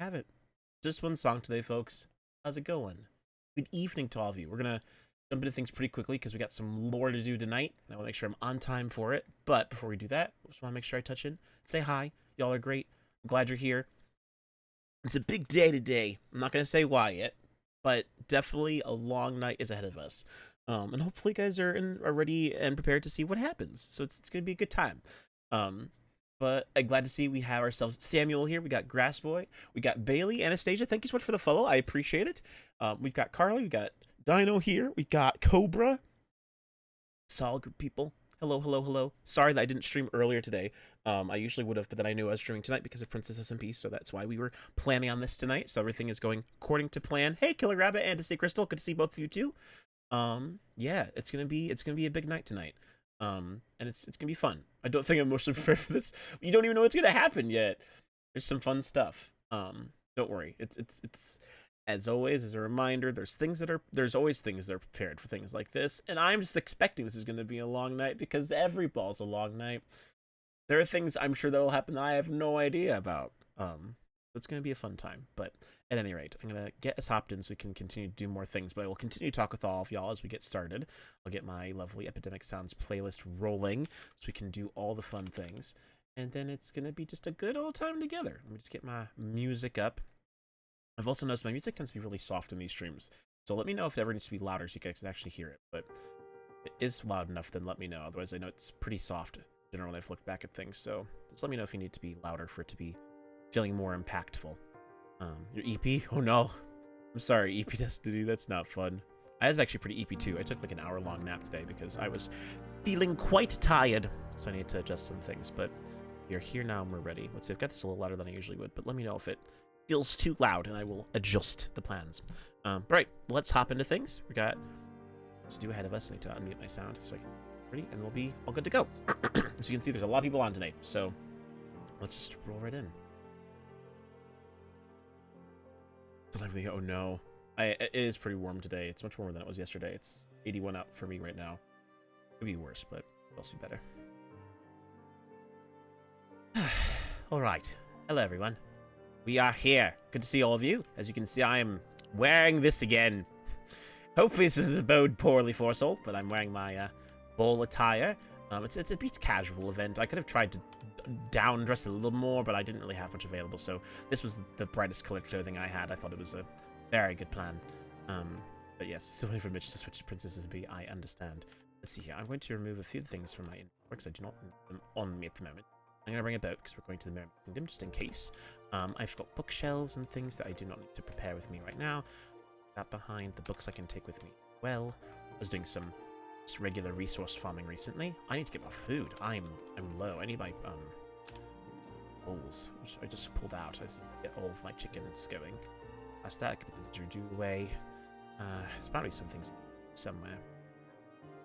Have it. Just one song today, folks. How's it going? Good evening to all of you. We're gonna jump into things pretty quickly because we got some lore to do tonight. I want to make sure I'm on time for it. But before we do that, I just want to make sure I touch in, say hi. Y'all are great. I'm glad you're here. It's a big day today. I'm not gonna say why yet, but definitely a long night is ahead of us. And hopefully, you guys are ready and prepared to see what happens. So it's gonna be a good time. Um, but I'm glad to see we have ourselves Samuel here. We got Grass Boy. We got Bailey. Anastasia, thank you so much for the follow. I appreciate it. We've got Carly. We got Dino here. We got Cobra. Solid group people. Hello, hello, hello. Sorry that I didn't stream earlier today. I usually would have, but then I knew I was streaming tonight because of Princess SMP, so that's why we were planning on this tonight. So everything is going according to plan. Hey, Killer Rabbit and to stay Crystal. Good to see both of you too. Yeah, it's gonna be a big night tonight. And it's gonna be fun. I don't think I'm emotionally prepared for this. You don't even know what's gonna happen yet. There's some fun stuff. Don't worry. It's as always, as a reminder, there's always things that are prepared for things like this, and I'm just expecting this is gonna be a long night because every ball's a long night. There are things I'm sure that will happen that I have no idea about. It's gonna be a fun time. But at any rate, I'm gonna get us hopped in so we can continue to do more things. But I will continue to talk with all of y'all as we get started. I'll get my lovely Epidemic Sounds playlist rolling so we can do all the fun things. And then it's gonna be just a good old time together. Let me just get my music up. I've also noticed my music tends to be really soft in these streams. So let me know if it ever needs to be louder so you guys can actually hear it. But if it is loud enough, then let me know. Otherwise, I know it's pretty soft generally I've looked back at things. So just let me know if you need to be louder for it to be feeling more impactful. Your EP? Oh no. I'm sorry, EP Destiny, that's not fun. I was actually pretty EP too. I took like an hour-long nap today because I was feeling quite tired. So I need to adjust some things, but we are here now and we're ready. Let's see, I've got this a little louder than I usually would, but let me know if it feels too loud and I will adjust the plans. Right, let's hop into things. We got to do ahead of us. I need to unmute my sound so I can ready and we'll be all good to go. As you can see, there's a lot of people on tonight, so let's just roll right in. Oh no. It is pretty warm today. It's much warmer than it was yesterday. It's 81 out for me right now. Could be worse, but it'll also be better. Alright. Hello, everyone. We are here. Good to see all of you. As you can see, I am wearing this again. Hopefully this is bode poorly for us all, but I'm wearing my ball attire. It's a bit casual event. I could have tried to down dress a little more, but I didn't really have much available, so this was the brightest colored clothing I had. I thought it was a very good plan. But yes, still waiting for Mitch to switch to Princess SMP. I understand. Let's see here. I'm going to remove a few things from my inventory because I do not need them on me at the moment. I'm going to bring a boat because we're going to the Mermaid Kingdom just in case. I've got bookshelves and things that I do not need to prepare with me right now. That behind, the books I can take with me. Well, I was doing some just regular resource farming recently. I need to get more food. I'm low. I need my bowls, which I just pulled out. I get all of my chickens going. That's that. I can put the juju away. There's probably some things somewhere.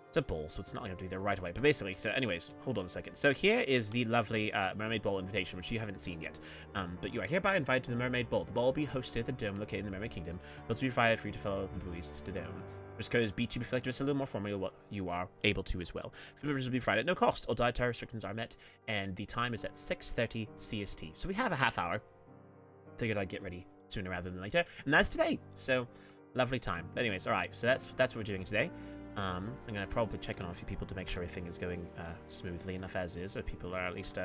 It's a bowl, so it's not like I have to be there right away. But basically, so anyways, hold on a second. So here is the lovely Mermaid Ball invitation, which you haven't seen yet. But you are hereby invited to the Mermaid Ball. The ball will be hosted at the dome located in the Mermaid Kingdom. But to be provided for you to follow the buoys to the dome. Just cause B2 be selected just a little more formally what you are able to as well. Members will be provided at no cost. All dietary restrictions are met, and the time is at 6:30 CST. So we have a half hour. Figured I'd get ready sooner rather than later, and that's today. So lovely time. But anyways, all right. So that's what we're doing today. I'm gonna probably check on a few people to make sure everything is going smoothly enough as is, or people are at least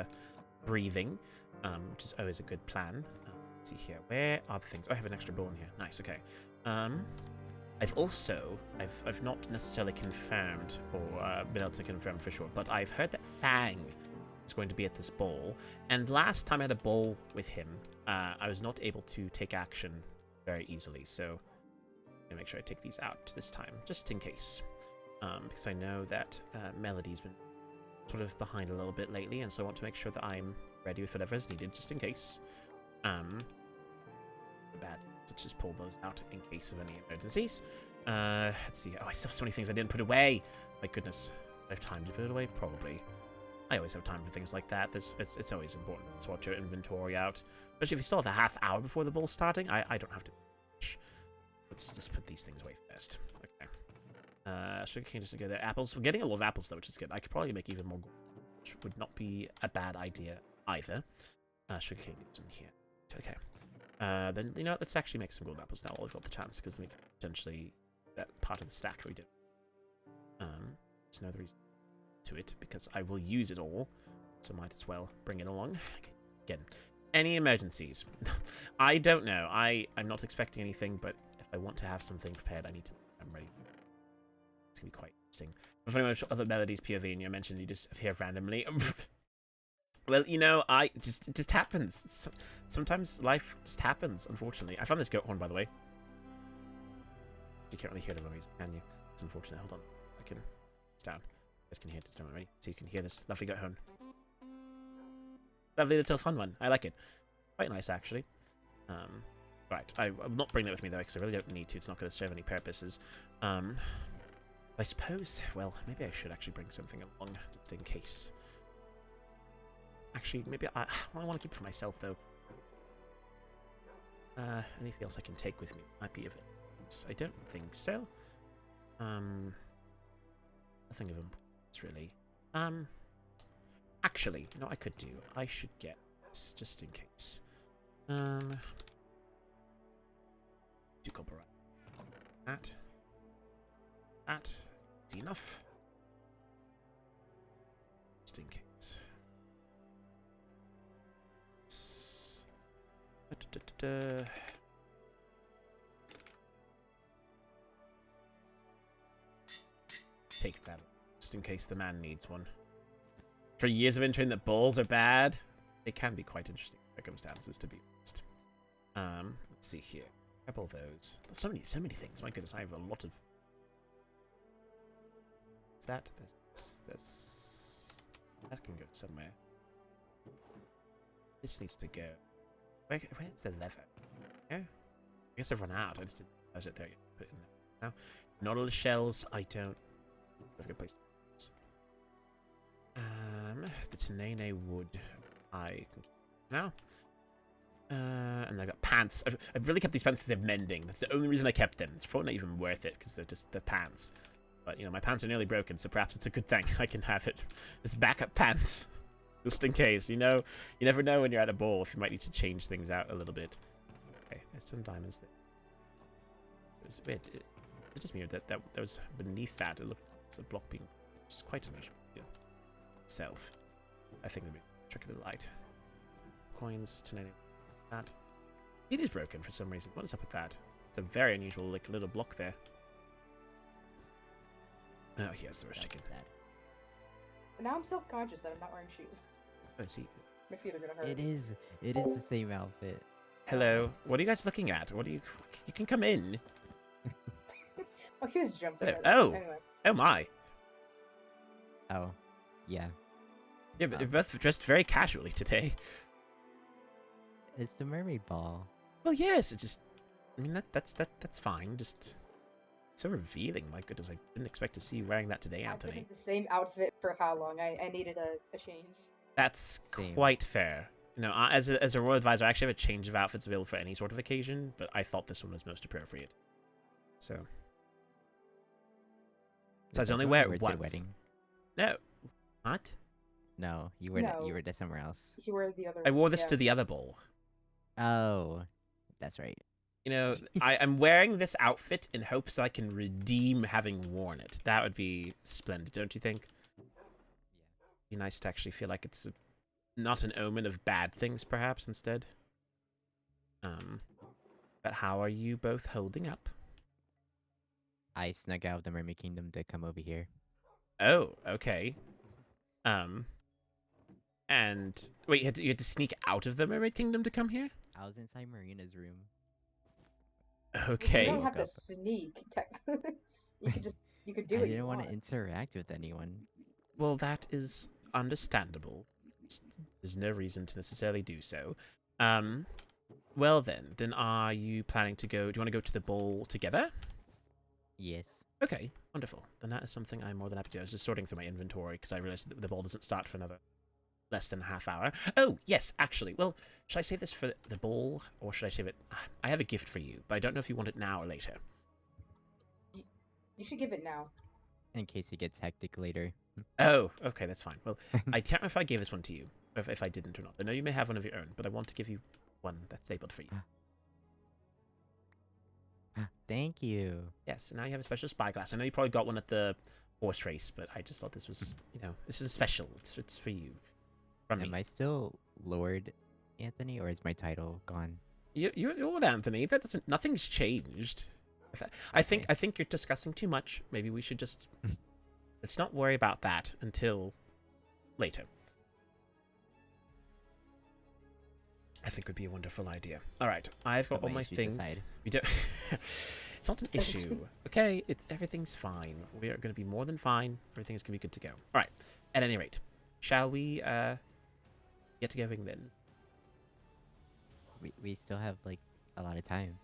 breathing, which is always a good plan. Let's see here. Where are the things? Oh, I have an extra ball in here. Nice. Okay. I've not necessarily confirmed or been able to confirm for sure, but I've heard that Fang is going to be at this ball. And last time I had a ball with him, I was not able to take action very easily. So I'm gonna make sure I take these out this time, just in case. Because I know that Melody's been sort of behind a little bit lately, and so I want to make sure that I'm ready with whatever is needed, just in case. Bad. Let's just pull those out in case of any emergencies. Let's see. Oh, I still have so many things I didn't put away. My goodness. I have time to put it away? Probably. I always have time for things like that. It's always important to sort your inventory out. Especially if you still have a half hour before the ball's starting. I don't have to. Let's just put these things away first. Okay. Sugarcane just to go there. Apples. We're getting a lot of apples, though, which is good. I could probably make even more gold, which would not be a bad idea either. Sugarcane goes in here. Okay. Then, you know, let's actually make some golden apples now while we've got the chance, because we can potentially that part of the stack that we did. There's no other reason to it, because I will use it all, so might as well bring it along. Again, any emergencies? I don't know. I'm not expecting anything, but if I want to have something prepared, I'm ready. It's going to be quite interesting. But funny much other melodies POV, and you mentioned you just appear randomly. Well, you know, it just happens. Sometimes life just happens, unfortunately. I found this goat horn, by the way. You can't really hear the noise, can you? It's unfortunate. Hold on. It's down. You guys can hear it. Just ready. So you can hear this lovely goat horn. Lovely little fun one. I like it. Quite nice, actually. Right. I will not bring that with me, though, because I really don't need to. It's not going to serve any purposes. I suppose, well, maybe I should actually bring something along, just in case. Actually, maybe I want to keep it for myself, though. Anything else I can take with me might be of it. I don't think so. Nothing of importance, really. Actually, you know what I could do? I should get this, just in case. Do copyright. That is enough. Just in case. Take that, just in case the man needs one. For years of entering that balls are bad, they can be quite interesting circumstances, to be honest. Let's see here. A couple of those. There's so many things. My goodness, I have a lot of. Is that? That can go somewhere. This needs to go. Where's the lever? Yeah? I guess I've run out. I just didn't realize it there yet. Put it in there now. Nautilus shells, I don't have a good place to put those. The Tenene wood I can keep now. And I got pants. I've really kept these pants because they're mending. That's the only reason I kept them. It's probably not even worth it because they're pants. But you know, my pants are nearly broken, so perhaps it's a good thing I can have it as backup pants. Just in case, you know, you never know when you're at a ball if you might need to change things out a little bit. Okay, there's some diamonds there. It's weird. It just me that was beneath that. It looked like a block being just quite unusual. Yeah. Itself. I think that'd be a trick of the light. Coins to name that. It is broken for some reason. What is up with that? It's a very unusual like little block there. Oh, here's the roast chicken. And now I'm self-conscious that I'm not wearing shoes. Oh, see. My feet are gonna hurt. It is the same outfit. Hello. What are you guys looking at? What are you? You can come in. Oh, he was jumping. Oh. Anyway. Oh my. Oh, yeah. Yeah, but they're both dressed very casually today. It's the mermaid ball. Well, yes. It's just. I mean, that's fine. Just so revealing. My goodness, I didn't expect to see you wearing that today, Anthony. I've been in the same outfit for how long? I needed a change. That's Same. quite fair. You know, as a royal advisor, I actually have a change of outfits available for any sort of occasion, but I thought this one was most appropriate. So I only wear it once. Wedding. No. What? No, you were No. you were somewhere else. You were the other. I wore this yeah. to the other ball. Oh, that's right. You know, I'm wearing this outfit in hopes that I can redeem having worn it. That would be splendid, don't you think? Yeah. Be nice to actually feel like it's not an omen of bad things, perhaps, instead. But how are you both holding up? I snuck out of the Mermaid Kingdom to come over here. Oh, okay. And wait, you had to sneak out of the Mermaid Kingdom to come here? I was inside Marina's room. Okay. You don't have to sneak. You could do it. I didn't want to interact with anyone. Well, that is understandable. There's no reason to necessarily do so. Well then are you planning to go? Do you want to go to the ball together? Yes. Okay, wonderful. Then that is something I'm more than happy to do. I was just sorting through my inventory because I realized that the ball doesn't start for another less than a half hour. Oh, yes, actually. Well, should I save this for the ball or should I save it? I have a gift for you, but I don't know if you want it now or later. You should give it now. In case it gets hectic later. Oh, okay, that's fine. Well, I can't remember if I gave this one to you, or if I didn't or not. I know you may have one of your own, but I want to give you one that's labeled for you. Thank you. Yes, and now you have a special spyglass. I know you probably got one at the horse race, but I just thought this was, this is special. It's for you. From Am me. I still Lord Anthony, or is my title gone? You're Lord Anthony. That doesn't. Nothing's changed. I think you're discussing too much. Maybe we should just let's not worry about that until later. I think would be a wonderful idea. All right, I've got Put all my issues things. aside. We don't. It's not an issue. Okay, everything's fine. We are going to be more than fine. Everything's going to be good to go. All right. At any rate, shall we get to going then? We still have like a lot of time.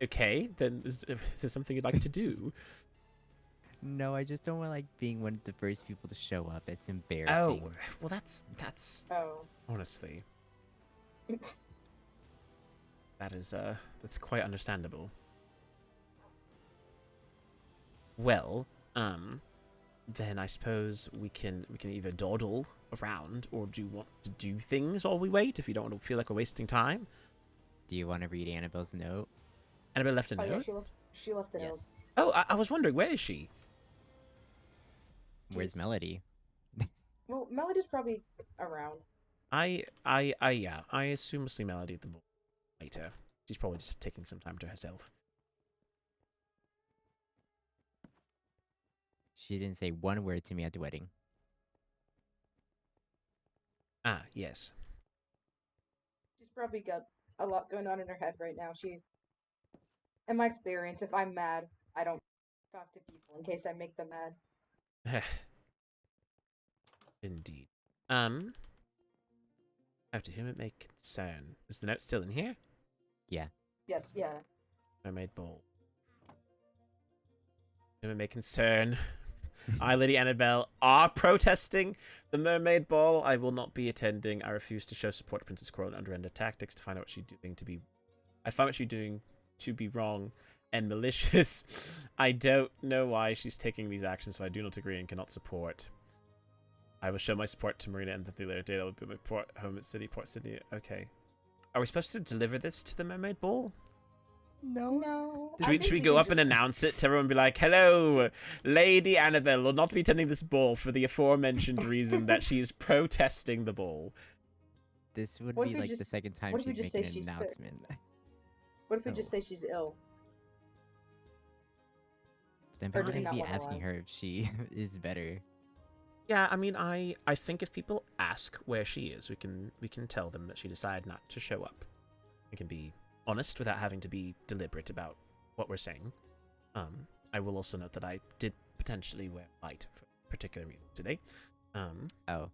Okay, then is this something you'd like to do? No, I just don't want like being one of the first people to show up. It's Oh, embarrassing. well, that's Oh. honestly. That's quite understandable. Well, then I suppose we can either dawdle around, or do you want to do things while we wait if you don't want to feel like we're wasting time? Do you want to read Annabelle's note? Annabelle left a Oh note? yeah, she left a note. Yes. Oh, I was wondering, where is she? Where's Jeez. Melody? Well, Melody's probably around. Yeah, I assume we'll see Melody at the ball later. She's probably just taking some time to herself. She didn't say one word to me at the wedding. Ah, yes. She's probably got a lot going on in her head right now. In my experience, if I'm mad, I don't talk to people in case I make them mad. Indeed. How to whom it may concern. Is the note still in here? Yeah. Yes, yeah. Mermaid ball. Whom it may concern. I, Lady Annabelle, are protesting the mermaid ball. I will not be attending. I refuse to show support to Princess Coral under tactics to find out what she's doing to be. I find what she's doing to be wrong and malicious. I don't know why she's taking these actions, but I do not agree and cannot support. I will show my support to Marina and Anthony later date. I will put my port home at Port Sydney. Okay. Are we supposed to deliver this to the mermaid ball? No. Should we go up and announce it to everyone and be like, hello, Lady Annabelle will not be attending this ball for the aforementioned reason that she is protesting the ball. This would What be if we like the just- second time what if we she's just say making an she's sick? announcement. What if we No. just say she's ill? Then Or people do we might not be wanna asking lie? her if she is better. Yeah, I mean, I think if people ask where she is, we can tell them that she decided not to show up. We can be honest without having to be deliberate about what we're saying. I will also note that I did potentially wear white for a particular reason today. Oh.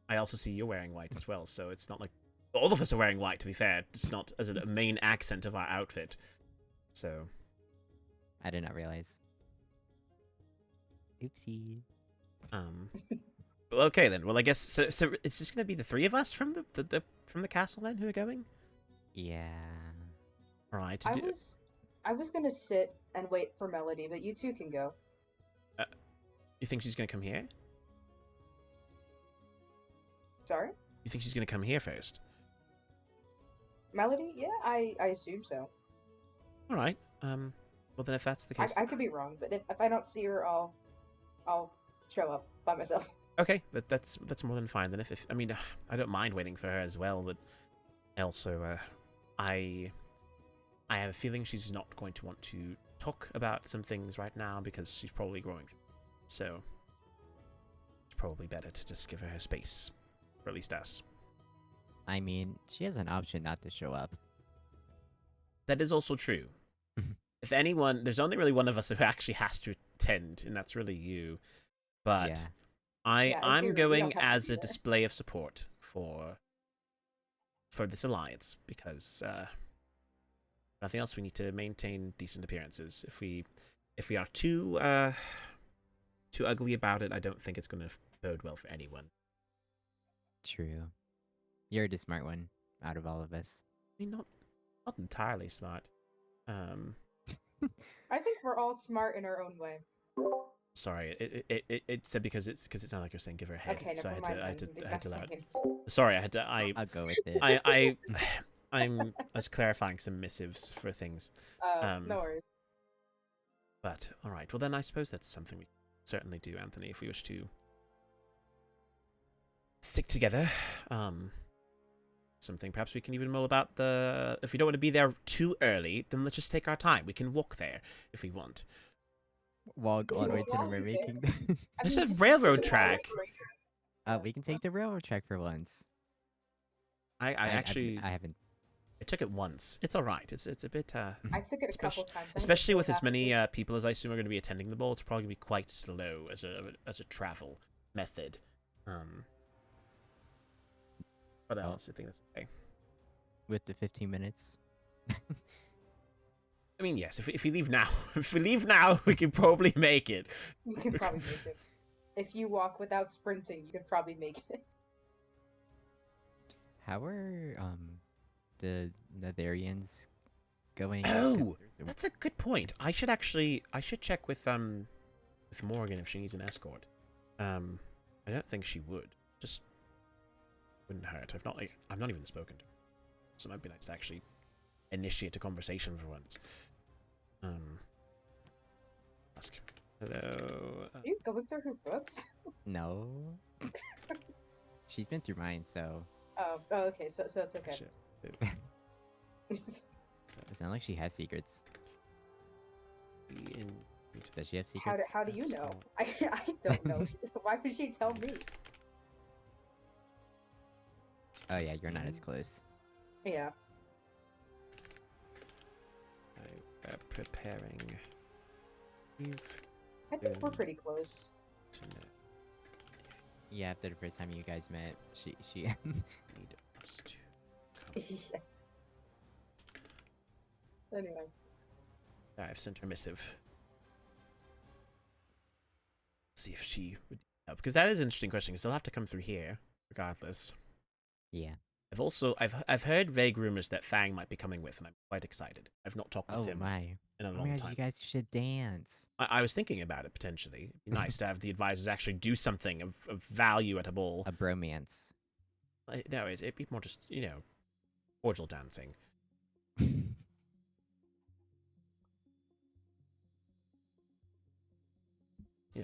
I also see you're wearing white as well, so it's not like all of us are wearing white, to be fair. It's not as a main accent of our outfit. So, I did not realize. Oopsie. well, okay then. Well, I guess so it's just going to be the three of us from the castle then who are going? Yeah. Right. I was gonna sit and wait for Melody, but you two can go. You think she's going to come here? Sorry? You think she's going to come here first? Melody? Yeah, I assume so. All right. Well, then if that's the case, I could be wrong, but if I don't see her, I'll show up by myself. okay, that's more than fine. Then if I mean, I don't mind waiting for her as well, but also, I have a feeling she's not going to want to talk about some things right now because she's probably growing. So it's probably better to just give her space, or at least us. I mean, she has an option not to show up. That is also true. If anyone, there's only really one of us who actually has to attend, and that's really you. But Yeah. Yeah, in I'm theory, we going don't have to as be a there. display of support for this alliance because nothing else. We need to maintain decent appearances. If we are too ugly about it, I don't think it's going to bode well for anyone. True. You're the smart one out of all of us. I mean, not entirely smart. I think we're all smart in our own way. Sorry, it said because it sounded like you're saying give her a head. Okay, so never mind. I had to then, allow it. fine. Sorry, I had to I'll go with it. I I was clarifying some missives for things. No worries. But all right. Well, then I suppose that's something we can certainly do, Anthony, if we wish to stick together. Something perhaps we can even mull about the. If we don't want to be there too early, then let's just take our time. We can walk there if we want. Walk all the way to the Walk Mermaid there. Kingdom. There's mean, a just railroad take it track. We can take the railroad track for once. I actually I haven't. I took it once. It's all right. It's a bit I took it a couple times. I think especially it's with as half many the- people as I assume are going to be attending the ball. It's probably going to be quite slow as a travel method. What else? I think that's okay. With the 15 minutes. I mean, yes. If we leave now, if we leave now, we can probably make it. You can probably make it. If you walk without sprinting, you can probably make it. How are the Netherians going? Oh, that's a good point. I should check with Morgan if she needs an escort. I don't think she would. Just wouldn't hurt. I've not even spoken to her, so it might be nice to actually initiate a conversation for once. Ask. Hello. Are you going through her books? No. She's been through mine, so Oh, okay. So it's okay. Actually, it's not like she has secrets. Does she have how secrets? how do you know? I don't know. Why would she tell me? Oh yeah, you're not as close. Yeah. Preparing. I think we're pretty close. Yeah, after the first time you guys met, she Need us to come. Yeah. Anyway. I've sent her a missive. See if she would help, because that is an interesting question. Because they'll have to come through here, regardless. Yeah. I've heard vague rumors that Fang might be coming with, and I'm quite excited. I've not talked with Oh him my. in a Oh long my god, time. you guys should dance. I was thinking about it potentially. It'd be nice to have the advisors actually do something of value at a ball. A bromance. No, it'd be more just cordial dancing.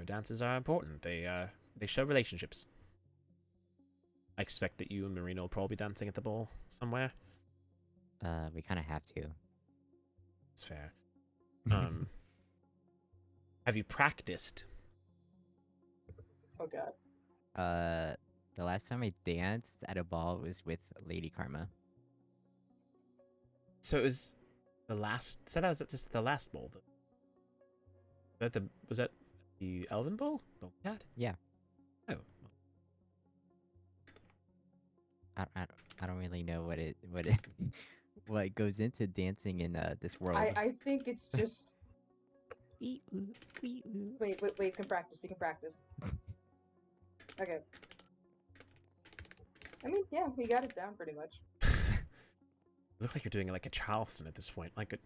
Dances are important. They show relationships. I expect that you and Marina will probably be dancing at the ball somewhere. We kind of have to. It's fair. Have you practiced? Oh god. The last time I danced at a ball was with Lady Karma. So it was the last. So that was just the last ball. Was that the Elven Ball? The cat? Yeah. Oh. I don't really know what goes into dancing in this world. I think it's just. Wee oo, wee oo. Wait. We can practice. We can practice. Okay. I mean, yeah, we got it down pretty much. You look like you're doing like a Charleston at this point. Like,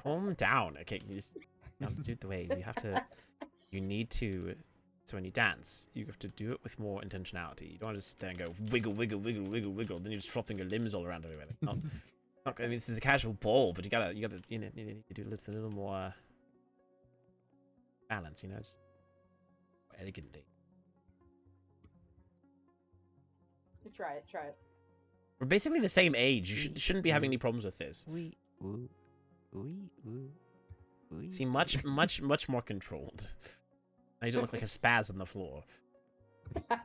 calm down. Okay, you just have to do it the ways. You need to. So when you dance, you have to do it with more intentionality. You don't want to just stand and go wiggle, wiggle, wiggle, wiggle, wiggle. Then you're just flopping your limbs all around everywhere. Like, I mean, this is a casual ball, but you gotta you need to do a little more balance. Just elegantly. Try it. We're basically the same age. You shouldn't be having any problems with this. Wee oo, wee oo, wee. Seem much more controlled. Now you don't look like a spaz on the floor. I'm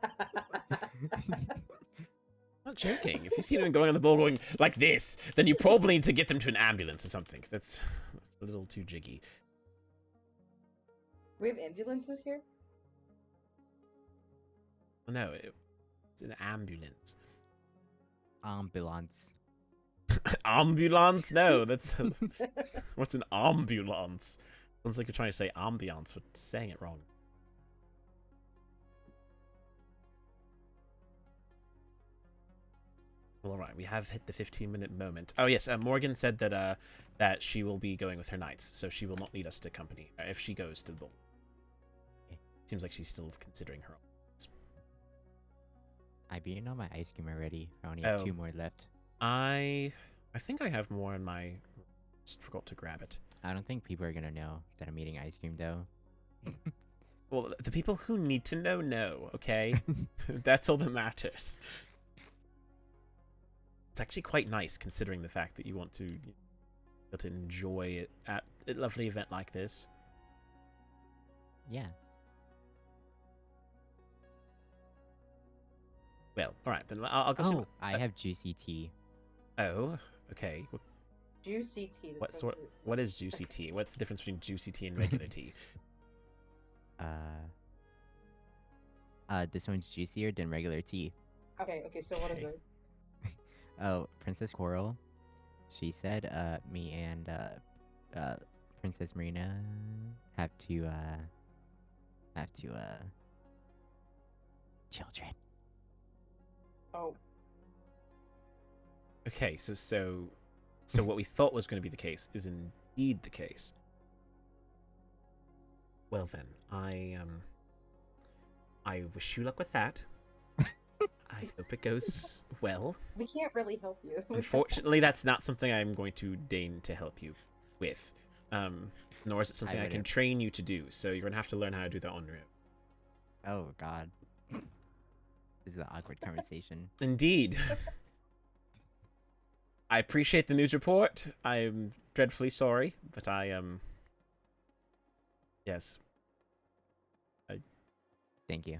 not joking. If you see them going on the ball going like this, then you probably need to get them to an ambulance or something. 'Cause that's a little too jiggy. We have ambulances here? Well, no, it's an ambulance. Ambulance. Ambulance? No, that's what's an ambulance? Sounds like you're trying to say ambiance, but saying it wrong. Well, all right, we have hit the 15-minute moment. Oh yes, Morgan said that that she will be going with her knights, so she will not need us to accompany if she goes to the ball. Okay. Seems like she's still considering her. I've eaten all my ice cream already. I only have 2 more left. I think I have more in my. Just forgot to grab it. I don't think people are gonna know that I'm eating ice cream though. Well, the people who need to know, okay? That's all that matters. It's actually quite nice considering the fact that you want to be able to enjoy it at a lovely event like this. Yeah. Well, all right, then I'll go. Oh, I have juicy tea. Oh, okay. Juicy tea. What sort? What is juicy tea? What's the difference between juicy tea and regular tea? This one's juicier than regular tea. Okay, so what is Okay. it? Oh, Princess Coral. She said, me and Princess Marina have to children. Oh, Okay, so what we thought was going to be the case is indeed the case. Well then, I wish you luck with that. I hope it goes well. we can't really help you. Unfortunately, that's not something I'm going to deign to help you with. Nor is it something I can wouldn't. train you to do, so you're going to have to learn how to do that on your own. Oh God. This is an awkward conversation. Indeed. I appreciate the news report. I'm dreadfully sorry, but yes. Thank you.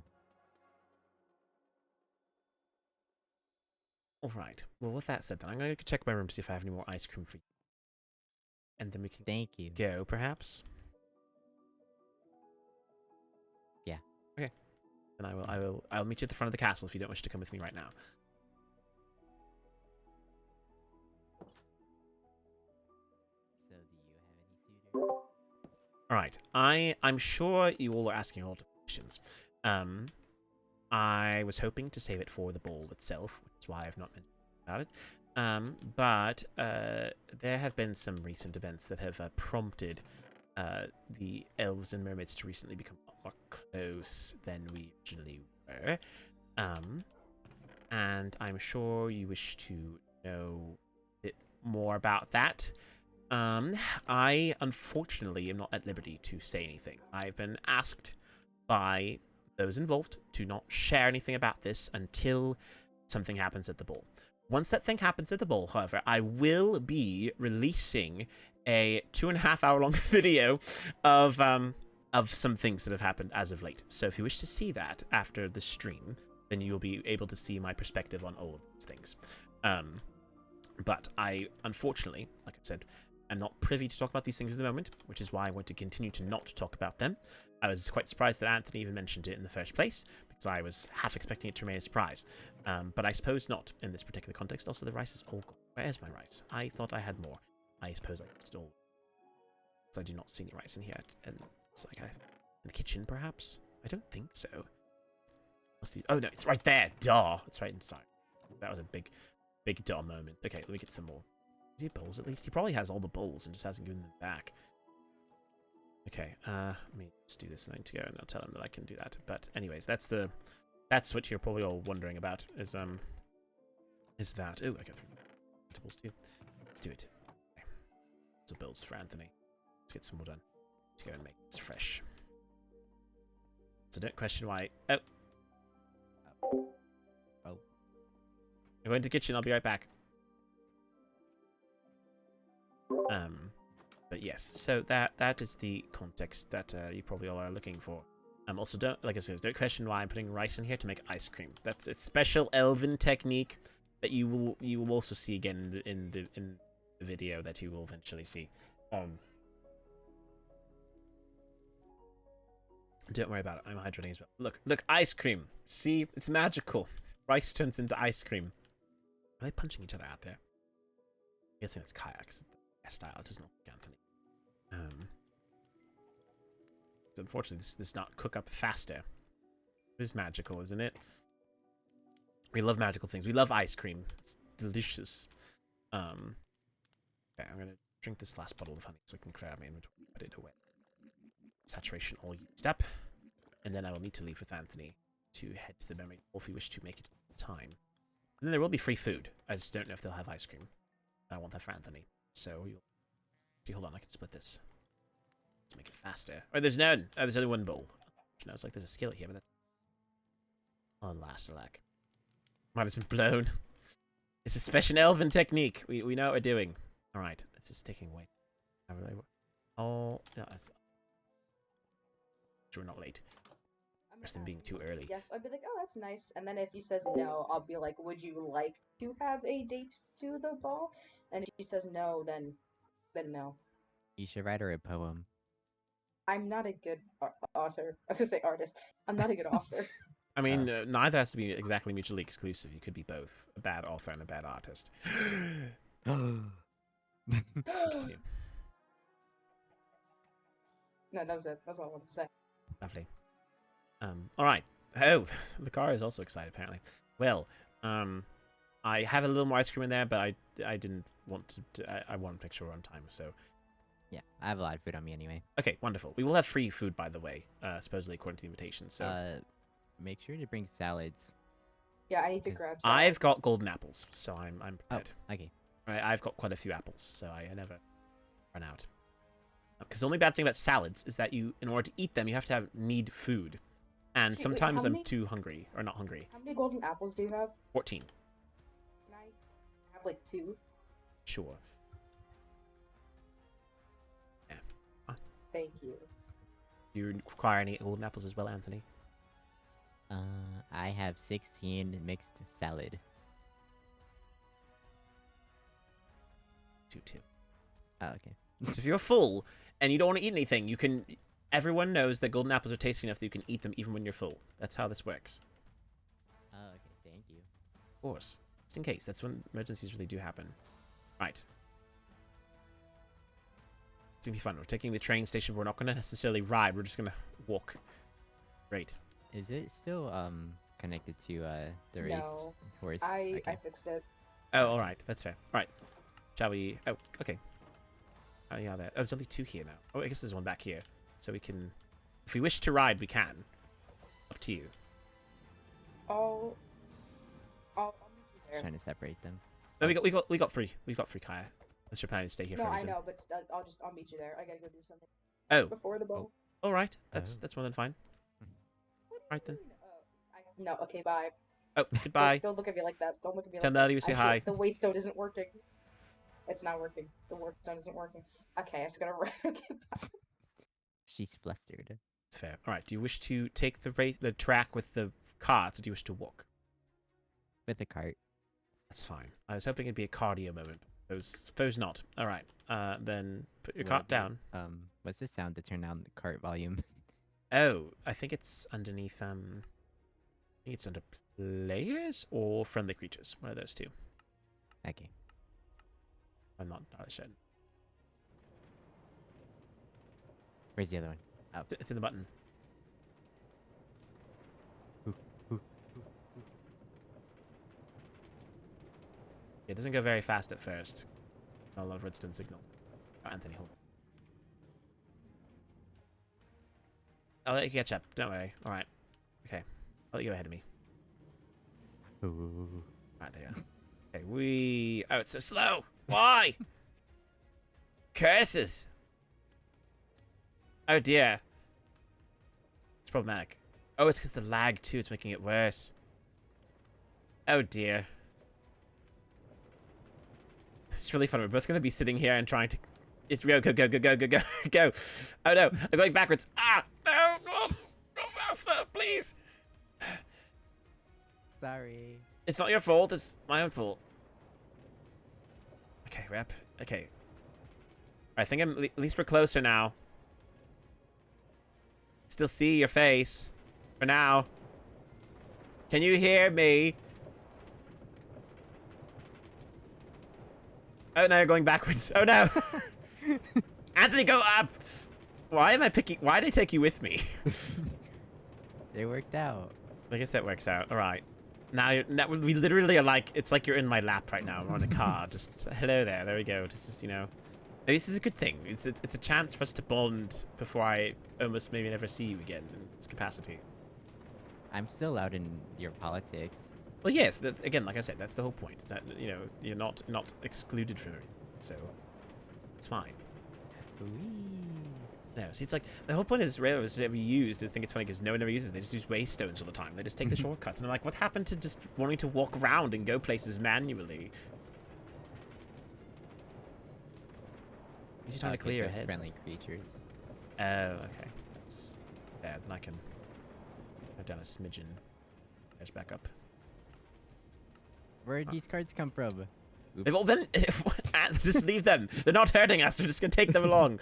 All right. Well, with that said, then I'm going to check my room to see if I have any more ice cream for you. And then we can Thank you. go, perhaps? Yeah. Okay. Then I'll meet you at the front of the castle if you don't wish to come with me right now. So, do you have any suitors? All right. I'm sure you all are asking a lot of questions. I was hoping to save it for the ball itself, which is why I've not mentioned about it. But there have been some recent events that have prompted the elves and mermaids to recently become a lot more close than we originally were. And I'm sure you wish to know a bit more about that. I unfortunately am not at liberty to say anything. I've been asked by those involved to not share anything about this until something happens at the ball. Once that thing happens at the ball, however, I will be releasing a 2.5-hour-long video of some things that have happened as of late. So if you wish to see that after the stream, then you'll be able to see my perspective on all of these things. But I, unfortunately, like I said, I'm not privy to talk about these things at the moment, which is why I want to continue to not talk about them. I was quite surprised that Anthony even mentioned it in the first place, because I was half expecting it to remain a surprise. But I suppose not in this particular context. Also, the rice is all gone. Where's my rice? I thought I had more. I suppose I stole. Because I do not see any rice in here. And it's like in the kitchen, perhaps? I don't think so. Oh no, it's right there. Duh. It's right inside. That was a big duh moment. Okay, let me get some more. Is he bowls at least? He probably has all the bowls and just hasn't given them back. Okay, let me just do this thing to go and I'll tell him that I can do that. But anyways, that's what you're probably all wondering about is that. Oh, I got 3 vegetables too. Let's do it. Okay. So bowls for Anthony. Let's get some more done. To go and make this fresh. So don't question why. Oh. Oh. I'm going to the kitchen. I'll be right back. But yes, so that is the context that you probably all are looking for. Also, like I said, don't question why I'm putting rice in here to make ice cream. That's its special elven technique that you will also see again in the video that you will eventually see. Don't worry about it. I'm hydrating as well. Look, ice cream. See, it's magical. Rice turns into ice cream. Are they punching each other out there? I'm guessing it's kayaks. Style. It does not look Anthony. Unfortunately, this does not cook up faster. It is magical, isn't it? We love magical things. We love ice cream. It's delicious. Okay, I'm gonna drink this last bottle of honey so I can clear out my inventory. Put it away. Saturation all used up, and then I will need to leave with Anthony to head to the Mermaid if we wish to make it in time. And then there will be free food. I just don't know if they'll have ice cream. I want that for Anthony. So, hold on, I can split this. Let's make it faster. Oh, there's none. Oh, there's only one bowl. No, it's like there's a skillet here, but that's... Alas, alack. Might have been blown. It's a special elven technique. We know what we're doing. Alright, this is taking away. Oh, yeah, that's... Sure, we're not late. Worse than being too early. Yes, I'd be like, oh, that's nice. And then if he says no, I'll be like, would you like to have a date to the ball? And if he says no, then no. You should write her a poem. I'm not a good author. I was gonna say artist. I'm not a good author. I mean, neither has to be exactly mutually exclusive. You could be both a bad author and a bad artist. Continue. No, that was it. That's all I wanted to say. Lovely. All right. Oh, the car is also excited apparently. Well, I have a little more ice cream in there, but I didn't want to. I want to make sure we're on time. So. Yeah, I have a lot of food on me anyway. Okay, wonderful. We will have free food, by the way, supposedly according to the invitation. So. Make sure to bring salads. Yeah, I need to grab. I've got golden apples, so I'm prepared. Oh, okay. I've got quite a few apples, so I never run out. Because the only bad thing about salads is that in order to eat them, you have to need food. And Okay, sometimes wait, I'm too hungry, or not hungry. How many golden apples do you have? 14. Can I have like 2? Sure. Yeah. Thank you. Do you require any golden apples as well, Anthony? I have 16 mixed salad. 2. Oh, okay. So if you're full and you don't want to eat anything, you can. Everyone knows that golden apples are tasty enough that you can eat them even when you're full. That's how this works. Oh, okay. Thank you. Of course. Just in case. That's when emergencies really do happen. Right. It's gonna be fun. We're taking the train station. We're not gonna necessarily ride. We're just gonna walk. Great. Is it still connected to the race No, horse? I Okay. fixed it. Oh, all right. That's fair. All right. Shall we? Oh, okay. Oh, yeah, there. Oh, there's only 2 here now. Oh, I guess there's one back here. So we can... If we wish to ride, we can. Up to you. I'll meet you there. Trying to separate them. No, we got 3. We've got 3 Kaya. Unless you're planning to stay here No, for a I reason. know, but I'll meet you there. I gotta go do something Oh, before the boat. all right. That's more than fine. Right then. No, okay, bye. Oh, goodbye. Don't look at me like that. Don't look at me Tell like Nelly that. we say I feel hi. like the weight stone isn't working. It's not working. The work stone isn't working. Okay, I'm just gonna run. Okay, bye. She's flustered. It's fair. All right. Do you wish to take the track with the carts, or do you wish to walk? With a cart. That's fine. I was hoping it'd be a cardio moment. Suppose not. All right. Then put your cart down. What's the sound to turn down the cart volume? Oh, I think it's underneath. I think it's under players or friendly creatures. One of those 2. Okay. I'm not sure. Where's the other one? Oh. It's in the button. It doesn't go very fast at first. Not a lot of redstone signal. Oh, Anthony, hold on. I'll let you catch up. Don't worry. All right. Okay. I'll let you go ahead of me. Ooh. Right there. Okay, Oh, it's so slow. Why? Curses. Oh, dear. It's problematic. Oh, it's because the lag, too. It's making it worse. Oh, dear. This is really fun. We're both going to be sitting here and trying to... It's go. Go. Oh, no. I'm going backwards. Ah! No! Go faster, please. Sorry. It's not your fault. It's my own fault. Okay, rep. Okay. I think at least we're closer now. Still see your face. For now. Can you hear me? Oh, no, you're going backwards. Oh, no. Anthony, go up. Why did I take you with me? It worked out. I guess that works out. All right. Now we literally are like, it's like you're in my lap right now. We're on a car. Just hello there. There we go. This is, maybe this is a good thing. It's a chance for us to bond before I almost maybe never see you again in this capacity. I'm still out in your politics. Well, yes. Again, like I said, that's the whole point. Is that you're not excluded from everything, so it's fine. Whee. No, see, it's like the whole point is railroads ever used. I think it's funny because no one ever uses it. They just use waystones all the time. They just take the shortcuts, and I'm like, what happened to just wanting to walk around and go places manually? Use your time to clear your head. Friendly creatures. Oh, okay. That's bad. Then I can go down a smidgen. There's back up. Where did these cards come from? Oops. They've all been. Just leave them. They're not hurting us. We're just gonna take them along.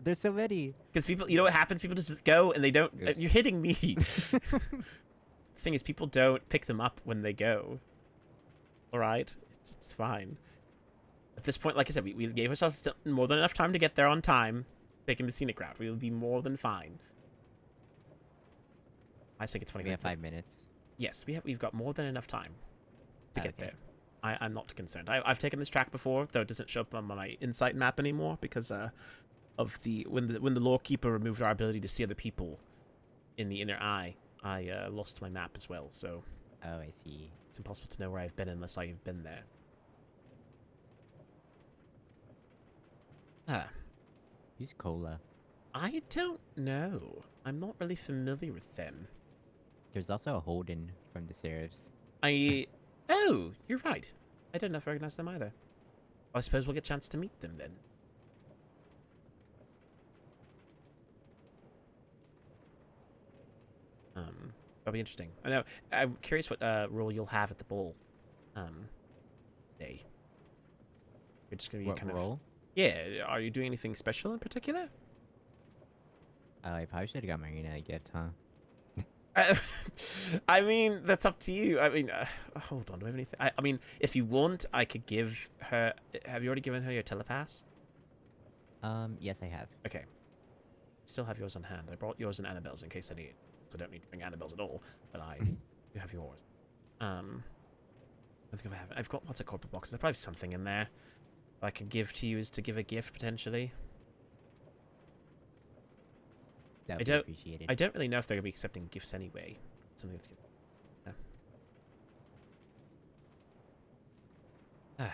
There's so many. Because people, you know what happens? People just go and they don't. Oops. You're hitting me. Thing is, people don't pick them up when they go. All right, it's fine. At this point, like I said, we gave ourselves more than enough time to get there on time. Taking the scenic route, we will be more than fine. I think it's funny. We have 5 minutes. Yes, we've got more than enough time to get Okay. there. I'm not concerned. I've taken this track before, though it doesn't show up on my insight map anymore because of when the lore keeper removed our ability to see other people in the inner eye. I lost my map as well, so Oh, I see. it's impossible to know where I've been unless I've been there. Who's Cola? I don't know. I'm not really familiar with them. There's also a Holden from the Seraphs. Oh, you're right. I don't know if I recognize them either. I suppose we'll get a chance to meet them then. That'll be interesting. I know. I'm curious what role you'll have at the ball. Day. You're just gonna be What kind role? of. Yeah. Are you doing anything special in particular? I probably should have got Marina a gift, huh? I mean, that's up to you. I mean, hold on. Do I have anything? I mean, if you want, I could give her. Have you already given her your telepass? Yes, I have. Okay. Still have yours on hand. I brought yours and Annabelle's in case I need it. So I don't need to bring Annabelle's at all. But I do have yours. I think I have. I've got lots of corporate boxes. There's probably something in there I could give to you as to give a gift potentially. That I would be don't- appreciated. I don't really know if they're gonna be accepting gifts anyway. Something that's good. Yeah.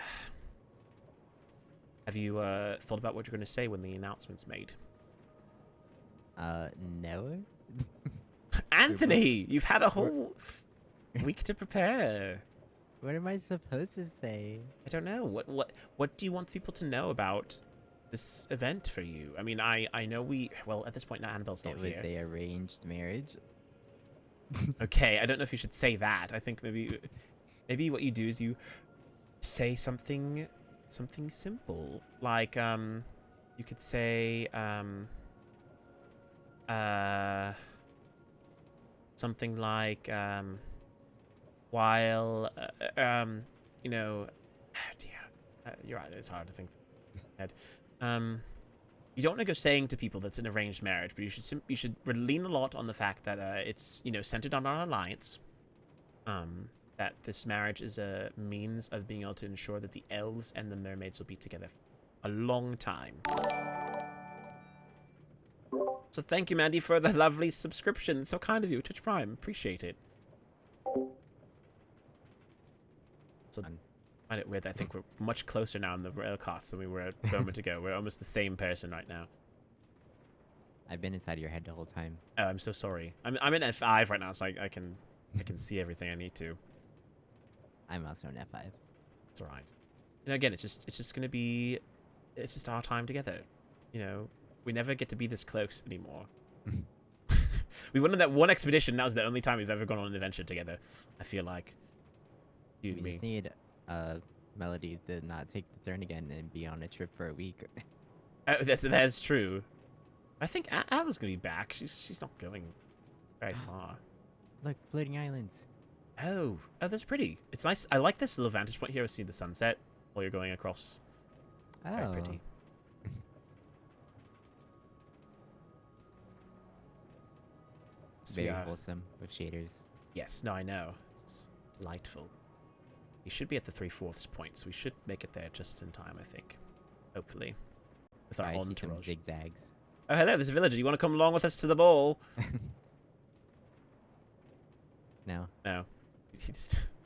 Have you thought about what you're gonna say when the announcement's made? No. Anthony, you've had a whole week to prepare. What am I supposed to say? I don't know. What do you want people to know about this event for you? I mean, I know well, at this point now Annabelle's not It was here. a arranged marriage. Okay, I don't know if you should say that. I think maybe what you do is you say something simple. Like you could say something like while you know, you're right, it's hard to think ahead. You don't want to go saying to people that's an arranged marriage, but you should lean a lot on the fact that it's centered on our alliance. That this marriage is a means of being able to ensure that the elves and the mermaids will be together for a long time. So thank you, Mandy, for the lovely subscription. It's so kind of you, Twitch Prime. Appreciate it. So I find it weird that I think we're much closer now in the rail carts than we were a moment ago. We're almost the same person right now. I've been inside your head the whole time. Oh, I'm so sorry. I'm in F5 right now, so I can see everything I need to. I'm also an F5. It's all right. Again, it's just gonna be, it's just our time together. We never get to be this close anymore. We went on that one expedition. That was the only time we've ever gone on an adventure together. I feel like. You and We me. just need Melody to not take the turn again and be on a trip for a week. Oh, that's true. I think Ava's gonna be back. She's not going very far. Look, floating islands. Oh, that's pretty. It's nice. I like this little vantage point here to see the sunset while you're going across. Oh. Very pretty. Very wholesome with shaders. Yes, no, I know. It's delightful. We should be at the 3/4 point, so we should make it there just in time, I think. Hopefully. With our I see some entourage. zigzags. Oh, hello, there's a villager. You want to come along with us to the ball? No. No.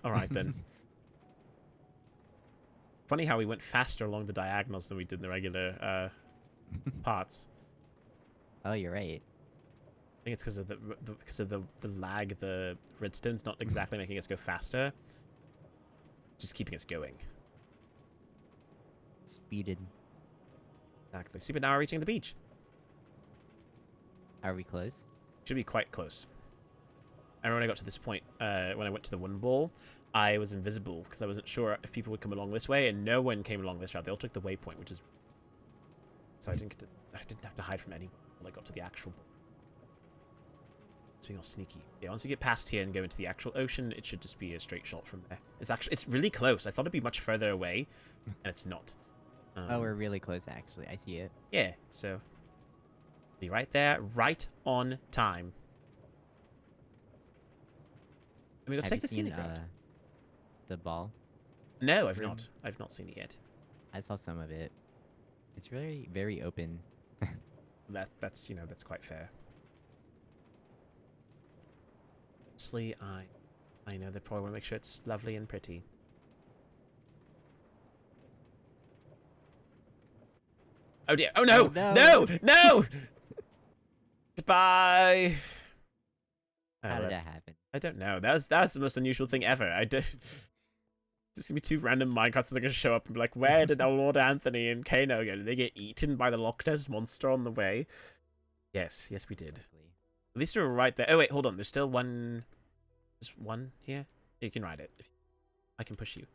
All right then. Funny how we went faster along the diagonals than we did in the regular parts. Oh, you're right. I think it's because of the lag. The redstone's not exactly making us go faster, just keeping us going. Speeded. Exactly. See, but now we're reaching the beach. Are we close? Should be quite close. I remember when I got to this point, when I went to the one ball, I was invisible because I wasn't sure if people would come along this way, and no one came along this route. They all took the waypoint, which is so I didn't have to hide from anyone when I got to the actual ball. It's being all sneaky. Yeah, once you get past here and go into the actual ocean, it should just be a straight shot from there. It's really close. I thought it'd be much further away, and it's not. Oh, we're really close, actually. I see it. Yeah, so be right there, right on time. I mean, it'll take the scenic route. The ball? No, I've not. I've not seen it yet. I saw some of it. It's very, very open. That's that's quite fair. Honestly, I know they probably want to make sure it's lovely and pretty. Oh dear! Oh no! Oh, no. No! No! Goodbye. How did that happen? I don't know. That's the most unusual thing ever. I don't. Just gonna be two random minecarts that are gonna show up and be like, "Where did our Lord Anthony and Kano go? Did they get eaten by the Loch Ness monster on the way?" Yes, we did. At least we were right there. Oh wait, hold on. There's still one. There's one here. You can ride it. I can push you.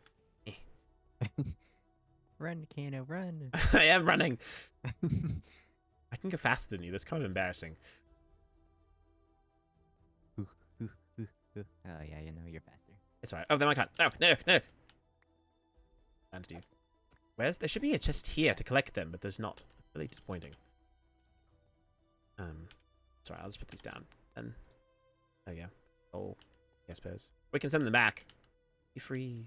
Run, Kano, run! I am running. I can go faster than you. That's kind of embarrassing. Oh yeah, you're faster. It's alright. Oh, then I can't. No. And you. There should be a chest here to collect them, but there's not. Really disappointing. Sorry, I'll just put these down. Then, oh yeah. Oh, I suppose we can send them back. Be free.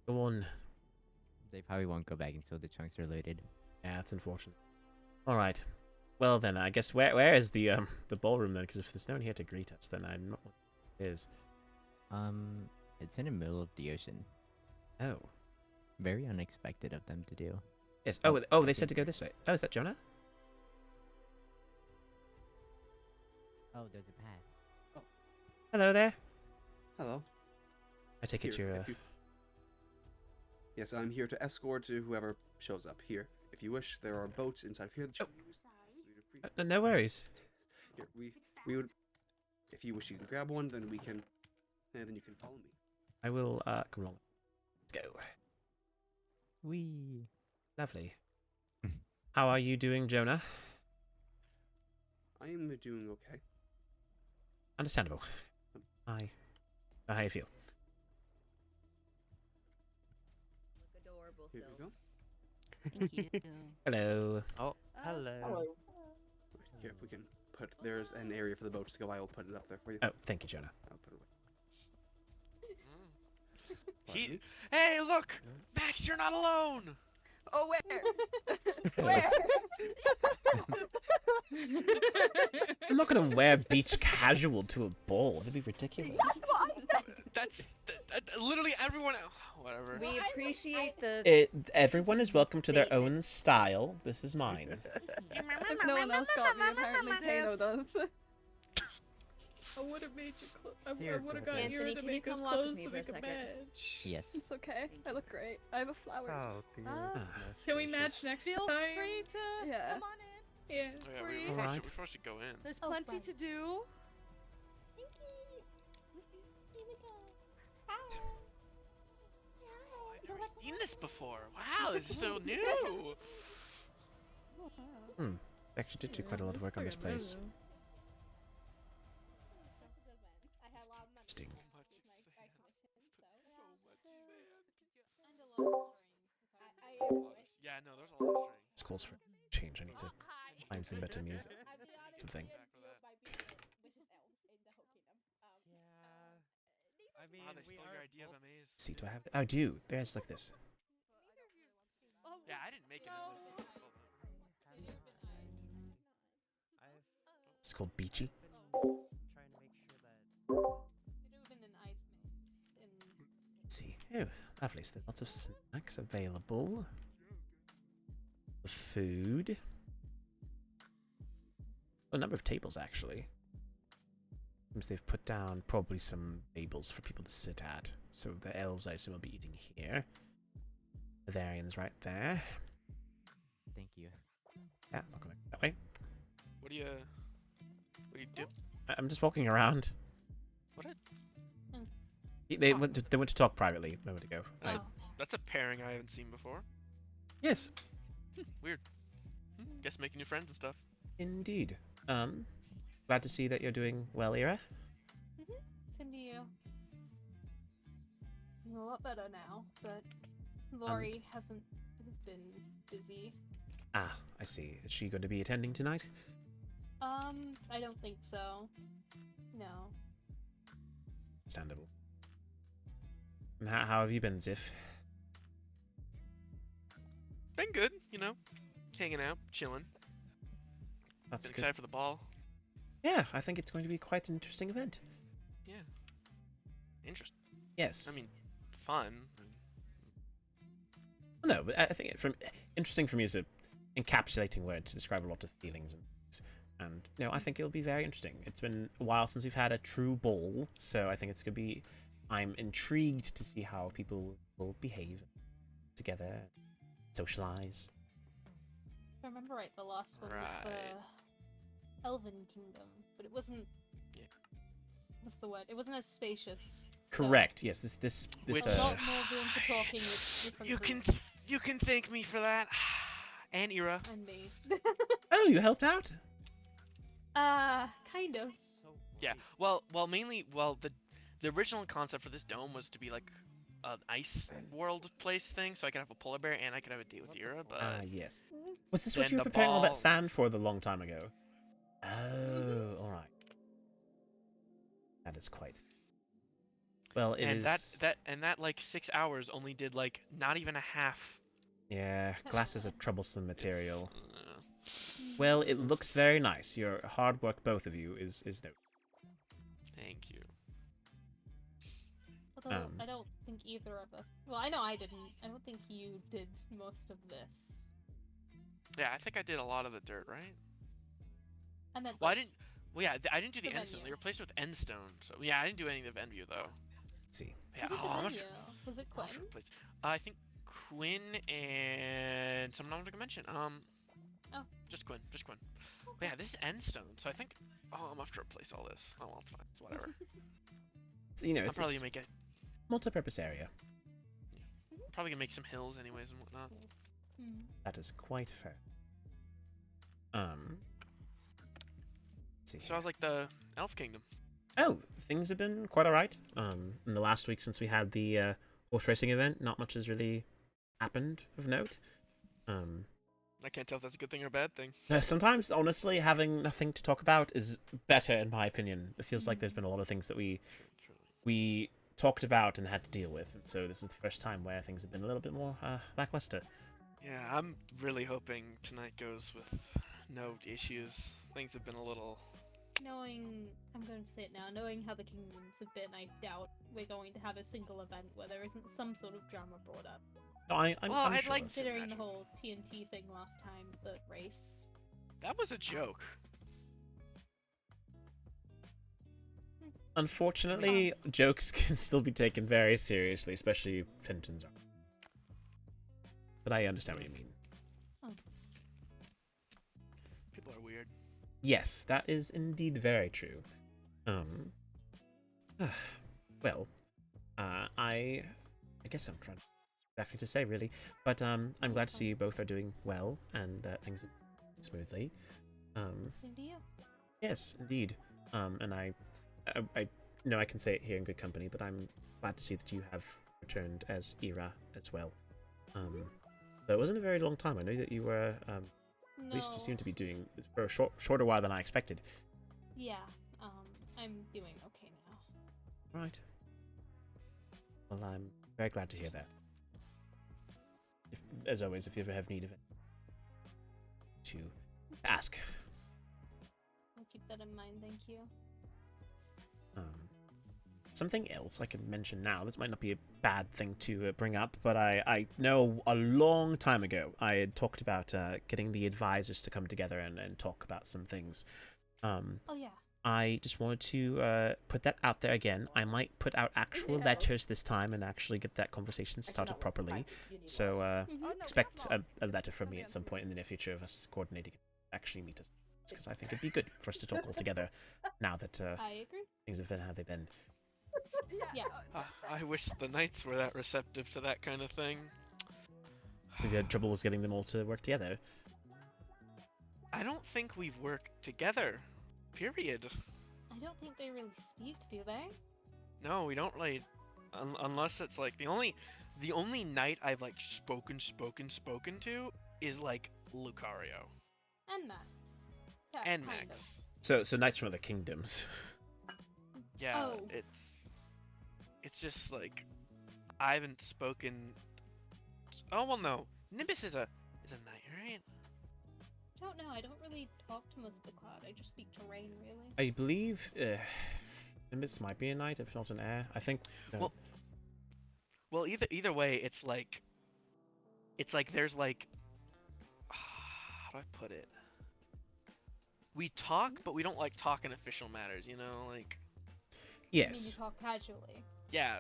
Go on. They probably won't go back until the chunks are loaded. Yeah, that's unfortunate. All right. Well then, I guess where is the ballroom then? Because if there's no one here to greet us, then I'm not what it is. It's in the middle of the ocean. Oh. Very unexpected of them to do. Yes. Oh, they said to go this way. Oh, is that Jonah? Oh, there's a path. Hello there. Hello. I take it you're. Yes, I'm here to escort to whoever shows up here. If you wish, there are boats inside of here. No worries. Here, we would. If you wish, you can grab one. Then we can. And then you can follow me. I will come along. Let's go. Wee. Lovely. How are you doing, Jonah? I am doing okay. Understandable. I know how you feel. Look adorable, Here we go. Thank you. Hello. Oh, hello. Here, if we can put. There's an area for the boats to go. I will put it up there for you. Oh, thank you, Jonah. I'll put it away. Hey, look! Max, you're not alone! Oh, where? Where? I'm not gonna wear beach casual to a ball. That'd be ridiculous. That's literally everyone. Whatever. We appreciate the. Everyone is welcome to their own style. This is mine. If no one else got me, apparently Kano does. I would have made you I Dear would have God. got Anthony, you to can you make come us walk with clothes me to for a make a second? match. Yes. It's okay. I look great. I have a flower. Oh, dear. Can we match next Feel time? free to Yeah. come on in. Yeah. yeah, Free. we're Alright. supposed to go in. There's Oh, plenty fine. to do. I've never seen this before. Wow, this is so new. Hmm. I actually did do quite a lot of work on this place. Interesting. Yeah, no, there's a lot of strings. This calls for change. I need to find some better music. Something. I mean, they stole your idea of a maze. See, do I have it? I do. There's like this. Yeah, I didn't make it in this. It's called Beachy. Let's see. Oh, lovely. So there's lots of snacks available. The food. A number of tables, actually. Seems they've put down probably some tables for people to sit at. So the elves, I assume, will be eating here. The Varians right there. Thank you. Yeah, I'll go that way. What do you do? I'm just walking around. What? They went to talk privately a moment ago. Oh. That's a pairing I haven't seen before. Yes. Weird. Guess making new friends and stuff. Indeed. Glad to see that you're doing well, Ira. Same to you. I'm a lot better now, but Lori has been busy. Ah, I see. Is she going to be attending tonight? I don't think so. No. Understandable. And how have you been, Ziff? Been good, hanging out, chilling. That's Been good. excited for the ball. Yeah, I think it's going to be quite an interesting event. Yeah. Interesting. Yes. I mean, fun. No, but I think interesting for me is a encapsulating word to describe a lot of feelings and things. And I think it'll be very interesting. It's been a while since we've had a true ball, so I think it's gonna be. I'm intrigued to see how people will behave together, socialize. If I remember right, the last one was the Elven Kingdom, but it wasn't. Yeah. What's the word? It wasn't as spacious. Correct. Yes. This. A lot more room for talking with different groups. You can thank me for that, and Ira. And me. Oh, you helped out. Kind of. Yeah. Well, mainly, the original concept for this dome was to be like an ice world place thing, so I could have a polar bear and I could have a date with Ira. But Yes. Was this what then you were the preparing all that ball- sand for the long time ago? Oh, all right. That is quite. Well, it and is. that like 6 hours only did like not even a half. Yeah, glass is a troublesome material. Uh, Well, it looks very nice. Your hard work, both of you, is no. Thank you. Although I don't think either of us. Well, I know I didn't. I don't think you did most of this. Yeah, I think I did a lot of the dirt, right? I meant. Well, I like, didn't. Well, yeah, I didn't do the the endstone. They venue. replaced it with endstone. So yeah, I didn't do any of the venue though. Let's see. Yeah. Who did the I'm venue? Was it Quinn? I think Quinn and someone I'm not gonna mention. Oh. Just Quinn. But yeah, this is endstone. So I think. Oh, I'm gonna have to replace all this. Oh well, it's fine. It's whatever. So, I'll it's probably a make it. multi-purpose area. Probably gonna make some hills anyways and whatnot. That is quite fair. Let's see. So I was like the Elf Kingdom. Oh, things have been quite alright. In the last week since we had the horse racing event, not much has really happened of note. I can't tell if that's a good thing or a bad thing. Sometimes, honestly, having nothing to talk about is better, in my opinion. It feels like there's been a lot of things that we talked about and had to deal with, and so this is the first time where things have been a little bit more lackluster. Yeah, I'm really hoping tonight goes with no issues. Things have been a little. I'm going to say it now, knowing how the kingdoms have been, I doubt we're going to have a single event where there isn't some sort of drama brought up. No, I'm I'd sure. like to Considering the imagine. whole TNT thing last time, the race. That was a joke. Unfortunately, jokes can still be taken very seriously, especially if tensions are. But I understand what you mean. People are weird. Yes, that is indeed very true. Well, I guess I'm trying exactly to say really, but I'm glad to see you both are doing well and things are smoothly. Same to you. Yes, indeed. And I know I can say it here in good company, but I'm glad to see that you have returned as Ira as well. Though it wasn't a very long time. I know that you were at least you seem to be doing it for a shorter while than I expected. Yeah, I'm doing okay now. Right. Well, I'm very glad to hear that. As always, if you ever have need of it, to ask. I'll keep that in mind, thank you. something else I can mention now. This might not be a bad thing to bring up, but I know a long time ago I had talked about getting the advisors to come together and talk about some things. Oh yeah. I just wanted to put that out there again. I might put out actual letters this time and actually get that conversation started properly. So expect a letter from me at some point in the near future of us coordinating actually meet us. Because I think it'd be good for us to talk all together now that I agree. things have been how they've been. Yeah. I wish the knights were that receptive to that kind of thing. We've had troubles getting them all to work together. I don't think we've worked together. Period. I don't think they really speak, do they? No, we don't really. Unless it's like the only knight I've like spoken to is like Lucario And Max. Yeah, and kind Max. So knights from other kingdoms. Yeah, Oh. it's just like I haven't spoken. Oh well, no. Nimbus is a knight, right? I don't know. I don't really talk to most of the cloud. I just speak to Rain, really. I believe Nimbus might be a knight, if not an heir. I think. Well, either way, it's like there's like how do I put it? We talk, but we don't like talk in official matters, you know, like. I mean, you Yes. talk casually. Yeah,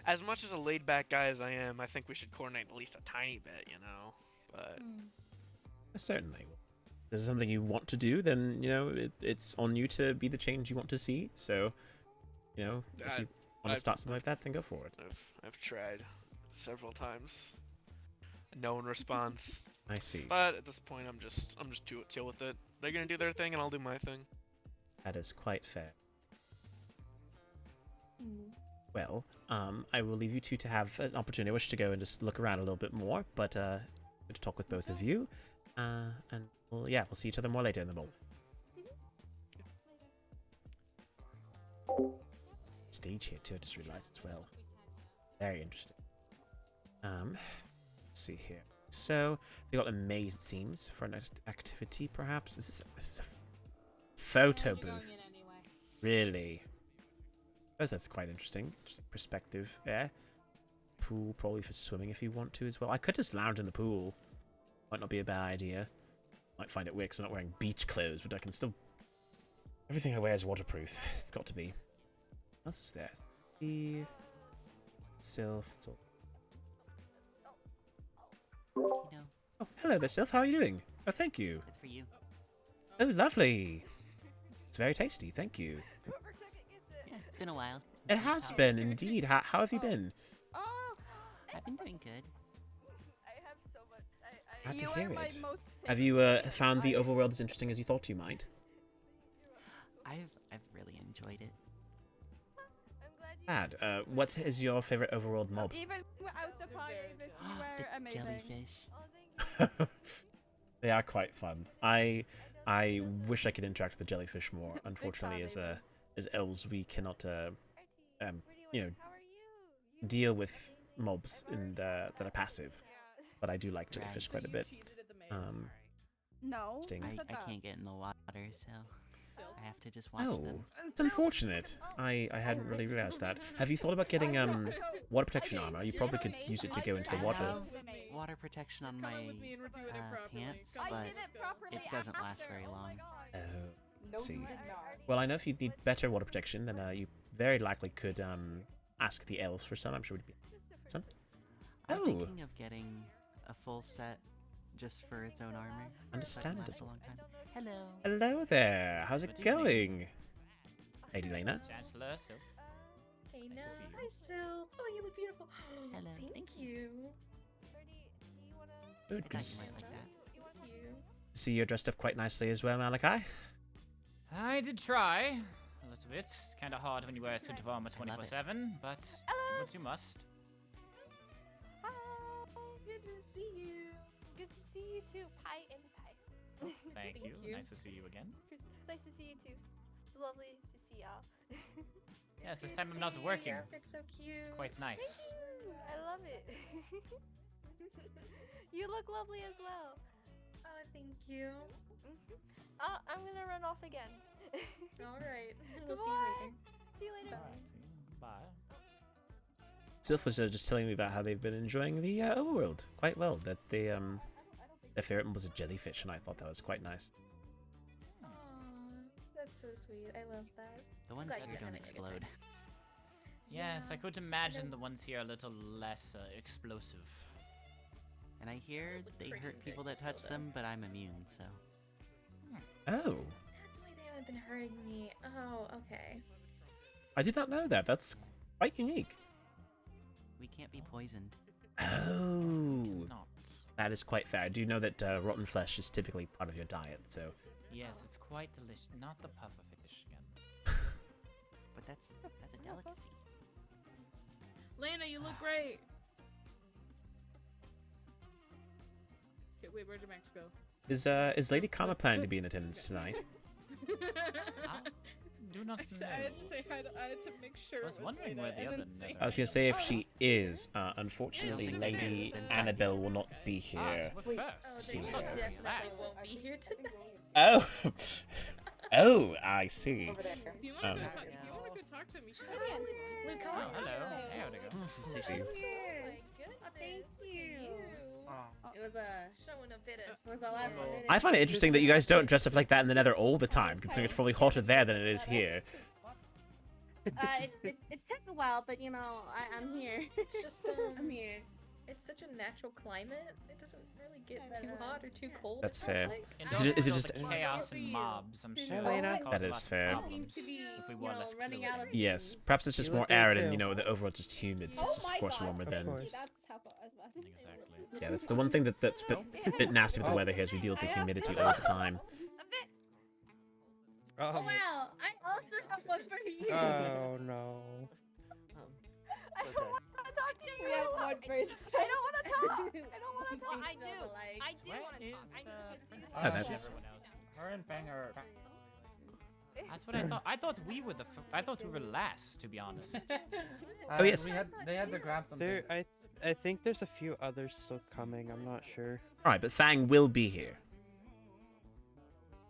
as much as a laid back guy as I am, I think we should coordinate at least a tiny bit, you know. But Certainly. If there's something you want to do, then it's on you to be the change you want to see. So, if you want to start something like that, then go for it. I've tried several times. No one responds. I see. But at this point, I'm just chill with it. They're gonna do their thing, and I'll do my thing. That is quite fair. Mm. Well, I will leave you two to have an opportunity. I wish to go and just look around a little bit more, but good to talk with both of you. And we'll see each other more later in the bowl. Stage here too, I just realized as well. Very interesting. Let's see here. So they got a maze, it seems, for an activity, perhaps. This is a photo You're booth. going in anyway. Really? I suppose that's quite interesting. Just a perspective there. Pool, probably for swimming if you want to as well. I could just lounge in the pool. Might not be a bad idea. Might find it weird because I'm not wearing beach clothes, but I can still... Everything I wear is waterproof. It's got to be. What else is there? The... Sylph. You know, Oh, hello there, Sylph. How are you doing? Oh, thank you. it's for you. Oh, lovely. It's very tasty. Thank you. Yeah, it's been a while. It since we've has talked. been, indeed. How have you been? I've been doing good. Glad to hear it. Have you found the overworld as interesting as you thought you might? I've really enjoyed it. Glad. What is your favorite overworld mob? Even without the fire, you were The amazing. jellyfish. They are quite fun. I wish I could interact with the jellyfish more. Unfortunately, as elves, we cannot deal with mobs that are passive. But I do like jellyfish quite a bit. No, Sting. I can't get in the water, so I have to just watch Oh, them. it's unfortunate. I hadn't really realized that. Have you thought about getting water protection armor? You probably could use it to go into the I water. have water protection on my pants, but it doesn't last very long. Oh, No, see. you did not. Well, I know if you need better water protection, then you very likely could ask the elves for some. I'm sure it would be some. I'm Oh. thinking of getting a full set just for its own armor. so it can last Understandable. a long time. Hello. Hello there. How's it Good evening. going? Lady Lena. Chancellor, Sylph. Hey, Nice to see you. Hi, Syl. Oh, you look beautiful. Hello, Thank you. Good, I good thought to you might like that. Thank you. see you're dressed up quite nicely as well, Malachi. I did try a little bit. Kind of hard when you wear a suit of armor I love it. 24/7, but what you must. Hi. Good to see you. Good to see you too. Pie and pie. Thank you. Nice to see you again. Nice to see you too. It's lovely to see y'all. Yes, this Good time to I'm not see you. working. Your outfit's so cute. It's quite nice. I love it. You look lovely as well. Oh, thank you. I'm gonna run off again. All right. We'll see you Goodbye. later. See you later. Bye. Bye. Sylph was just telling me about how they've been enjoying the overworld quite well. That they their favorite one was a jellyfish, and I thought that was quite nice. Aw, that's so sweet. I love that. The ones Glad here you're don't having a good explode. time. Yes, I could imagine the ones here a little less explosive. And I hear they hurt people that touch them, but I'm immune, so. Oh, That's why they haven't been hurting me. Oh, okay. I did not know that. That's quite unique. We can't be poisoned. Oh, Not. that is quite fair. I do know that rotten flesh is typically part of your diet, so. Yes, it's quite delicious. Not the pufferfish again. But that's a delicacy. Lena, you look great. Okay, wait, where did Max go? Is Lady Karma planning to be in attendance tonight? Do not know. I had to say hi to, I had to make sure. I was it was wondering Lena where the and other then say I was hi. gonna say if Oh. she is, unfortunately, Lady Annabelle will not be Ah, here. so we're first. See They her. definitely Relax. won't be here tonight. Oh, oh, I see. Over there. If you want to go talk, if you want to go talk to him, you should. Luke, Oh, hello. Hey, how'd it go? Sushi. Oh, thank you. It was a Showing a bit of. it was a last minute. I find it interesting that you guys don't dress up like that in the Nether all the time, considering it's probably hotter there than it is here. It took a while, but you know, I'm here. It's just I'm here. It's such a natural climate. It doesn't really get too hot or too cold. That's it feels fair. like. Is it just- the chaos and mobs? I'm sure Elena? that would cause That a is lot of fair. problems Seem to be, if we you wore know, less running out clothing. of Yes, perhaps it's just You more look good arid and, too. you know, the overworld just humid, so it's just, of course, warmer than. course. That's how I was about to say. Exactly. Yeah, that's the one thing that's a bit nasty with the weather here is we deal with the humidity all the time. Wow, I also have one for you. Oh no. I don't want to talk to you. I don't want to talk. I don't want to talk. Well, I do. I do Where want to is talk. I the know princess? Oh, that's- Everyone else. Her and Fang are. That's what I thought. I thought we were I thought we were last, to be honest. Oh, yes. They had to grab something. There, I think there's a few others still coming. I'm not sure. Alright, but Fang will be here.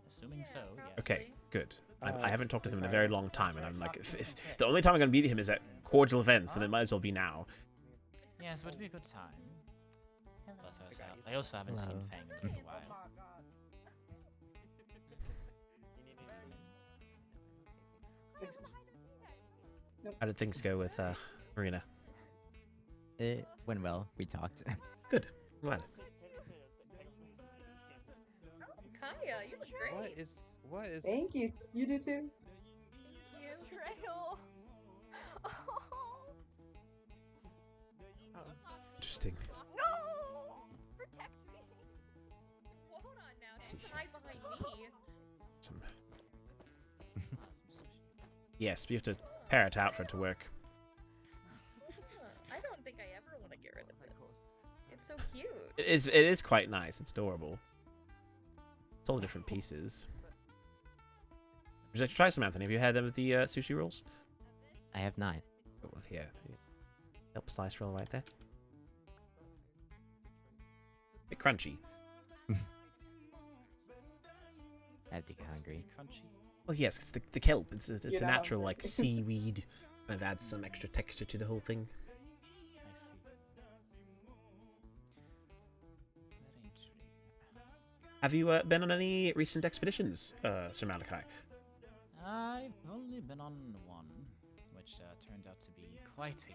Assuming so, yes. Okay, good. I Uh, haven't talked to them in a very long time, and I'm like, if the only time I'm going to meet him is at cordial events, and it might as well be now. Yes, would be a good time. Plus, I also haven't seen Hello. Fang in a little while. How did things go with Marina? It went well. We talked. Good. Glad. Kaya, you look great. What is? Thank you. You do too. Betrayal. Interesting. No! Protect me. Well, hold on now. Let's see Don't hide behind me. Some... Yes, we have to pair it out for it to work. I don't think I ever want to get rid of this. It's so cute. It is quite nice. It's adorable. It's all different pieces. Would you like to try some, Anthony? Have you had them with the sushi rolls? I have not. Oh, well, yeah. Help slice roll right there. Bit crunchy. I'd be hungry. Crunchy. Well, yes, it's the kelp. It's a You're not natural, like, hungry. seaweed. Kind of adds some extra texture to the whole thing. I see. Very intriguing. Have you been on any recent expeditions, Sir Malachi? I've only been on one, which turned out to be quite a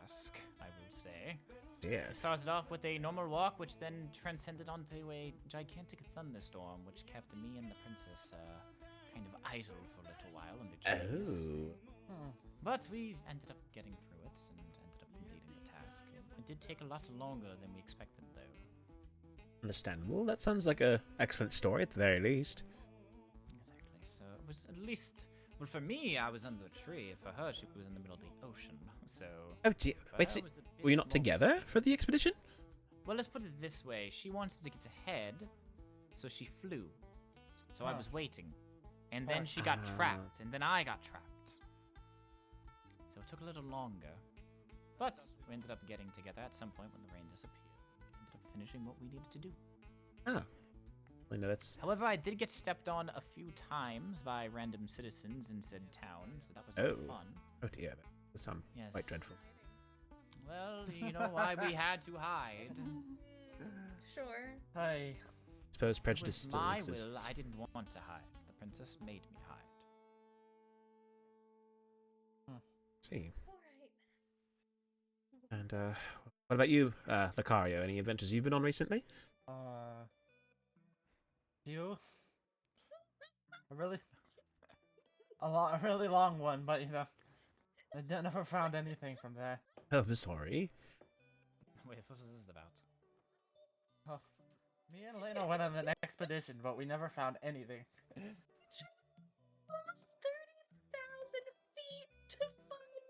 task, I will say. Yeah. It started off with a normal walk, which then transcended onto a gigantic thunderstorm, which kept me and the princess kind of idle for a little while in the trees. Oh. But we ended up getting through it and ended up completing the task. It did take a lot longer than we expected, though. Understandable. That sounds like a excellent story at the very least. Exactly. So it was at least. Well, for me, I was under a tree. For her, she was in the middle of the ocean. So. Oh dear. for Wait, her, so it was a were you bit not more together safe. for the expedition? Well, let's put it this way. She wanted to get ahead, so she flew. So I was waiting. And then she got trapped, and then I got trapped. So it took a little longer. But we ended up getting together at some point when the rain disappeared. We ended up finishing what we needed to do. Oh. I know that's... However, I did get stepped on a few times by random citizens in said town, so that was Oh. fun. Oh dear. That sound Yes. quite dreadful. Well, you know why we had to hide. Sure. Hi. Suppose It prejudice was still my exists. will. I didn't want to hide. The princess made me hide. See. Alright. And what about you, Lucario? Any adventures you've been on recently? You? A really long one, but you know, I never found anything from there. Oh, I'm sorry. Wait, what was this about? Oh, me and Lena went on an expedition, but we never found anything. Almost 30,000 feet to find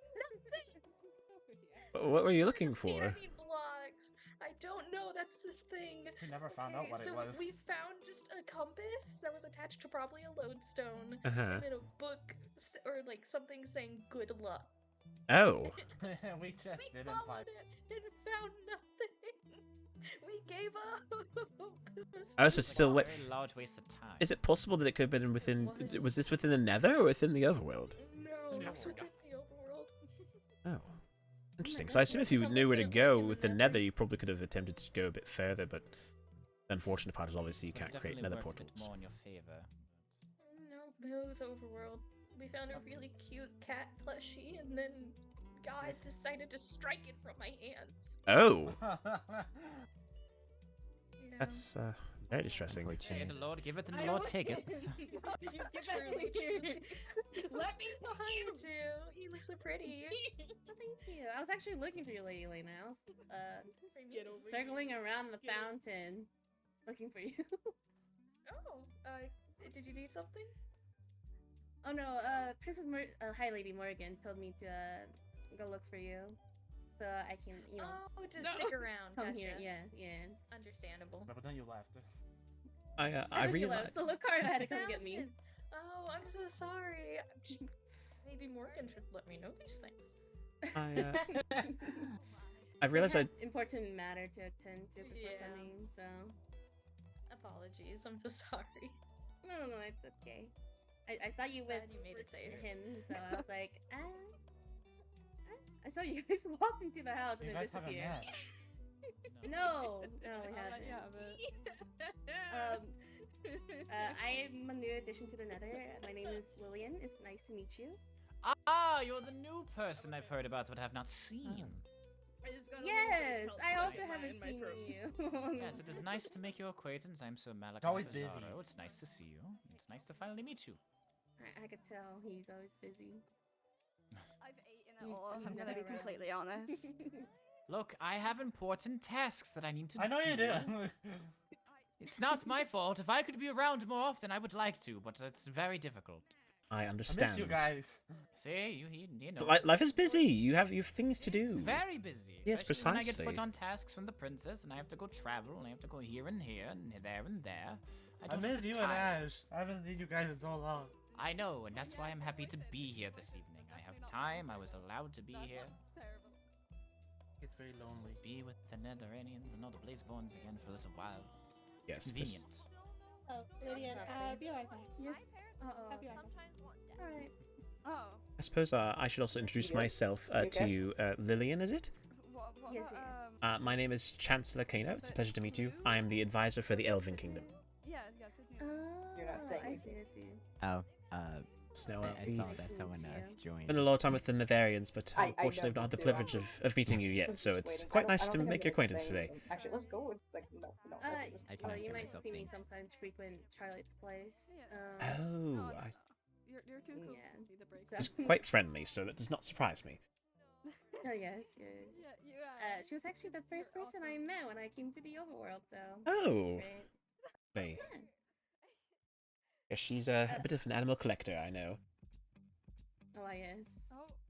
nothing. What were you looking for? Pyramid blocks. I don't know. That's the thing. We never found out what so it was. we found just a compass that was attached to probably a lodestone, Uh-huh. and then a book or like something saying "good luck." Oh. We just We didn't followed find. it and found nothing. We gave up. Oh, so it's still a very large waste of time. Is it possible that it could have been within? Was this within the Nether or within the Overworld? No, it's within the overworld. Oh, interesting. So I assume if you knew where to go with the Nether, you probably could have attempted to go a bit further. But the unfortunate part is obviously you can't create Nether portals. portals. More in your favor. No, it was overworld. We found a really cute cat plushie, and then God decided to strike it from my hands. Oh, Yeah. that's very distressing. Say the Lord give it, and the Lord take it. Let me find you too. You look so pretty. Thank you. I was actually looking for you, Lady Elena. I was circling around the fountain, looking for you. Oh, did you need something? Oh no, hi Lady Morgan told me to go look for you, so I can, you know. Oh, to stick around. Come Gotcha. here, yeah. Understandable. But then you left. I realized. So Lucario had to come get me. Oh, I'm so sorry. Maybe Morgan should let me know these things. I've realized I had important matter to attend to before coming, so. Apologies, I'm so sorry. No, it's okay. I saw you with You made it safe. him, so I was like, I saw you guys walk into the house and You then guys haven't disappear. met. No, we haven't. I'm a new addition to the Nether. My name is Lillian. It's nice to meet you. Ah, you're the new person I've heard about but have not seen. Yes, I also haven't seen you. Yes, it is nice to make your acquaintance. I'm Sir Malachi always busy. Pizarro. It's nice to see you. It's nice to finally meet you. I could tell he's always busy. I've eaten it all. I'm gonna be completely honest. Look, I have important tasks that I need to do. I know you do. It's not my fault. If I could be around more often, I would like to, but it's very difficult. I I understand. miss you guys. See, you know. Life is busy. You have things to do. It's very busy. Yes, especially when I get precisely. put on tasks from the princess, and I have to go travel, and I have to go here and here, and there and there. I don't have miss the you time. and Ash. I haven't seen you guys in so long. I know, and that's why I'm happy to be here this evening. I have time. I was allowed to be here. It's very lonely. Be with the Netheranians and all the Blazeborns again for a little while. Yes, It's convenient. Oh, Lydia, be right back. Yes. I'll be right back. Alright. Oh. I suppose I should also introduce myself to you. Lillian, is it? Yes. My name is Chancellor Kano. It's a pleasure to meet you. I am the advisor for the Elven Kingdom. Yeah, You're not saying I anything. see. Oh, So, I saw that someone joined. Spent a lot of time with the Netherians, but I unfortunately I've not had the know, privilege of meeting you yet, so it's quite nice to make your acquaintance today. Actually, let's go. It's like no. Well, you might see me sometimes frequent Charlotte's place. Oh, You're too cool. Yeah. to see the break. it's quite friendly, so that does not surprise me. Oh yes. She was actually the first person I met when I came to the Overworld, so. Oh. Great. Hey. Yes, she's a bit of an animal collector, I know. Oh yes.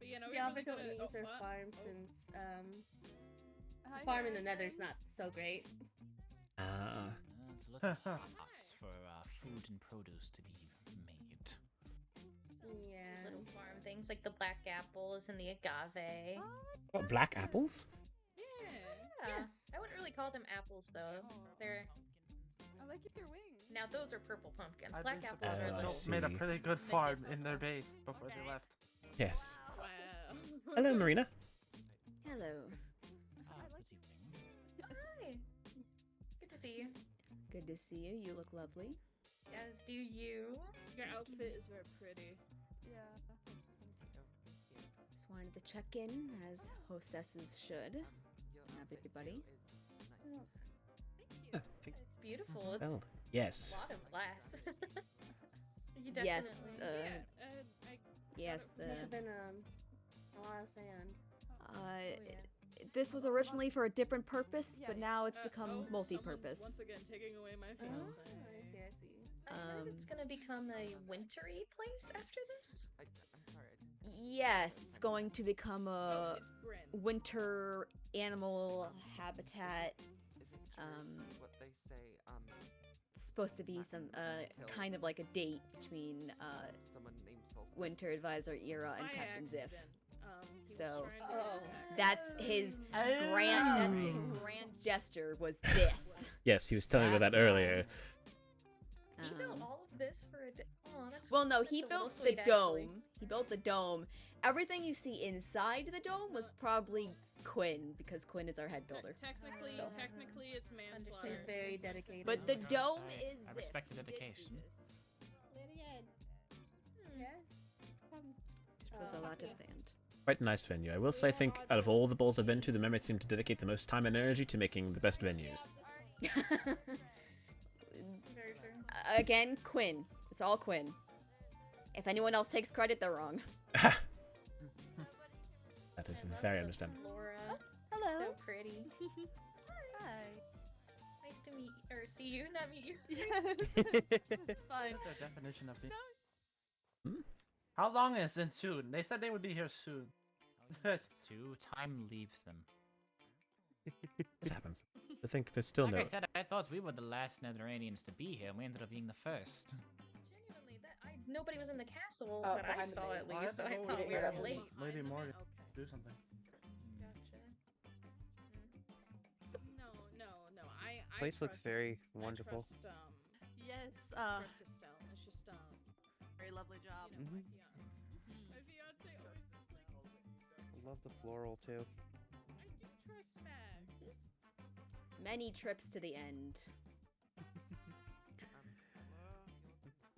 But you know, Yeah, I've told me use her farm since the farm in the Nether's not so great. It's looking hot for food and produce to be made. Yeah. Little farm things like the black apples and the agave. What, black apples? Yeah. Yes. I wouldn't really call them apples though. They're I like your wings. now those are purple pumpkins. I Black bet apples are I little. see. made a pretty good farm in their base before they left. Yes. Wow. Hello, Marina. Hello. Hi. Good to see you. Good to see you. You look lovely. As do you. Your outfit is very pretty. Yeah. Just wanted to check in, as hostesses should. Everybody. Oh, it's beautiful. It's Oh, yes. a lot of glass. You Yes. definitely. Yes. Must have been a lot of sand. This was originally for a different purpose, but now it's become multi-purpose. Once again, taking away my Oh, fiance. I see. I heard it's gonna become a wintry place after this. Yes, it's going to become a It's Bryn. winter animal habitat. What they say, It's supposed to be some kind of like a date between someone named Solstice. Winter Advisor Era and By Captain Ziff. accident, he was So trying to attack. that's his grand gesture was this. Yes, he was telling me about that earlier. He built all of this for a day. Oh, that's Well, no, that's he a little built the sweet, dome. actually. He built the dome. Everything you see inside the dome was probably Quinn, because Quinn is our head builder. Technically, So. technically, it's manslaughter. She's very dedicated. But the dome I- is I respect the dedication. Lydian. Yes. It was a lot of sand. Quite a nice venue. I will say, I think out of all the balls I've been to, the Mermaid seem to dedicate the most time and energy to making the best venues. Very true. Again, Quinn. It's all Quinn. If anyone else takes credit, they're wrong. That is very understandable. Laura. Hello. So pretty. Hi. Nice to meet or see you, not meet you. It's fine. What's the definition of being? How long is it soon? They said they would be here soon. It's too. Time leaves them. This happens. I think there's still Like no. I said, I thought we were the last Netheranians to be here, and we ended up being the first. Genuinely, nobody was in the castle Oh, that I behind the saw base. at least, so I thought we were late. Lady Morgan, do something. Gotcha. No. I Place looks trust- very I wonderful. trust, Yes. trust Estelle. It's just Very lovely job. you know, Mhm. my fiance always. Love the floral too. I do trust Max. Many trips to the end.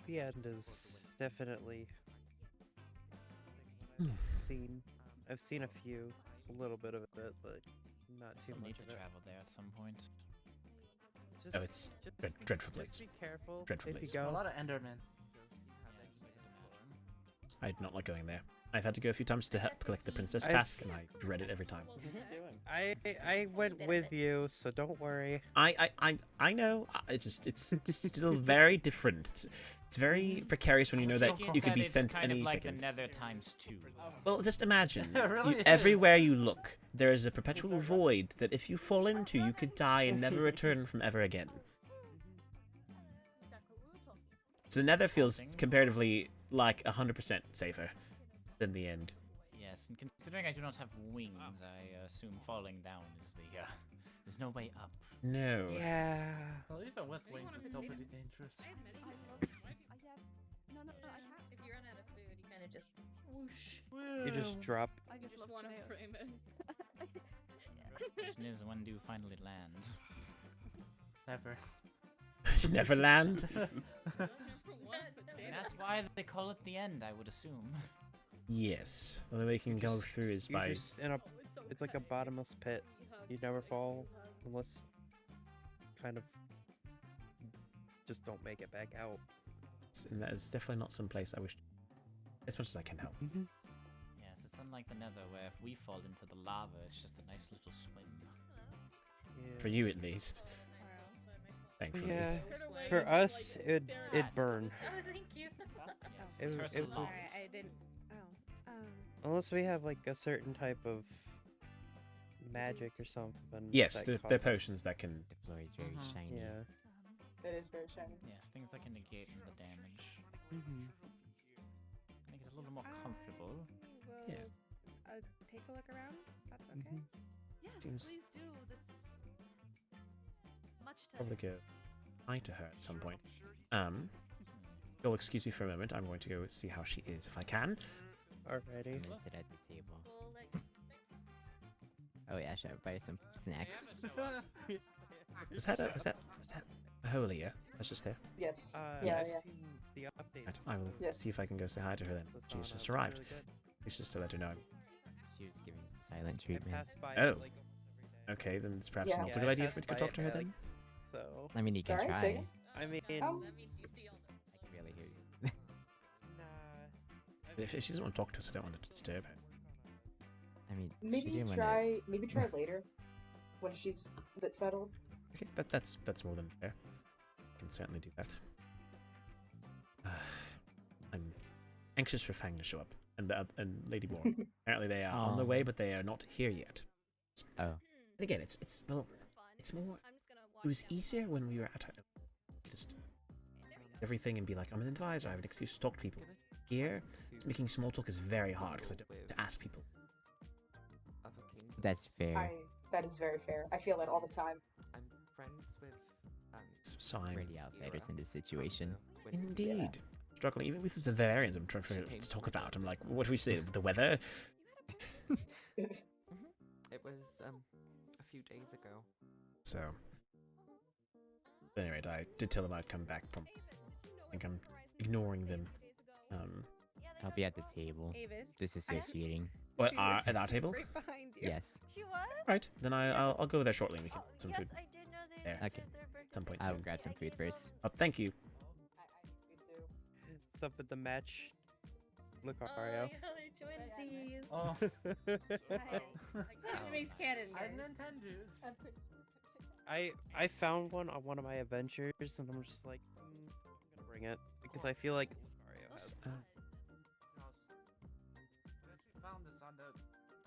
The end is definitely seen. I've seen a few, a little bit of it, but not too Still much need to of it. travel there at some point. Just, Oh, it's dreadful place. Just be careful Dreadful if place. you A go. lot of Endermen. I did not like going there. I've had to go a few times to help collect the princess I've- task, and I dread it every time. I went with you, so don't worry. I know. It's still very different. It's very precarious when you know that Thinking you could be it's sent kind any of like second. the Nether times 2. Well, just imagine. It really is. Everywhere you look, there is a perpetual void that if you fall into, you could die and never return from ever again. So the Nether feels comparatively like 100% safer than the end. Yes, and considering I do not have wings, I assume falling down is the. There's no way up. No. Yeah. Well, even with wings, it's still pretty dangerous. If you run out of food, you kind of just whoosh. You just drop. You just want to frame it. Question is, when do you finally land? Never. Never land. And that's why they call it the end, I would assume. Yes. The only way you can go through is You're by. just in a. It's like a bottomless pit. You never fall unless, kind of, just don't make it back out. And that is definitely not some place I wish. As much as I can help. Yes, it's unlike the Nether, where if we fall into the lava, it's just a nice little swim. For you, at least. Thankfully. Yeah. For us, it'd burn. Oh, thank you. It would- Sorry, I didn't. Oh. Unless we have like a certain type of magic or something. Yes, that they're causes- potions that can. The floor is very shiny. Yeah. That is very shiny. Yes, things that can negate the damage. Mm-hmm. Make it a little more comfortable. We'll Yes. take a look around. That's okay. Yes, Seems- please do. That's much to Probably go hi to her at some point. You'll excuse me for a moment. I'm going to go see how she is if I can. Alrighty. I'm gonna sit at the table. Oh yeah, should I buy some snacks? Was that Maholia? That's just there. Yes. Yes. Yeah. The updates. Right, I will see if I can go say hi to her then. She's just arrived. It's just to let her know. She was giving silent treatment. Oh. Okay, then it's perhaps not a good idea for me to go talk to her then. So. I mean, you can try. I mean. I can really hear you. If she doesn't want to talk to us, I don't want to disturb her. I mean, Maybe try later, when she's a bit settled. Okay, that's more than fair. I can certainly do that. I'm anxious for Fang to show up, and Lady Moore. Apparently they are on the way, but they are not here yet. Oh. And again, it's more. It was easier when we were at just everything and be like, I'm an advisor. I have an excuse to talk to people. Here, making small talk is very hard because I don't have to ask people. That's fair. That is very fair. I feel that all the time. I'm friends with So I'm pretty outsiders in this situation. Indeed. Struggling even with the variants I'm trying to talk about. I'm like, what do we say? The weather? It was a few days ago. So, but anyway, I did tell them I'd come back. I think I'm ignoring them. I'll be at the table. Disassociating. What? At our table? Yes. She was? Right. Then I'll go there shortly and we can get some food. I did know they There. Okay. At some point I'll soon. grab some food first. Oh, thank you. What's up with the match? Look, Oh, Mario. yeah, twinsies. Oh. Space cannon. I found one on one of my adventures, and I'm just like, I'm gonna bring it because I feel like Mario has. Found this on the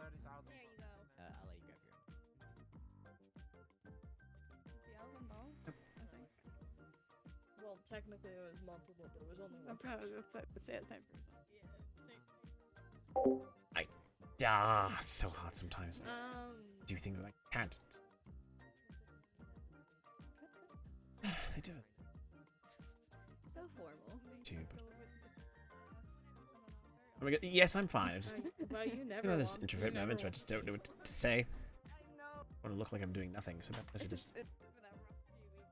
30,000. There you go. I'll let you grab your own. Well, technically it was multiple, but it was only one. It's so hard sometimes. Do things that I can't. They do it. So formal. Too, but... Oh my God. Yes, I'm fine. I just Well, you never. there's want- introvert you never moments where I want- just don't know what to say. I want to look like I'm doing nothing, so I should just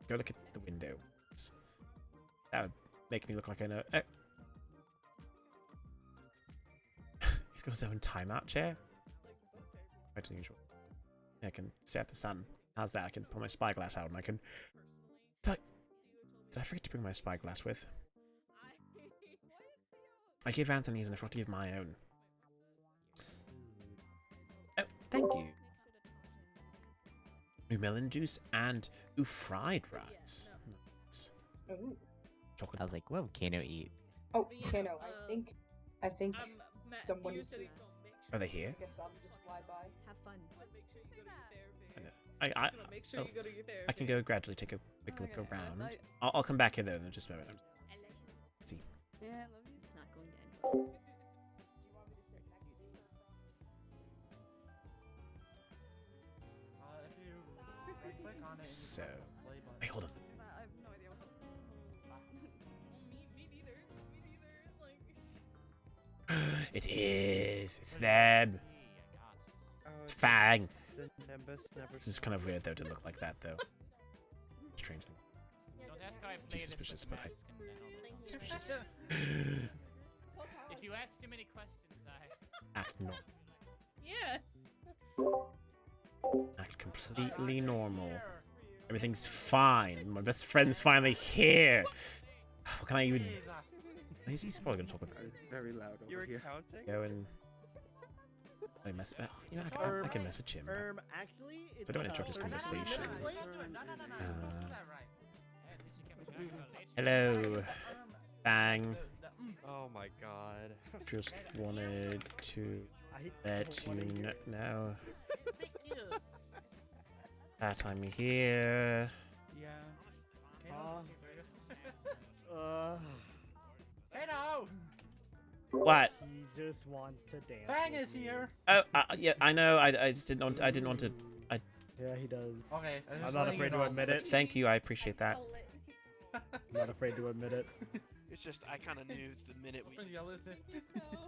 go look at the window. That would make me look like I know. He's got his own timeout chair. Quite unusual. Yeah, I can stare at the sun. How's that? I can pull my spyglass out and I can. Did I forget to bring my spyglass with? I gave Anthony's and I forgot to give my own. Oh, thank you. New melon juice and fried rice. Nice. Ooh. Chocolate. I was like, whoa, Kano eat. Oh, Kano, I think someone is. Are they here? I guess I'll just fly by. Have fun. Make sure you go to your therapy. I can go gradually take a quick look around. I'll come back here though in just a moment. Let's see. Yeah, I love you. It's not going to end well. If you right-click on it, So, wait, hold on. I have no idea what. Me neither. Like. It is. It's them. Fang. This is kind of weird though to look like that though. Strange thing. Don't ask how I play this Suspicious, with but mask and helmet. suspicious. If you ask too many questions, Act normal. Yeah. Act completely normal. Everything's fine. My best friend's finally here. What can I even? He's probably gonna talk with her. It's very loud over here. Go and. You know, I can message him. Actually, So I don't interrupt his conversation. Hello, Fang. Oh my God. Just wanted to let you know that I'm here. Yeah. Kano! What? He just wants to dance. Fang with is you. here. Oh, yeah, I know. I just didn't want. I didn't want to. Yeah, he does. Okay. I'm not afraid to admit it. Thank you. I appreciate that. I'm not afraid to admit it. It's just I kind of knew the minute we.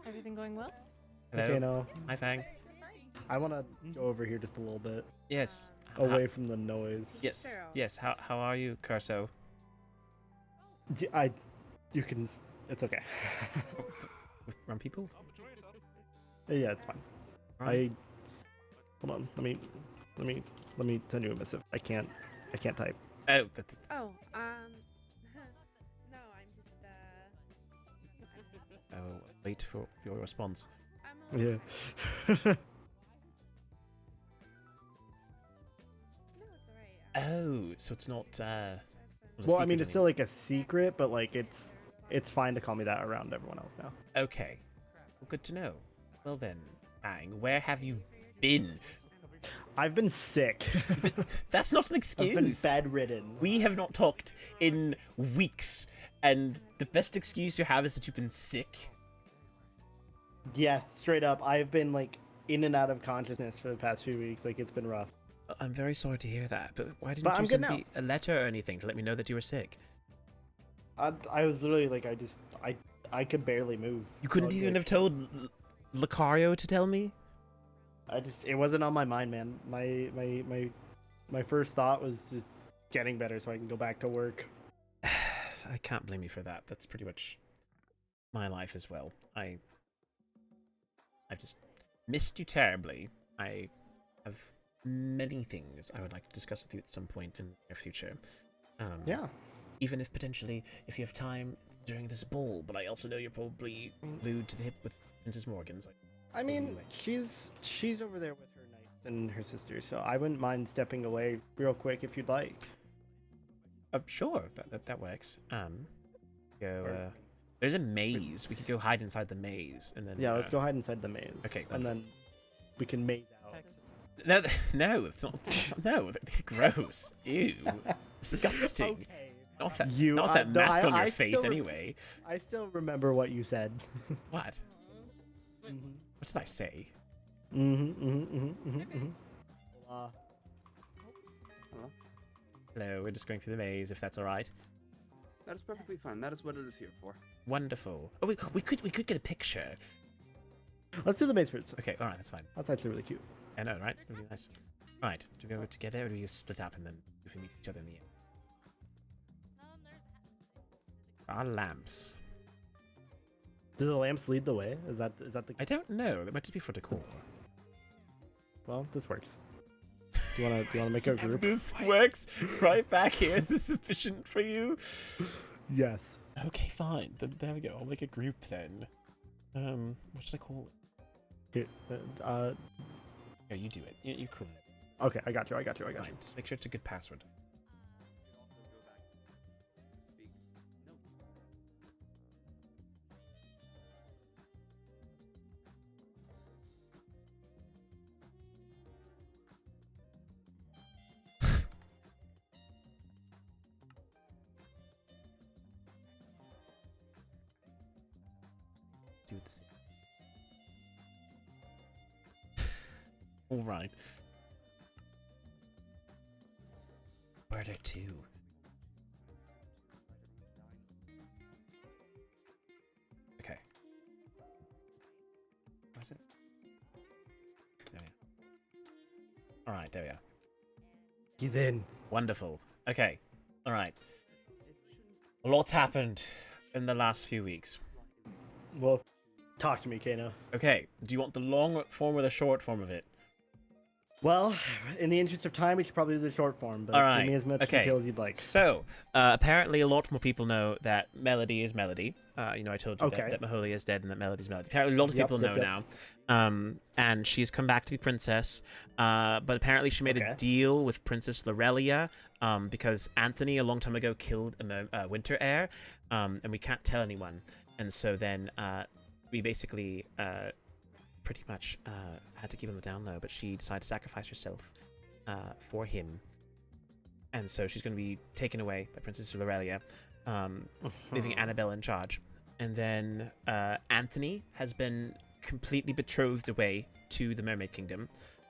Everything going well? Hello. Okay, no. Hi, Fang. I want to go over here just a little bit. Yes. Away from the noise. Yes. Yes. How are you, Curso? You can. It's okay. With run people? Yeah, it's fine. Right. Hold on. Let me send you a missive. I can't type. Oh. No, I'm just Oh, wait for your response. Yeah. Oh, so it's not. Well, I mean, it's still like a secret, but like it's fine to call me that around everyone else now. Okay. Well, good to know. Well then, Fang, where have you been? I've been sick. That's not an excuse. I've been bedridden. We have not talked in weeks, and the best excuse you have is that you've been sick. Yes, straight up. I've been like in and out of consciousness for the past few weeks. Like it's been rough. I'm very sorry to hear that, but why didn't you send me a letter or anything to let me know that you were sick? I was literally like, I could barely move. You couldn't even have told Lucario to tell me? It wasn't on my mind, man. My first thought was just getting better so I can go back to work. I can't blame you for that. That's pretty much my life as well. I've just missed you terribly. I have many things I would like to discuss with you at some point in the near future. Yeah. Even if potentially, if you have time during this ball, but I also know you're probably glued to the hip with Princess Morgan. So I mean, she's over there with her knights and her sister, so I wouldn't mind stepping away real quick if you'd like. Sure, that works. There's a maze. We could go hide inside the maze, and then let's go hide inside the maze. Okay, and then we can maze out. No, it's not. No, gross. Ew, disgusting. Okay. Not that mask on your face, anyway. I still remember what you said. What? What did I say? Hello, we're just going through the maze, if that's all right. That is perfectly fine. That is what it is here for. Wonderful. Oh, we could get a picture. Let's do the maze first. Okay, all right, that's fine. That's actually really cute. I know, right? That'd be nice. All right, do we go together, or do we split up and then if we meet each other in the end? Our lamps. Do the lamps lead the way? Is that the? I don't know. That might just be for decor. Well, this works. Do you wanna make a group? This works right back here. Is this sufficient for you? Yes. Okay, fine. Then there we go. I'll make a group then. What should I call it? Here, yeah, you do it. You call it. Okay, I got you. Fine. Just make sure it's a good password. Do the same. All right. Murder 2. Okay. Where is it? There we are. All right, there we are. He's in. Wonderful. Okay. All right. A lot's happened in the last few weeks. Well, talk to me, Kano. Okay. Do you want the long form or the short form of it? Well, in the interest of time, we should probably do the short form, but All right. give me as much detail as you'd like. So, apparently a lot more people know that Melody is Melody. I told you that Maholia is dead and that Melody's Melody. Apparently a lot of people know now. And she's come back to be princess. But apparently she made a deal with Princess Lorelia because Anthony a long time ago killed a winter heir, and we can't tell anyone. And so then we basically pretty much had to keep on the down low, but she decided to sacrifice herself for him. And so she's going to be taken away by Princess Lorelia, leaving Annabelle in charge. And then Anthony has been completely betrothed away to the Mermaid Kingdom,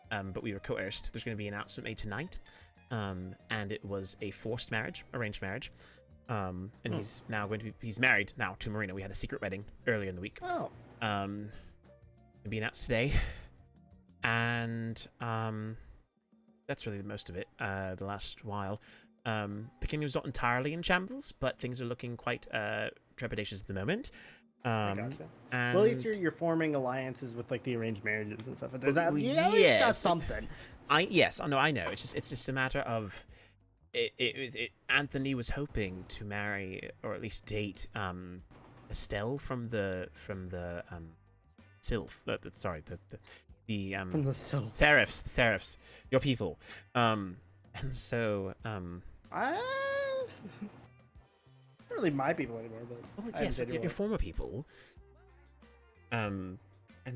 but we were coerced. There's going to be an announcement made tonight, and it was a forced marriage, arranged marriage. and he's now going to be married now to Marina. We had a secret wedding earlier in the week. Oh. Being announced today, and that's really the most of it. The last while, the kingdom's not entirely in shambles, but things are looking quite trepidatious at the moment. I gotcha. And Well, at least you're forming alliances with like the arranged marriages and stuff. There's that, yes, that's something. I know. It's just a matter of Anthony was hoping to marry or at least date Estelle from the Sylph. Sorry, the from the Sylph. Seraphs, your people. And so not really my people anymore, but well, yes, but your former people. And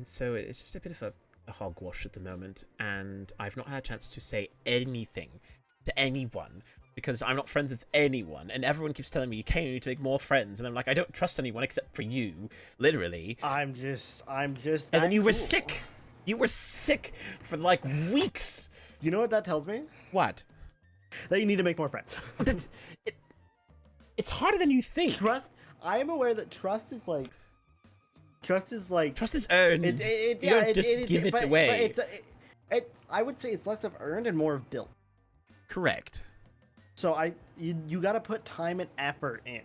so it's just a bit of a hogwash at the moment, and I've not had a chance to say anything to anyone because I'm not friends with anyone, and everyone keeps telling me you need to make more friends, and I'm like, I don't trust anyone except for you, literally. I'm just. And then you were sick. You were sick for like weeks. You know what that tells me? What? That you need to make more friends. That's it. It's harder than you think. Trust. I am aware that trust is like. Trust is earned. You don't just give it away. But I would say it's less of earned and more of built. Correct. So you got to put time and effort in.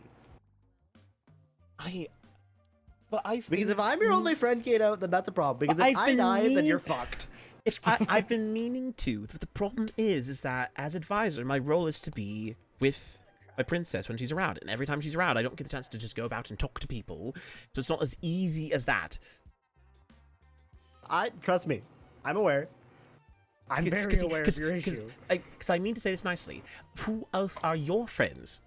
Because if I'm your only friend, Kato, then that's a problem. Because if I die, then you're fucked. I've been meaning to. But the problem is that as advisor, my role is to be with my princess when she's around, and every time she's around, I don't get the chance to just go about and talk to people. So it's not as easy as that. Trust me, I'm aware. I'm very aware of your issue. Because I mean to say this nicely. Who else are your friends?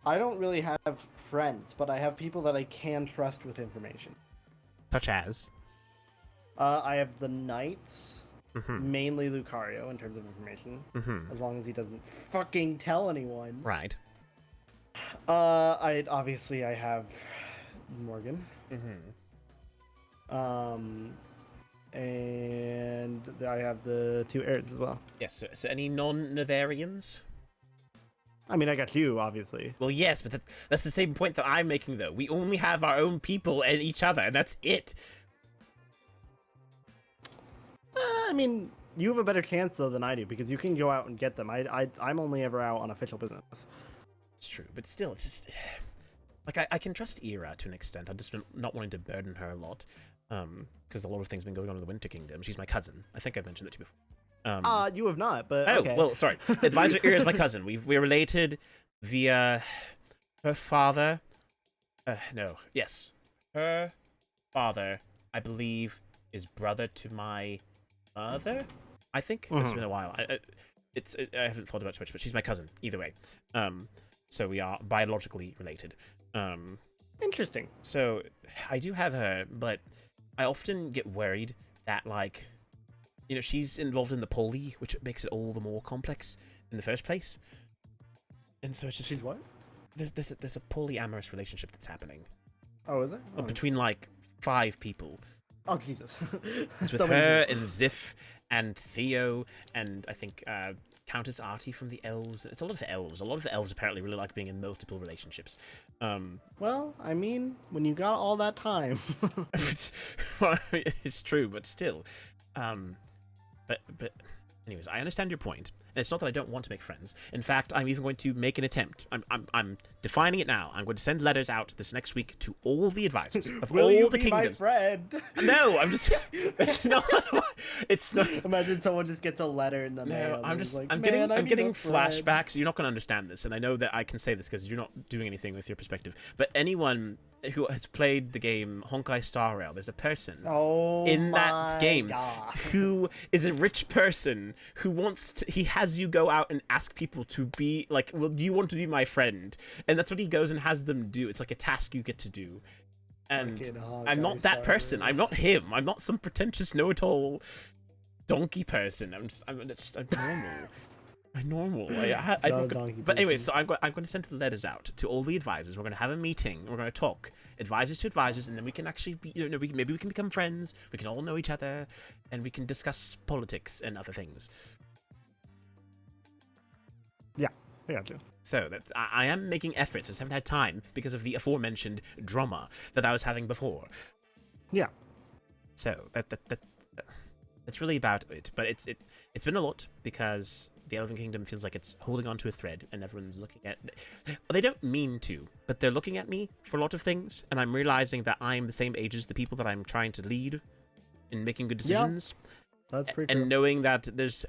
I don't really have friends, but I have people that I can trust with information. Such as? I have the knights. Mainly Lucario in terms of information, as long as he doesn't fucking tell anyone. Right. I have Morgan. And I have the 2 heirs as well. Yes. So any non-Nevarians? I mean, I got you, obviously. Well, yes, but that's the same point that I'm making, though. We only have our own people and each other, and that's it. I mean, you have a better chance though than I do because you can go out and get them. I'm only ever out on official business. It's true, but still, it's just like I can trust Ira to an extent. I've just been not wanting to burden her a lot, because a lot of things have been going on in the Winter Kingdom. She's my cousin. I think I've mentioned that to you before. You have not, but oh, okay. Well, sorry. Advisor Ira is my cousin. We're related via her father. Yes, her father, I believe, is brother to my mother, I think. It's been a while. I haven't thought about it much, but she's my cousin either way. So we are biologically related. Interesting. So I do have her, but I often get worried that, like, she's involved in the poly, which makes it all the more complex in the first place. And so it's just she's what? There's a polyamorous relationship that's happening. Oh, is it? Oh. Between like 5 people. Oh, Jesus. It's with her and Ziff and Theo and I think Countess Artie from the Elves. It's a lot of the Elves. A lot of the Elves apparently really like being in multiple relationships. Well, I mean, when you got all that time. It's true, but still. But anyways, I understand your point. And it's not that I don't want to make friends. In fact, I'm even going to make an attempt. I'm defining it now. I'm going to send letters out this next week to all the advisors of Will all you the be kingdoms. My friend? No, I'm just. It's not. It's not. Imagine someone just gets a letter in the mail. I'm just. Like, I'm getting flashbacks. You're not going to understand this, and I know that I can say this because you're not doing anything with your perspective. But anyone who has played the game Honkai Star Rail, there's a person in that game who is a rich person who wants to, he has you go out and ask people to be like, well, do you want to be my friend? And that's what he goes and has them do. It's like a task you get to do. And I'm not that person. I'm not him. I'm not some pretentious know-it-all donkey person. I'm normal. I'm normal. But anyway, so I'm going to send the letters out to all the advisors. We're going to have a meeting. We're going to talk advisors to advisors, and then we can actually be, maybe we can become friends. We can all know each other, and we can discuss politics and other things. Yeah, I got you. So that I am making efforts. I just haven't had time because of the aforementioned drama that I was having before. Yeah. So that's really about it. But it's been a lot because the Elven Kingdom feels like it's holding onto a thread, and everyone's looking at. They don't mean to, but they're looking at me for a lot of things, and I'm realizing that I'm the same age as the people that I'm trying to lead in making good decisions. Yeah, that's pretty and true. knowing that there's,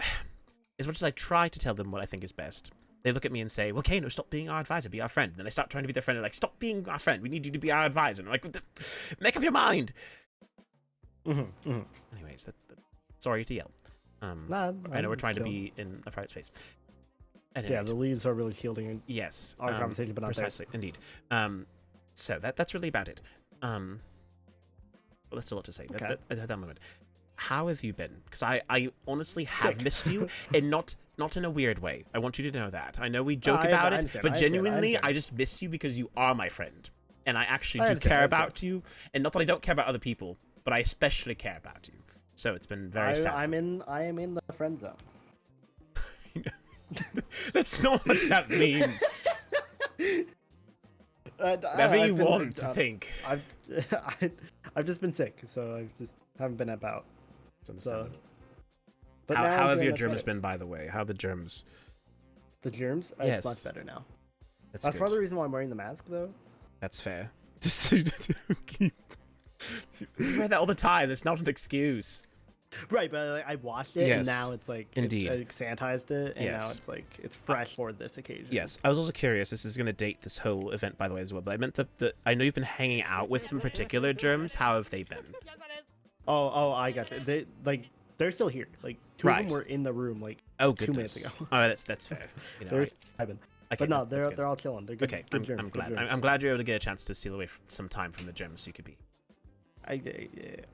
as much as I try to tell them what I think is best, they look at me and say, "Well, Kano, stop being our advisor, be our friend." And then I start trying to be their friend, and like, "Stop being our friend. We need you to be our advisor." And I'm like, "Make up your mind." Anyways, sorry to yell. Nah, I know we're trying to be in a private space. Yeah, the leaves are really shielding. Yes, our conversation, but not precisely, indeed. So that's really about it. Well, that's still a lot to say. Okay. At that moment, how have you been? Because I honestly have missed you, and not in a weird way. I want you to know that. I know we joke about it, but genuinely, I just miss you because you are my friend, and I actually do care about you. And not that I don't care about other people, but I especially care about you. So it's been very sad. I am in the friend zone. That's not what that means. Whatever you want to think. I've just been sick, so I just haven't been about. So, but how have your germs been, by the way? How are the germs? The germs? Yes. It's much better now. That's part of the reason why I'm wearing the mask, though. That's fair. You wear that all the time. That's not an excuse. Right, but like, I washed it, and now it's like indeed, I sanitized it, and now it's like it's fresh for this occasion. Yes, I was also curious. This is going to date this whole event, by the way, as well. But I meant that I know you've been hanging out with some particular germs. How have they been? Oh, I got you. They're still here. Like two of them were in the room like 2 minutes ago. Oh, that's fair. You know, but no, they're all chilling. They're good. Okay, good germs, I'm good glad. germs. I'm glad you're able to get a chance to steal away some time from the germs, so you could be. Yeah.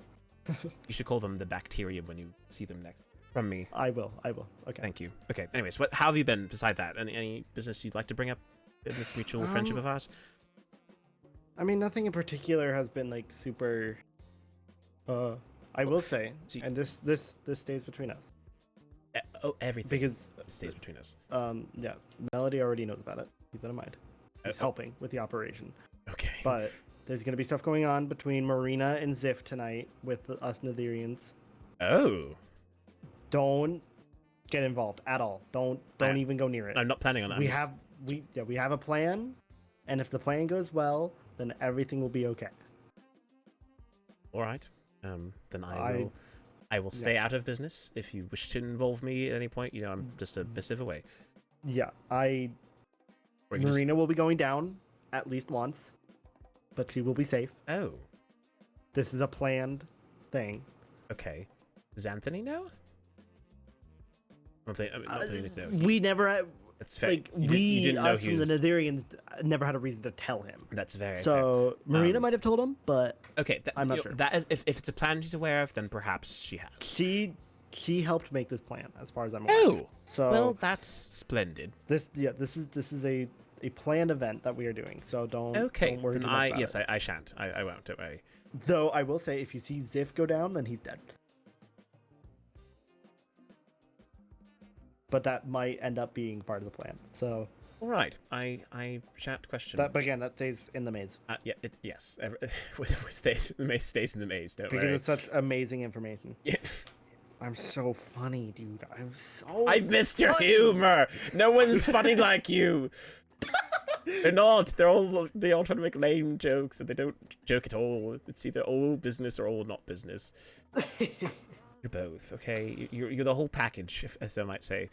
You should call them the bacterium when you see them next. From me. I will. Okay. Thank you. Okay. Anyways, how have you been beside that? Any business you'd like to bring up in this mutual friendship of ours? I mean, nothing in particular has been like super. I will say, and this stays between us. Everything. Because it stays between us. Yeah. Melody already knows about it. Keep that in mind. He's helping with the operation. Okay. But there's going to be stuff going on between Marina and Ziff tonight with us Netherians. Oh. Don't get involved at all. Don't even go near it. I'm not planning on that. We have a plan, and if the plan goes well, then everything will be okay. All right. Then I will stay out of business. If you wish to involve me at any point, I'm just a missive away. Yeah, Marina will be going down at least once, but she will be safe. Oh. This is a planned thing. Okay. Does Anthony know? Not that you need to know. We never. That's fair. Like you didn't know us from the Netherians never had a reason to tell him. That's very so fair. Marina might have told him, but okay, I'm not sure. That is, if it's a plan she's aware of, then perhaps she has. She helped make this plan, as far as I'm aware. Oh, so well, that's splendid. This is a planned event that we are doing. So don't worry too much about it. I shan't. I won't. Don't worry. Though I will say, if you see Ziff go down, then he's dead. But that might end up being part of the plan. So. All right. I shan't question. But again, that stays in the maze. Yeah. Yes. Stays in the maze. Don't worry. Because it's such amazing information. Yeah. I'm so funny, dude. I missed your humor. No one's funny like you. They're not. They all try to make lame jokes, and they don't joke at all. It's either all business or all not business. You're both, okay? You're the whole package, as I might say.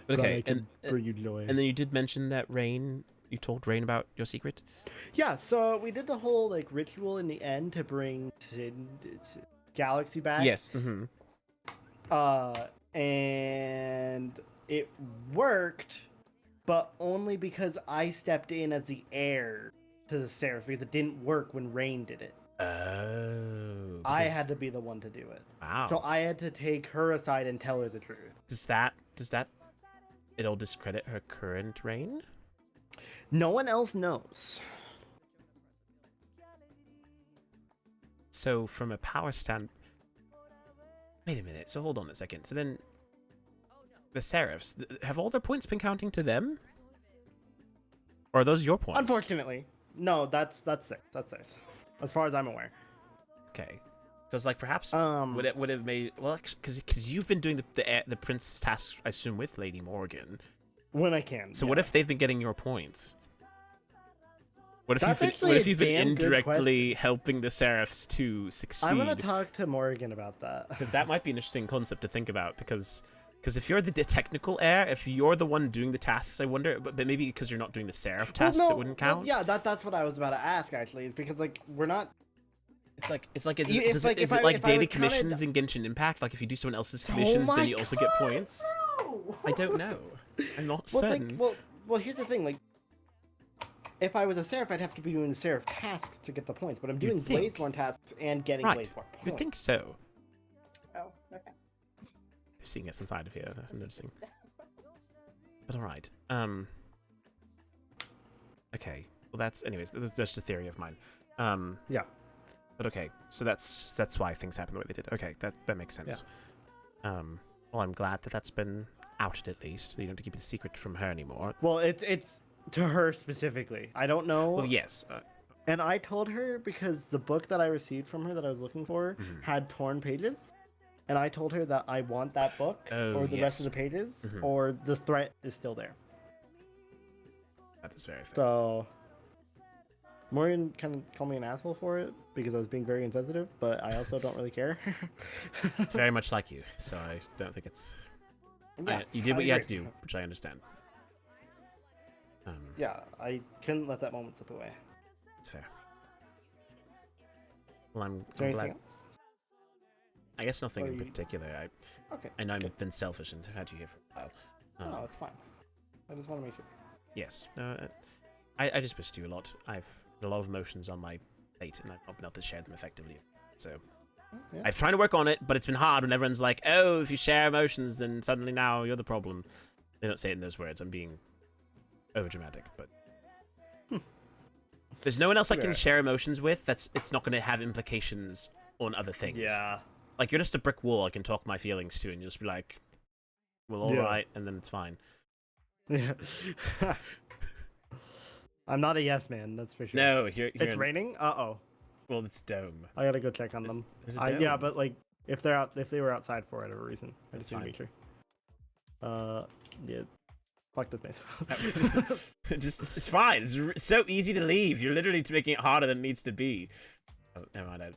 Okay, and bring you joy. And then you did mention that Rain. You told Rain about your secret. Yeah. So we did the whole ritual in the end to bring Galaxy back. Yes. Mm-hmm. And it worked, but only because I stepped in as the heir to the stairs, because it didn't work when Rain did it. Oh. I had to be the one to do it. Wow. So I had to take her aside and tell her the truth. Does that it'll discredit her current reign? No one else knows. So from a power stand. Wait a minute. So hold on a second. So then, the Seraphs, have all their points been counting to them? Or are those your points? Unfortunately. No, that's 6. That's 6. As far as I'm aware. Okay. So it's like perhaps would have made well because you've been doing the prince tasks, I assume, with Lady Morgan. When I can. So yeah. what if they've been getting your points? What if you've been indirectly helping the Seraphs to succeed? I'm gonna talk to Morgan about that. Because that might be an interesting concept to think about. Because if you're the technical heir, if you're the one doing the tasks, I wonder. But maybe because you're not doing the Seraph tasks, it wouldn't count. Well, yeah, that's what I was about to ask. Actually, is because like we're not. Is it like daily commissions in Genshin Impact? Like if you do someone else's commissions, then you also get points. I don't know. I'm not certain. Well, here's the thing. Like, if I was a Seraph, I'd have to be doing the Seraph tasks to get the points. But I'm doing Blazeborn tasks and getting Blazeborn points. You'd think so. Oh, okay. Seeing us inside of here, I'm noticing. But all right. Okay. Well, that's anyways. That's just a theory of mine. Yeah. But okay, so that's why things happen the way they did. Okay, that makes sense. Yeah. Well, I'm glad that's been outed at least. So you don't have to keep it a secret from her anymore. Well, it's to her specifically. I don't know. Well, yes. And I told her because the book that I received from her that I was looking for had torn pages, and I told her that I want that book or the rest of the pages, or the threat is still there. That is very fair. So. Morgan kind of called me an asshole for it because I was being very insensitive, but I also don't really care. It's very much like you, so I don't think it's... Yeah, you did what you had to do, which I understand. Yeah, I couldn't let that moment slip away. It's fair. Well, I'm glad. Else? I guess nothing in particular. Okay. I know I've been selfish and have had you here for a while. No, it's fine. I just want to make sure. Yes. I just missed you a lot. I've a lot of emotions on my plate, and I've not been able to share them effectively. So I've tried to work on it, but it's been hard when everyone's like, "Oh, if you share emotions, then suddenly now you're the problem." They don't say it in those words. I'm being overdramatic, but there's no one else I can share emotions with. It's not going to have implications on other things. Yeah. Like you're just a brick wall I can talk my feelings to, and you'll just be like, "Well, all right," and then it's fine. Yeah. I'm not a yes man, that's for sure. No, it's raining. Oh. Well, it's dome. I gotta go check on them. Yeah, but like if they were outside for whatever reason, I just need to make sure. Yeah. Fuck this maze. It's fine. It's so easy to leave. You're literally making it harder than it needs to be. Oh, never mind.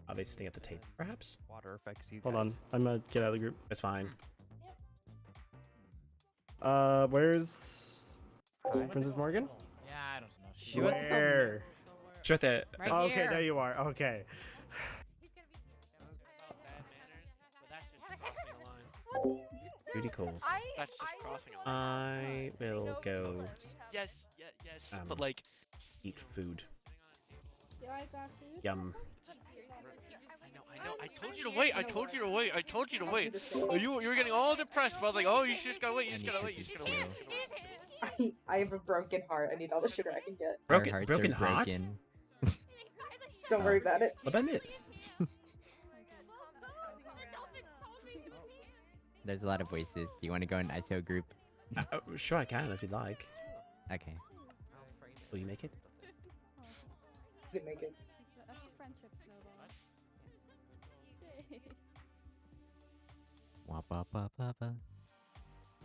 Are they sitting at the table, perhaps? Water affects you. Hold on, I'm gonna get out of the group. It's fine. Where's Princess Morgan? Yeah, I don't know. Where? She's right there. Right okay, here. there you are. Okay. Duty calls. That's just crossing a I line. will go. Yes, but like eat food. Yeah, I got food. Yum. I know. I told you to wait. I told you to wait. You were getting all depressed, but I was like, oh, you just gotta wait. You just gotta wait. I have a broken heart. I need all the sugar I can get. Broken heart? Don't worry about it. What I miss? There's a lot of voices. Do you want to go in ISO group? Sure, I can if you'd like. Okay. Will you make it? You can make it.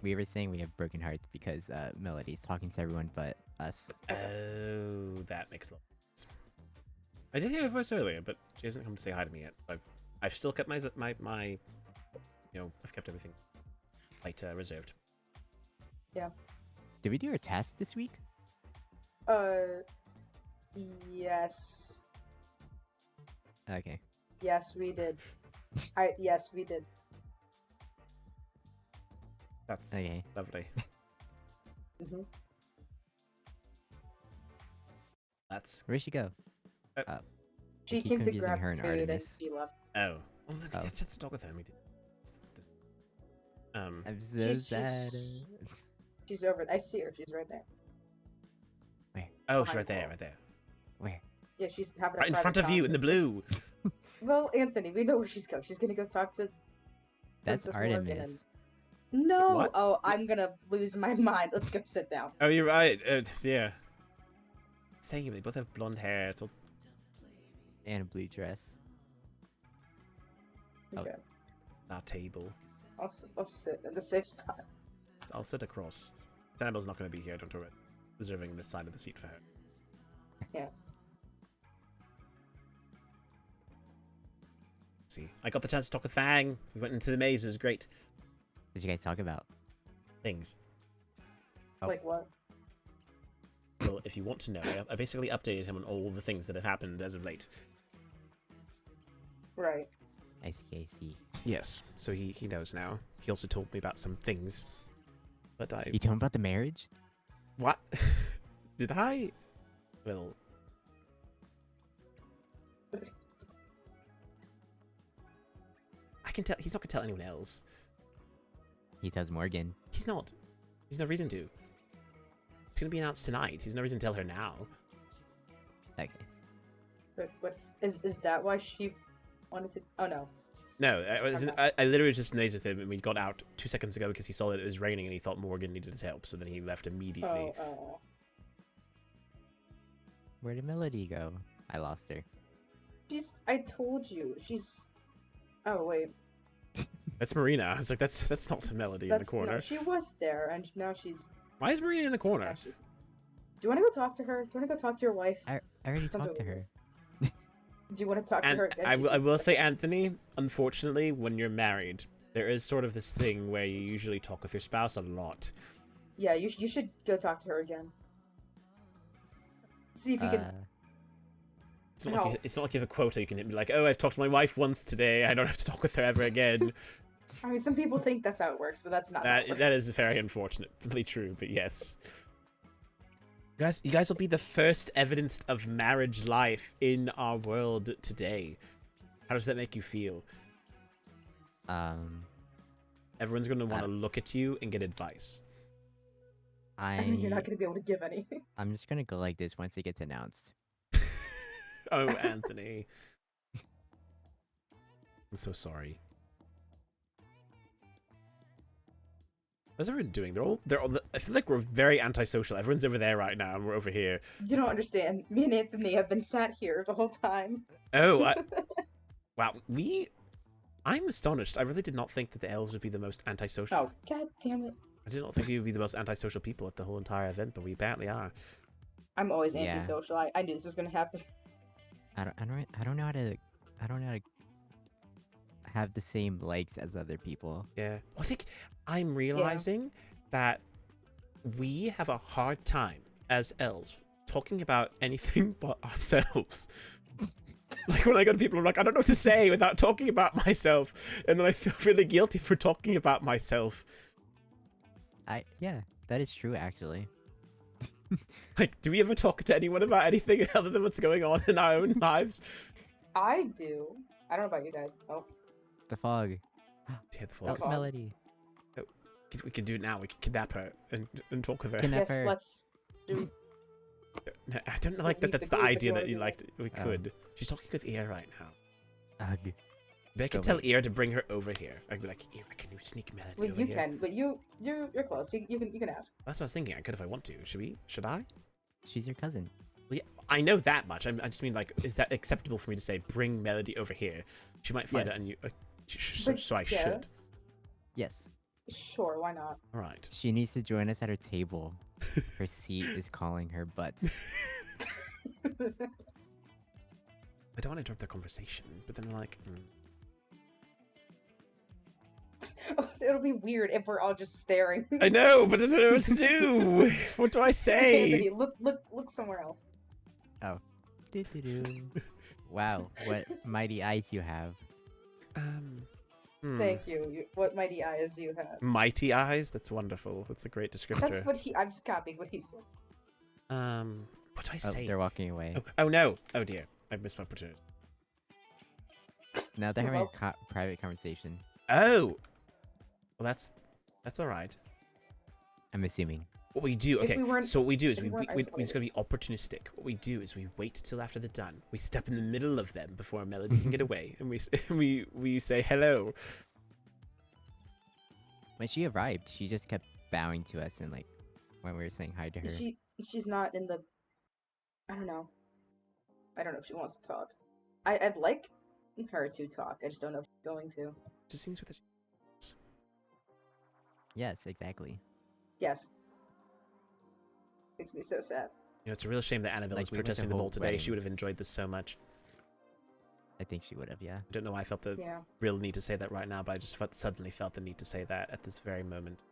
We were saying we have broken hearts because Melody's talking to everyone but us. Oh, that makes a lot of sense. I did hear her voice earlier, but she hasn't come to say hi to me yet. I've still kept my I've kept everything quite reserved. Yeah. Did we do our task this week? Yes. Okay. Yes, we did. Yes, we did. That's okay. Lovely. That's. Where'd she go? She came to grab her food and she left. Oh. Well, look, let's talk with her. We did. I'm so sad. She's over. I see her. She's right there. Where? Oh, she's right there. Right there. Where? Yeah, she's having. Right in front of you, in the blue. Well, Anthony, we know where she's going. She's gonna go talk to That's Princess Morgan Artemis. No! What? Oh, I'm gonna lose my mind. Let's go sit down. Oh, you're right. Yeah. Saying they both have blonde hair. It's all... And a blue dress. Okay. Our table. I'll sit in the safe spot. I'll sit across. Annabelle's not going to be here, don't worry. Reserving this side of the seat for her. Yeah. See, I got the chance to talk with Fang. We went into the maze. It was great. What did you guys talk about? Things. Oh. Like what? Well, if you want to know, I basically updated him on all the things that have happened as of late. Right. I see, I see. Yes, so he knows now. He also told me about some things. But I... You told him about the marriage? What? Did I? Well... I can tell... He's not going to tell anyone else. He tells Morgan. He's not. There's no reason to. It's going to be announced tonight. There's no reason to tell her now. Okay. But what is that why she wanted to? Oh no. No, I literally just nazed with him, and we got out 2 seconds ago because he saw that it was raining and he thought Morgan needed his help, so then he left immediately. Oh. Where did Melody go? I lost her. I told you. She's... Oh, wait. That's Marina. I was like, that's not the Melody in the corner. No, she was there, and now she's... Why is Marina in the corner? Do you want to go talk to her? Do you want to go talk to your wife? I already talked to her. Do you want to talk to her again? I will say, Anthony, unfortunately, when you're married, there is sort of this thing where you usually talk with your spouse a lot. Yeah, you should go talk to her again. See if you can... It's not like you have a quota you can hit me like, oh, I've talked to my wife once today, I don't have to talk with her ever again. I mean, some people think that's how it works, but that's not how it works. That is very unfortunately true, but yes. You guys will be the first evidence of marriage life in our world today. How does that make you feel? Everyone's going to want to look at you and get advice. I mean, you're not going to be able to give any. I'm just going to go like this once it gets announced. Oh, Anthony. I'm so sorry. What's everyone doing? They're all. I feel like we're very antisocial. Everyone's over there right now, and we're over here. You don't understand. Me and Anthony have been sat here the whole time. Oh, wow. I'm astonished. I really did not think that the elves would be the most antisocial. Oh, god damn it! I did not think we would be the most antisocial people at the whole entire event, but we apparently are. I'm always antisocial. I knew this was gonna happen. I don't know how to have the same likes as other people. Yeah. Well, I think I'm realizing that we have a hard time as elves talking about anything but ourselves. Like when I go to people, I'm like, I don't know what to say without talking about myself, and then I feel really guilty for talking about myself. Yeah, that is true actually. Like, do we ever talk to anyone about anything other than what's going on in our own lives? I do. I don't know about you guys. Oh. The fog. Yeah, the fog. Oh, Melody. Oh, we can do it now. We can kidnap her and talk with her. Kidnap her. Let's do. No, I don't like that. That's the idea that you liked. We could. She's talking with Ear right now. Ugh. But I could tell Ear to bring her over here. I'd be like, Ear, can you sneak Melody Well, over you here? can, but you're close. You can ask. That's what I was thinking. I could if I want to. Should I? She's your cousin. Well, yeah, I know that much. I just mean, like, is that acceptable for me to say, bring Melody over here? She might find it, and you. So I should. Yes. Sure, why not? All right. She needs to join us at her table. Her seat is calling her butt. I don't want to interrupt the conversation, but then like. It'll be weird if we're all just staring. I know, but I don't know what to do. What do I say? Anthony, look somewhere else. Oh. Wow, what mighty eyes you have. Thank you. What mighty eyes you have. Mighty eyes? That's wonderful. That's a great descriptor. That's what I'm just copying what he said. What do I say? They're walking away. Oh no. Oh dear. I missed my opportunity. Now they're having a private conversation. Oh! Well, that's alright. I'm assuming. What we do, If okay, we weren't- so what we do is if we we weren't just gotta isolated. be opportunistic. What we do is we wait till after they're done. We step in the middle of them before Melody can get away, and we say hello. When she arrived, she just kept bowing to us and like when we were saying hi to her. She's not in the. I don't know. I don't know if she wants to talk. I'd like her to talk. I just don't know if she's going to. Just seems with the. Yes, exactly. Yes. Makes me so sad. You know, it's a real shame that Annabelle Like, is we went to protesting the whole bowl today. She wedding. would have enjoyed this so much. I think she would have, yeah. I don't know why I felt the Yeah. real need to say that right now, but I just suddenly felt the need to say that at this very moment.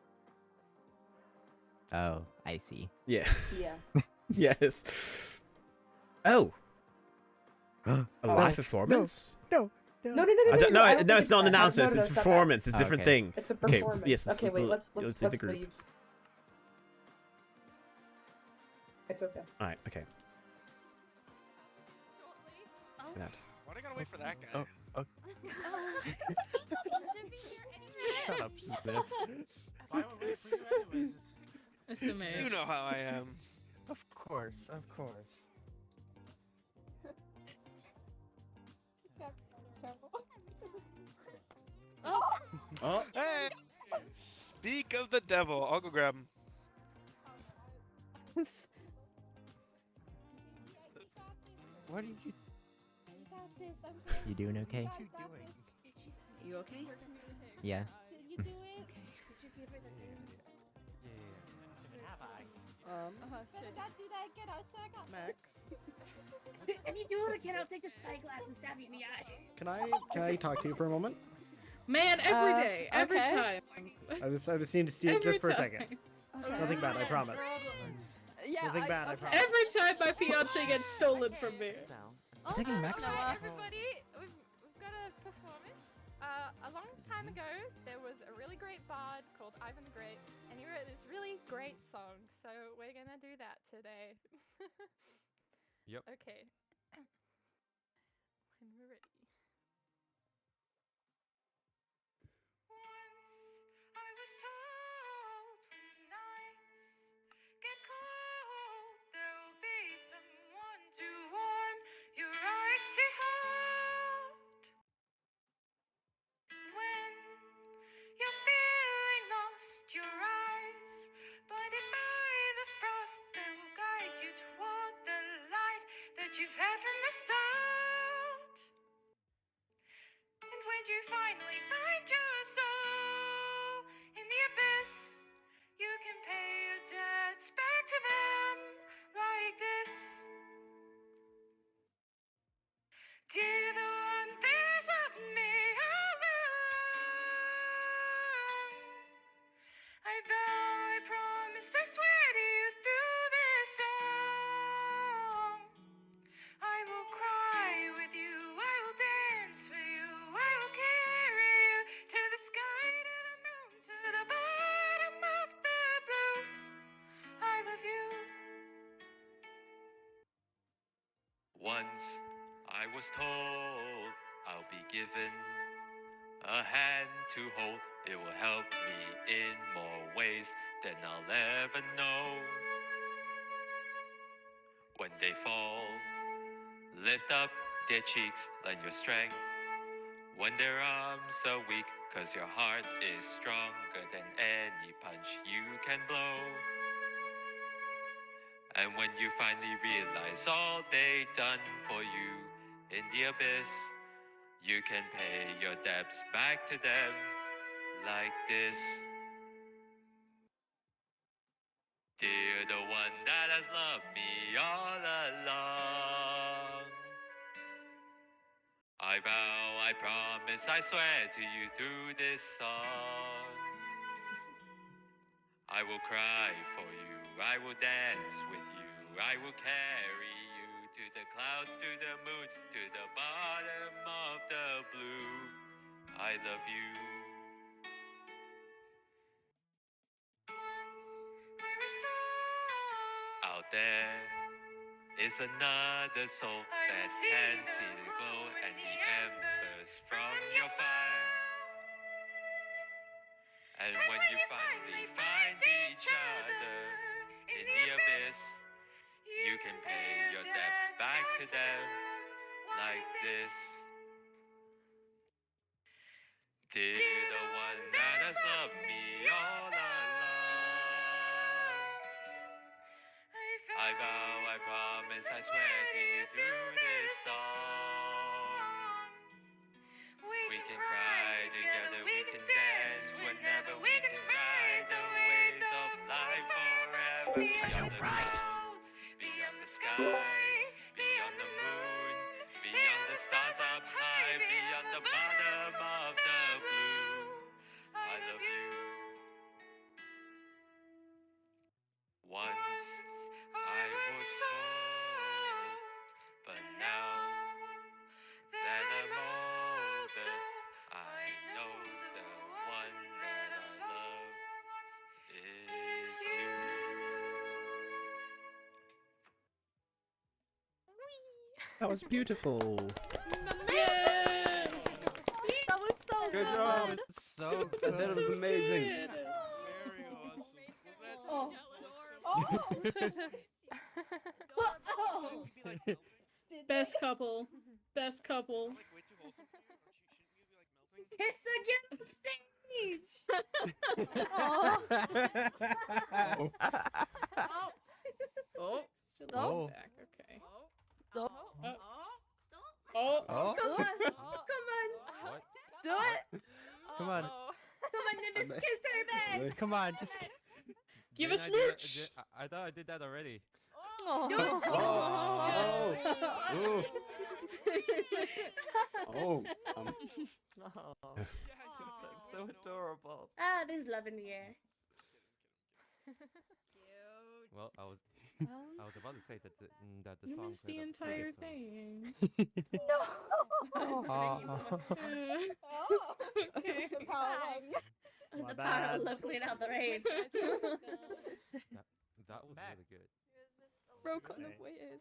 Oh, I see. Yeah. Yeah. Yes. Oh. A live performance? No, no. I don't know. I don't No, think it's not an that. announcement. No, it's stop a that. performance. It's a Oh, different okay. thing. It's a performance. Okay. Yes. Okay, wait. Let's leave the group. leave. It's okay. All right. Okay. Oh. That. Why do I gotta wait for that guy? Oh. Shut up, Sniff. Why would we wait for you anyways? Assuming. You know how I am. Of course, of course. Oh. Hey! Speak of the devil. I'll go grab him. What are you You doing okay? doing? You okay? Yeah. Max, If you do it again, I'll take the spyglass and stab you in the eye. Can I talk to you for a moment? Man, every day, every okay. time. I just need to see it Every just for a time. second. Nothing bad, I promise. Yeah. Nothing bad, I promise. Every time my fiance gets stolen from me. Oh, taking Max hello, away. everybody. We've got a performance. A long time ago, there was a really great bard called Ivan the Great, and he wrote this really great song. So we're gonna do that today. Yep. Okay. When we're ready. Once I was told when the nights get cold, there'll be someone to warm your eyes to hold. When you're feeling lost, your eyes blinded by the frost, they will guide you toward the light that you've had from the start. And when you finally find your soul in the abyss, you can pay your debts back to them like this. Dear the one that has loved me all along, I vow, I promise, I swear to you through this song, I will cry with you, I will dance for you, I will carry you to the sky, to the moon, to the bottom of the blue. I love you. Once I was told I'll be given a hand to hold. It will help me in more ways than I'll ever know. When they fall, lift up their cheeks, lend your strength. When their arms are weak, 'cause your heart is stronger than any punch you can blow. And when you finally realize all they done for you in the abyss, you can pay your debts back to them like this. Dear the one that has loved me all along, I vow, I promise, I swear to you through this song, I will cry for you, I will dance with you, I will carry you to the clouds, to the moon, to the bottom of the blue. I love you. Out there is another soul that can see the glow and the embers from your fire. And when you finally find each other, in the abyss. You can pay your debts back to them like this. Dear the one that has loved me all along, I vow, I promise, I swear to you through this song. We can cry together, we can dance whenever, we can ride the waves of life forever. Beyond the clouds, beyond the sky, beyond the moon, beyond the stars up high, beyond the bottom of the blue. I love you. Once I was told, but now that I'm older, I know the one that I love is you. That was beautiful. Yay! That was so Good good. job. So That was amazing. Oh. Best couple. Best couple. Kiss again on stage! Oh. Still Oh. back. Okay. Oh. Oh. Oh. Come on! Come on! What? Do it. Come on. Come on, Nimbus, kiss her back! Come on, just Give us Didn't I do smooch. that- I thought I did that already. Oh. Do it! Oh. That's so adorable. Ah, there's love in the air. Well, I was about to say that the You song missed could the have entire focused on- thing. No! Okay. The power line. My The power bad. of love cleared out the rage. That was really good. Broke on the way in.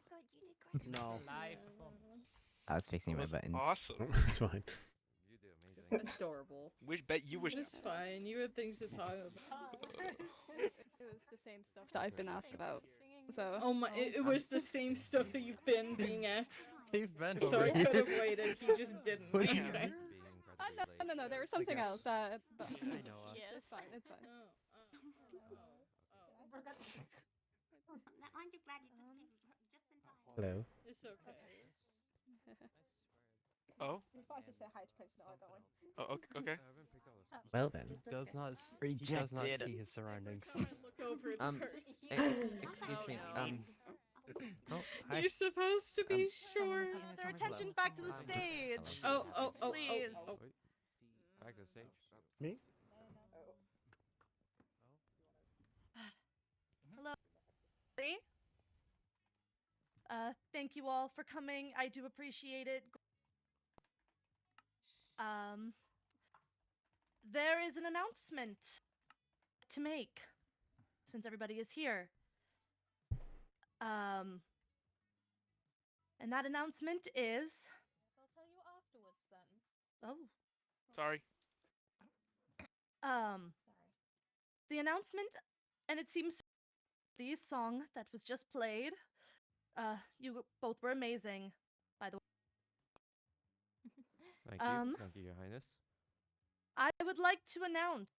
No. Live performance. I was fixing my buttons. Awesome. It's fine. You do amazing. Adorable. Bet you wish. It's fine. You had things to talk about. It was the same stuff that I've been asked about. So. Oh my! It was the same stuff that you've been being asked. You've been So I over could have waited. He just didn't. Okay. No, there was something else. But I know. it's fine. It's fine. Aren't you glad you just came just in time? Hello. It's okay. Oh. We're about to say hi to Prince Noah, don't we? Oh, okay. Well then. Does not he does not see his surroundings. Look over. It's cursed. Excuse me. Oh, hi. You're supposed to be sure. Their attention back to the stage. Oh. Please. Back to the stage. Me? Hello. Thank you all for coming. I do appreciate it. There is an announcement to make since everybody is here. And that announcement is. I'll tell you afterwards then. Oh. Sorry. The announcement, and it seems the song that was just played. You both were amazing, by the way. Thank you. Thank you, Your Highness. I would like to announce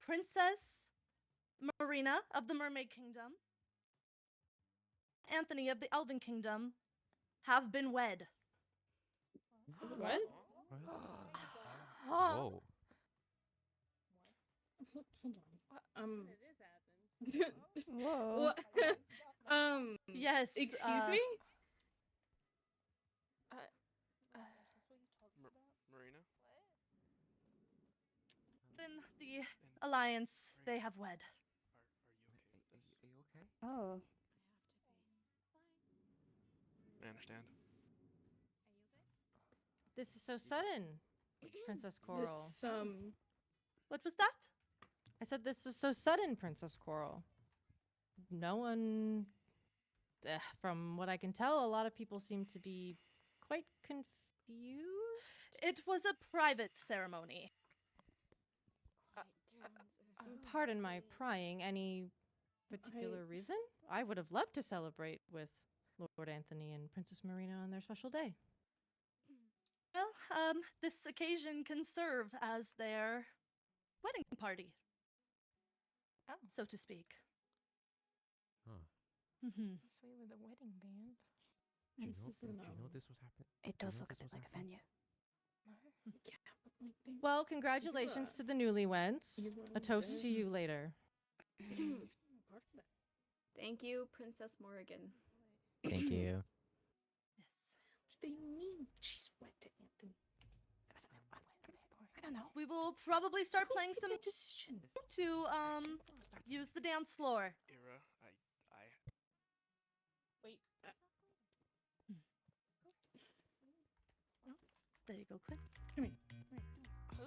Princess Marina of the Mermaid Kingdom, Anthony of the Elven Kingdom, have been wed. What? Whoa. Hold on. This happened. Whoa. Yes. Excuse me? Marina? In the alliance, they have wed. Are you okay? Oh. I understand. This is so sudden, Princess Coral. This, What was that? I said this was so sudden, Princess Coral. No one... from what I can tell, a lot of people seem to be quite confused. It was a private ceremony. Pardon my prying. Any particular reason. I would have loved to celebrate with Lord Anthony and Princess Marina on their special day. Well, this occasion can serve as their wedding party, so to speak. Mm-hmm. Sweet with a wedding band. Do you know this was happening? It does look a bit like a venue. Well, congratulations to the newlyweds. A toast to you later. Thank you, Princess Morrigan. Thank you. What do they mean? She's wed to Anthony. I don't know. We will probably start playing some to use the dance floor. Ira, Wait. There you go, Quinn. Come here. Ooh.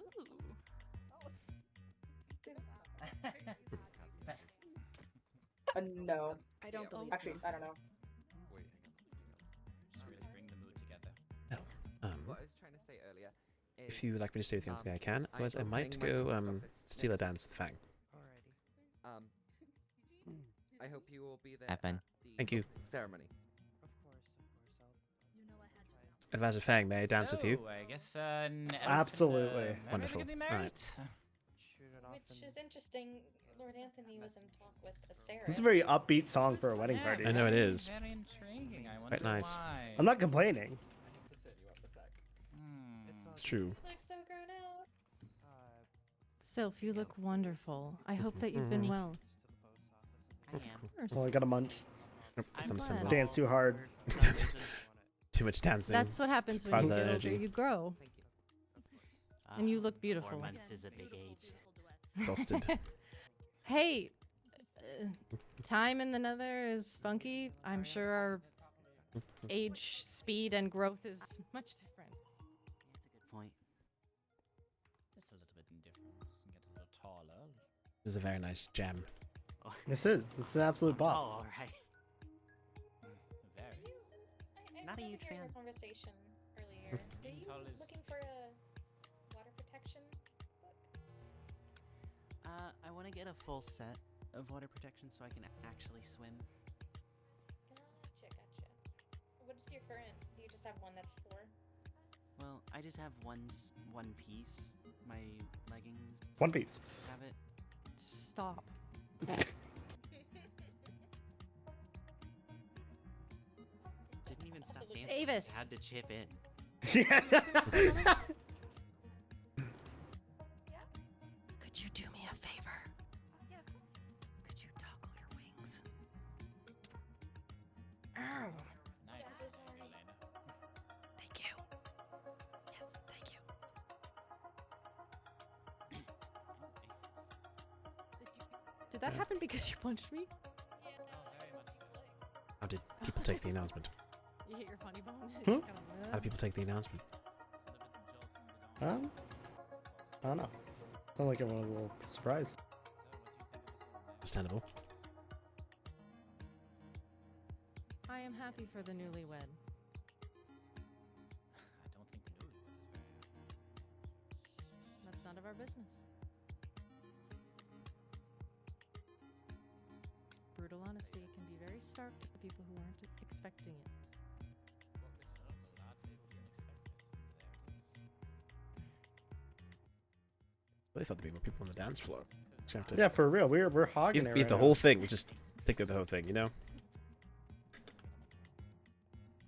No. I don't believe Actually, so. I don't know. Just really bring the mood together. What I was trying to say earlier is, If you would like me to stay with you, Anthony, I can. I'm Otherwise, I might opening my go post office steal a next dance with Fang. I hope you will be there Have fun. at the Thank you. opening ceremony. Advisor Fang, may I dance with you? So, I guess an elf Absolutely. and, Mermaid are Wonderful. getting All married. right. Which is interesting. Lord Anthony was in talk with a Sarah. It's a very upbeat song for a wedding Yeah, party. I know it is. Very intriguing. I Quite wonder nice. why. I'm not complaining. It's true. Looks so grown out. Sylph, you look wonderful. I hope that you've been well. I am. Of course. Well, I got a munch. Nope, that's I'm understandable. glad. Dance too hard. Too much dancing. That's what happens when you Deprives get that older. energy. You grow. And you look beautiful. 4 months is a big age. Exhausted. Hey, time in the Nether is funky. I'm sure our age, speed, and growth is much different. That's a good point. Just a little bit in difference. And get a little taller. This is a very nice gem. This is an absolute bop. Oh, all right. Very. I Not a remember huge hearing fan. a conversation earlier. Are you Tall is- looking for a water protection book? I want to get a full set of water protection so I can actually swim. Gotcha. What is your current? Do you just have one that's 4? Well, I just have one piece. My leggings. One Piece. Have it. Stop. Didn't even stop dancing. Avis. I had to chip in. Could you do me a favor? Could you toggle your wings? Ow. Nice. Elena. Thank you. Yes, thank you. Did that happen because you punched me? How did people take the announcement? You hit your funny bone? Hmm? How did people take the announcement? I don't know. Sound like everyone was a little surprised. Understandable. I am happy for the newlywed. I don't think the newlywed is very That's none of our business. Brutal honesty can be very stark to people who aren't expecting it. I really thought there'd be more people on the dance floor. Just have to- Yeah, for real. We're hogging Beat it. the right whole now. thing. Just think of the whole thing, you know?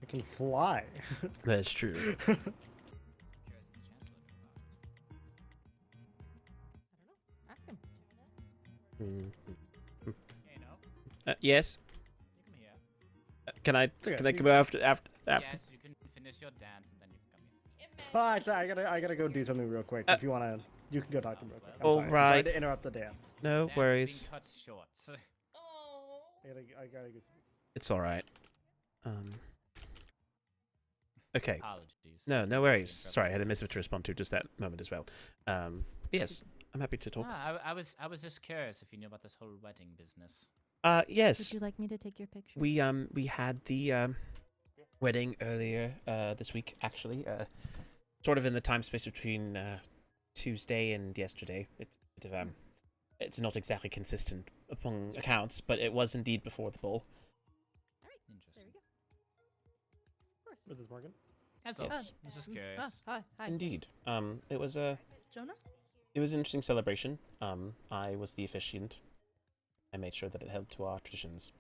I can fly. That's true. Ask him. Yes. You come here. Can I come after? Yes, you can finish your dance and then you can come here. Oh, actually, I gotta go do something real quick. If you wanna, you can go talk to him real quick. I'm all sorry. I'm sorry right. to interrupt the dance. No Dance worries. being cut short. I gotta go. It's all right. Okay. Apologies. No worries. Sorry, I had a message to respond to just that moment as well. Yes, I'm happy to talk. I was just curious if you knew about this whole wedding business. Yes. Would you like me to take your picture? We had the wedding earlier this week, actually. Sort of in the time space between Tuesday and yesterday. It's a bit of It's not exactly consistent among accounts, but it was indeed before the ball. Interesting. Mrs. Morgan? That's Yes. all. I was just curious. Hi. Indeed. It was Jonah? It was an interesting celebration. I was the officiant. I made sure that it held to our traditions.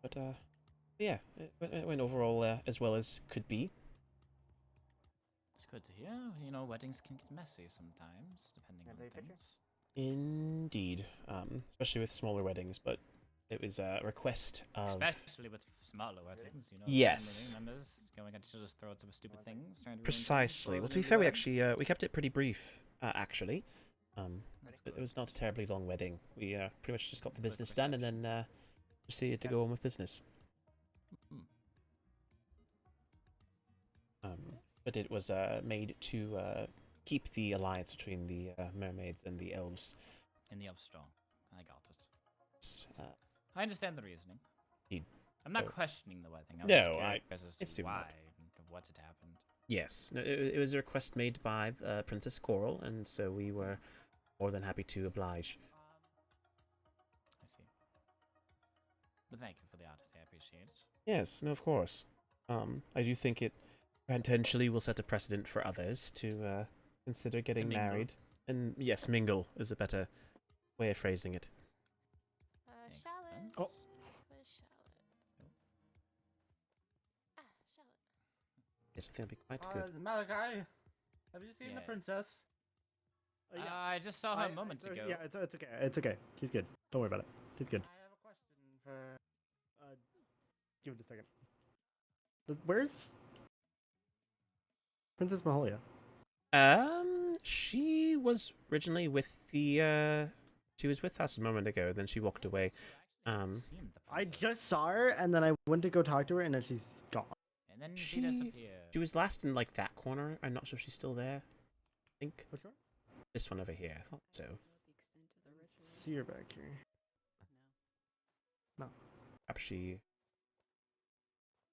But yeah, it went overall as well as could be. It's good to hear. You know, weddings can get messy sometimes, depending on things. Indeed, especially with smaller weddings, but it was a request of... Especially with smaller weddings, you know. Yes. Family members going at each other's throats over stupid things, trying to ruin Precisely. things Well, for to be the fair, we events. actually we kept it pretty brief, actually. It was not a terribly long wedding. We pretty much just got the business done and then proceeded to go on with business. But it was made to keep the alliance between the mermaids and the elves. And the elves strong. I got it. Uh, I understand the reasoning. Indeed. I'm not Oh. questioning the wedding. I'm No, just I curious as to assume why not. and what had happened. Yes, no, it was a request made by Princess Coral, and so we were more than happy to oblige. I see. But thank you for the honesty. I appreciate it. Yes, no, of course. I do think it potentially will set a precedent for others to consider getting mingle. married. And yes, mingle is a better way of phrasing it. Charlotte. Oh. Where's Charlotte? Charlotte. Yes, I think it'll be quite good. Malachi, have you seen the Yeah. princess? I just saw her a moment ago. Yeah, it's okay. It's okay. She's good. Don't worry about it. She's good. I have a question for. Give it a second. Where's Princess Maholia? She was originally with the she was with us a moment ago, then she walked away. I just saw her, and then I went to go talk to her, and then she's gone. And then she disappeared. She was last in like that corner. I'm not sure if she's still there. I think. Which one? This one over here. I thought so. See her back here. No. Perhaps she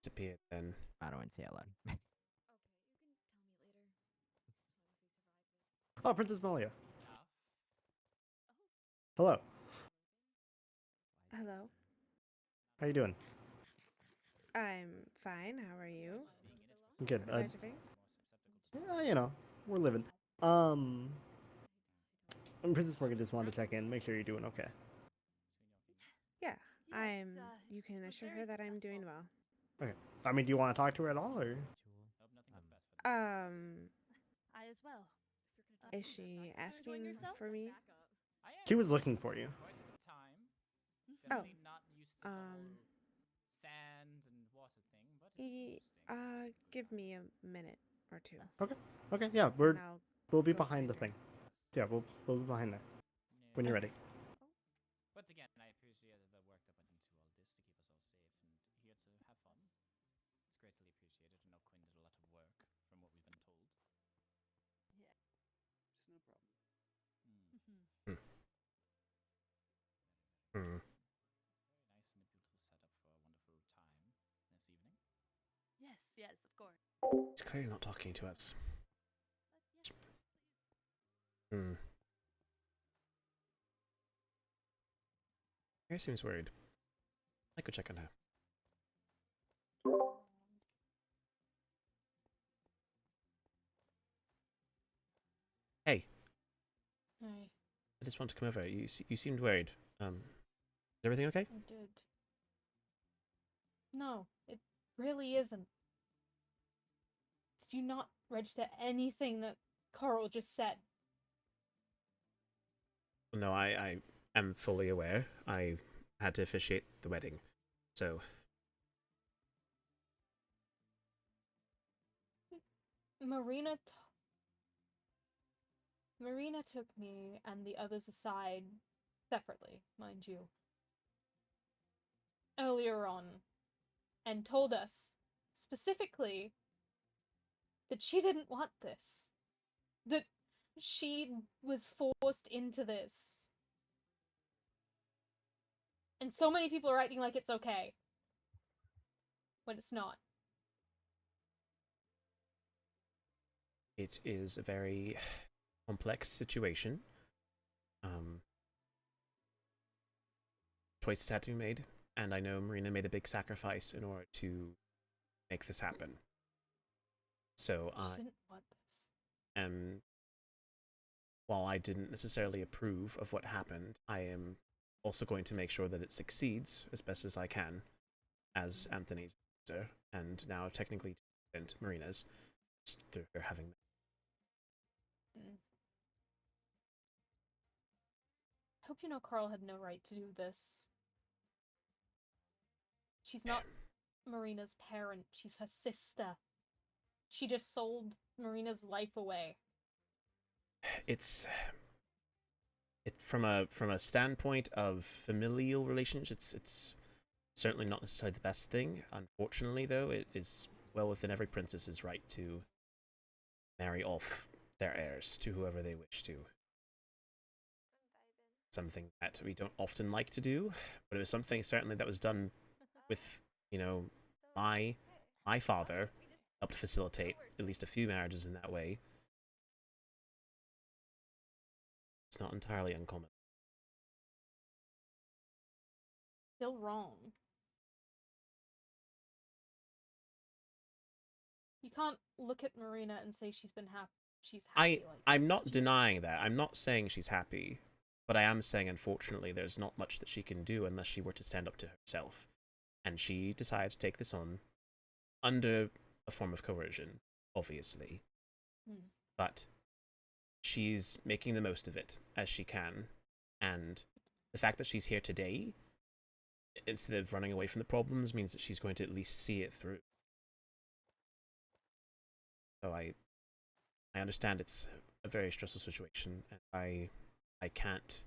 disappeared then. I don't want to say out loud. Oh, Princess Maholia. Hello. Hello. How you doing? I'm fine. How are you? I'm good. You guys okay? You know, we're living. Princess Morgan just wanted to check in, make sure you're doing okay. Yeah, you can assure her that I'm doing well. Okay. I mean, do you want to talk to her at all, or? I as well. Is she asking for me? She was looking for you. Oh. Sand and water thing, but Give me a minute or two. Okay. Okay. Yeah, And I'll we'll be go behind the thing. Yeah, we'll be behind there when you're ready. Once again, I appreciate the work that went into all this to keep us all safe and here to have fun. It's greatly appreciated. I know Quinn did a lot of work from what we've been told. Just no problem. Hmm. Very nice and a beautiful setup for a wonderful time this evening. Yes, of course. She's clearly not talking to us. Hmm. Her seems worried. I could check on her. Hey, Hey, I just want to come over. You seemed worried. Is everything okay? I did. No, it really isn't. Did you not register anything that Carl just said? No, I am fully aware. I had to officiate the wedding, so Marina took me and the others aside separately, mind you, earlier on, and told us specifically that she didn't want this. That she was forced into this. And so many people are acting like it's okay. When it's not. it is a very complex situation. Choices had to be made, and I know Marina made a big sacrifice in order to make this happen. So I didn't want this. am, while I didn't necessarily approve of what happened, I am also going to make sure that it succeeds as best as I can as Anthony's sister, and now technically Marina's, through her having. I hope you know Carl had no right to do this. She's not Marina's parent, she's her sister. She just sold Marina's life away. It's from a standpoint of familial relationships, it's certainly not necessarily the best thing. Unfortunately, though, it is well within every princess's right to marry off their heirs to whoever they wish to. Something that we don't often like to do, but it was something certainly that was done with, you know, my father helped facilitate at least a few marriages in that way. It's not entirely uncommon. Still wrong. You can't look at Marina and say she's been happy. She's happy I'm not denying that. I'm not saying she's happy, but I am saying unfortunately there's not much that she can do unless she were to stand up to herself. And she decided to take this on under a form of coercion, obviously. But she's making the most of it as she can, and the fact that she's here today, instead of running away from the problems, means that she's going to at least see it through. So I understand it's a very stressful situation, and I can't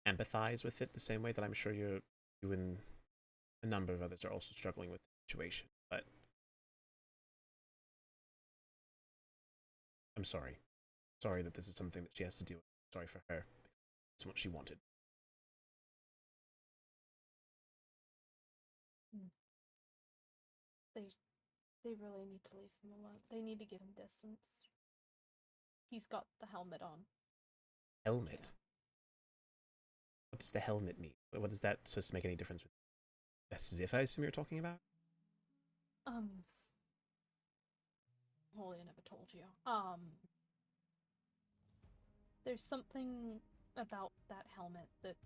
empathize with it the same way that I'm sure you and a number of others are also struggling with the situation. But I'm sorry. Sorry that this is something that she has to deal with. Sorry for her. It's what she wanted. They really need to leave him alone. They need to give him distance. He's got the helmet on. Helmet? Yeah. What does the helmet mean? What is that supposed to make any difference with as if I assume you're talking about? Maholia never told you. There's something about that helmet that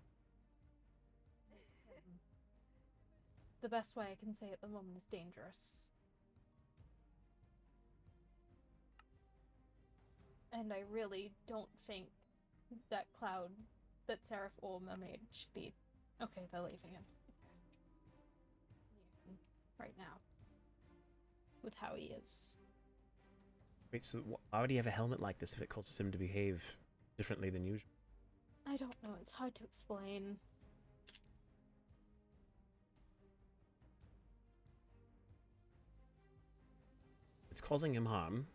the best way I can say at the moment is dangerous. And I really don't think that Cloud, that Seraph or Mermaid should be... Okay, they're leaving him. Right now. With how he is. Wait, so why would he have a helmet like this if it causes him to behave differently than usual? I don't know, it's hard to explain. It's causing him harm.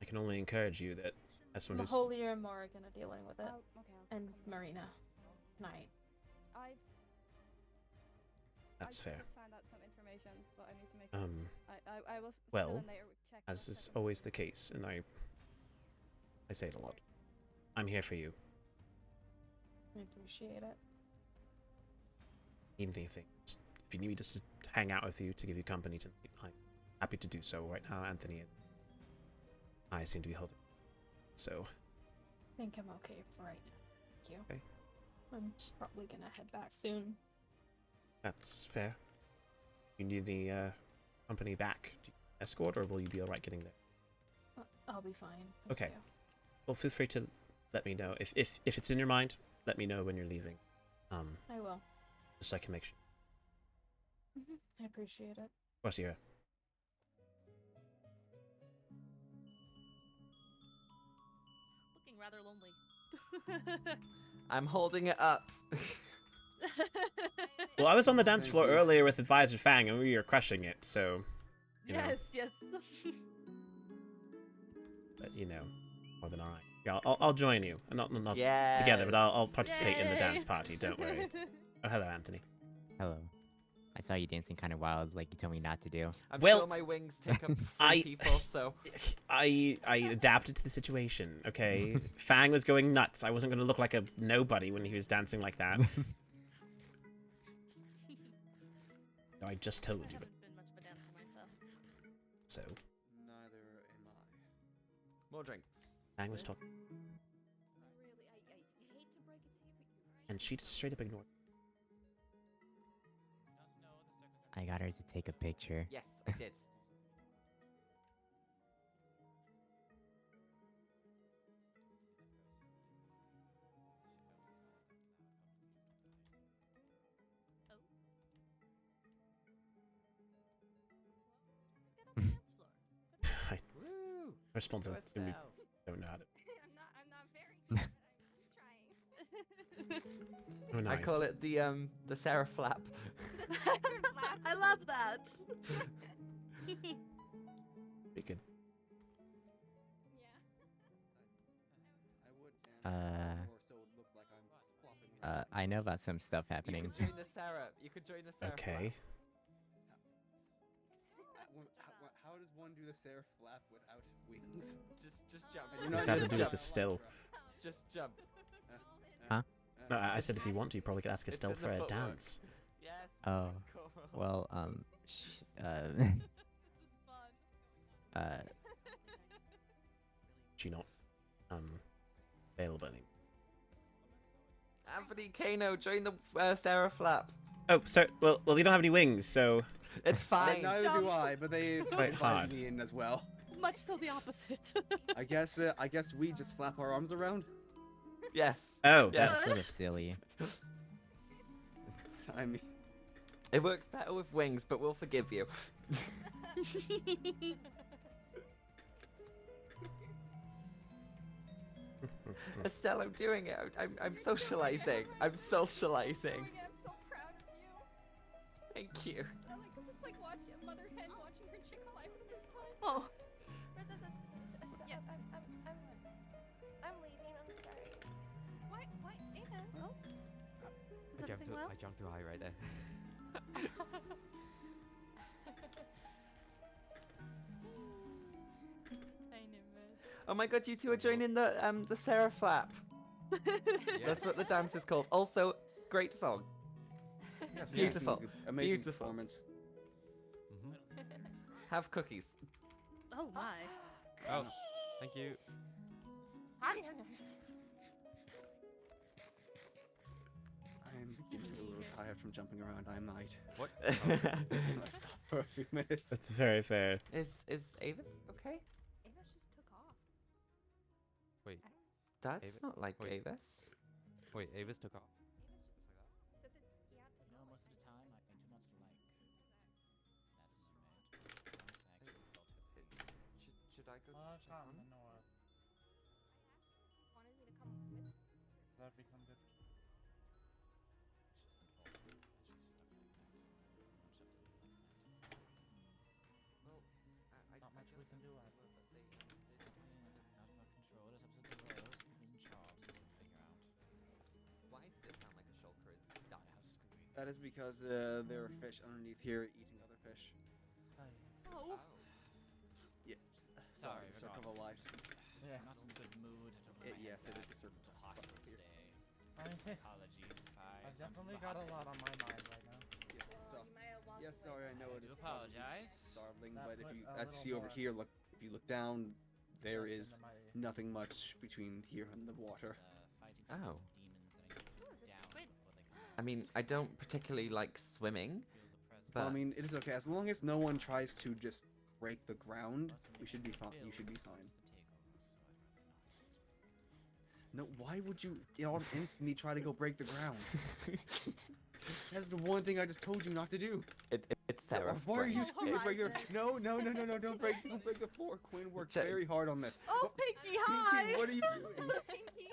I can only encourage you that as someone who's... Maholia and Morrigan are dealing with it. And Marina. Night. That's fair. Find out some information, but I need to make I will well, as is always the case, and I say it a lot, I'm here for you. I appreciate it. Need anything? If you need me just to hang out with you, to give you company tonight, I'm happy to do so. Right now, Anthony and I seem to be holding. So. I think I'm okay for right now. Thank you. Okay. I'm probably gonna head back soon. That's fair. You need any company back? Do you escort, or will you be alright getting there? I'll be fine. Okay. Thank you. Well, feel free to let me know. If it's in your mind, let me know when you're leaving. I will. Just so I can make sure. I appreciate it. Of course, Ira. Looking rather lonely. I'm holding it up. Well, I was on the dance floor earlier with Advisor Fang, and we were crushing it, so... Yes, yes. But, more than alright. Yeah, I'll join you. Not together, but I'll participate in the dance party, don't worry. Oh, hello, Anthony. Hello. I saw you dancing kind of wild, like you told me not to do. I'm Well, sure my wings take up three people, so... I adapted to the situation, okay? Fang was going nuts. I wasn't going to look like a nobody when he was dancing like that. No, I just told you. But... been much of a dancer myself. So, Neither am I. More drinks. Fang was talking. And she just straight up ignored. I got her to take a picture. Yes, I did. I response Go to me. Estelle. Don't know how to. I'm not very good. Oh, nice. I call it the Sarah flap. I love that. Be good. I know about some stuff You happening. can join the Sarah. You could join the Sarah Okay. How does one do the Sarah flap without wings? Just jump. You just have to do it for still. Just jump. Huh? No, I said if you want to, you probably could ask Estelle in the for a footwork. dance. Yes. Oh, well, She not available anymore. Anthony Kano, join the Sarah flap. Oh, so well, we don't have any wings, so It's fine. Neither do I, but they Quite hard. invited me in as well. Much so the opposite. I guess we just flap our arms around. Yes. Oh, yes. That's sort of silly. I mean, it works better with wings, but we'll forgive you. Estelle, I'm doing it. I'm socializing. I'm socializing. I'm so proud of you. Thank you. It's like watching a mother hen watching her chick fly for the first time. Oh. Yes. I'm leaving. I'm sorry. Why, Amos? I jumped too high right there. Oh my god, you two are joining the Sarah flap. That's what the dance is called. Also, great song. yes, Beautiful. amazing Beautiful. performance. Have cookies. Oh my. Oh, thank you. I'm getting a little tired from jumping around. I might. What? Let's stop for a few minutes. That's very fair. Is Avis okay? Amos just took off. Wait. That's Avis- not like wait. Avis. Wait, Avis took off. Said that he had to You know, most of the time I do not like that is right. Should I go? check on him? wanted me to come with. That become good. Well, Not much we can do. Why does it sound like a shulker is dying? That is because there are fish underneath here eating other fish. Oh. Yeah. Sorry, the circle of life. Yeah. Not in a good mood. Yes, it is the circle of of hostile life here. today. I- Apologies if I've definitely got a lot on my mind right now. Yes, sorry, I know it do is probably apologize. startling, That but if put you, a as you see little over more here, look, if you look down, there Less is into my- nothing much between here and the water. Oh. This is squid. I mean, I don't particularly like swimming, but Well, I mean, it is okay as long as no one tries to just break the ground. We should be fine. You should be fine. No, why would you instantly try to go break the ground? That's the one thing I just told you not to do. It's Sarah. Why are you Brain. trying to break your? No! Don't break the floor. Quinn worked very hard on this. Oh, Pinky, hi. Pinky, what are you doing? Pinky.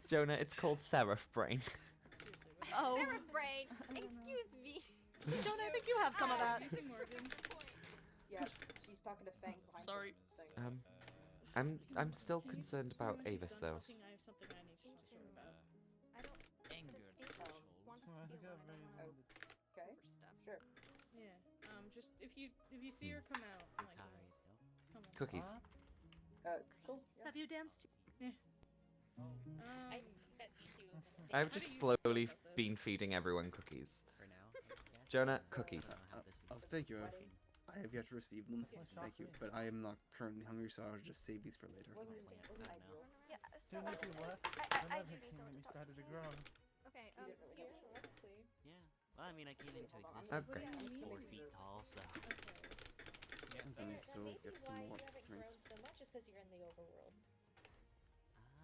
Jonah, it's called Seraph Brain. Oh. Seraph brain. Excuse me. Don't I think you have some of that? Using Morgan. Yeah, she's talking to Fang behind her. Sorry. I'm still concerned about Avis though. I have something I need to talk about. I don't. Angered Amos wants to be alone. Okay. Sure. Yeah. Just if you see her come out, like, come on. Cookies. Cool. Have you danced? Yeah. I've just slowly been feeding everyone cookies. Jonah, cookies. Oh, thank you. I have yet to receive them. Thank you. But I am not currently hungry, so I'll just save these for later. Soon as you left, another community started to grow. Okay, Yeah. Well, I mean, I came into existence Okay. at 4 feet tall, so. I'm going to still get some more drinks. So much is because you're in the overworld.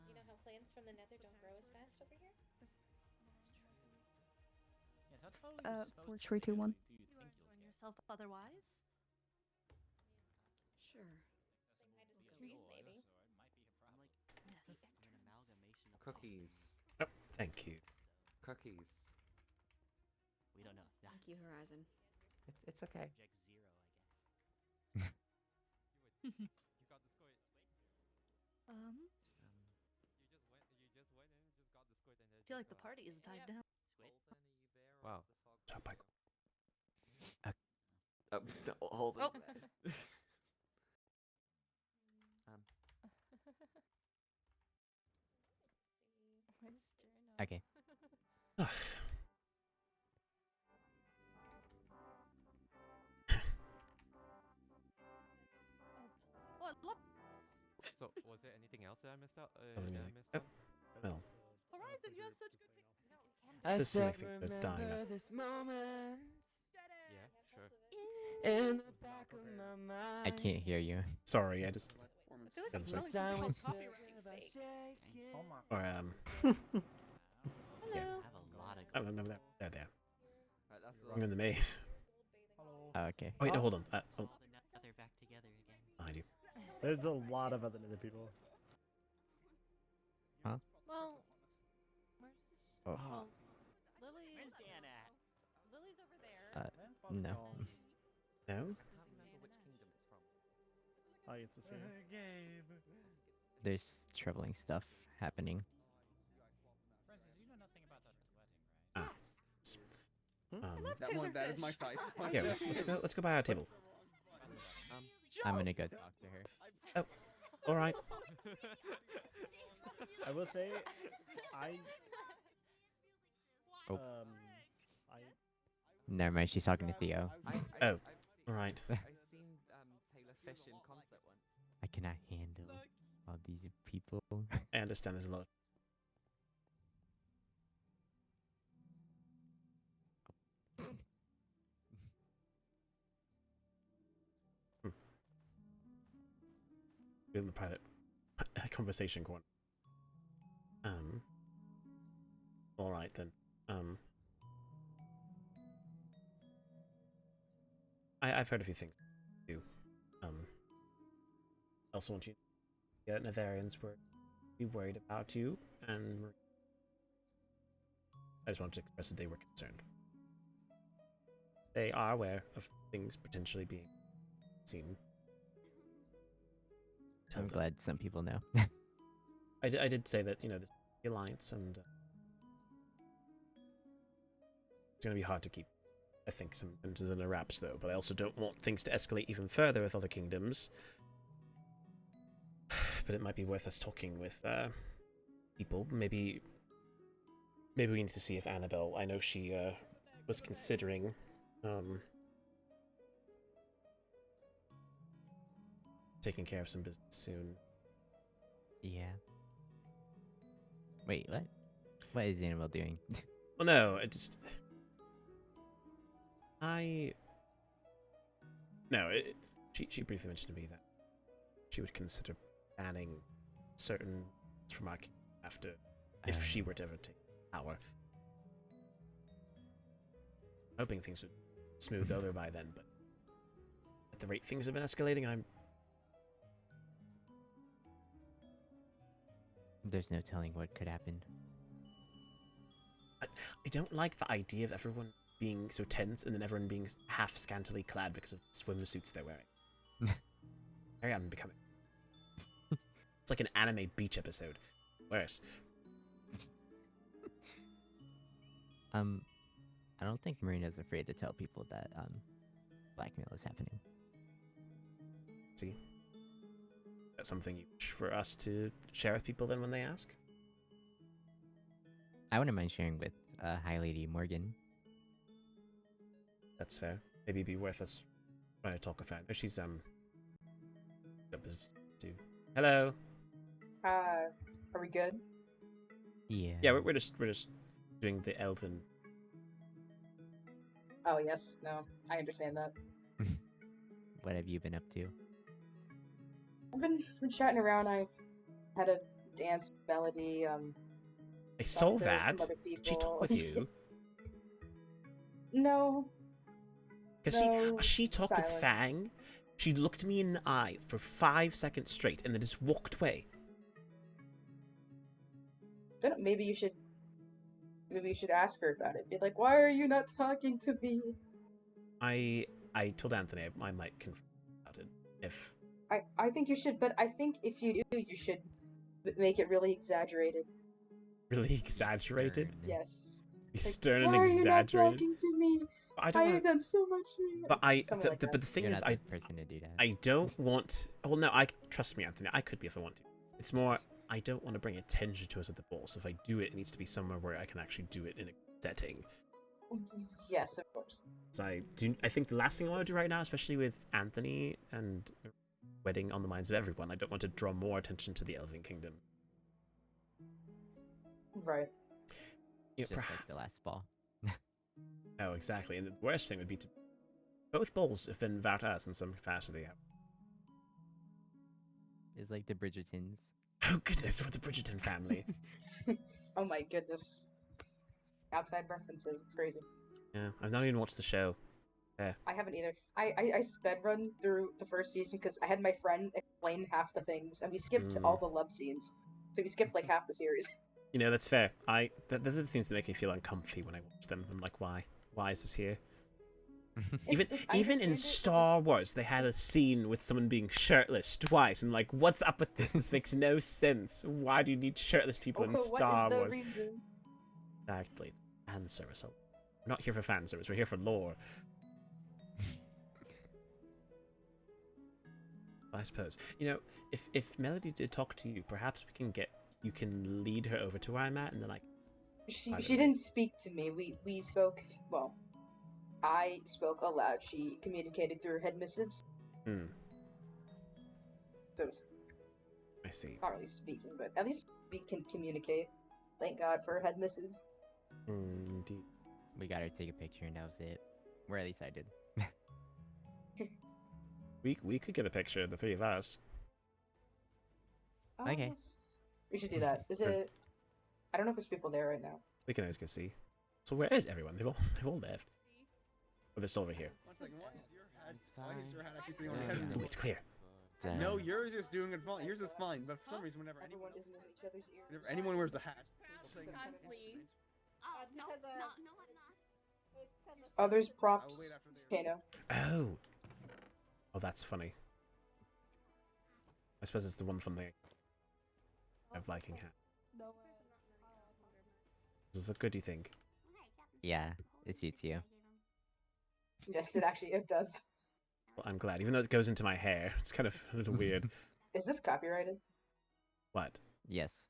You know how plants from the nether don't grow as fast over here? Yes, how tall are you supposed 4, 3, 2, 1. do you think you'll Enjoying yourself otherwise? Sure. Might as trees, maybe. Yes. An amalgamation of Cookies. Oh, thank you. Cookies. We don't know. Thank you, Horizon. It's okay. Subject 0, I guess. You got the squid. Um, You just went and just got the squid and then. I feel like the party is died down. Wow. Stop, Michael. Hold on. Okay. Oh, I love So, was there anything else that I missed out? Lovely that I music. missed Yep. out? Well, Horizon. You have such good taste. I This still I think they're dying remember up. this moment Yeah, sure. in the back of my mind. I can't hear you. sorry, I just. I feel like I'm I'm sorry. smelling Time some we coffee running fake. Or Hello. I have a lot of there. Right, that's the I'm in the maze. Oh, okay. Wait, no, hold on. Oh, all the nether back together again. behind you. There's a lot of other people. Huh? Well, where's Oh. well, Lily? Where's Dan at? Lily's over there. No. No? remember which kingdom it's from. I guess it's fair. There's troubling stuff happening. Francis, you know nothing about that wedding, right? That is my side. Yeah, let's go by our table. I'm gonna go talk to her. Oh, all right. I will say, Oh. I Never mind, she's talking to Theo. Oh, all right. I've seen Taylor Fish in concert once. I cannot handle all these people. I understand there's a lot. In the private conversation corner. All right then. I've heard a few things too. I also want you to get Netherians were be worried about you, and I just wanted to express that they were concerned. They are aware of things potentially being seen. I'm glad some people know. I did say that, you know, the alliance, and it's going to be hard to keep, I think, some into the wraps, though. But I also don't want things to escalate even further with other kingdoms. But it might be worth us talking with people. Maybe we need to see if Annabelle. I know she was considering. Taking care of some business soon. Yeah. Wait, what? What is Annabelle doing? Well, no, she briefly mentioned to me that she would consider banning certain from our kingdom after, if she were to ever take power. Hoping things would smooth over by then, but at the rate things have been escalating, There's no telling what could happen. I don't like the idea of everyone being so tense and then everyone being half scantily clad because of the swimsuits they're wearing. Very unbecoming. It's like an anime beach episode. Worse. I don't think Marina's afraid to tell people that blackmail is happening. See, that's something for us to share with people then when they ask. I wouldn't mind sharing with High Lady Morgan. That's fair. Maybe it'd be worth us trying to talk with her. No, she's got business to do. Hello. Are we good? Yeah. Yeah, we're just doing the elven. Oh yes, no, I understand that. What have you been up to? I've been chatting around. I had a dance melody. I saw talked to that. some other Did she talk with people. you? No. Because No, she talked with silent. Fang. She looked me in the eye for 5 seconds straight and then just walked away. Maybe you should ask her about it. Be like, why are you not talking to me? I told Anthony I might confront about it if I think you should, but I think if you do, you should make it really exaggerated. really exaggerated. Yes. Be Like, stern why and are you not exaggerated. talking to me? But I don't have wanna- done so much for you. But Something like but that. the thing You're is, not the person to do that. I don't want. Well, no, trust me, Anthony. I could be if I want to. It's more, I don't want to bring attention to us at the ball. So if I do it, it needs to be somewhere where I can actually do it in a setting. Yes, of course. So I think the last thing I want to do right now, especially with Anthony and wedding on the minds of everyone, I don't want to draw more attention to the Elven Kingdom. Right. Yeah, Just like the last ball. Oh, exactly. And the worst thing would be to both balls have been about us in some capacity. It's like the Bridgertons. Oh goodness, we're the Bridgerton family. Oh my goodness. Outside references, it's crazy. Yeah, I've not even watched the show. Yeah. I haven't either. I sped run through the first season because I had my friend explain half the things, and we skipped all the love scenes. So we skipped like half the series. You know, that's fair. Those are the scenes that make me feel uncomfy when I watch them. I'm like, why? Why is this here? Even in Star Wars, they had a scene with someone being shirtless twice, and like, what's up with this? This makes no sense. Why do you need shirtless people in Star Wars? Reason? Exactly, fan service. We're not here for fan service. We're here for lore. I suppose. You know, if Melody did talk to you, perhaps you can lead her over to where I'm at, and then like. She didn't speak to me. We spoke. Well, I spoke aloud. She communicated through head missives. Hmm. So it was I see. not really speaking, but at least we can communicate. Thank God for head missives. Indeed. We got her to take a picture, and that was it. Or at least I did. We could get a picture of the three of us. Oh, Okay. yes. We should do that. Is it? I don't know if there's people there right now. We can always go see. So where is everyone? They've all left. Oh, they're still over here. One second, why is your hat actually sitting on your head? Oh, it's clear. No, yours is doing it fine. Yours is fine, but for some reason, whenever anyone wears a hat. Oh, there's props. Kano. Oh. Oh, that's funny. I suppose it's the one fun thing. A Viking hat. Does it look good, do you think? Yeah, it suits you. Yes, it does. Well, I'm glad. Even though it goes into my hair, it's kind of a little weird. Is this copyrighted? What? Yes.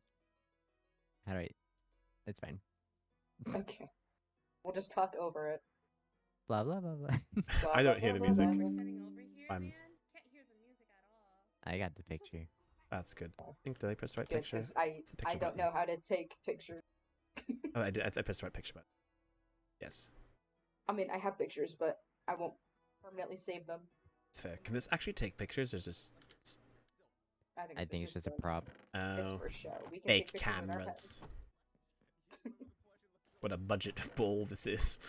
How do I... It's fine. Okay. We'll just talk over it. Blah, blah, blah, blah. I don't hear the music. I got the picture. That's good. I think, did I press the right Good, picture? 'cause I Picture don't button. know how to take pictures. Oh, I did. I pressed the right picture button. Yes. I mean, I have pictures, but I won't permanently save them. It's fair. Can this actually take pictures or just... I think it's just a prop. Oh. for show. We can Fake take pictures in our cameras. What a budget ball this is.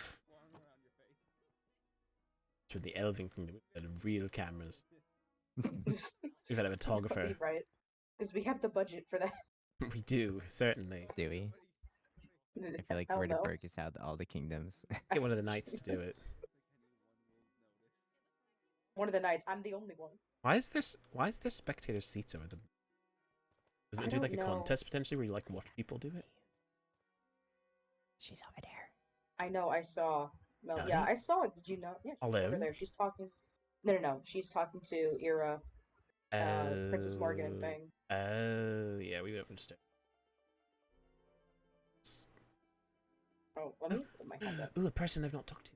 For the Elven Kingdom, we've got real cameras. We've had a photographer. Right. Because we have the budget for that. We do, certainly. Do we? I feel like Hell we're to no. break us out all the kingdoms. Get one of the knights to do it. One of the nights. I'm the only one. Why is there spectator seats over them? Does I it do like a don't know. contest potentially where you like watch people do it? She's over there. I know. I saw. Mel. Got Yeah, it. I saw it. Did you know? Yeah, she's over Hello? there. She's talking. No. She's talking to Ira, Princess Morgan, and Fang. Oh, yeah, we understood. Oh, let me put my hand up. Ooh, a person I've not talked to.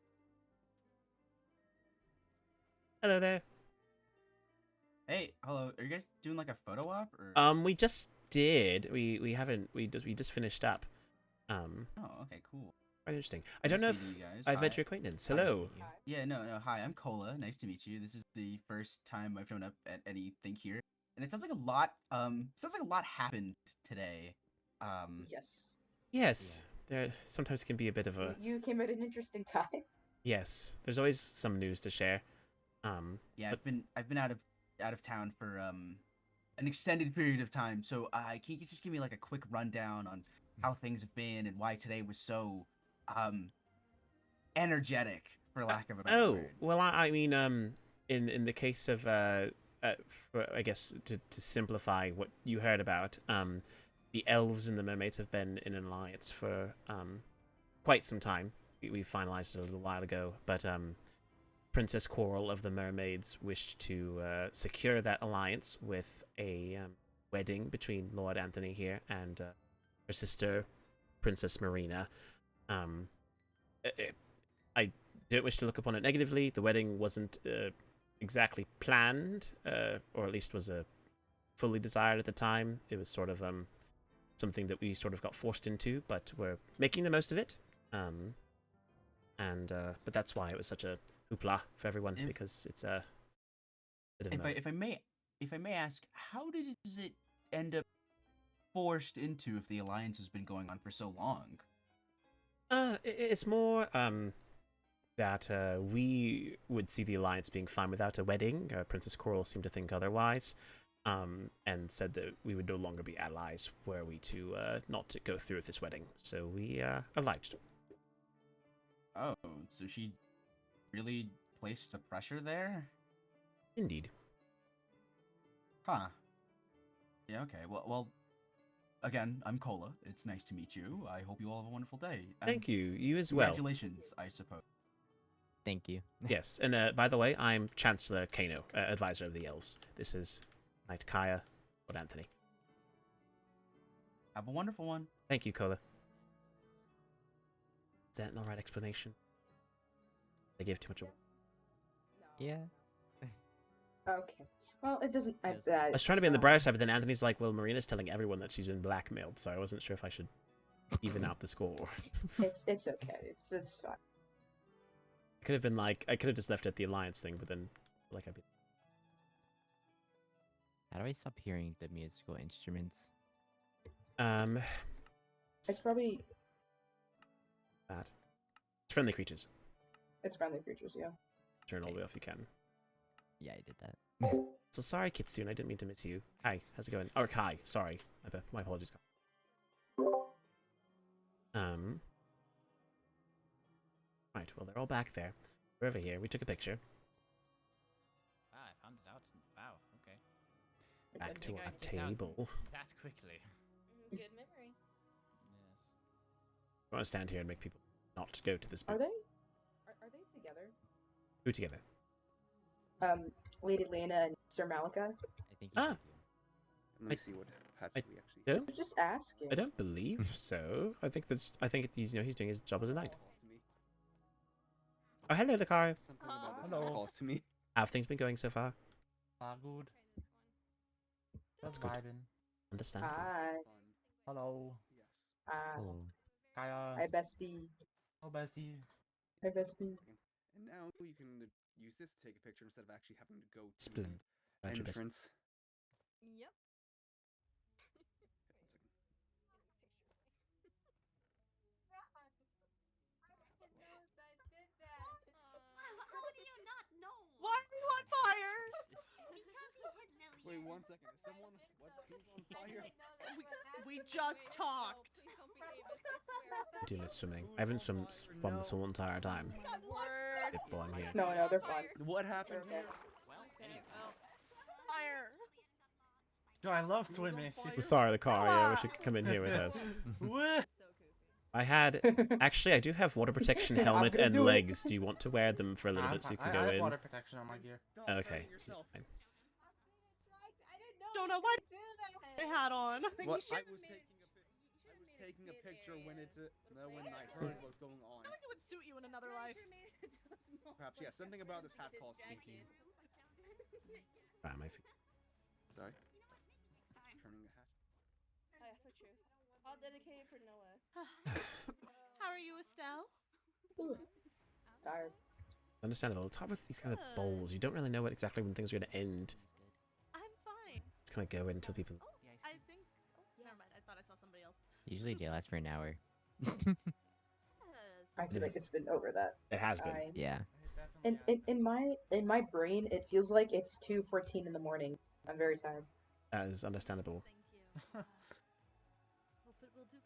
Hello there. Hey, hello. Are you guys doing like a photo op or? We just did. We haven't. We just finished up. Oh, okay, cool. Quite interesting. I don't know Nice if meeting you guys. I've met Hi. your acquaintance. Hello. Yeah, no. Hi, I'm Kola. Nice to meet you. This is the first time I've shown up at anything here, and it sounds like a lot. Sounds like a lot happened today. Yes. Yes. There sometimes can be a bit of a. You came at an interesting time. Yes. There's always some news to share. Yeah, but- I've been out of town for an extended period of time. So can you just give me like a quick rundown on how things have been and why today was so energetic, for lack of a better word? Well, I mean, in the case of I guess to simplify what you heard about, the elves and the mermaids have been in an alliance for quite some time. We finalized it a little while ago, but Princess Coral of the Mermaids wished to secure that alliance with a wedding between Lord Anthony here and her sister, Princess Marina. I don't wish to look upon it negatively. The wedding wasn't exactly planned, or at least was fully desired at the time. It was sort of something that we sort of got forced into, but we're making the most of it. But that's why it was such a hoopla for everyone, because it's a bit of If I may ask, how did it end up forced into if the alliance has been going on for so long? It's more that we would see the alliance being fine without a wedding. Princess Coral seemed to think otherwise, and said that we would no longer be allies were we to not to go through with this wedding. So we obliged. Oh, so she really placed the pressure there? Indeed. Huh. Yeah, okay. Well, again, I'm Kola. It's nice to meet you. I hope you all have a wonderful day. Thank you. You as well. Congratulations, I suppose. Thank you. Yes, and by the way, I'm Chancellor Kano, advisor of the elves. This is Knight Kaya, Lord Anthony. Have a wonderful one. Thank you, Kola. Is that an alright explanation? I gave too much away. Yeah. Okay. Well, it doesn't. I was trying to be on the brighter side, but then Anthony's like, well, Marina's telling everyone that she's been blackmailed, so I wasn't sure if I should even out the score. It's okay. It's fine. I could have been like, I could have just left it at the alliance thing, but then, like, I'd be. How do I stop hearing the musical instruments? It's probably. Bad. It's friendly creatures. It's friendly creatures, yeah. Turn all the way off you can. Yeah, I did that. So sorry, Kitsune, I didn't mean to miss you. Hi, how's it going? Or hi, sorry. My apologies. Right, well, they're all back there. We're over here. We took a picture. Ah, I found it out. Wow, okay. Back to Didn't our think I'd get out table. that quickly. Good memory. Yes. I want to stand here and make people not go to this Are booth. they? Are they together? Who together? Lady Lena and Sir Malika. I think. Ah. Let me see what hats we actually. Don't? Just asking. I don't believe so. I think he's he's doing his job as a knight. Oh, hello, Dakar. Something about this calls to me. How have things been going so far? Good. That's good. Understand. Hi. Hello. Hi. Kaya. Hi, bestie. Oh, bestie. Hi, bestie. And now you can use this to take a picture instead of actually having to go to Splendid. the Glad you're best. entrance. Yep. How do you not know? Why are you on fire? Because he hit Lily. Wait 1 second. Is someone? Who's on fire? We just talked. I do miss swimming. I haven't swum this whole entire time. Bit while I'm here. No, they're fine. What happened here? Fire. Do I love swimming? We're sorry, Dakar. Yeah, I wish you could come in here with us. Actually, I do have water protection I'm helmet gonna and do it. legs. Do you want to wear them for a little bit so you can I go have in? water protection on my gear. Okay. So fine. Don't know why they had on. What? I was taking a picture when when I heard what was going on. I think it would suit you in another life. Perhaps, yeah. Something about this hat calls thinking. Ah, my feet. Sorry. Turning the hat. Oh, yeah, so true. All dedicated for Noah. How are you, Estelle? Tired. Understandable. It's hard with these kind of bowls. You don't really know what exactly when things are going to end. I'm fine. It's kind of go until people. I think. Never mind. I thought I saw somebody else. Usually they last for an hour. I feel like it's been over that. It has been. Yeah. In my brain, it feels like it's 2:14 in the morning. I'm very tired. That is understandable.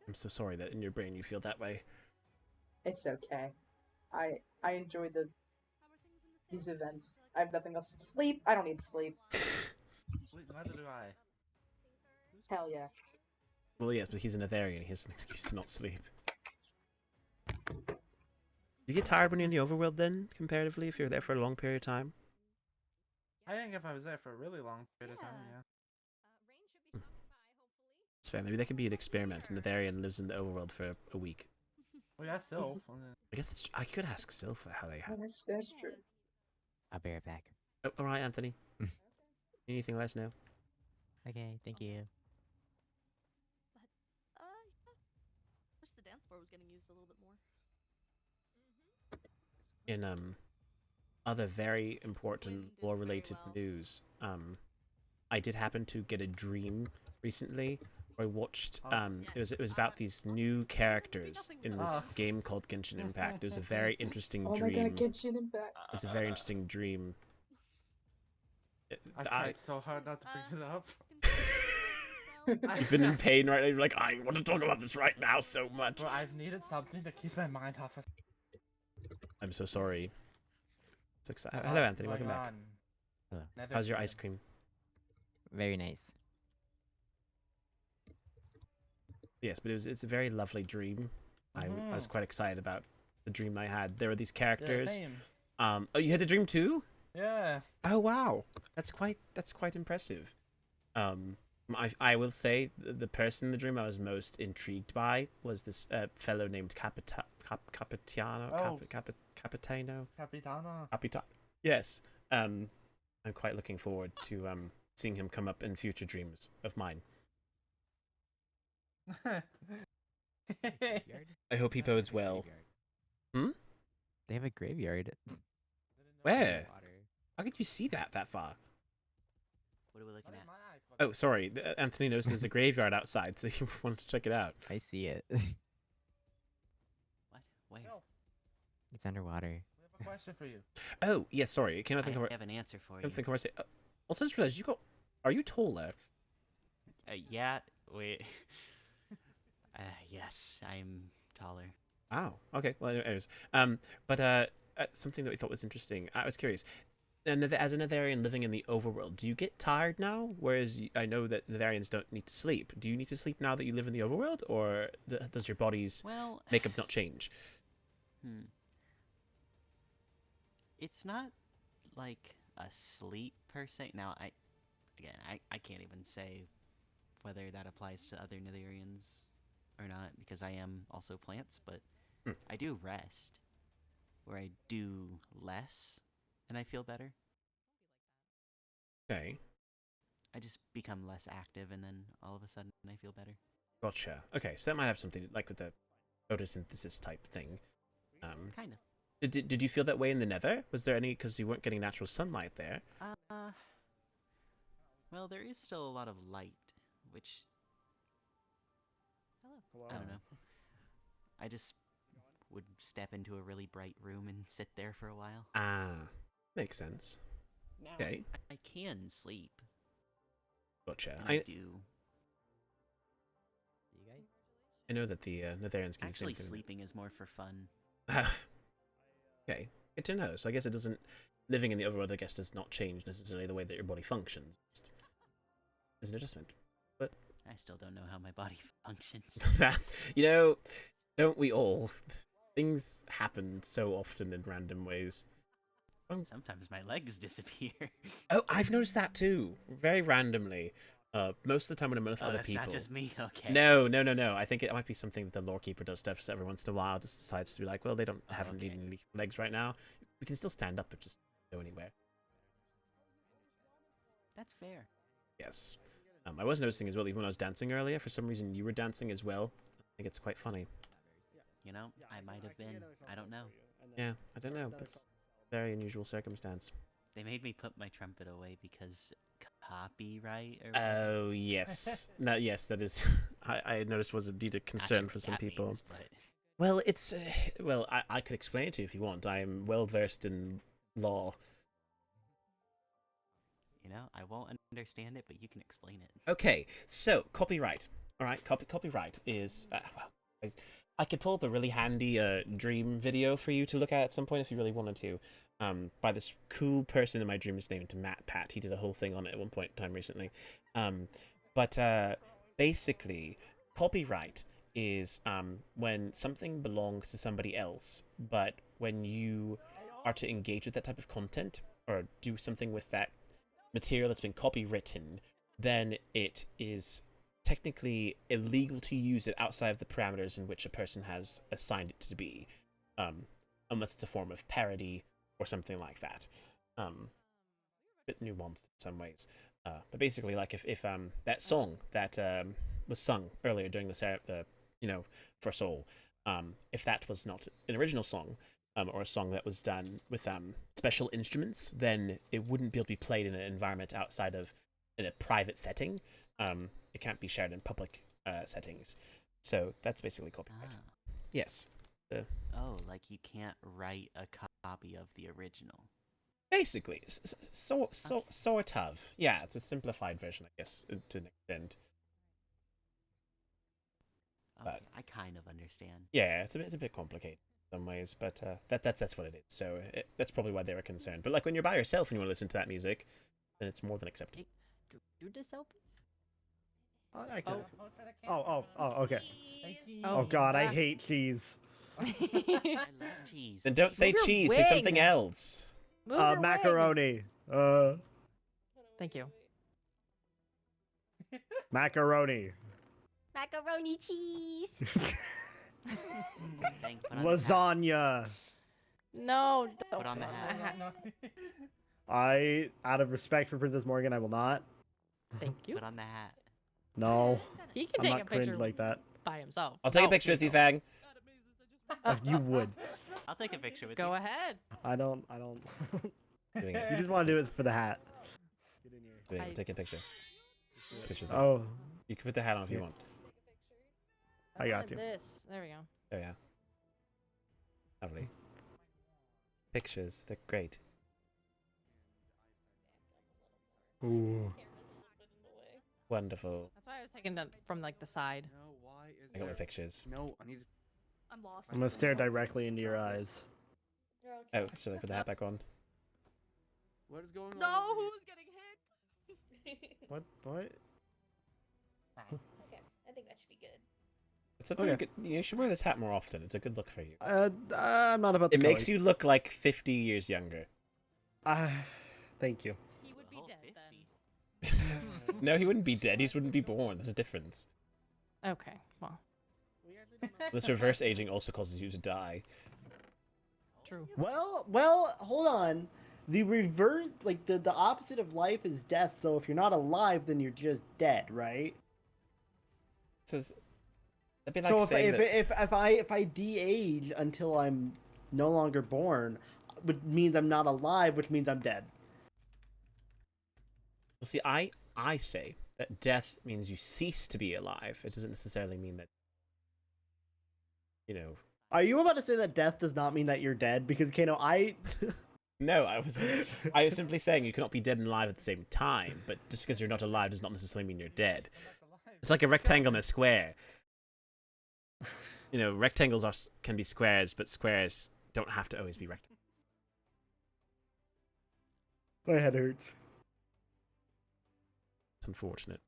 I'm so sorry that in your brain you feel that way. It's okay. I enjoy these events. I have nothing else to sleep. I don't need sleep. Neither do I. Hell yeah. Well, yes, but he's an Atharian. He has an excuse to not sleep. You get tired when you're in the overworld then, comparatively, if you're there for a long period of time? I think if I was there for a really long period of time, yeah. It's fair. Maybe that could be an experiment. An Atharian lives in the overworld for a week. Well, yeah, Sylph. I guess I could ask Sylph how they have. Oh, that's true. I'll be right back. Oh, all right, Anthony. Anything, let us know. Okay, thank you. Wish the dance floor was getting used a little bit more. In other very important lore-related news, I did happen to get a dream recently where I watched it was about these new characters in this game called Genshin Impact. It was a very interesting dream. Oh my god, Genshin Impact. It's a very interesting dream. I've tried so hard not to bring it up. You've been in pain right now. You're like, I want to talk about this right now so much. Well, I've needed something to keep my mind off of. I'm so sorry. So excited. Hello, Anthony. Welcome back. Hello. How's your ice cream? Very nice. Mm-hmm. Yes, but it's a very lovely dream. I was quite excited about the dream I had. There were these characters. Yeah, same. Oh, you had the dream too? Yeah. Oh wow, that's quite impressive. I will say the person in the dream I was most intrigued by was this fellow named Capitano. Yes. I'm quite looking forward to seeing him come up in future dreams of mine. I hope he bodes well. Hmm? They have a graveyard. Where? How could you see that far? What are we looking at? Oh, sorry. Anthony knows there's a graveyard outside, so he wanted to check it out. I see it. What? Where? It's underwater. We have a question for you. Oh, yes, sorry. Can I think of I have an answer for you. Think of it. Also, just realized are you taller? Yeah. Wait. Yes, I'm taller. Oh, okay. Well, anyways, but something that we thought was interesting. I was curious. As an Atharian living in the overworld, do you get tired now? Whereas I know that Atharians don't need to sleep. Do you need to sleep now that you live in the overworld, or does your body's makeup not change? It's not like a sleep per se. Now, I can't even say whether that applies to other Nitharians or not, because I am also plants, but I do rest, where I do less, and I feel better. Okay. I just become less active, and then all of a sudden I feel better. Gotcha. Okay, so that might have something like with the photosynthesis type thing. Kind of. Did you feel that way in the Nether? Was there any, because you weren't getting natural sunlight there? Well, there is still a lot of light, which... Hello. I don't know. I just would step into a really bright room and sit there for a while. Ah, makes sense. Now, Okay. I can sleep. Gotcha. And I do. You guys? I know that the Nitharians can Actually, do the same sleeping is more for fun. thing. Okay, good to know. So I guess it doesn't... Living in the overworld, I guess, does not change necessarily the way that your body functions. It's an adjustment. But I still don't know how my body functions. that, you know, Don't we all? Things happen so often in random ways. Sometimes my legs disappear. Oh, I've noticed that too. Very randomly. Most of the time when I'm with other that's people. not just me, okay. No. I think it might be something that the lore keeper does stuff every once in a while. Just decides to be like, well, they don't have any legs right now. We can still stand up, but just go anywhere. That's fair. Yes. I was noticing as well, even when I was dancing earlier, for some reason you were dancing as well. I think it's quite funny. You know, I might have been. I don't know. Yeah, I don't know. It's a very unusual circumstance. They made me put my trumpet away because copyright or Oh, yes. No, yes, that is... I noticed was indeed a concern for some people. Means, but... Well, it's... well, I could explain it to you if you want. I am well-versed in law. You know, I won't understand it, but you can explain it. Okay, so, copyright. Alright, copyright is... well, I could pull up a really handy dream video for you to look at some point if you really wanted to. By this cool person in my dream is named Pat. He did a whole thing on it at one point in time recently. But basically, copyright is when something belongs to somebody else, but when you are to engage with that type of content or do something with that material that's been copywritten, then it is technically illegal to use it outside of the parameters in which a person has assigned it to be, unless it's a form of parody or something like that. A bit nuanced in some ways, but basically, like if that song that was sung earlier during the for Soul, if that was not an original song, or a song that was done with special instruments, then it wouldn't be able to be played in an environment outside of in a private setting. It can't be shared in public settings. So that's basically copyright. Yes. Oh, like you can't write a copy of the original. Basically, sort of. Yeah, it's a simplified version, I guess, to an extent. Okay, But I kind of understand. yeah, it's a bit complicated in some ways, but that's what it is. So that's probably why they were concerned. But like when you're by yourself and you want to listen to that music, then it's more than acceptable. Do the selfies? I can. Oh, okay. Oh, Oh God, I hate cheese. I love cheese. Then don't say Move your cheese. Say something wing. else. Move your wing. Macaroni. Thank you. Macaroni. Macaroni cheese. Fang, put on the hat. Lasagna. No, don't Put on the hat. Out of respect for Princess Morgan, I will not. Thank you. Put on the hat. No. He can I'm take not a picture cringe like that. by himself. I'll take a No, picture with you, no. Fang. You would. I'll take a picture with Go you. ahead. I don't. Doing it. You just want to do it for the hat. Doing it. Take a picture. Picture of it. Oh, You can put the hat on if you want. I got you. This. There we go. Oh yeah. Lovely. Pictures, they're great. Ooh. Wonderful. That's why I was taking them from like the side. No, why is I got my there... pictures. No, I need. I'm lost. I'm gonna stare directly into your eyes. Oh, should I put the hat back on? What is going on? No, over here? who's getting hit? What? Okay, I think that should be good. It's a very good. You should wear this hat more often. It's a good look for you. I'm not about. It makes you look like 50 years younger. Thank you. He would be dead then. No, he wouldn't be dead. He just wouldn't be born. There's a difference. Okay, well. This reverse aging also causes you to die. True. Well, hold on. The reverse, like the opposite of life is death. So if you're not alive, then you're just dead, right? Says. That'd be like So saying if I de-age until I'm no longer born, which means I'm not alive, which means I'm dead. Well, see, I say that death means you cease to be alive. It doesn't necessarily mean that. You know. Are you about to say that death does not mean that you're dead? Because Kano, No, I was simply saying you cannot be dead and alive at the same time. But just because you're not alive does not necessarily mean you're dead. It's like a rectangle and a square. You know, rectangles can be squares, but squares don't have to always be rectangles. My head hurts. It's unfortunate.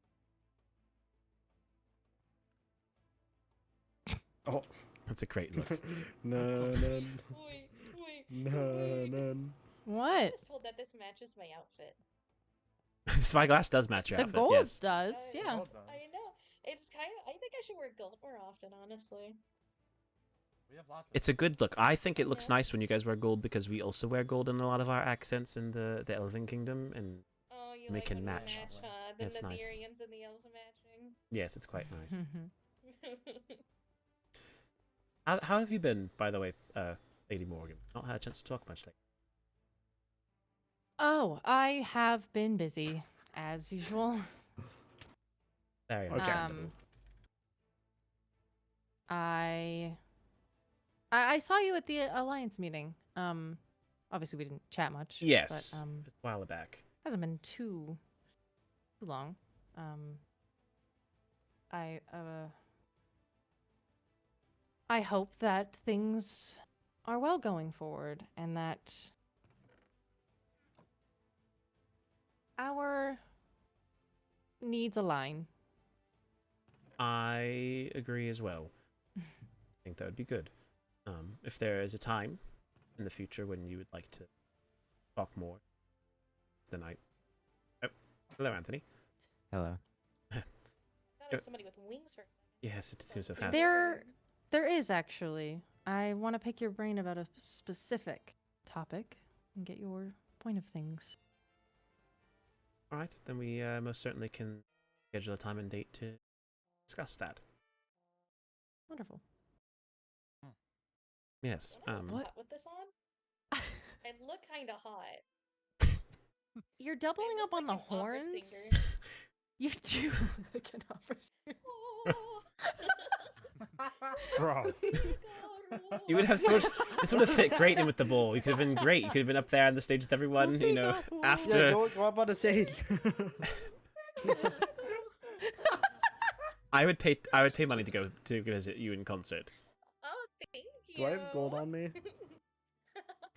Oh. That's a great look. No, no. No. What? I was told that this matches my outfit. The spyglass does match your The outfit. gold Yes. does, yeah. I know. It's kind of. I think I should wear gold more often, honestly. We have lots of It's a good look. I think it looks nice when you guys wear gold because we also wear gold in a lot of our accents in the Elven Kingdom, and Oh, you they like can when match. we match, huh? Then It's the nice. Nereians and the elves are matching. Yes, it's quite nice. How have you been, by the way, Lady Morgan? Not had a chance to talk much lately. Oh, I have been busy, as usual. Very understandable. I saw you at the Alliance meeting. Obviously we didn't chat much. Yes, But, just a while back. hasn't been too long. I hope that things are well going forward and that our needs align. I agree as well. I think that would be good. If there is a time in the future when you would like to talk more, it's the night. Oh, hello, Anthony. Hello. Thought it was somebody with wings for. Yes, it seems so fast. There is actually. I want to pick your brain about a specific topic and get your point of things. All right, then we most certainly can schedule a time and date to discuss that. Wonderful. Yes. Hot with this on? I look kind of hot. You're doubling up on the An opera horns. singer. You do look an opera singer. Bro. You would have so much. This would have fit great in with the bowl. You could have been great. You could have been up there on the stage with everyone. You know, after. Yeah, go up on the stage. I would pay money to go to visit you in concert. Oh, thank you. Do I have gold on me?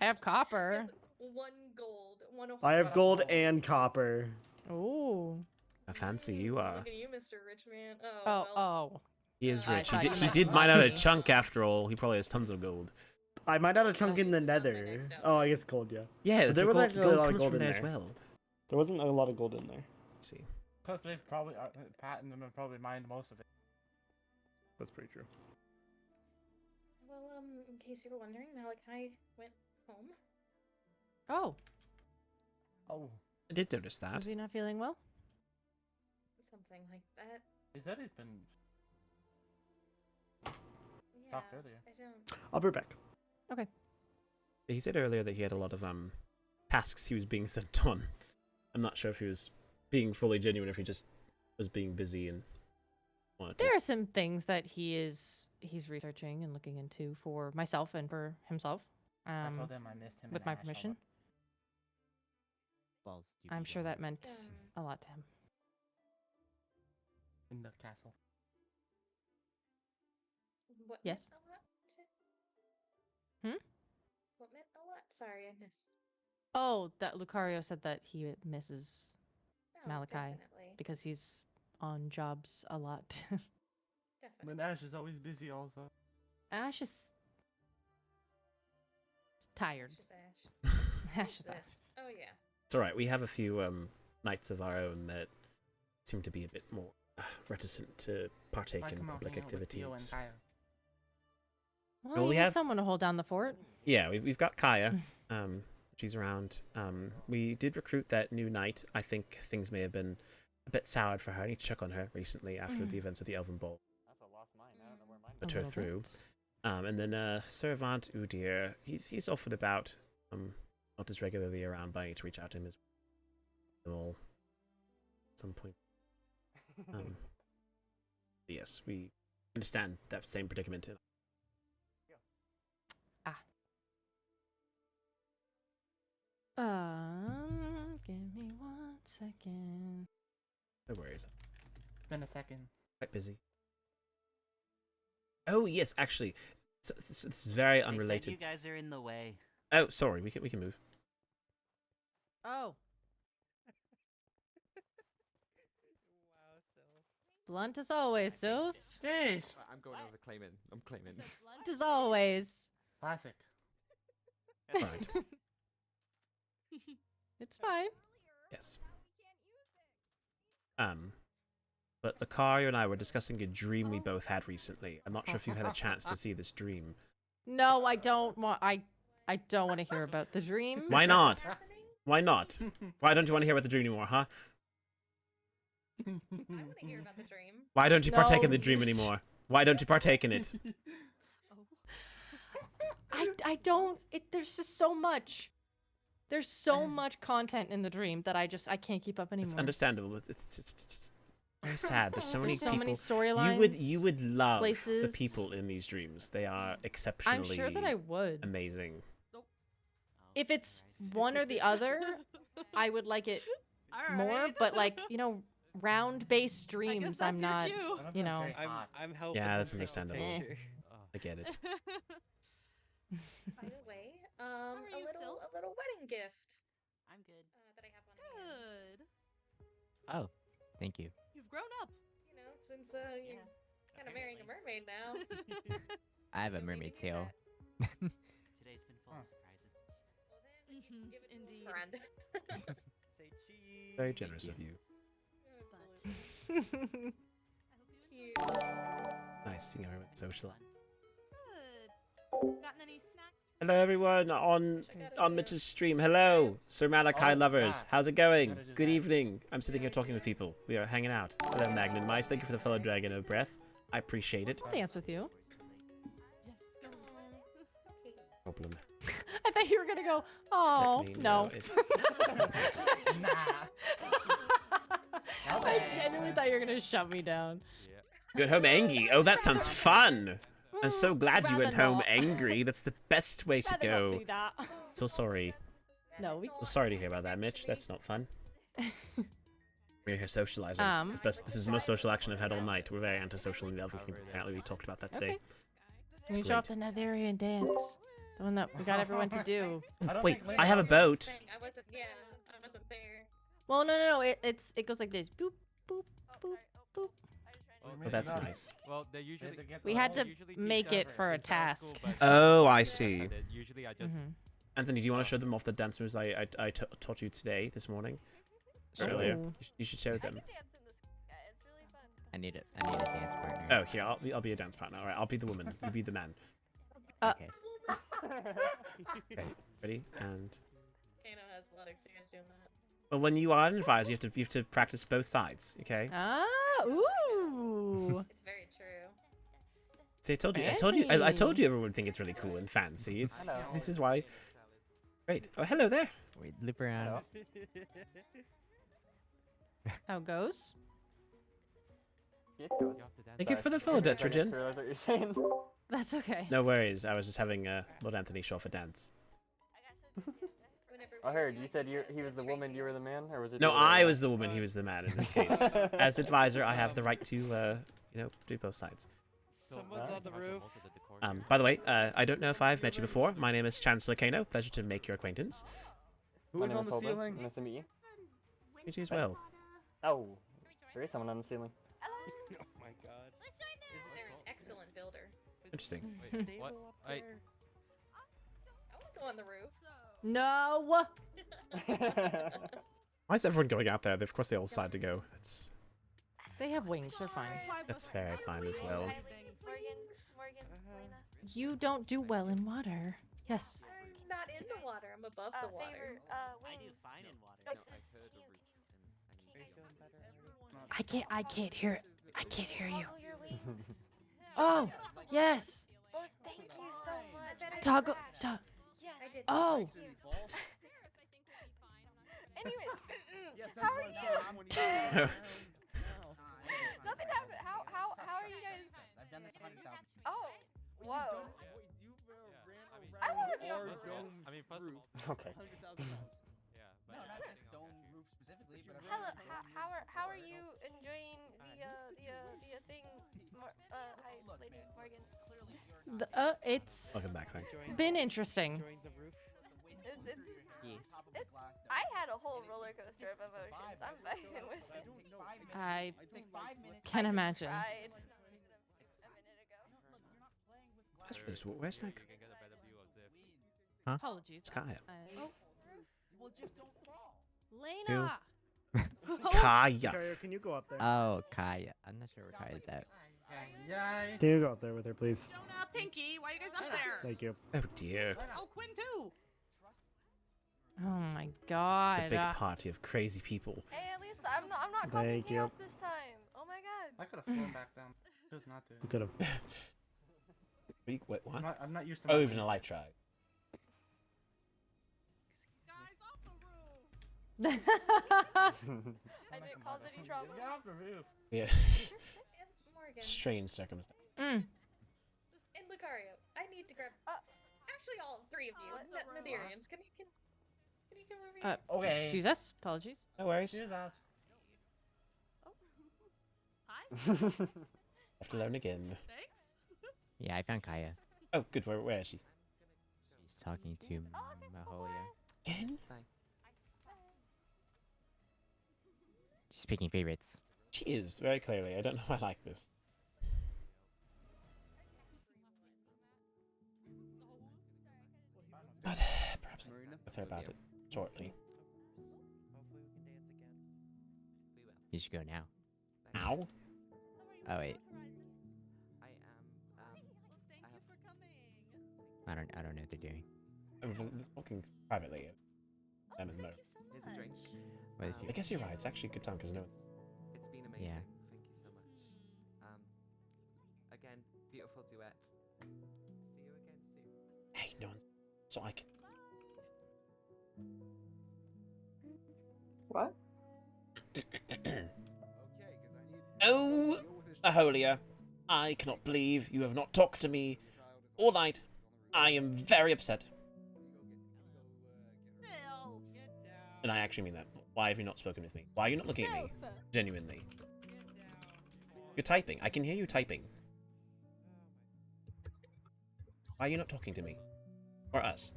I have copper. One gold. I have gold and copper. Ooh. How fancy you are. Look at you, Mr. Rich Man. Oh. He is I rich. thought you He meant did mine out a money. chunk after all. He probably has tons of gold. I might have a chunk in the nether. Oh, I guess gold, yeah. Yeah, But there was actually a gold lot of comes gold from in there there as well. There wasn't a lot of gold in there. Let's see. Plus, they've probably Pat and them have probably mined most of it. That's pretty true. Well, in case you were wondering, Malachi went home. Oh. Oh. I did notice that. Was he not feeling well? Something like that. He said he's been Yeah, talked earlier. I don't. I'll be back. Okay. He said earlier that he had a lot of tasks he was being sent on. I'm not sure if he was being fully genuine, or if he just was being busy and wanted to. There are some things that he's researching and looking into for myself and for himself. I told him I missed him. With and my Ash a permission. lot. Balls. I'm sure that meant a lot to him. In the castle. What Yes. meant a lot Hmm? What meant a lot? Sorry, I missed. Oh, that Lucario said that he misses Oh, Malachi definitely. because he's on jobs a lot. But Ash is always busy also. Ash is tired. Ash. Ash is Ash. Oh yeah. It's alright, we have a few knights of our own that seem to be a bit more reticent to partake in public activities. Well, Well, you we need have- someone to hold down the fort. Yeah, we've got Kaya. She's around. We did recruit that new knight. I think things may have been a bit soured for her. I need to check on her recently after the events of the Elven Ball. That's a lost mine. I don't know where mine Put A her little through. bit. And then Servant Udir, he's often about, not as regularly around, but I need to reach out to him as well at some point. Yes, we understand that same predicament. Give me 1 second. No worries. It's been a second. Quite busy. Oh yes, actually, this is very They said unrelated. you guys are in the way. Oh, sorry. We can move. Oh. Blunt as always, Sylph. Jeez. I'm going over claiming. I'm claiming. As always. Classic. Right. It's fine. Yes. But Lucario and I were discussing a dream we both had recently. I'm not sure if you've had a chance to see this dream. No, I don't want. I don't want to hear about the dream. Why not? Why not? Why don't you want to hear about the dream anymore, huh? I want to hear about the dream. Why don't you partake in No. the dream anymore? Why don't you partake in it? I don't. There's just so much. There's so much content in the dream that I can't keep up anymore. It's understandable, but it's very sad. There's so many There's so many people. storylines, You would love the places. people in these dreams. They are exceptionally. I'm sure that I would. Amazing. If it's one or the other, I would like it more. But like round-based dreams, I'm not. I'm helping. Yeah, that's them take the understandable. picture. I get it. By the way, a little wedding gift. I'm good. That I have on hand. Good. Oh, thank you. You've grown up. You know, since you're kind of marrying a mermaid now. I have a mermaid tail. Today's been full of surprises. Give it to Indeed. a friend. Say cheese. Very generous of you. Cute. Nice seeing everyone socialize. Good. Gotten any snacks? Hello everyone on Mitch's stream. Hello, Sir Malachi lovers. How's it going? Good evening. I'm sitting here talking with people. We are hanging out. Hello Magnum Mice. Thank you for the fellow dragon of breath. I appreciate it. I'll dance with you. Yes, go. Problem. I thought you were gonna go. Oh Let me no. know if- I genuinely thought you were gonna shut me down. You went home angry. Oh, that sounds fun. I'm so glad you went Rather home not. angry. That's the best way to Rather not go. do that. So sorry. No, we. So sorry to hear about that, Mitch. That's not fun. We're here socializing. This is the most social action I've had all night. We're very antisocial in the Elven Kingdom. Apparently, we talked about that today. Okay. Can we show off the Netherian dance? The one that we got everyone to do. Wait, I have a boat. I wasn't there. Well, no. It goes like this. Boop, boop, boop, boop. Oh, that's nice. Well, they usually. We had to usually teach make that it for a in summer school, task. but Oh, I yes, see. did. Usually, I just. Anthony, do you want to show them off the dance moves I taught you today, this morning? Earlier. Oh. You should show them. I need a dance partner. Oh, here, I'll be a dance partner. All right, I'll be the woman. You be the man. Okay. Okay, ready? And Kano has a lot of experience doing that. well, when you are an advisor, you have to practice both sides. Okay. Ah, ooh. It's very true. See, I told you everyone would think it's really cool and fancy. This is why. Great. Oh, hello there. Wait, loop around. How it goes? Thank you for the follow, Detrogen. Realize what you're saying. That's okay. No worries. I was just having Lord Anthony show off a dance. I heard you said he was the woman, you were the man, or was it? No, the other way I around? was the woman. He was the man in this case. As advisor, I have the right to do both sides. Someone's on the roof. By the way, I don't know if I've met you before. My name is Chancellor Kano. Pleasure to make your acquaintance. Who is on the ceiling? Nice to meet you. You too as well. Oh, there is someone on the ceiling. Oh my god. They're an excellent builder. Interesting. Wait, what? I want to go on the roof. No. Why is everyone going out there? Of course, they all decide to go. They have wings. They're fine. That's very fine as well. You don't do well in water. Yes. I'm not in the water. I'm above the water. I do fine in water. I can't hear it. I can't hear you. Oh, yes. Oh, thank you so much. Toggle. Yeah, I did. Oh. Anyways, how are you? Nothing happened. How are you guys? I've done this 100,000 times. Oh, whoa. I I mean, first of all. Okay. Yeah, but No, not stone roof specifically, but Hello. How are you enjoying the thing? Hi, Lady Morgan. It's Welcome back, Fang. been interesting. I had a whole roller coaster of emotions. I'm vibing with it. I can imagine. Cried. Where's like? Huh? Apologies. It's Kaya. Oh. Well, just don't fall. Lena! Kaya. Kaya, can you go up there? Oh, Kaya. I'm not sure where Kaya's at. Yay. Can you go up there with her, please? Jonah, Pinky, why are you guys up there? Thank you. Oh dear. Oh, Quinn too. Oh my god. It's a big party of crazy people. Hey, at least I'm not causing Thank you. chaos this time. Oh my god. I could have flown back down. Chose not to. You could have. Wait, what? I'm not used to. Oh, my even a range. light try. I didn't cause any trouble. Get off the roof. Yeah. Morgan. Strange circumstance. And Lucario, I need to grab. Actually, all three of you, Nitherians, can you come over here? Okay. Excuse us. Apologies. No worries. Here's us. Hi. Have to learn again. Thanks. Yeah, I found Kaya. Oh, good. Where is she? She's talking to Maholia. Again? She's picking favorites. She is, very clearly. I don't know if I like this. But perhaps with her about it shortly. You should go now. Ow. Oh wait. I don't know what they're doing. I'm talking privately. I'm in the mode. Here's a drink. What if I guess you're right. It's actually a good time because no. It's been amazing. Yeah. Thank you so much. Again, beautiful duet. See you again soon. Hey, no one. So I can. What? Oh, Maholia, I cannot believe you have not talked to me all night. I am very upset. And I actually mean that. Why have you not spoken with me? Why are you not looking at me? Genuinely. You're typing. I can hear you typing. Why are you not talking to me? Or us?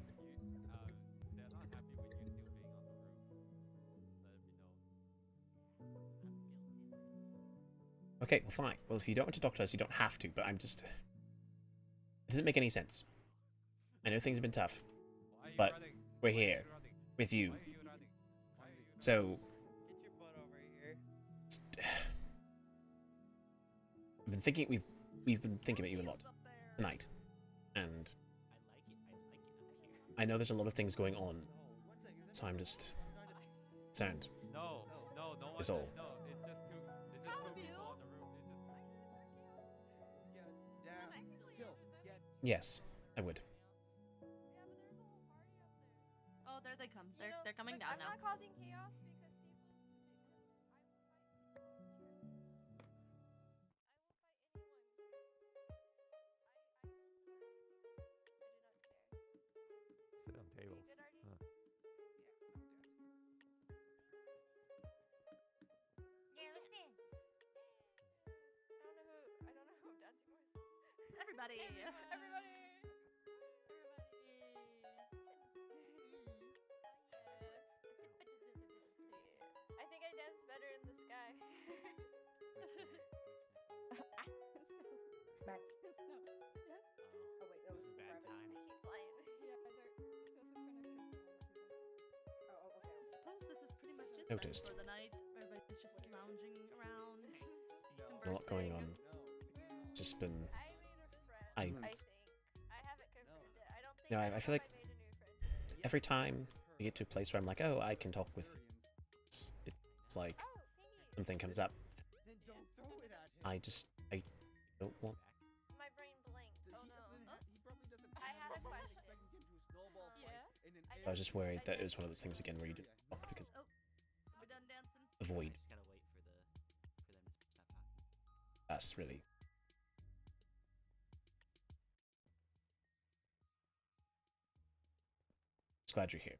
Okay, well fine. Well, if you don't want to talk to us, you don't have to, but I'm just... It doesn't make any sense. I know things have been tough, but we're here with you. So... We've been thinking about you a lot tonight, and I know there's a lot of things going on, so I'm just concerned. No, is all. No, it's just two people on the roof. Yes, I would. Oh, there they come. They're coming down now. I'm not causing chaos because Sit on tables. I don't know who I'm dancing with. Everybody. I think I dance better in the sky. Max. Yes? Oh wait, that was bad time. I keep flying. Oh, okay. I suppose this is pretty much it Noticed. then for the night. Everybody's just lounging around. A lot going on. Just been... I think. I haven't confirmed it. I don't think No, I feel like every time we get to a place where I'm like, oh, I can talk with... It's like something comes up. I don't want... My brain blinked. Oh no. I had a question. Yeah? I was just worried that it was one of those things again where you didn't talk because... We done dancing? Avoid. Just gotta wait for them to stop talking. That's really... Just glad you're here.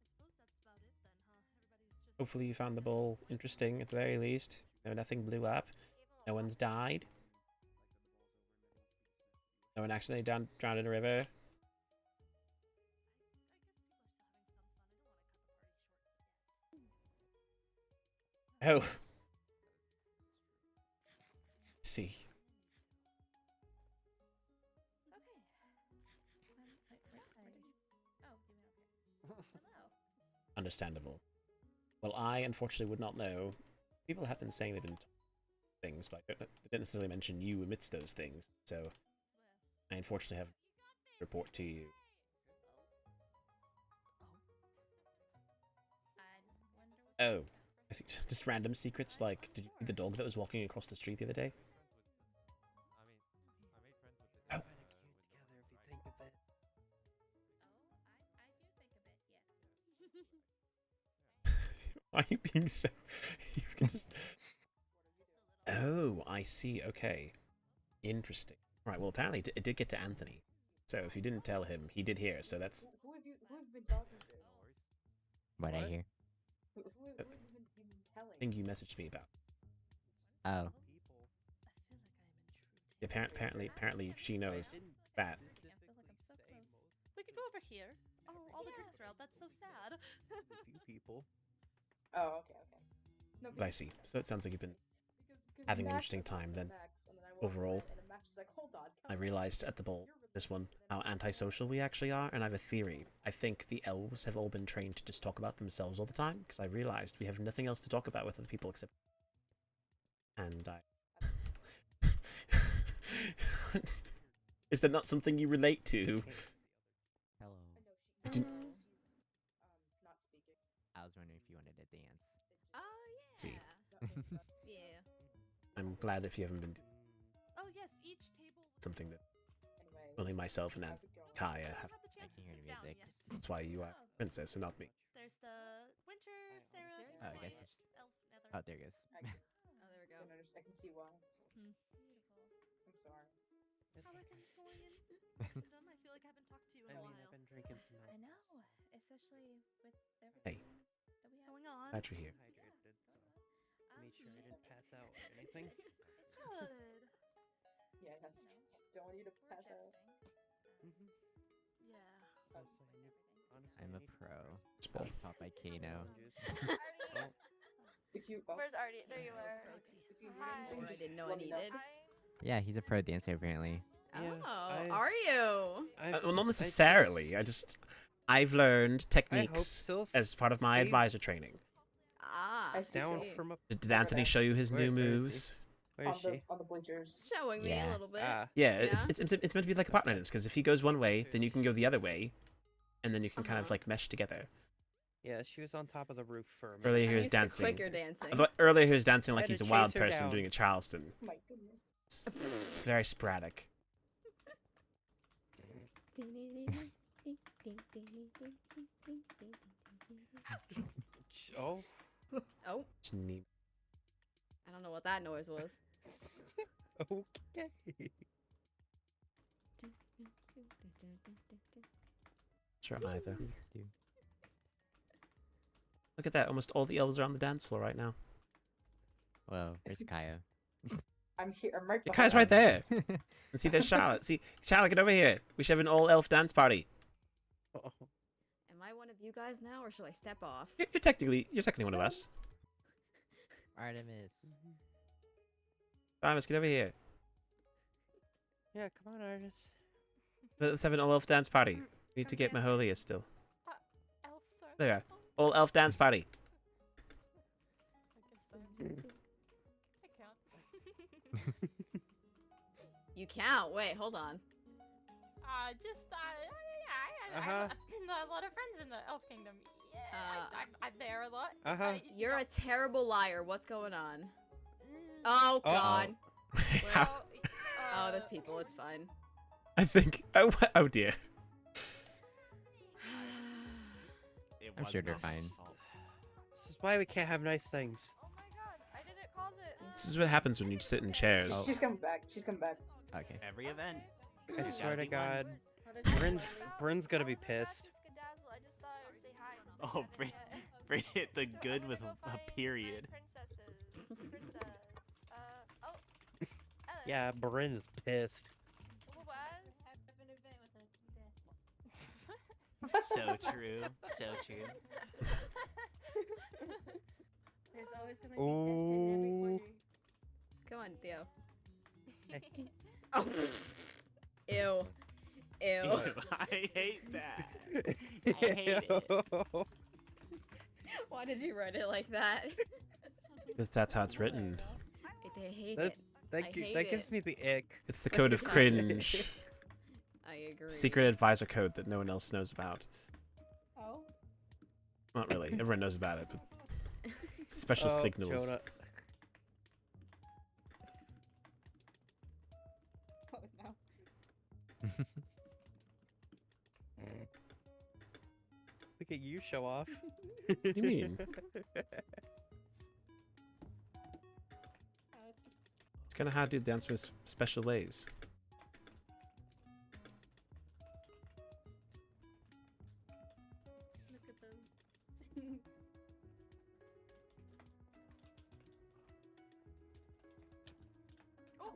Suppose that's about it then, huh? Everybody's just Hopefully you found the ball interesting at the very least. No, nothing blew up. No one's died. No one accidentally drowned in a river. Oh. See. Understandable. Well, I unfortunately would not know. People have been saying they've been things, but they didn't necessarily mention you amidst those things, so I unfortunately have to report to you. Oh, I see. Just random secrets, like, did you see the dog that was walking across the street the other day? Oh. Why are you being so... You can just... Oh, I see. Okay. Interesting. Right, well, apparently it did get to Anthony. So if you didn't tell him, he did hear, so that's... Who have you been talking to? What I hear? Who have you been telling? Thing you messaged me about. Oh. Apparently she knows that. We could go over here. Oh, all the drinks are out. That's so sad. A few people. Oh, okay. No, But I see. So it sounds like you've been having an interesting time then. Overall, I realized at the ball, this one, how antisocial we actually are, and I have a theory. I think the elves have all been trained to just talk about themselves all the time, because I realized we have nothing else to talk about with other people except... And I... Is that not something you relate to? Hello. Not speaking. I was wondering if you wanted to dance. Oh yeah. See. Yeah. I'm glad if you haven't been Oh yes, each table. something that only myself and Kaya have. I can hear the music. That's why you are princess and not me. There's the winter, Sarah. Oh, I guess it's... Elf, Nether. Oh, there it goes. Oh, there we go. I can see why. I'm sorry. How are things going in Kingdom? I feel like I haven't talked to you in a while. I've been drinking some milk. I know, especially with everything Hey, that we have Going on. glad you're here. Hydrated, so made sure I didn't pass out or anything. Good. Yeah, don't want you to pass out. Yeah. I'm a pro. Spot. I was taught by Kano. If you Where's Artie? There you are. If you need Hi. anything, I just didn't know I let me needed. Yeah, he's a pro dancer apparently. Oh, are you? Well, not necessarily. I've learned techniques so, as part of my Steve. advisor training. Ah, Down from up. Did Anthony show you his new Where is he? moves? Where is she? On the bleachers. showing me a little bit. Yeah, it's meant to be like a partner dance, because if he goes one way, then you can go the other way, and then you can kind of like mesh together. Yeah, she was on top of the roof for a minute. Earlier he was dancing. Earlier he was dancing like he's a wild person doing a Charleston. Oh my goodness. It's very sporadic. Oh. Oh. It's neat. I don't know what that noise was. Okay. Sure, either. Look at that! Almost all the elves are on the dance floor right now. Whoa, where's Kaya? I'm here. I'm right behind. Kaya's right there. And see, there's Charlotte. See, Charlotte, get over here. We should have an all-elf dance party. Am I one of you guys now, or should I step off? You're technically one of us. Artemis. Artemis, get over here. Yeah, come on, Artis. Let's have an all-elf dance party. We need to get Maholia still. Elf, sorry. There. All-elf dance party. I can't. You count. Wait, hold on. I have a lot of friends in the Elf Kingdom. Yeah, I'm there a lot. You're a terrible liar. What's going on? Oh God. Well, oh, there's people. It's fine. I think. Oh dear. I'm sure they're fine. This is why we can't have nice things. This is what happens when you sit in chairs. She's coming back. She's coming back. Okay. Every event. I swear to God. Bryn's gonna be pissed. Oh, Bryn hit the good with a period. Yeah, Bryn is pissed. So true. So true. There's always gonna be death in every corner. Come on, Theo. Oh. Ew. Ew. I hate that. I hate it. Why did you write it like that? Because that's how it's written. I hate That, it. that, I gi- hate that gives it. me the ick. It's the code of cringe. I agree. Secret advisor code that no one else knows about. Oh. Not really. Everyone knows about it, but special Oh, signals. Jonah. Oh no. Look at you show off. What do you mean? It's kind of how to do dance with special ways. Look at them. Oh,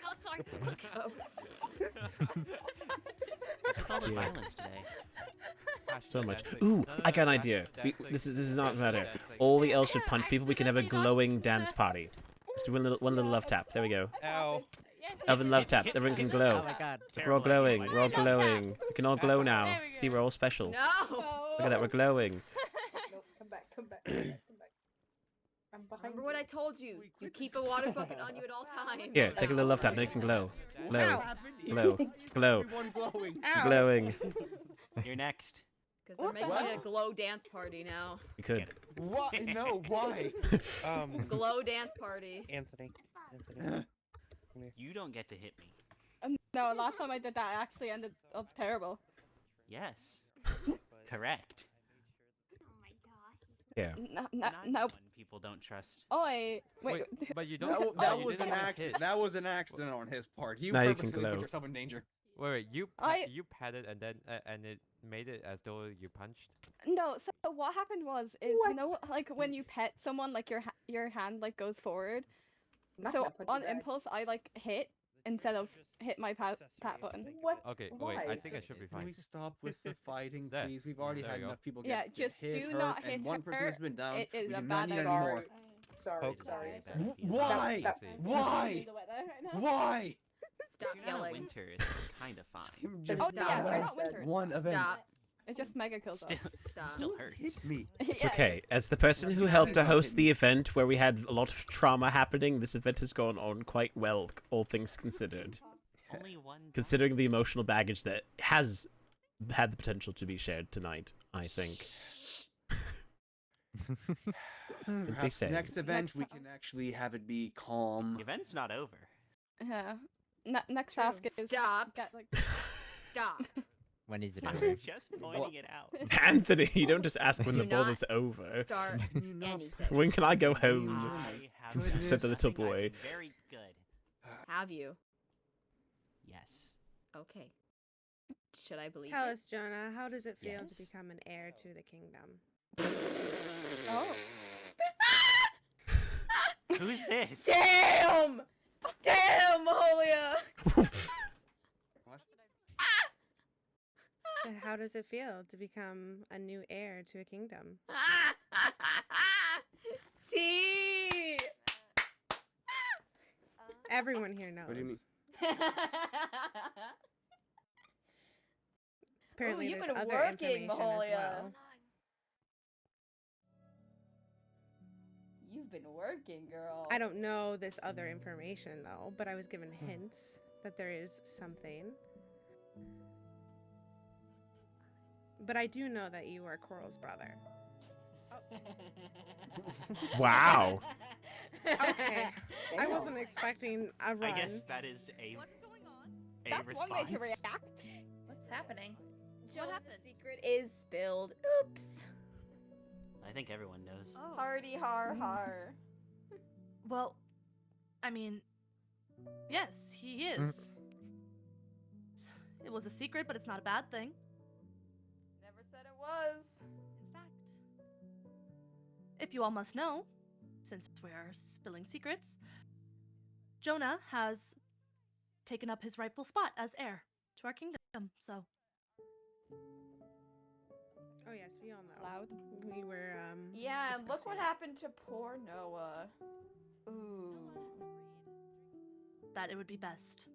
God, sorry. With all the Dear. violence today. So much. Ooh, I got an idea. This is not matter. All the elves should punch people. We can have a glowing dance party. Just do one little love tap. There we go. Ow. Elven love taps. Everyone can glow. Oh my god. We're all glowing. We're all glowing. We can all glow now. See, we're all special. No. Look at that. We're glowing. Nope, come back, come back, come back, come back. I'm behind Remember what I told you. You keep a water bucket on you at all times. Here, take a little love tap. Now you can glow. Glow. Glow. Glow. Everyone glowing. Glowing. You're next. Because they're making it a glow dance party now. We could. What? No, why? Glow dance party. Anthony. You don't get to hit me. No, last time I did that, I actually ended up terrible. Yes. Correct. Yeah. No. One people don't trust. Oh, wait. But you That, don't. that you was an didn't get accident. hit. That was an accident on his part. You Now you purposely can glow. put yourself in danger. Wait, you I- you patted and then and it made it as though you punched. No, so what happened was, you know, like when you pet someone, like your hand like goes forward. Not So gonna punch you on back. impulse, I like hit instead of hit my pat button. What? Okay, Why? wait. I think I should be Can fine. we stop with the fighting, There. please? We've already There had you go. enough people Yeah, get just hit, do hurt, not hit and one person has her. been down. It is We a do not bad need idea. anymore. Sorry, Poke. sorry. Why? That- Why? Why? Stop You're not a yelling. winter. It's kind of fine. Just Oh, Stop. yeah, what I we're not said. winters. one event. Stop. It just mega kills Still, us. Stop. still hurts. Hit me. It's Yeah, okay. As the person who helped to host the event where we had a lot of trauma happening, this event has gone on quite well, all things considered. Only one. Considering the emotional baggage that has had the potential to be shared tonight, I think. Perhaps say? next event we can actually have it be calm. The event's not over. Yeah. Next task is Stop. get like. Stop. When is it I'm over? just pointing it out. Anthony, you don't just ask when Do the ball not is over. Start anything. When can I go home? I have Said the done little something I've boy. been very good. Have you? Yes. Okay. Should I believe Tell it? us, Jonah, how does it feel Yes. to become an heir to the kingdom? Oh. Who's this? Damn! Damn, Maholia! So how does it feel to become a new heir to a kingdom? T. Everyone here knows. What do you mean? Apparently, you've there's been other working, information as Maholia. well. You've been working, girl. I don't know this other information though, but I was given hints that there is something. But I do know that you are Coral's brother. Wow. Okay. I wasn't expecting a run. I guess that is a That's response. one way to react. What's happening? What happened? The secret is spilled. Oops. I think everyone knows. Hardy har har. Well, I mean, yes, he is. It was a secret, but it's not a bad thing. Never said it was. In fact, if you all must know, since we're spilling secrets, Jonah has taken up his rightful spot as heir to our kingdom, so. Oh yes, we all know. Loud. We were Yeah, and look what discussing. happened to poor Noah. Ooh. That it would be best.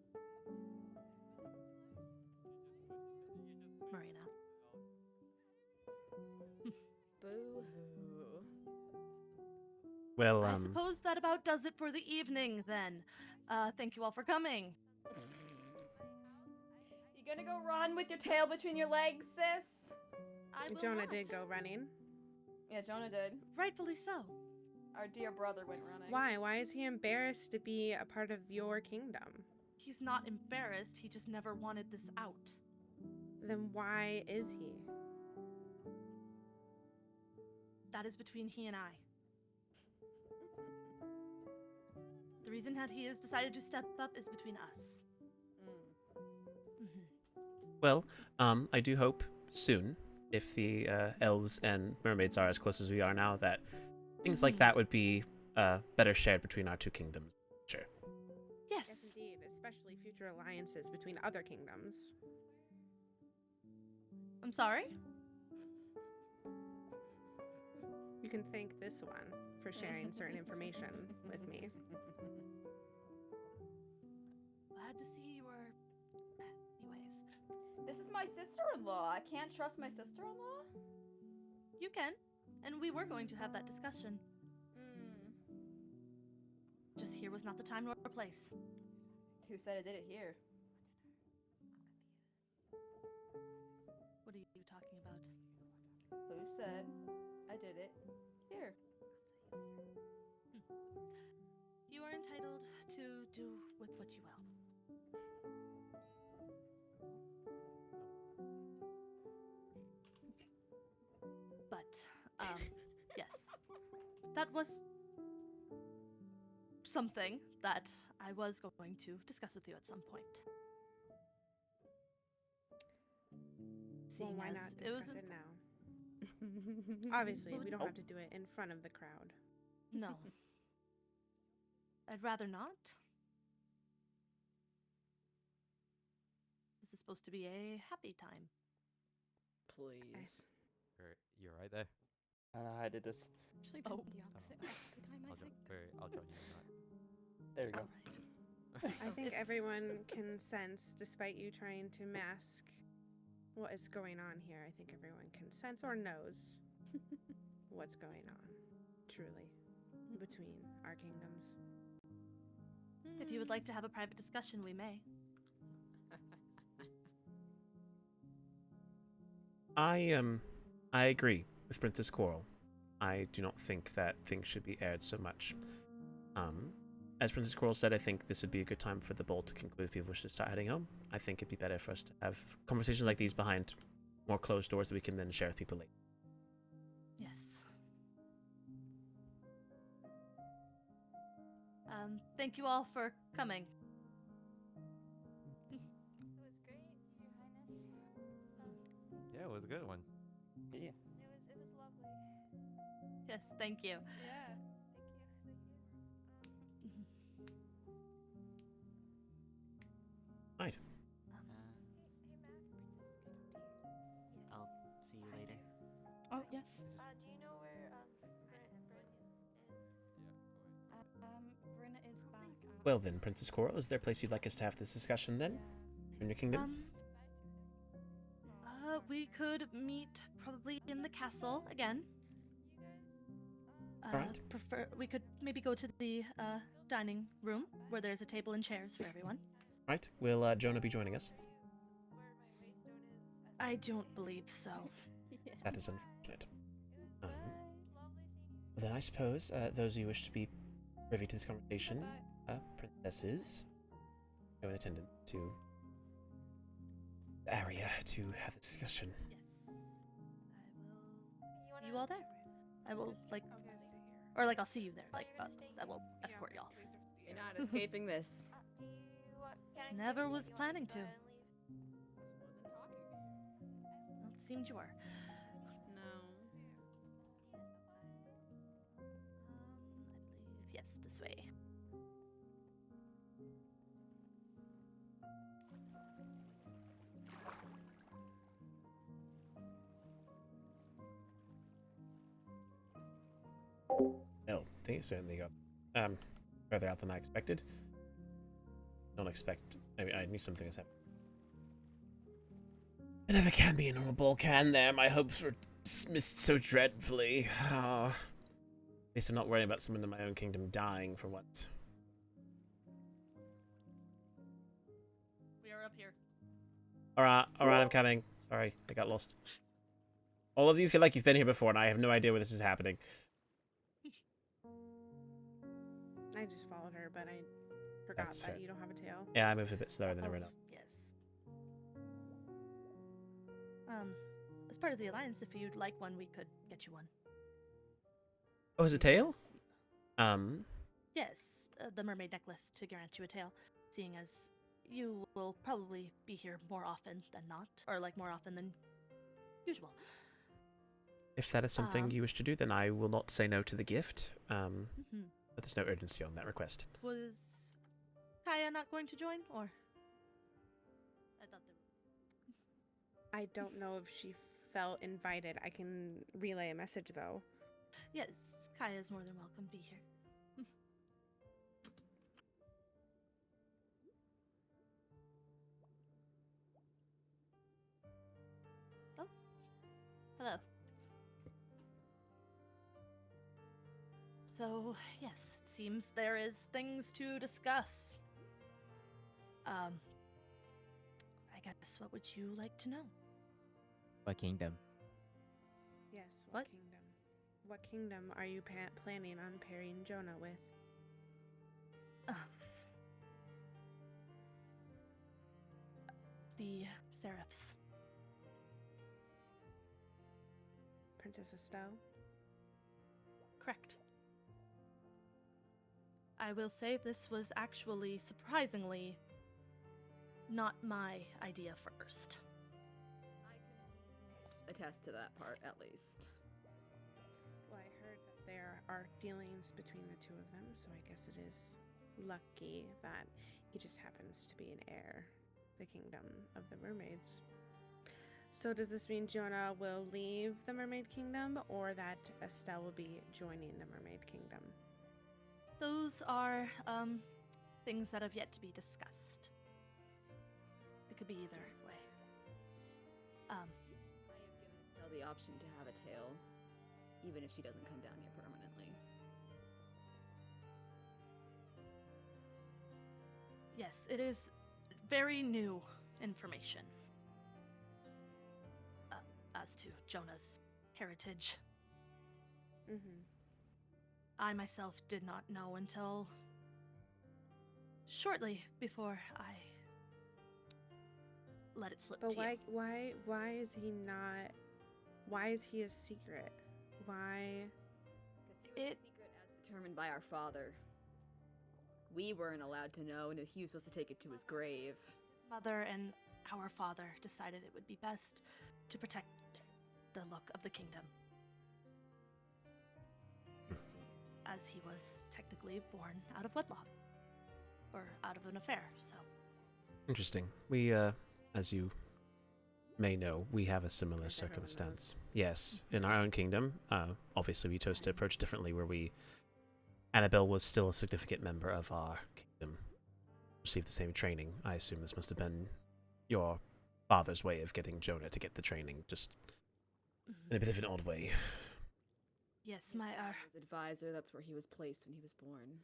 Marina. Boo-hoo. Well, I suppose that about does it for the evening then. Thank you all for coming. You gonna go run with your tail between your legs, sis? I will Jonah not. did go running. Yeah, Jonah did. Rightfully so. Our dear brother went running. Why? Why is he embarrassed to be a part of your kingdom? He's not embarrassed, he just never wanted this out. Then why is he? That is between he and I. The reason that he has decided to step up is between us. well, I do hope soon, if the elves and mermaids are as close as we are now, that things like that would be better shared between our two kingdoms. Sure. Yes. Yes, indeed. Especially future alliances between other kingdoms. I'm sorry? You can thank this one for sharing certain information with me. Glad to see you were... Anyways. This is my sister-in-law. I can't trust my sister-in-law? You can. And we were going to have that discussion. Just here was not the time nor place. Who said I did it here? What are you talking about? Who said I did it here? You are entitled to do with what you will. But, yes. That was something that I was going to discuss with you at some point. Well, Seeing why as not it was discuss an- it now? Obviously, we don't have to do it in front of the crowd. No. I'd rather not. This is supposed to be a happy time. Please. You're right there. I don't know how I did this. Actually, Oh. the opposite of the time, I think. I'll join you in that. There we go. I think everyone can sense, despite you trying to mask what is going on here, I think everyone can sense or knows what's going on, truly, between our kingdoms. If you would like to have a private discussion, we may. I agree with Princess Coral. I do not think that things should be aired so much. As Princess Coral said, I think this would be a good time for the ball to conclude. People should start heading home. I think it'd be better for us to have conversations like these behind more closed doors that we can then share with people later. Yes. Thank you all for coming. It was great, Your Highness. Yeah, it was a good one. Yeah. It was lovely. Yes, thank you. Yeah. Right. I'll see you later. Oh, yes. Do you know where Bryn is? Bryn is back at... Well then, Princess Coral, is there a place you'd like us to have this discussion then? In your kingdom? We could meet probably in the castle again. Alright. We could maybe go to the dining room where there's a table and chairs for everyone. Right. Will Jonah be joining us? I don't believe so. That is unfortunate. Then I suppose those of you who wish to be privy to this conversation, princesses, go in attendance to the area to have the discussion. See you all there. I will I'll see you there. I will escort y'all. You're not escaping this. Never was planning to. Well, it seemed you were. No. I believe, yes, this way. Things certainly got further out than I expected. Don't expect. I knew something was happening. There never can be a normal ball, can there? My hopes were missed so dreadfully. At least I'm not worrying about someone in my own kingdom dying for once. We are up here. Alright, I'm coming. Sorry, I got lost. All of you feel like you've been here before, and I have no idea where this is happening. I just followed her, but I forgot That's that fair. you don't have a tail. Yeah, I moved a bit slower than everyone else. Yes. As part of the alliance, if you'd like one, we could get you one. Oh, is it a tail? Yes, the mermaid necklace to grant you a tail, seeing as you will probably be here more often than not, or like more often than usual. If that is something you wish to do, then I will not say no to the gift. Mhm. But there's no urgency on that request. Was Kaya not going to join, or? I thought I don't know if she felt invited. I can relay a message though. Yes, Kaya is more than welcome to be here. Oh, hello. So, yes, it seems there is things to discuss. I guess, what would you like to know? What kingdom? Yes, what kingdom? What kingdom are you planning on pairing Jonah with? The Seraphs. Princess Estelle? Correct. I will say this was actually, surprisingly, not my idea first. Attest to that part, at least. Well, I heard that there are feelings between the two of them, so I guess it is lucky that he just happens to be an heir to the kingdom of the mermaids. So does this mean Jonah will leave the mermaid kingdom, or that Estelle will be joining the mermaid kingdom? Those are, things that have yet to be discussed. It could be either way. I have given Estelle the option to have a tail, even if she doesn't come down here permanently. Yes, it is very new information. As to Jonah's heritage. Mm-hmm. I myself did not know until shortly before I let it slip But to you. why is he not? Why is he a secret? Why? Because he was a secret as determined by our father. We weren't allowed to know, and he was supposed to take it to his grave. His mother and our father decided it would be best to protect the look of the kingdom. As he was technically born out of wedlock. Or out of an affair, so. Interesting. We, as you may know, we have a similar circumstance. Yes, in our own kingdom. Obviously, we chose to approach differently, where Annabelle was still a significant member of our kingdom. Received the same training. I assume this must have been your father's way of getting Jonah to get the training, just in a bit of an odd way. Yes, my his advisor, that's where he was placed when he was born.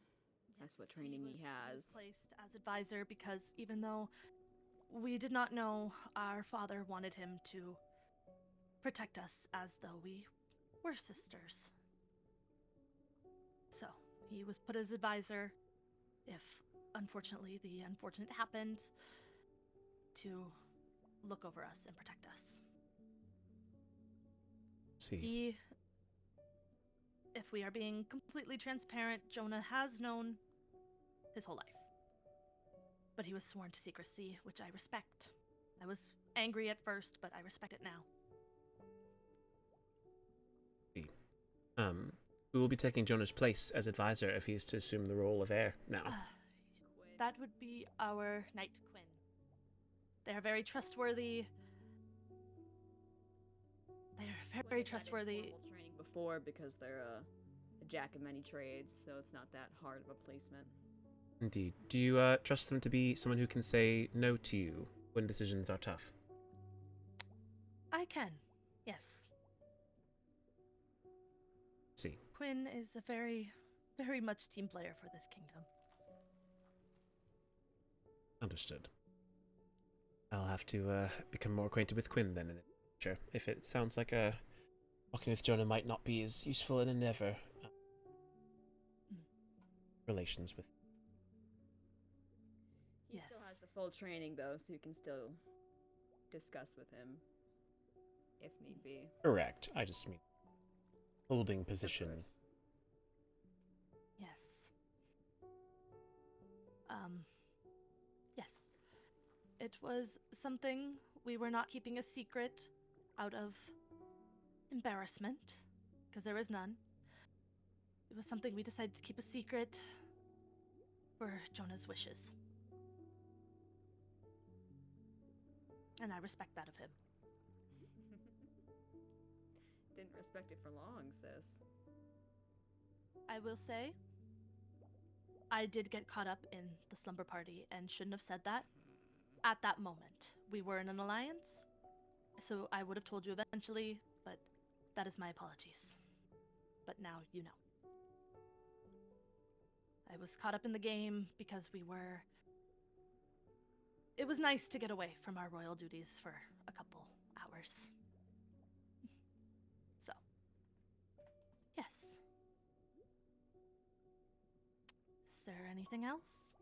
That's what training he has. was placed as advisor because even though we did not know, our father wanted him to protect us as though we were sisters. So, he was put as advisor if, unfortunately, the unfortunate happened, to look over us and protect us. See. If we are being completely transparent, Jonah has known his whole life. But he was sworn to secrecy, which I respect. I was angry at first, but I respect it now. Who will be taking Jonah's place as advisor if he is to assume the role of heir now? That would be our Knight Quinn. They are very trustworthy. They are very trustworthy. Training before because they're a jack of many trades, so it's not that hard of a placement. Indeed. Do you trust them to be someone who can say no to you when decisions are tough? I can, yes. See. Quinn is a very, very much team player for this kingdom. Understood. I'll have to become more acquainted with Quinn then in the future. If it sounds like walking with Jonah might not be as useful an endeavor. Relations with. He still has the full training though, so you can still discuss with him if need be. Correct. I just mean holding position. Yes. Yes. It was something we were not keeping a secret out of embarrassment, because there is none. It was something we decided to keep a secret for Jonah's wishes. And I respect that of him. Didn't respect it for long, sis. I will say, I did get caught up in the slumber party and shouldn't have said that at that moment. We were in an alliance, so I would have told you eventually, but that is my apologies. But now you know. I was caught up in the game because it was nice to get away from our royal duties for a couple hours. So, yes. Is there anything else?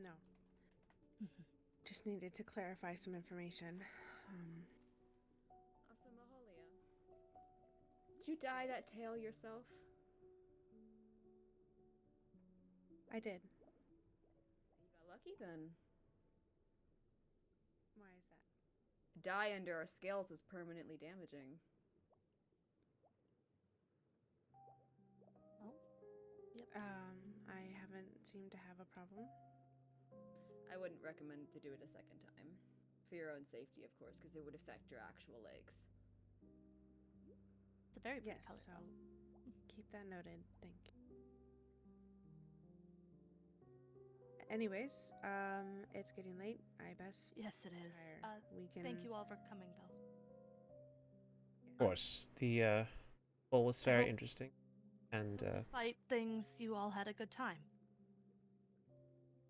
No. Just needed to clarify some information. Also, Maholia, did you dye that tail yourself? I did. You got lucky then. Why is that? Dye under our scales is permanently damaging. Oh? Yep. I haven't seemed to have a problem. I wouldn't recommend to do it a second time. For your own safety, of course, because it would affect your actual legs. It's a very pretty Yes, color. I'll keep that noted. Thank you. Anyways, it's getting late. I best. Yes, it is. retire. We can. Thank you all for coming, though. Of course. The bowl was very interesting. And Despite things, you all had a good time.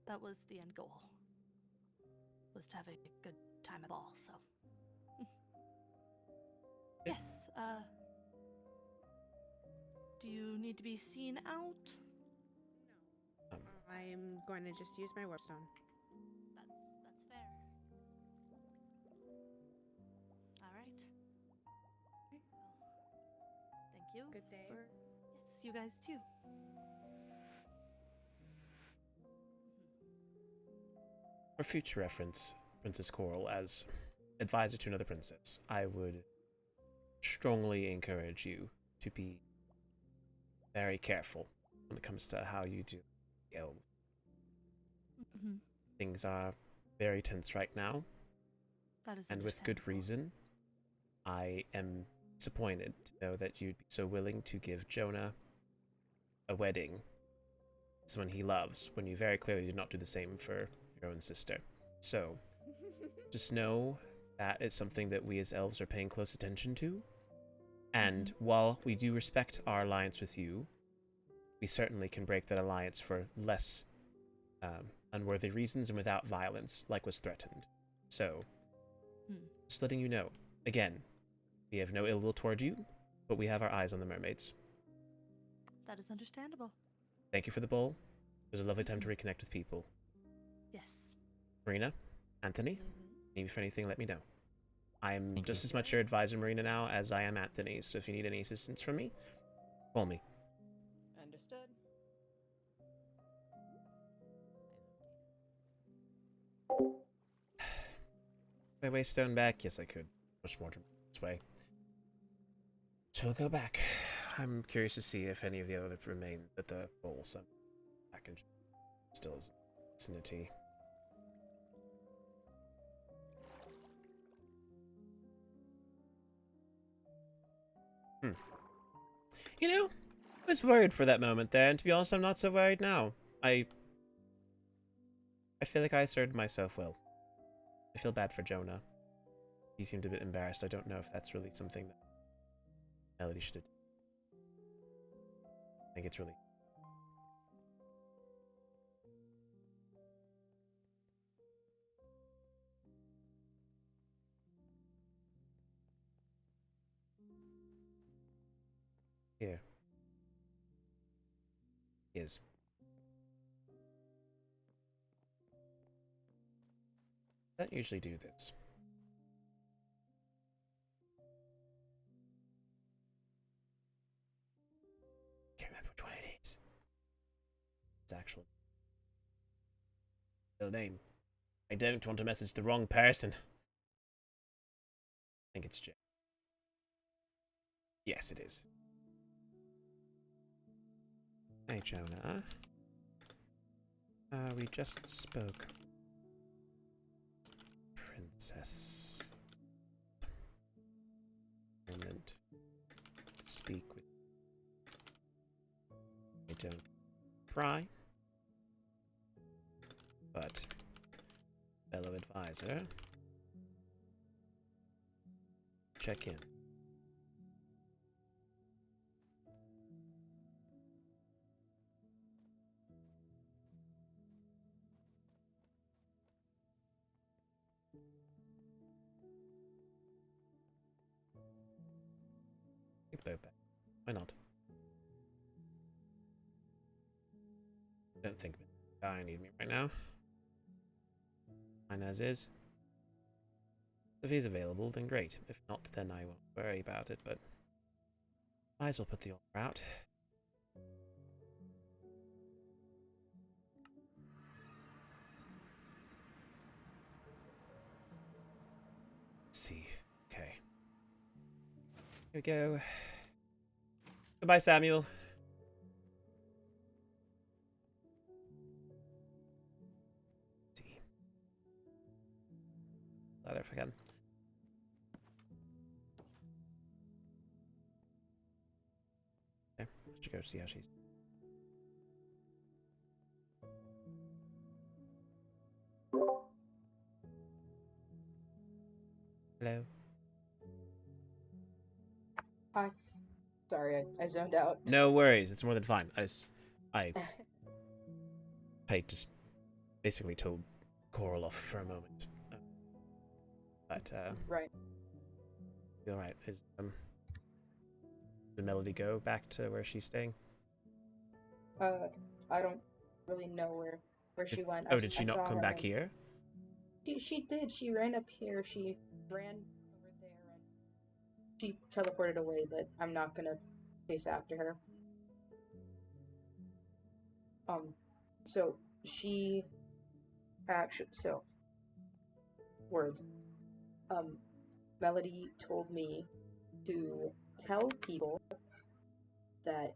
That was the end goal. Was to have a good time at all, so. Yes, do you need to be seen out? I'm going to just use my warpstone. That's fair. All right. Thank you. Good day. Yes, you guys too. for future reference, Princess Coral, as advisor to another princess, I would strongly encourage you to be very careful when it comes to how you do the elves. Things are very tense right now, That is and with good reason. I am disappointed to know that you'd be so willing to give Jonah a wedding, someone he loves, when you very clearly did not do the same for your own sister. So, just know that it's something that we as elves are paying close attention to, and while we do respect our alliance with you, we certainly can break that alliance for less unworthy reasons and without violence, like was threatened. So, just letting you know, again, we have no ill will toward you, but we have our eyes on the mermaids. That is understandable. Thank you for the bowl. It was a lovely time to reconnect with people. Yes. Marina, Anthony, maybe for anything, let me know. I'm just as much your advisor, Marina, now as I am Anthony, so if you need any assistance from me, call me. Understood. My way stone back? Yes, I could. Much more this way. So we'll go back. I'm curious to see if any of the other remain at the bowl. Some package still is vicinity. You know, I was worried for that moment there, and to be honest, I'm not so worried now. I feel like I served myself well. I feel bad for Jonah. He seemed a bit embarrassed. I don't know if that's really something that Melody should have done. I think it's really... Here. Is. I don't usually do this. Can't remember which one it is. It's actual real name. I don't want to message the wrong person. I think it's Jay. Yes, it is. Hey, Jonah. We just spoke. Princess. Moment. Speak with. I don't pry. But. Fellow advisor. Check in. Back. Why not? I don't think I need me right now. Fine as is. If he's available, then great. If not, then I won't worry about it, but might as well put the offer out. Let's see. Okay. Here we go. Goodbye, Samuel. Let's see. That if I can. Okay, let's just go see how she's. Hello. Hi. Sorry, I zoned out. No worries, it's more than fine. I just basically told Coral off for a moment. But right. Feel right. Is did Melody go back to where she's staying? I don't really know where she went. Oh, did she not come back here? She did. She ran up here. She ran over there and she teleported away, but I'm not gonna chase after her. So she actually, words. Melody told me to tell people that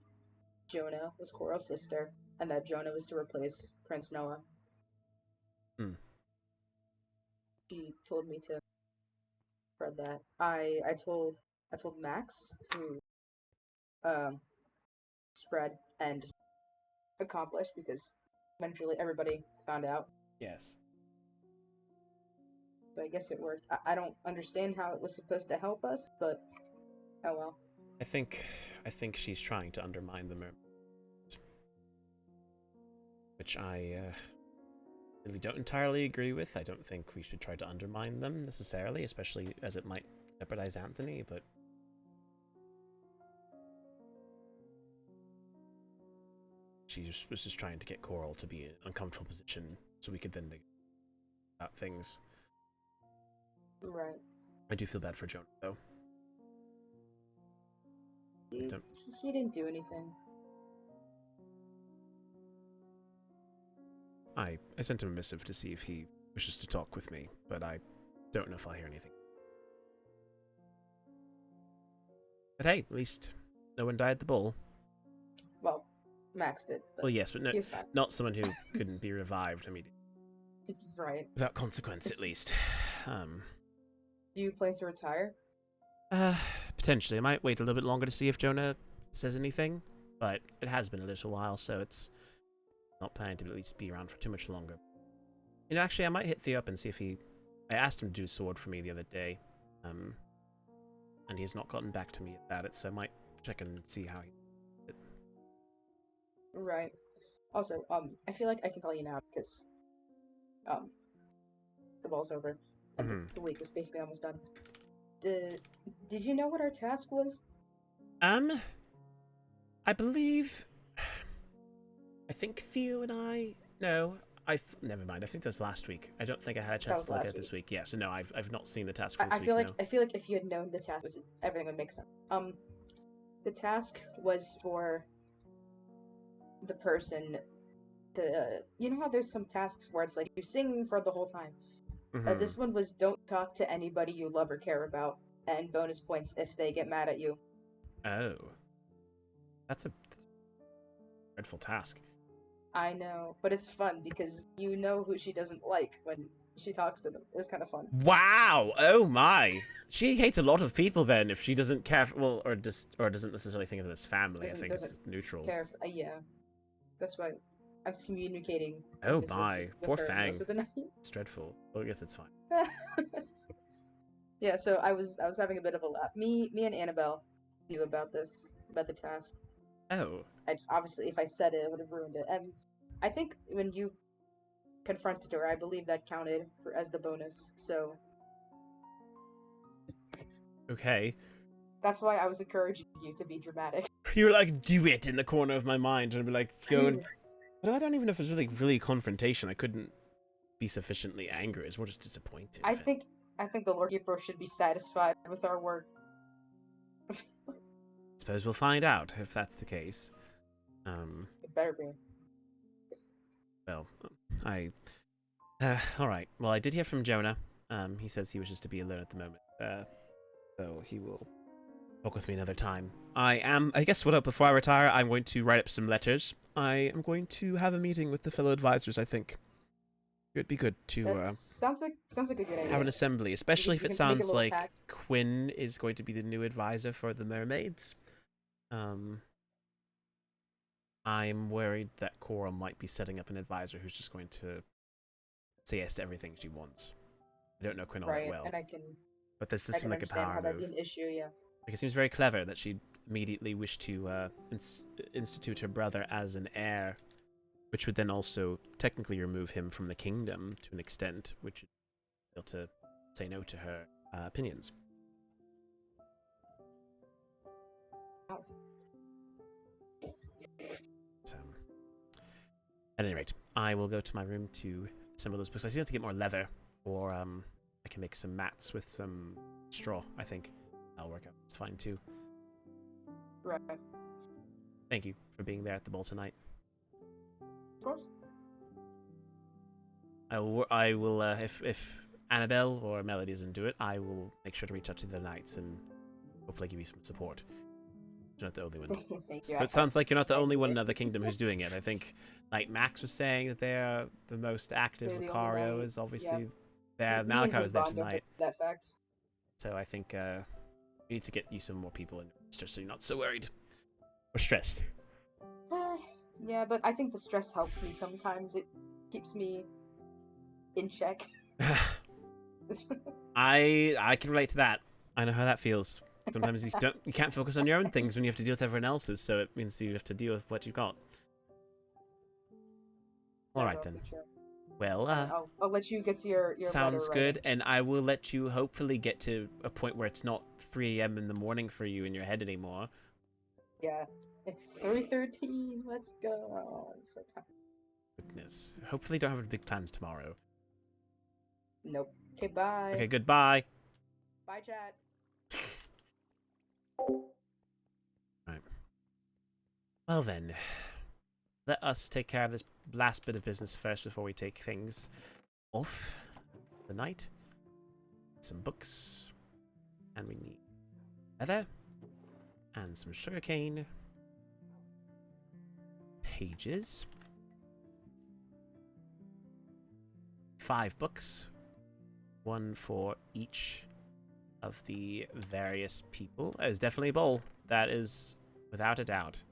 Jonah was Coral's sister and that Jonah was to replace Prince Noah. She told me to spread that. I told Max who spread and accomplished because eventually everybody found out. Yes. So I guess it worked. I don't understand how it was supposed to help us, but oh well. I think she's trying to undermine the Mermaid, which I really don't entirely agree with. I don't think we should try to undermine them necessarily, especially as it might jeopardize Anthony, but she was just trying to get Coral to be in an uncomfortable position so we could then negotiate about things. Right. I do feel bad for Jonah, though. He didn't do anything. I sent him a missive to see if he wishes to talk with me, but I don't know if I'll hear anything. But hey, at least no one died at the ball. Well, Max did. Well, yes, but no, not someone who couldn't be revived immediately. Right. Without consequence, at least. Do you plan to retire? Potentially. I might wait a little bit longer to see if Jonah says anything, but it has been a little while, so it's not planning to at least be around for too much longer. You know, actually, I might hit Theo up and see if he... I asked him to do a sword for me the other day, and he's not gotten back to me about it, so I might check and see how he... Right. Also, I feel like I can tell you now because, the ball's over, and the week is basically almost done. Did you know what our task was? I believe... I think Theo and I... No, never mind. I think that was last week. I don't think I had a chance to look at it this week. Yeah, so no, I've not seen the task for this week. I feel like if you had known the task was, everything would make sense. The task was for the person to, you know how there's some tasks where it's like you sing for the whole time. This one was don't talk to anybody you love or care about, and bonus points if they get mad at you. Oh, that's a dreadful task. I know, but it's fun because you know who she doesn't like when she talks to them. It's kind of fun. Wow! Oh my! She hates a lot of people then if she doesn't care. Well, or doesn't necessarily think of them as family. I think it's neutral. Yeah, that's why I was communicating. Oh my! Poor Fang. Fang. It's dreadful. Well, I guess it's fine. Yeah, so I was having a bit of a laugh. Me and Annabelle knew about the task. Oh. Obviously, if I said it, I would have ruined it. And I think when you confronted her, I believe that counted as the bonus. So. Okay. That's why I was encouraging you to be dramatic. You were like, do it in the corner of my mind, and I'd be like, go and. But I don't even know if it's really confrontation. I couldn't be sufficiently angry. It's more just disappointed. I think the Lord Keeper should be satisfied with our work. Suppose we'll find out if that's the case. It better be. Well, all right. Well, I did hear from Jonah. He says he wishes to be alone at the moment. So he will talk with me another time. I guess before I retire, I'm going to write up some letters. I am going to have a meeting with the fellow advisors, I think. It'd be good to sounds like a good idea. have an assembly, especially if it sounds like Quinn is going to be the new advisor for the mermaids. I'm worried that Cora might be setting up an advisor who's just going to say yes to everything she wants. I don't know Quinn all that well. And but this is like a power move. That'd be an issue, yeah. Like, it seems very clever that she'd immediately wish to institute her brother as an heir, which would then also technically remove him from the kingdom to an extent, which would be able to say no to her opinions. So, at any rate, I will go to my room to assemble those books. I still have to get more leather, or I can make some mats with some straw, I think. That'll work out. It's fine, too. Right. Thank you for being there at the ball tonight. Of course. I will if Annabelle or Melody doesn't do it, I will make sure to reach out to the knights and hopefully give you some support. You're not the only one. Thank you. But it sounds like you're not the only one in the kingdom who's doing it. I think Knight Max was saying that they're the most active. Lucario is obviously there. Malachi was there tonight. That fact. So I think we need to get you some more people in, just so you're not so worried or stressed. Yeah, but I think the stress helps me sometimes. It keeps me in check. I can relate to that. I know how that feels. Sometimes you can't focus on your own things when you have to deal with everyone else's, so it means you have to deal with what you've got. All right then. Well, I'll let you get to your sounds good, and I will let you hopefully get to a point where it's not 3 a.m. in the morning for you in your head anymore. Yeah, it's 3:13. Let's go. I'm so tired. Goodness. Hopefully, you don't have big plans tomorrow. Nope. Okay, bye. Okay, goodbye. Bye, chat. Right. Well then, let us take care of this last bit of business first before we take things off the night. Some books, and we need leather, and some sugarcane, pages, 5 books, 1 for each of the various people. That is definitely a bowl. That is without a doubt.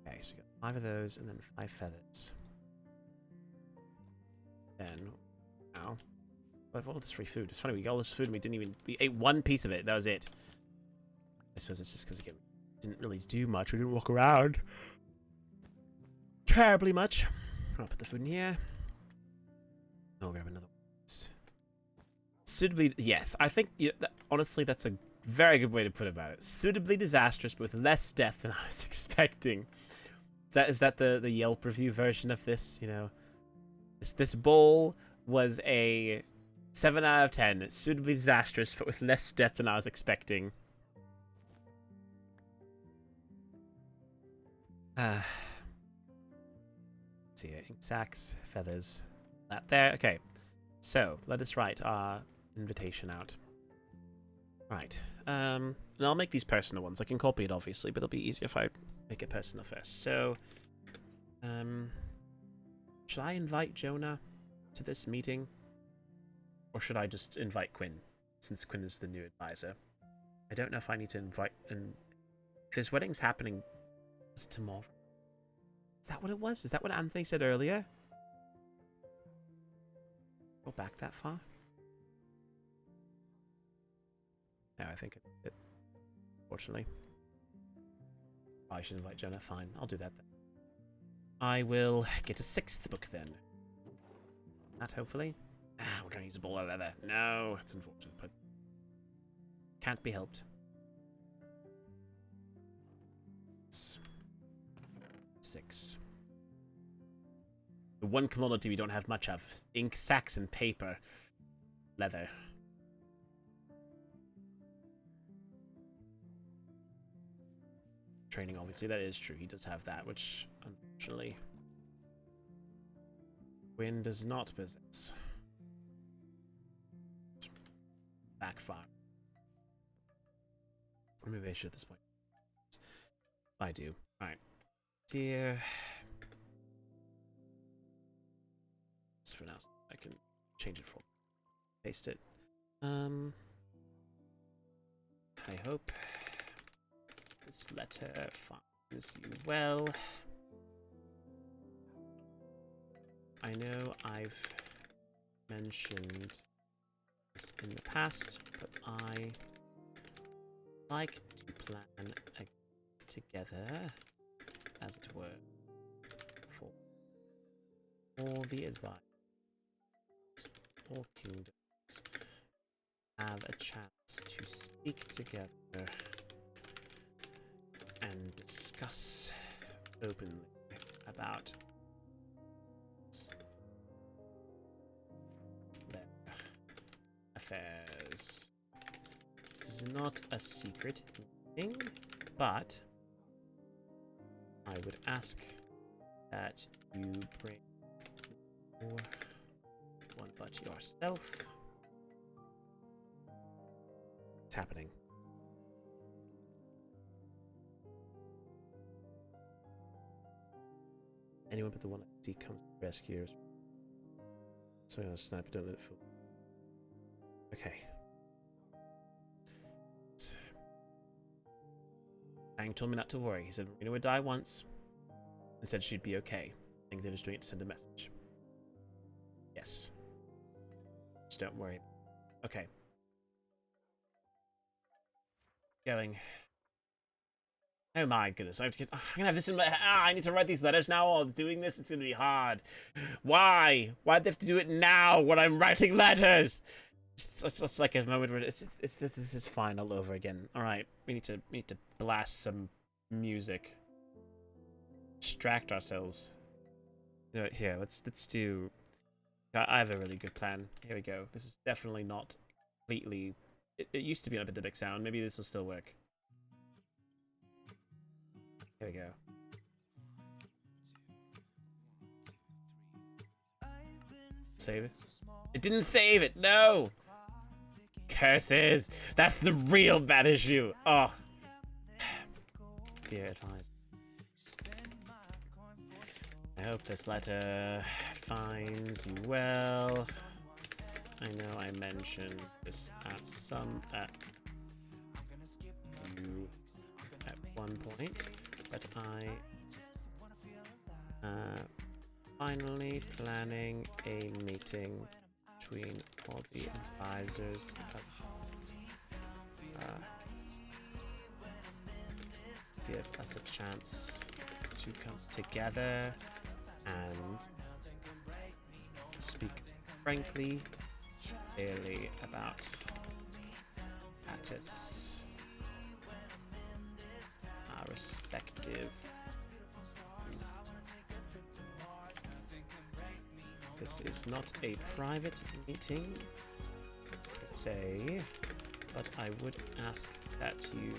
Okay, so we got 5 of those and then 5 feathers. Then, now, what all this free food? It's funny, we got all this food and we ate 1 piece of it. That was it. I suppose it's just because, again, we didn't really do much. We didn't walk around terribly much. I'll put the food in here. I'll grab another one. Suitably, yes, I think, honestly, that's a very good way to put it about it. Suitably disastrous, but with less death than I was expecting. Is that the Yelp review version of this, you know? This bowl was a 7 out of 10. Suitably disastrous, but with less death than I was expecting. Let's see here. Ink sacks, feathers. That there. Okay. So, let us write our invitation out. Right. And I'll make these personal ones. I can copy it, obviously, but it'll be easier if I make it personal first. So, should I invite Jonah to this meeting? Or should I just invite Quinn, since Quinn is the new advisor? I don't know if I need to invite... And if his wedding's happening tomorrow. Is that what it was? Is that what Anthony said earlier? Go back that far? No, I think it fortunately. I should invite Jonah. Fine, I'll do that then. I will get a 6th book then. That hopefully. We're gonna use a ball of leather. No, it's unfortunate, but can't be helped. 6. The one commodity we don't have much of. Ink sacks and paper. Leather. Training, obviously, that is true. He does have that, which, unfortunately, Quinn does not possess. Backfire. Or maybe I should at this point. I do. Alright. Dear. For now, I can change it for paste it. I hope this letter finds you well. I know I've mentioned this in the past, but I like to plan together, as it were, for all the advice. All kingdoms have a chance to speak together and discuss openly about their affairs. This is not a secret thing, but I would ask that you bring one but yourself. What's happening? Anyone but the one I see comes to rescue. So I'm gonna snipe it, don't let it fall. Okay. Fang told me not to worry. He said Marina would die once and said she'd be okay. I think they're just doing it to send a message. Yes. Just don't worry. Okay. Going. Oh my goodness. I'm gonna have this in my... I need to write these letters now while I'm doing this. It's gonna be hard. Why? Why'd they have to do it now when I'm writing letters? It's like a moment where this is fine all over again. Alright. We need to blast some music. Distract ourselves. You know, here, let's do... I have a really good plan. Here we go. This is definitely not completely... It used to be on a bit of big sound. Maybe this will still work. Here we go. Save it. It didn't save it! No! Curses! That's the real bad issue! Oh. Dear advisor. I hope this letter finds you well. I know I mentioned this at you at one point, but I finally planning a meeting between all the advisors of give us a chance to come together and speak frankly, clearly about status, our respective. This is not a private meeting, but I would ask that you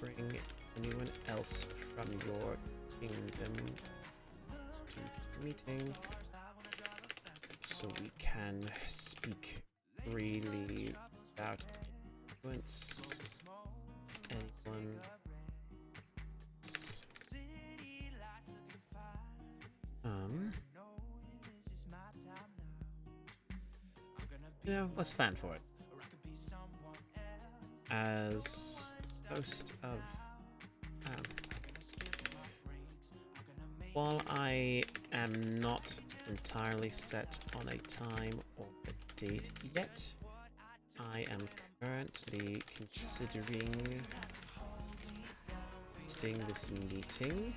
bring anyone else from your kingdom to the meeting so we can speak freely without influence anyone. Yeah, let's plan for it. As host of while I am not entirely set on a time or a date yet, I am currently considering hosting this meeting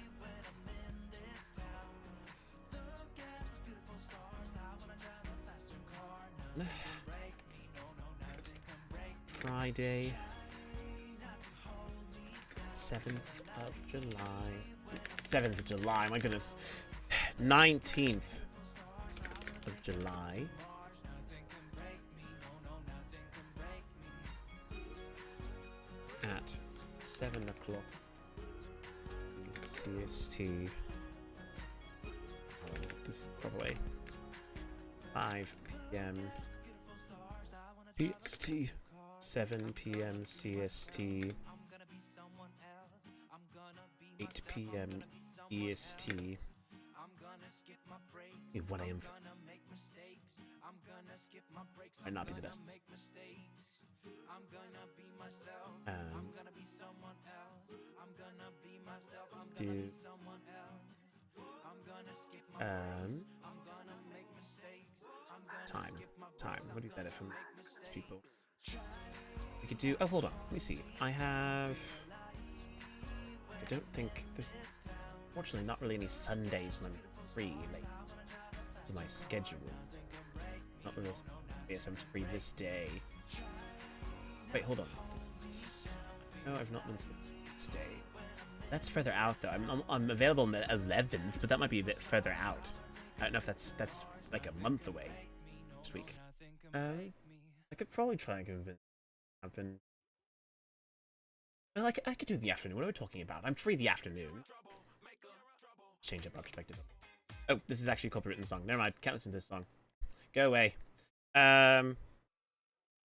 Friday, 7th of July. 7th of July, my goodness. 19th of July. At 7 o'clock CST. This is probably 5 p.m. PST. 7 p.m. CST. 8 p.m. EST. 1 a.m. Might not be the best. Time. What do you better for most people? We could do. Oh, hold on. Let me see. I don't think there's. Fortunately, not really any Sundays when I'm free. Like, to my schedule. Not really. Yes, I'm free this day. Wait, hold on. No, I've not been this day. That's further out though. I'm available on the 11th, but that might be a bit further out. I don't know if that's like a month away this week. I could probably try and convince. Well, I could do the afternoon. What are we talking about? I'm free the afternoon. Change up our perspective. Oh, this is actually a copywritten song. Never mind. Can't listen to this song. Go away. I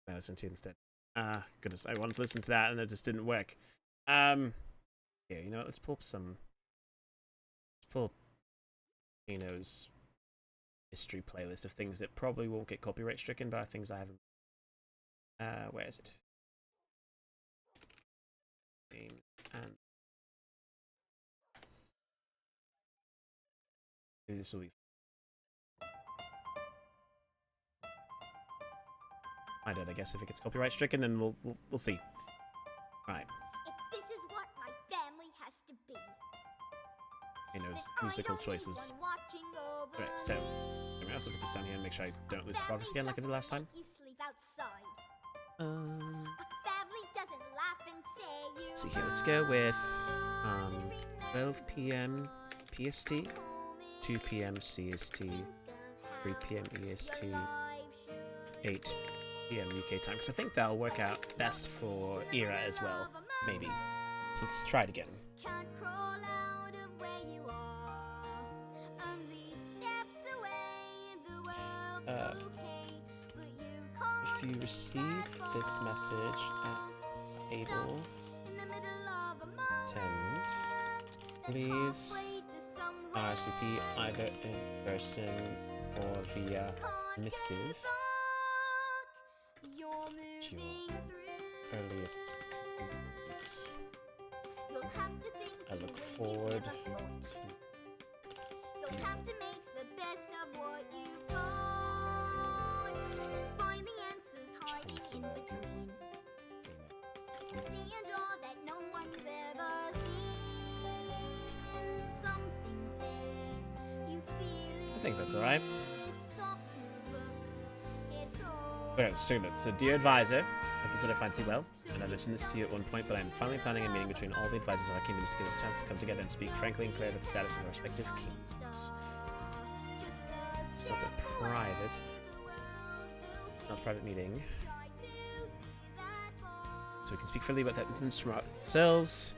listen to it instead. Goodness, I wanted to listen to that and it just didn't work. Yeah, you know what? Let's pull up some. Let's pull up Kano's history playlist of things that probably won't get copyright stricken, but are things I haven't. Where is it? And maybe this will be. I don't. I guess if it gets copyright stricken, then we'll see. Right. If this is what my family has to be. Kano's musical choices. Okay, so I'm gonna also put this down here and make sure I don't lose focus again like I did last time. Let's see here. Let's go with 12 p.m. PST, 2 p.m. CST, 3 p.m. EST, 8 p.m. UK time. Because I think that'll work out best for Era as well. Maybe. So let's try it again. If you receive this message at Able, please RSVP either in person or via missive earliest convenience. You'll have to think I in look ways forward you've never thought. to You'll have to make the best of what you've got. Find the answers hiding in Chancellor between. Kano. See a door that no one's ever seen. Some things there you feel I think that's alright. it. Stop to look. It's all Okay, let's check this. So, dear advisor, I consider fancy well, and I mentioned this to you at one point, but I'm finally planning a meeting between all the advisors of our kingdoms to give us a chance to come together and speak frankly and clearly about the status of our respective kingdoms. It's not a private, not a private meeting, so we can speak freely about that influence from ourselves.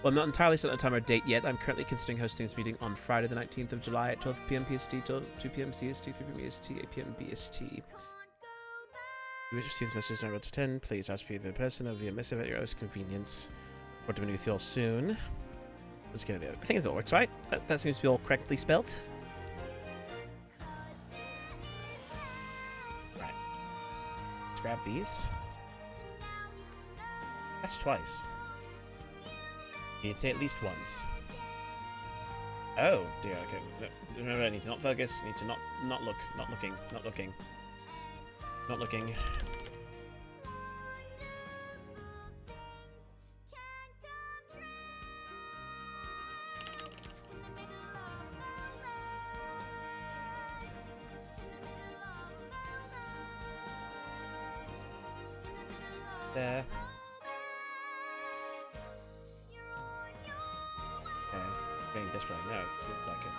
Well, I'm not entirely set on a time or date yet. I'm currently considering hosting this meeting on Friday the 19th of July at 12 p.m. PST, 2 p.m. CST, 3 p.m. EST, 8 p.m. BST. If you wish to receive this message number to 10, please RSVP the person or via missive at your own convenience. Or to meet with you all soon. Let's get it. I think it all works, right? That seems to be all correctly spelled. Right. Let's grab these. That's twice. You need to say at least once. Oh dear. Okay. No, remember, I need to not focus. I need to not look. Not looking. Not looking. Not looking. There. Okay. Getting desperate now, it seems like it.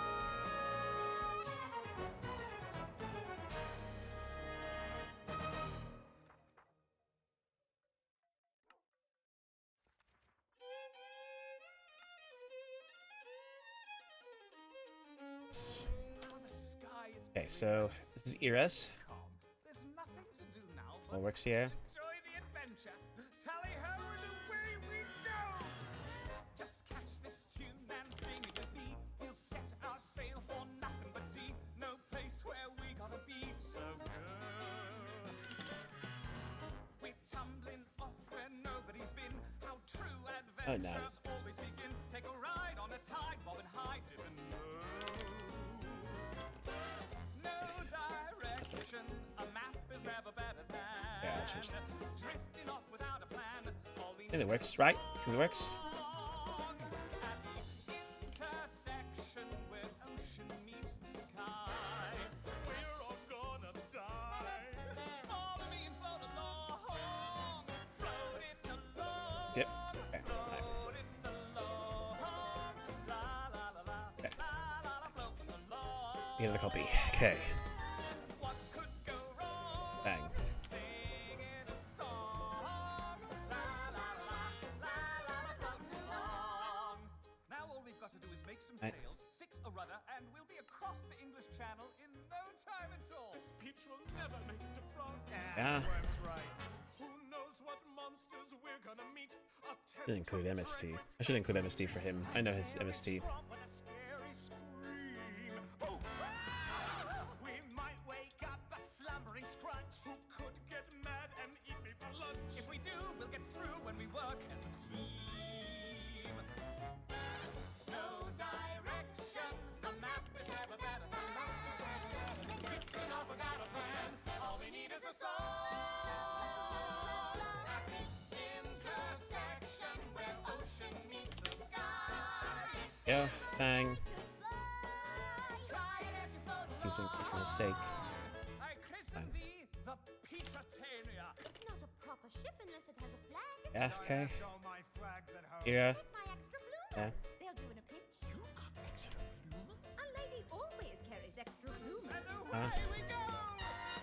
Okay, so this is Iras. What works here? Oh, nice. Yeah, I'll change that. I think it works, right? I think it works. Yep. Okay. Right. Okay. Get another copy. Okay. Bang. Now all we've got to do is make some Right. sails, fix a rudder, and we'll be across the English Channel in no time at all. This pitch will never make it to France. Yeah. Worm's right. Who knows what monsters we're gonna meet? Should include MST. I should include MST for him. I know his MST. We might wake up a slumbering scrunch who could get mad and eat me for lunch. If we do, we'll get through when we work as a team. No direction, a map is never better than mine. Drifting off without a plan, all we need is a song. At the intersection where ocean meets the sky. Yeah, Fang. He's been for his sake. I christen thee the Petertania. It's not a proper ship unless it has a flag. Yeah, okay. All my flags at home. Yeah. Take my extra bloomers. Yeah. They'll do in a pinch. You've got extra bloomers? A lady always carries extra bloomers. And away we go.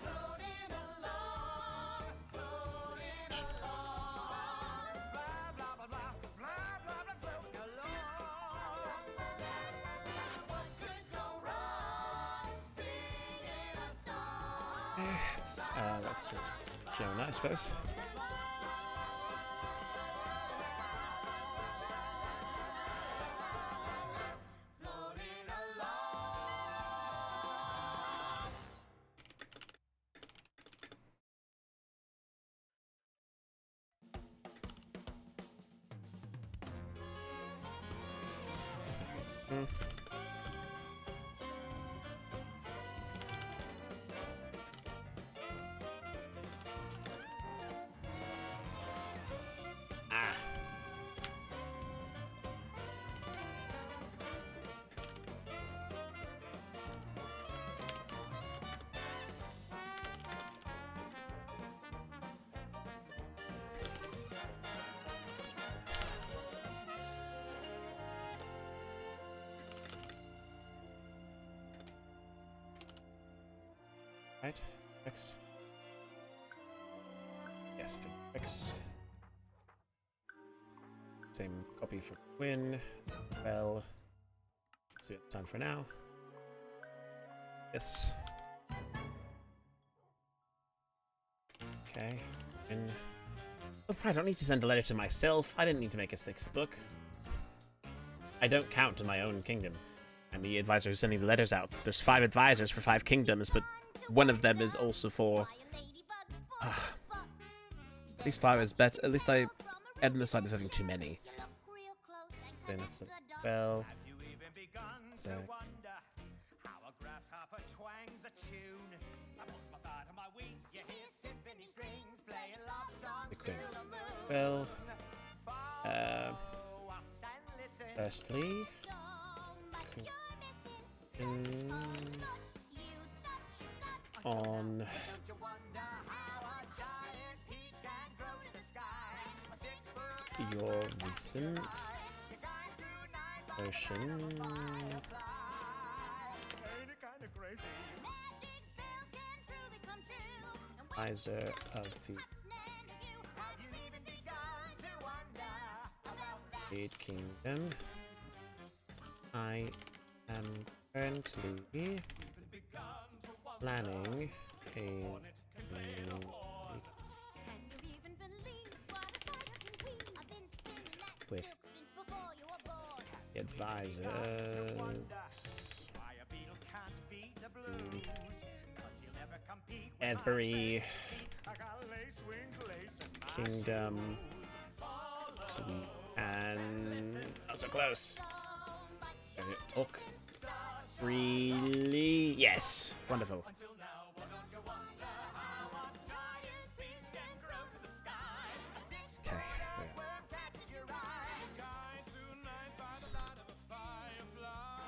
Floating along, floating along. Blah, blah, blah, blah, blah, blah, blah, floating along. What could go wrong? Singing a song. That's Jonah, I suppose. Floating along. Right. X. Yes, I think X. Same copy for Quinn. Well. See it's done for now. Yes. Okay. And oh, I don't need to send a letter to myself. I didn't need to make a 6th book. I don't count in my own kingdom. I'm the advisor who's sending the letters out. There's 5 advisors for 5 kingdoms, but one of them is also for. At least I was better. At least I erred on the side of having too many. Well. Well, firstly, on your recent potion advisor of the Jade Kingdom, I am currently planning a with the advisors every kingdom and not so close. Talk freely. Yes, wonderful. Okay.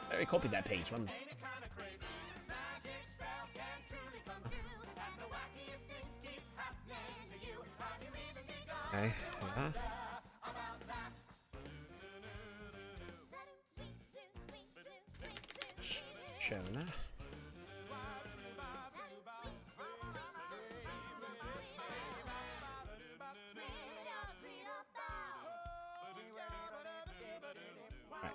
I copied that page. One. Okay. Jonah. Right.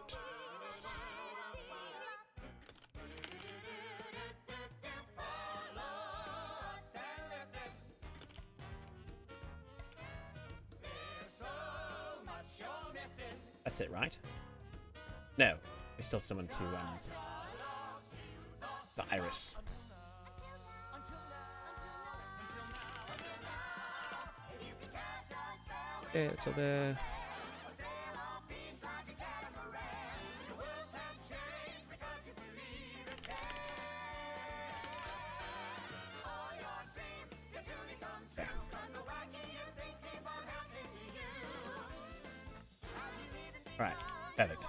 That's it, right? No, we still have someone to the iris. Yeah, it's over there. Right, perfect.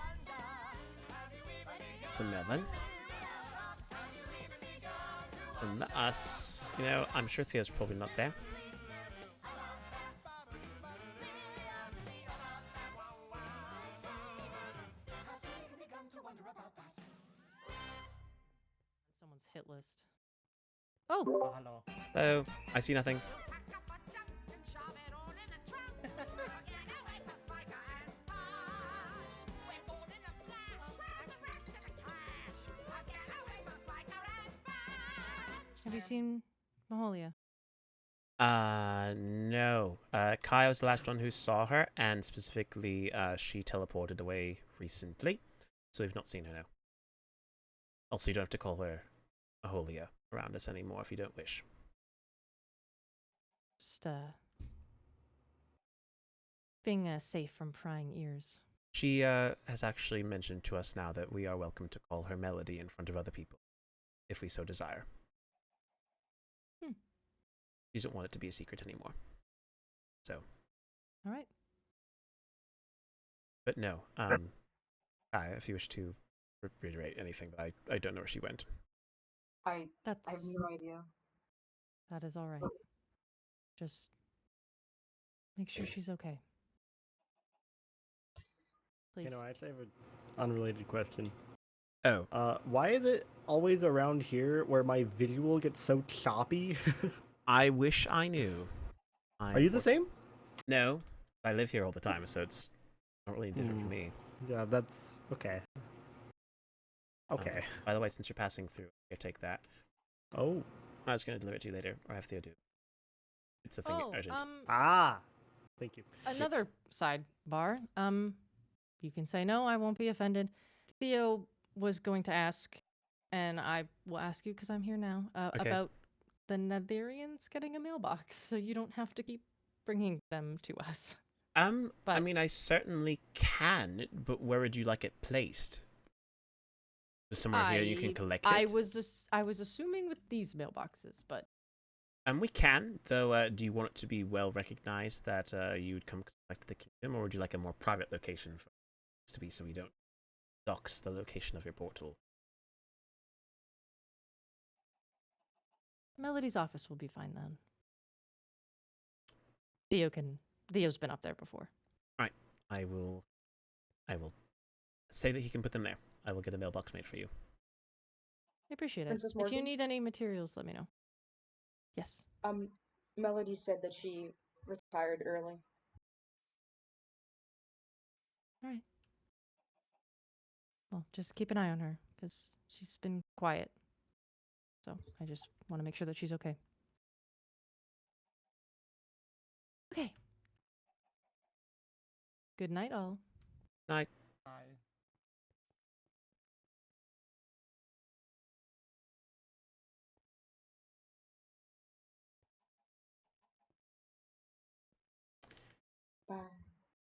It's a melon. And us, you know, I'm sure Theo's probably not there. Someone's hit list. Oh! Hello. Hello, I see nothing. Have you seen Maholia? No. Kai was the last one who saw her, and specifically, she teleported away recently, so we've not seen her now. Also, you don't have to call her Maholia around us anymore if you don't wish. Just, being safe from prying ears. She has actually mentioned to us now that we are welcome to call her Melody in front of other people, if we so desire. She doesn't want it to be a secret anymore. So. All right. But no, if you wish to reiterate anything, but I don't know where she went. I have no idea. That is all right. Just make sure she's okay. Please. You know, I actually have an unrelated question. Oh. Why is it always around here where my visual gets so choppy. I wish I knew. Are you the same? No, I live here all the time, so it's not really different for me. Yeah, that's okay. Okay. By the way, since you're passing through, I take that. Oh. I was going to deliver it to you later, or have Theo do it. It's a thing urgent. Thank you. Another sidebar. You can say no, I won't be offended. Theo was going to ask, and I will ask you because I'm here now, Okay. about the Netherians getting a mailbox, so you don't have to keep bringing them to us. I mean, I certainly can, but where would you like it placed? Just somewhere here you can collect it? I was assuming with these mailboxes, but... We can, though. Do you want it to be well recognized that you would come collect the kingdom, or would you like a more private location for it to be, so we don't dox the location of your portal? Melody's office will be fine then. Theo's been up there before. Right. I will say that he can put them there. I will get a mailbox made for you. I appreciate it. Princess If you Morgan? need any materials, let me know. Yes. Melody said that she retired early. All right. Well, just keep an eye on her, because she's been quiet. So I just want to make sure that she's okay. Okay. Good night, all. Night. Bye.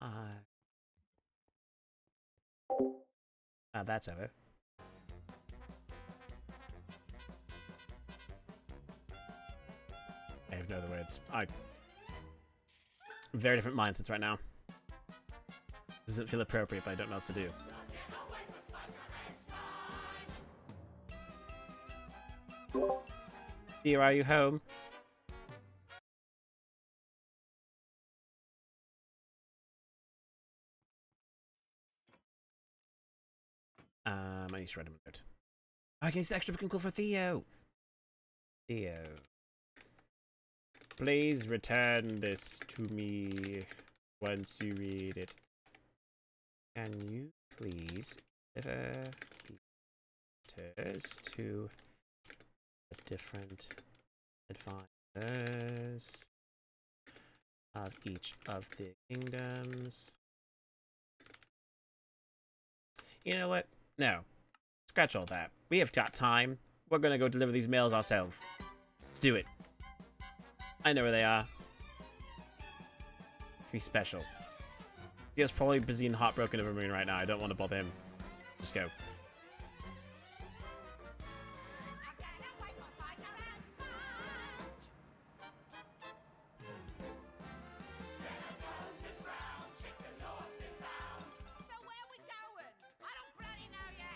Bye. That's over. I have no other words. Very different mindsets right now. Doesn't feel appropriate, but I don't know what else to do. Theo, are you home? I need to write him a note. Okay, it's extra freaking cool for Theo. Theo. Please return this to me once you read it. Can you please deliver the letters to the different advisors of each of the kingdoms? You know what? No. Scratch all that. We have got time. We're gonna go deliver these mails ourselves. Let's do it. I know where they are. It's be special. He's probably busy and heartbroken over Marina right now. I don't want to bother him. Just go.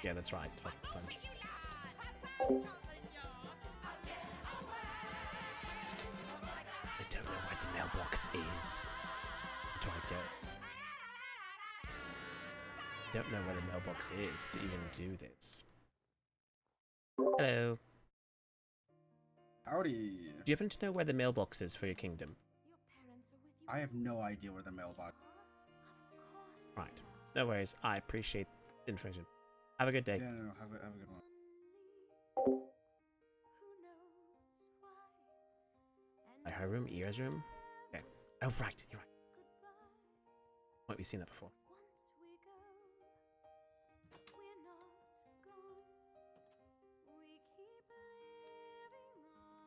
Yeah, that's right. Sponge. I don't know where the mailbox is. Do I go? I don't know where the mailbox is to even do this. Hello. Howdy. Do you happen to know where the mailbox is for your kingdom? I have no idea where the mailbox. Right. No worries. I appreciate the information. Have a good day. Yeah, no, have a good one. Like her room, Ira's room? Okay. Oh, right. You're right. Wait, we've seen that before.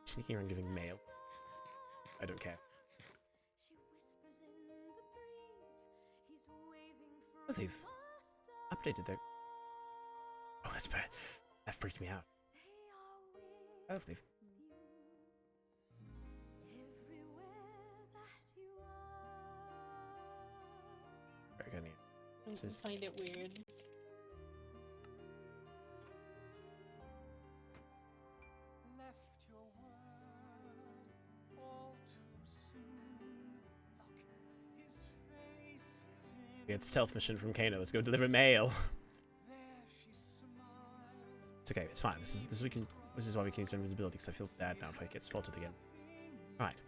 Sneaking around giving mail. I don't care. Oh, they've updated their... Oh, that's bad. That freaked me out. Oh, they've... Very good. I find it weird. We had stealth mission from Kano. Let's go deliver mail. It's okay. It's fine. This is why we can use invisibility. Because I feel bad now if I get spotted again. All right.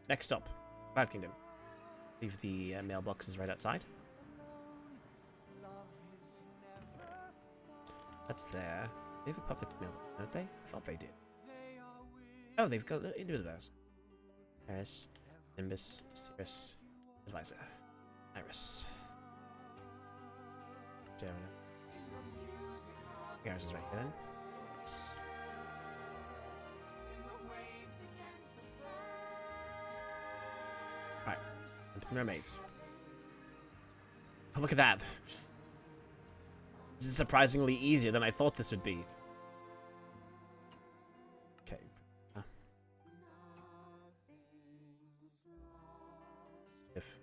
Next stop, Cloud Kingdom. Leave the mailbox is right outside. That's there. They have a public mailbox, don't they? I thought they did. Oh, they've got individual bells. Iris, Nimbus, Cirrus, Advisor, Iris, Jonah. Iris is right here then. Yes. Right, into the mermaids. Oh, look at that. This is surprisingly easier than I thought this would be. Okay. If.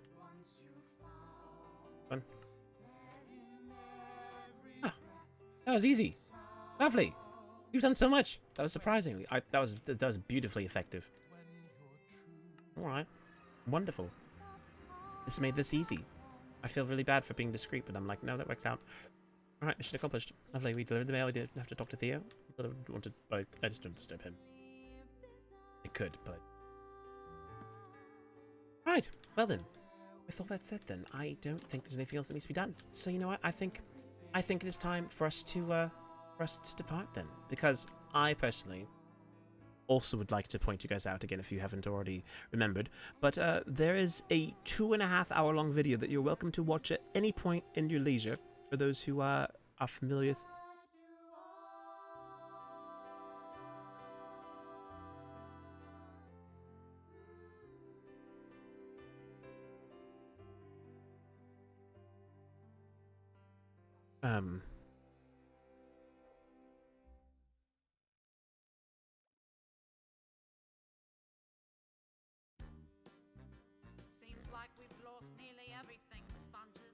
One. Ah, that was easy. Lovely. You've done so much. That was surprisingly. That was beautifully effective. All right. Wonderful. This made this easy. I feel really bad for being discreet, but I'm like, no, that works out. Alright, mission accomplished. Lovely, we delivered the mail. I didn't have to talk to Theo. I just don't disturb him. I could, but... Right, well then. With all that said then, I don't think there's anything else that needs to be done. So you know what, I think it is time for us to depart then. Because I personally also would like to point you guys out again if you haven't already remembered. But there is a 2.5 hour long video that you're welcome to watch at any point in your leisure. For those who are familiar with... Seems like we've lost nearly everything, sponges.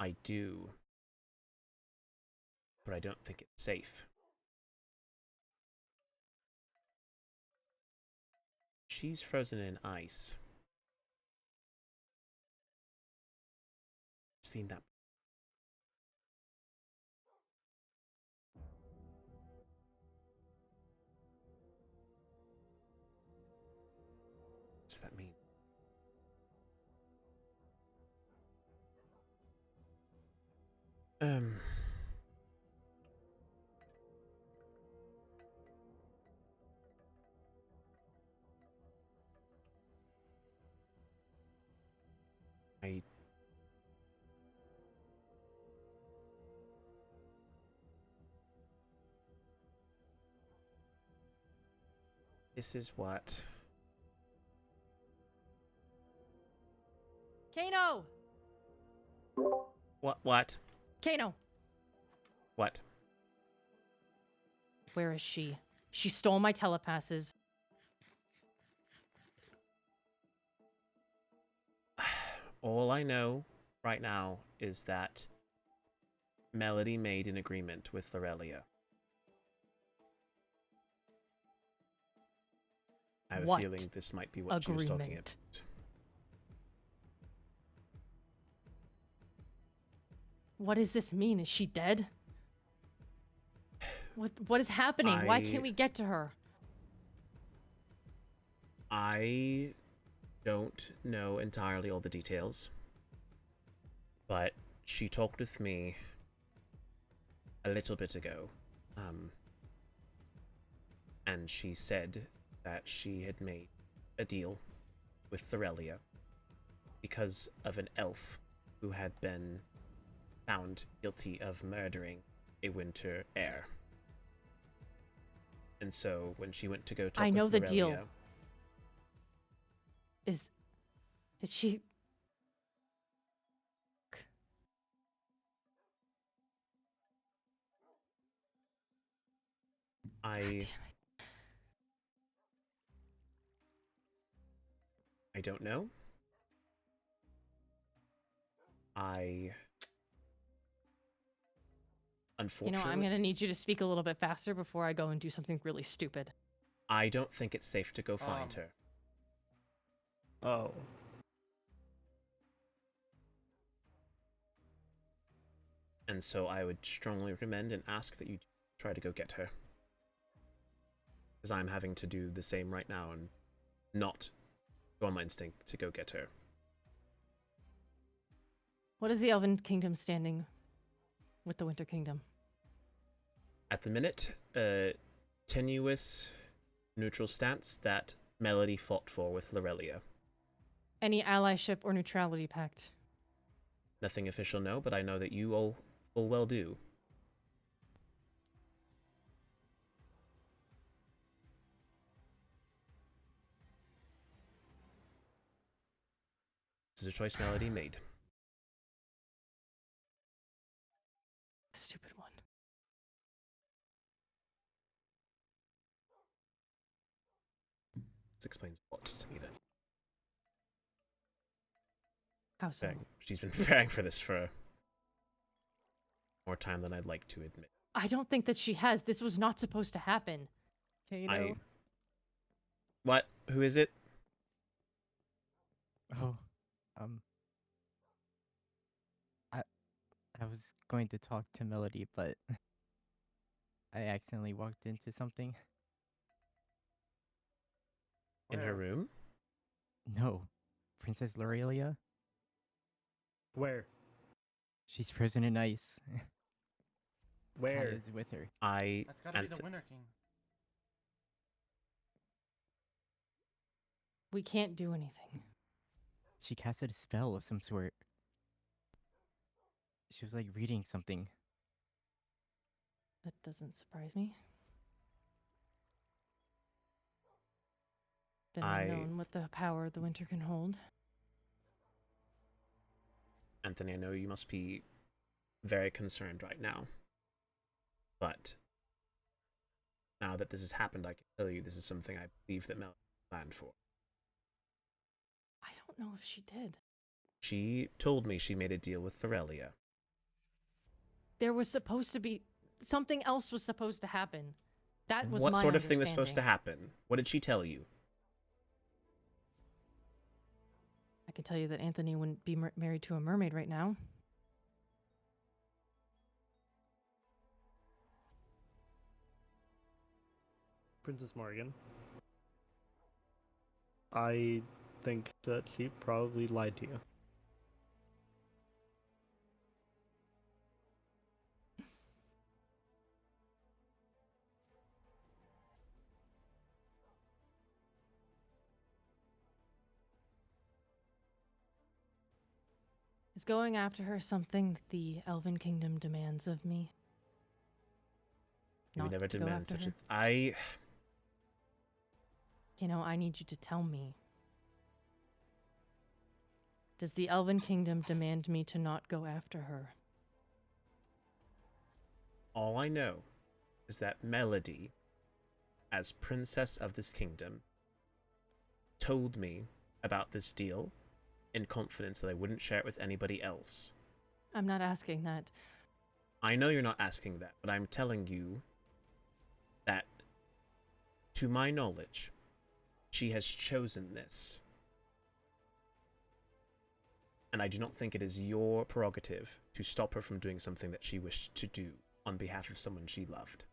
I do. But I don't think it's safe. She's frozen in ice. Seen that. What does that mean? This is what... Kano! What? Kano! What? Where is she? She stole my telepasses. All I know right now is that Melody made an agreement with Lorelia. I have a feeling this might be what she was talking about. What does this mean? Is she dead? What is happening? Why can't we get to her? I don't know entirely all the details, but she talked with me a little bit ago, and she said that she had made a deal with Lorelia because of an elf who had been found guilty of murdering a winter heir. And so when she went to go talk I know with the Lorelia, deal is that she... I don't know. Unfortunately, I'm gonna need you to speak a little bit faster before I go and do something really stupid. I don't think it's safe to go find her. Oh. And so I would strongly recommend and ask that you try to go get her. Because I'm having to do the same right now and not go on my instinct to go get her. What is the Elven Kingdom standing with the Winter Kingdom? At the minute, tenuous neutral stance that Melody fought for with Lorelia. Any allyship or neutrality pact? Nothing official, no, but I know that you all full well do. This is a choice Melody made. Stupid one. This explains a lot to me then. How so? She's been preparing for this for more time than I'd like to admit. I don't think that she has. This was not supposed to happen. Kano. What? Who is it? Oh, I was going to talk to Melody, but I accidentally walked into something. In her room? No, Princess Lorelia. Where? She's frozen in ice. Where? Kaya's with her. That's gotta be the Winter King. We can't do anything. She casted a spell of some sort. She was like reading something. That doesn't surprise me. Been unknown what the power the winter can hold. Anthony, I know you must be very concerned right now. But now that this has happened, I can tell you this is something I believe that Mel planned for. I don't know if she did. She told me she made a deal with Lorelia. There was supposed to be... Something else was supposed to happen. That was What my sort of thing was supposed to understanding. happen? What did she tell you? I can tell you that Anthony wouldn't be married to a mermaid right now. Princess Morgan. I think that she probably lied to you. Is going after her something that the Elven Kingdom demands of me? We Not never to go demand after such her? a... You know, I need you to tell me. Does the Elven Kingdom demand me to not go after her? All I know is that Melody, as princess of this kingdom, told me about this deal in confidence that I wouldn't share it with anybody else. I'm not asking that. I know you're not asking that, but I'm telling you that, to my knowledge, she has chosen this. And I do not think it is your prerogative to stop her from doing something that she wished to do on behalf of someone she loved.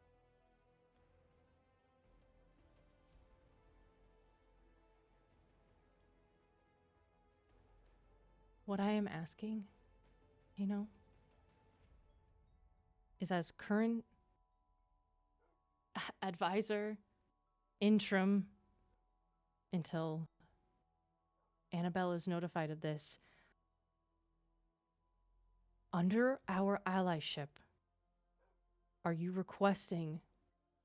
What I am asking, you know, is as current advisor, interim, until Annabelle is notified of this, under our allyship, are you requesting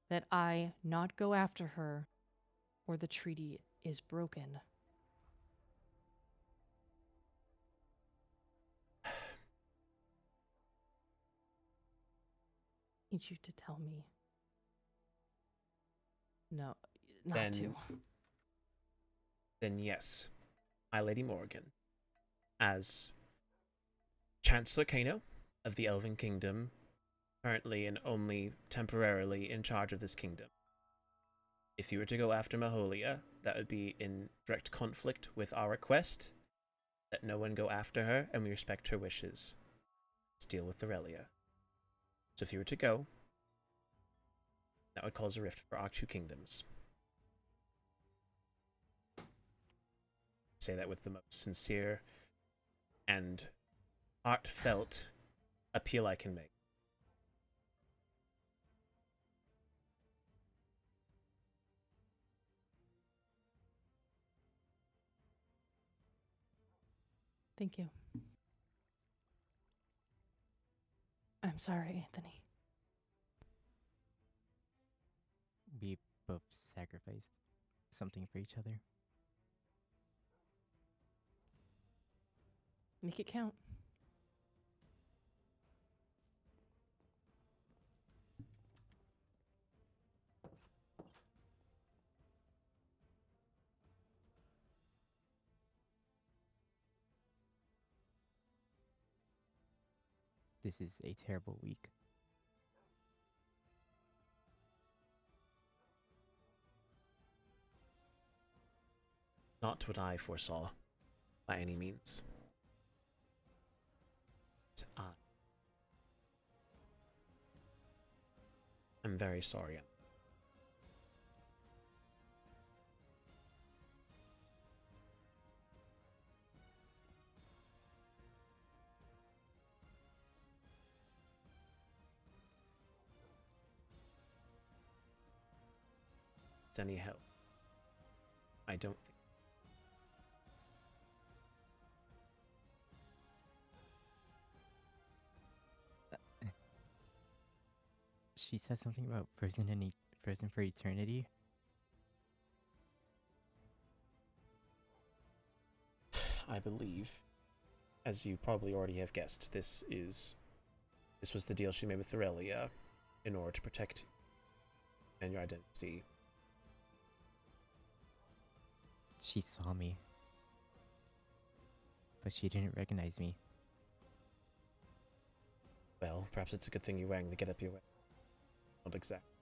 that I not go after her or the treaty is broken? Need you to tell me. No, not to. Then yes, my Lady Morgan, as Chancellor Kano of the Elven Kingdom, currently and only temporarily in charge of this kingdom. If you were to go after Maholia, that would be in direct conflict with our request that no one go after her and we respect her wishes. Let's deal with Lorelia. So if you were to go, that would cause a rift for our 2 kingdoms. Say that with the most sincere and heartfelt appeal I can make. Thank you. I'm sorry, Anthony. We both sacrificed something for each other. Make it count. This is a terrible week. Not what I foresaw, by any means. I'm very sorry. It's any help. I don't think. She said something about frozen for eternity. I believe, as you probably already have guessed, this was the deal she made with Aurelia in order to protect you and your identity. She saw me, but she didn't recognize me. Well, perhaps it's a good thing you're wearing the getup you're wearing. Not exactly.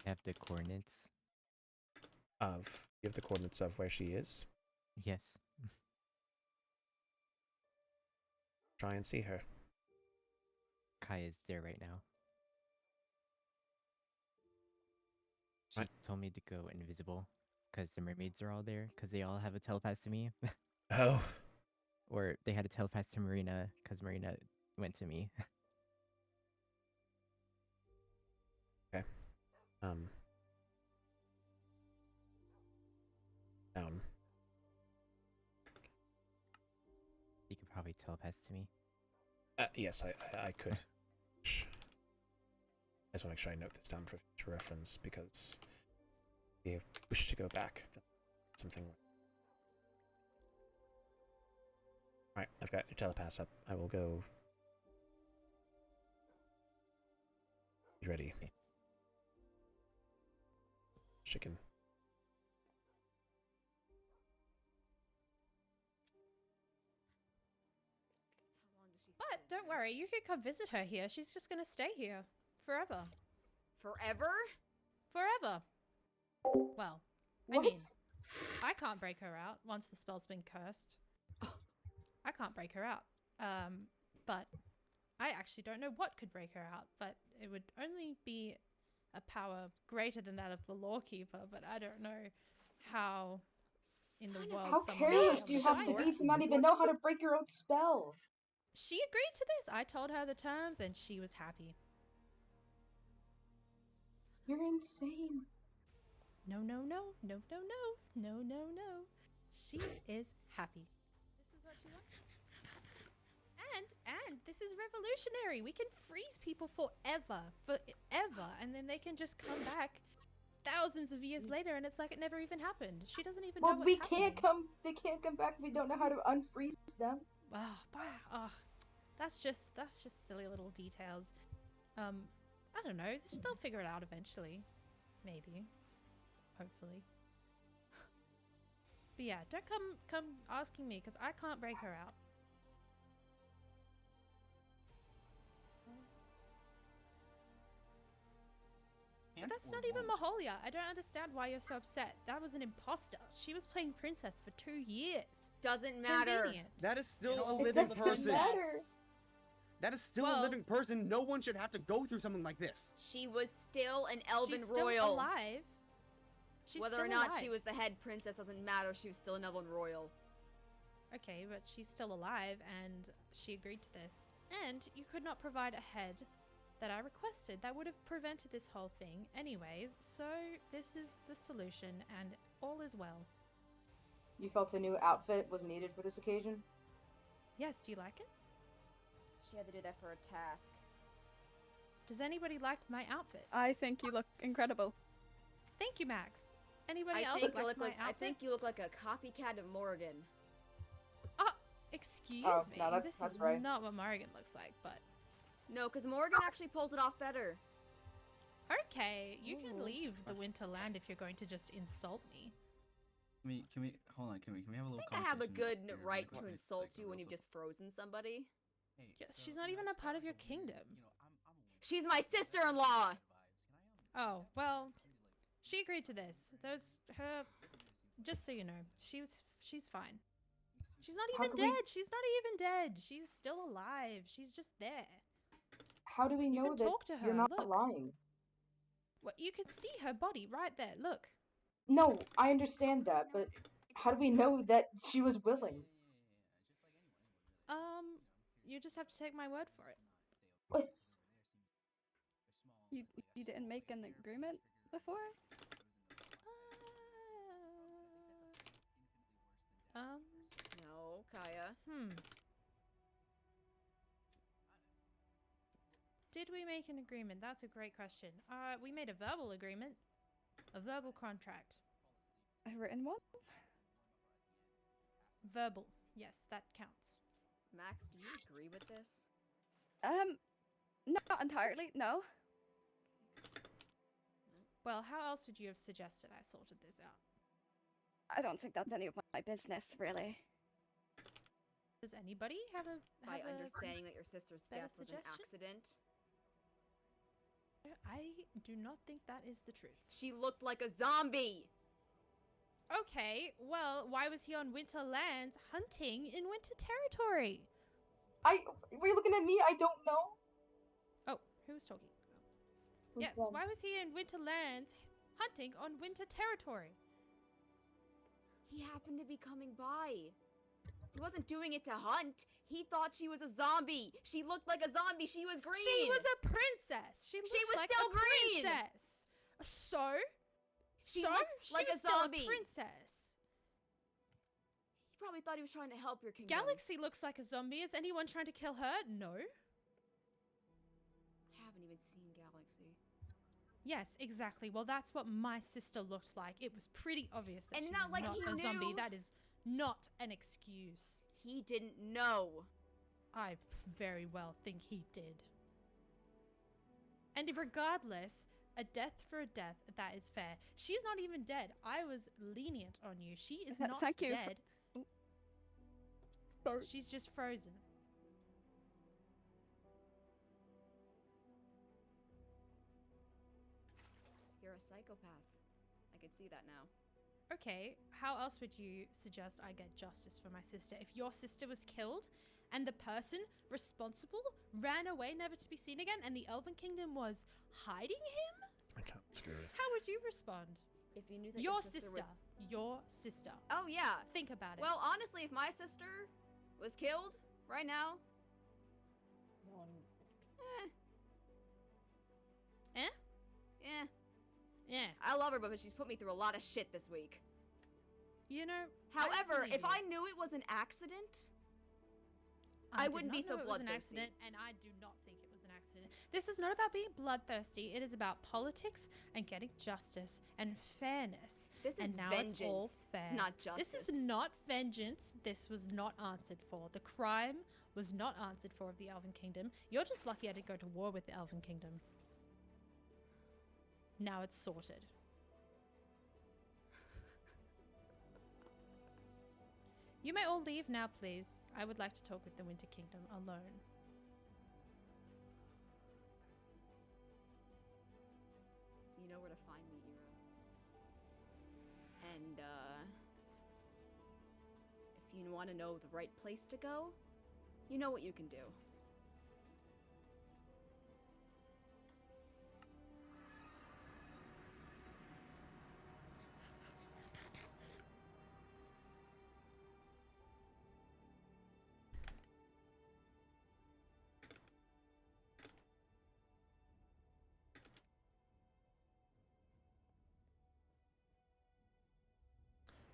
I have the coordinates. You have the coordinates of where she is? Yes. Try and see her. Kaya's there right now. She Right. told me to go invisible because the mermaids are all there because they all have a telepath to me. Oh. Or they had a telepath to Marina because Marina went to me. Okay. Down. You could probably telepath to me. Yes, I could. I just want to make sure I note this down for future reference because we wish to go back. Something. Alright, I've got your telepass up. I will go. You ready? Okay. Chicken. But don't worry, you can come visit her here. She's just gonna stay here forever. Forever? Forever. Well, I mean, I can't break her out once the spell's been cursed. I can't break her out. But I actually don't know what could break her out, but it would only be a power greater than that of the Lawkeeper, but I don't know how in the world How someone would be careless able do you to have to do be it. to not even know how to break your own spell? She agreed to this. I told her the terms and she was happy. You're insane. No, no, no, no, no, no, no, no, no. She is happy. This is what she wants. And this This is revolutionary. We can freeze people forever, and then they can just come back thousands of years later, and it's like it never even happened. She doesn't even know Well, what's we happening. can't come. They can't come back. We don't know how to unfreeze them. That's just silly little details. I don't know. They'll figure it out eventually, maybe, hopefully. But yeah, don't come asking me because I can't break her out. But that's not even Maholia. I don't understand why you're so upset. That was an imposter. She was playing princess for 2 years. Doesn't matter. Convenient. That is still a It living doesn't person. matter. That is still a living person. No one should have to go through something like this. She was still an elven She's royal. still alive. She's Whether still or not alive. she was the head princess doesn't matter. She was still an elven royal. Okay, but she's still alive, and she agreed to this. And you could not provide a head that I requested. That would have prevented this whole thing anyways. So this is the solution, and all is well. You felt a new outfit was needed for this occasion? Yes, do you like it? She had to do that for a task. Does anybody like my outfit? I think you look incredible. Thank you, Max. Anybody I else think you like look my like outfit? I think you look like a copycat of Morgan. Excuse Oh, me. no, This that's is right. not what Morgan looks like, but No, because Morgan actually pulls it off better. okay, you can leave the Winterland if you're going to just insult me. Can we hold on? Can we have a little? I think I have a good conversation here, right like, to what- insult like, you when you've just frozen somebody. Yes, she's not even a part of your kingdom. She's my sister-in-law. Oh, well, she agreed to this. There's her, just so you know, she's fine. She's not How even can we- dead. She's not even dead. She's still alive. She's just there. How do we You know can that talk to her. you're not Look. lying? Well, you can see her body right there. Look. No, I understand that, but how do we know that she was willing? You just have to take my word for it. What? You didn't make an agreement before? No, Kaya. Did we make an agreement? That's a great question. We made a verbal agreement. A verbal contract. A written one? Verbal. Yes, that counts. Max, do you agree with this? Not entirely, no. Well, how else would you have suggested I sorted this out? I don't think that's any of my business, really. Does anybody have a By understanding that your sister's better death was an suggestion? accident. I do not think that is the truth. She looked like a zombie. Okay, well, why was he on Winterlands hunting in Winter Territory? Were you looking at me? I don't know. Oh, who was talking? Who's Yes, that? why was he in Winterlands hunting on Winter Territory? He happened to be coming by. He wasn't doing it to hunt. He thought she was a zombie. She looked like a zombie. She was green. She was a princess. She looked was like still a green. princess. So? She so? looked She like was a still zombie. princess. He probably thought he was trying to help your kingdom. Galaxy looks like a zombie. Is anyone trying to kill her? No. I haven't even seen Galaxy. Yes, exactly. Well, that's what my sister looked like. It was pretty obvious that And she not was like not he a zombie. knew. That is not an excuse. He didn't know. I very well think he did. And regardless, a death for a death, that is fair. She's not even dead. I was lenient on you. She is not Thank you. dead. Sorry. She's just frozen. You're a psychopath. I can see that now. Okay, how else would you suggest I get justice for my sister? If your sister was killed and the person responsible ran away never to be seen again and the Elven Kingdom was hiding him? I can't screw it. How would you respond? If you knew that Your sister sister. was... Your sister. Oh, yeah. Think about it. Well, honestly, if my sister was killed right now... Eh? Eh. Yeah. I love her, but she's put me through a lot of shit this week. You know, However, believe if you. I knew it was an accident... I did wouldn't not be so know it was an bloodthirsty. accident, and I do not think it was an accident. This is not about being bloodthirsty. It is about politics and getting justice and fairness. This and is now vengeance. It's all fair. It's not justice. This is not vengeance. This was not answered for. The crime was not answered for of the Elven Kingdom. You're just lucky I didn't go to war with the Elven Kingdom. Now it's sorted. You may all leave now, please. I would like to talk with the Winter Kingdom alone. You know where to find me, Iro. And, if you want to know the right place to go, you know what you can do.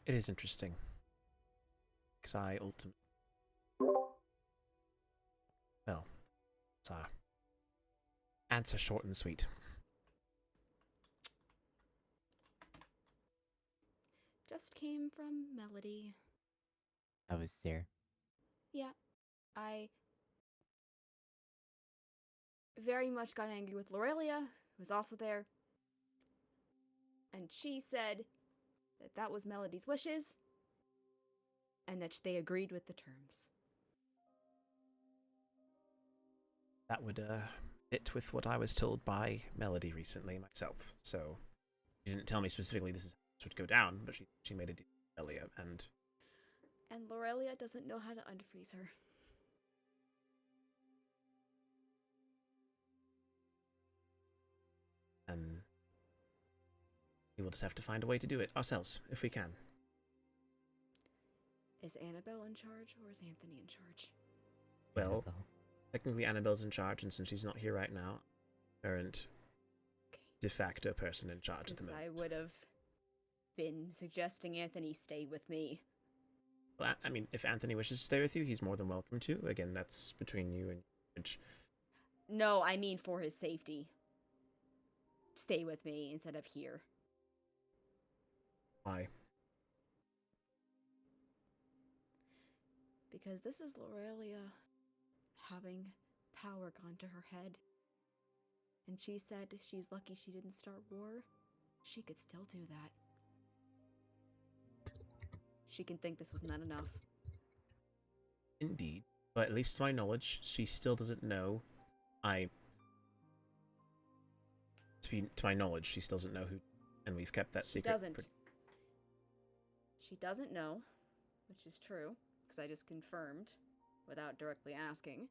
It is interesting. Because I ultimately... Well, it's our answer short and sweet. Just came from Melody. I was there. Yeah, I very much got angry with Lorelia, who was also there. And she said that that was Melody's wishes, and that they agreed with the terms. That would fit with what I was told by Melody recently myself. So she didn't tell me specifically this is how this would go down, but she made a deal with Lorelia, and Lorelia doesn't know how to unfreeze her. we will just have to find a way to do it ourselves, if we can. Is Annabelle in charge, or is Anthony in charge? Well, technically Annabelle's in charge, and since she's not here right now, current de facto person in charge at the moment. I would have been suggesting Anthony stay with me. Well, I mean, if Anthony wishes to stay with you, he's more than welcome to. Again, that's between you and George. No, I mean for his safety. Stay with me instead of here. Why? Because this is Lorelia having power gone to her head. And she said she's lucky she didn't start war. She could still do that. She can think this was not enough. Indeed. But at least to my knowledge, she still doesn't know. To my knowledge, she still doesn't know who, and we've kept that secret. She doesn't know, which is true, because I just confirmed without directly asking.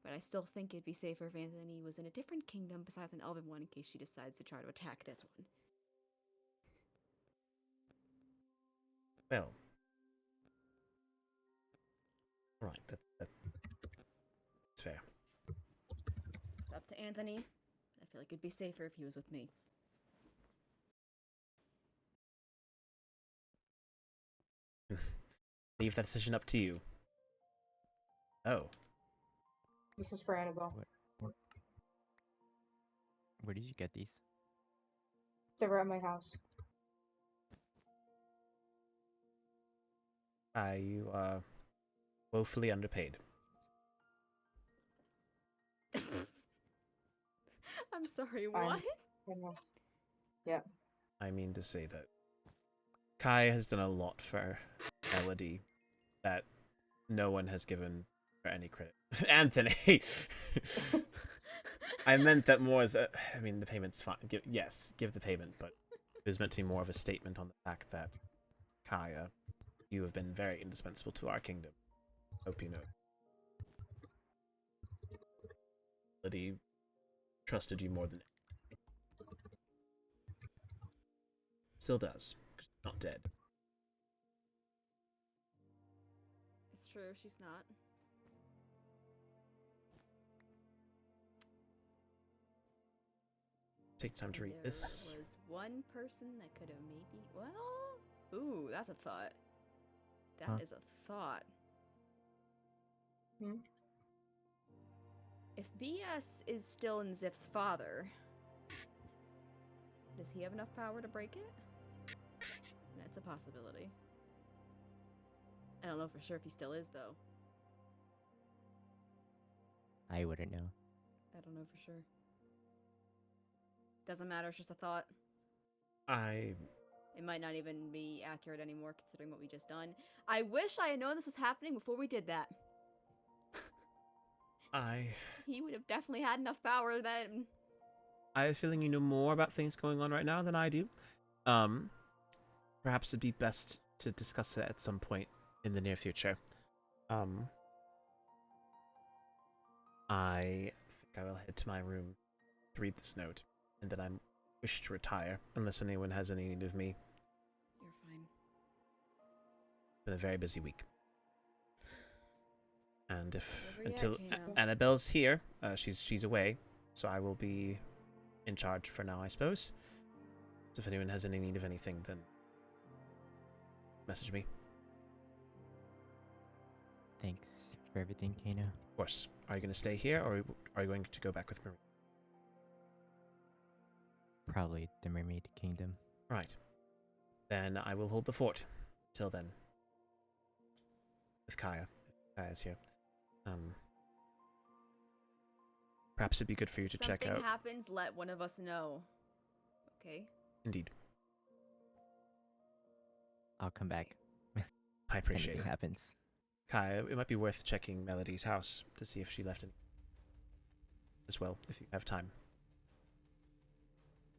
But I still think it'd be safer if Anthony was in a different kingdom besides an elven one in case she decides to try to attack this one. Well. Right, that's fair. It's up to Anthony. I feel like it'd be safer if he was with me. Leave that decision up to you. Oh. This is for Annabelle. Where did you get these? They were at my house. You are woefully underpaid. I'm sorry, Fine. what? I know. Yeah. I mean to say that Kai has done a lot for Melody that no one has given her any credit. Anthony! I meant that more as a... I mean, the payment's fine. Give the payment, but it was meant to be more of a statement on the fact that Kaya, you have been very indispensable to our kingdom. Hope you know. Melody trusted you more than still does, because she's not dead. It's true, she's not. Take time to read There this. was one person that could have maybe... Well... Ooh, that's a thought. That is a thought. Hmm? If BS is still Nzif's father, does he have enough power to break it? That's a possibility. I don't know for sure if he still is, though. I wouldn't know. I don't know for sure. Doesn't matter, it's just a thought. It might not even be accurate anymore, considering what we just done. I wish I had known this was happening before we did that. He would have definitely had enough power then. I have a feeling you know more about things going on right now than I do. Perhaps it'd be best to discuss it at some point in the near future. I think I will head to my room to read this note, and then I wish to retire, unless anyone has any need of me. You're fine. It's been a very busy week. And if Wherever until you're at, Kano. Annabelle's here, she's away, so I will be in charge for now, I suppose. So if anyone has any need of anything, then message me. Thanks for everything, Kano. Of course. Are you going to stay here, or are you going to go back with Marina? Probably the Mermaid Kingdom. Right. Then I will hold the fort. Till then. With Kaya. If Kaya's here. Perhaps it'd be good for you to check out. Something happens, let one of us know. Okay? Indeed. I'll come back. I appreciate Anything it. happens. Kaya, it might be worth checking Melody's house to see if she left any as well, if you have time.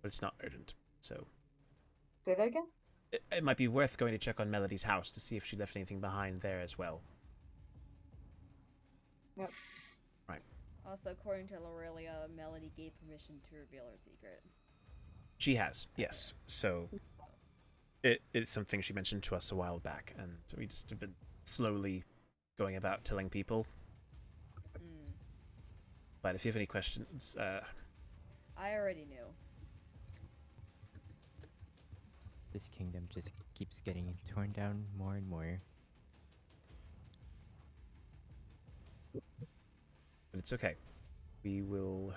But it's not urgent, so... Say that again? It might be worth going to check on Melody's house to see if she left anything behind there as well. Yep. Right. Also, according to Lorelia, Melody gave permission to reveal her secret. She has, yes. So, it's something she mentioned to us a while back, and so we just have been slowly going about telling people. But if you have any questions, I already knew. This kingdom just keeps getting torn down more and more. But it's okay. We will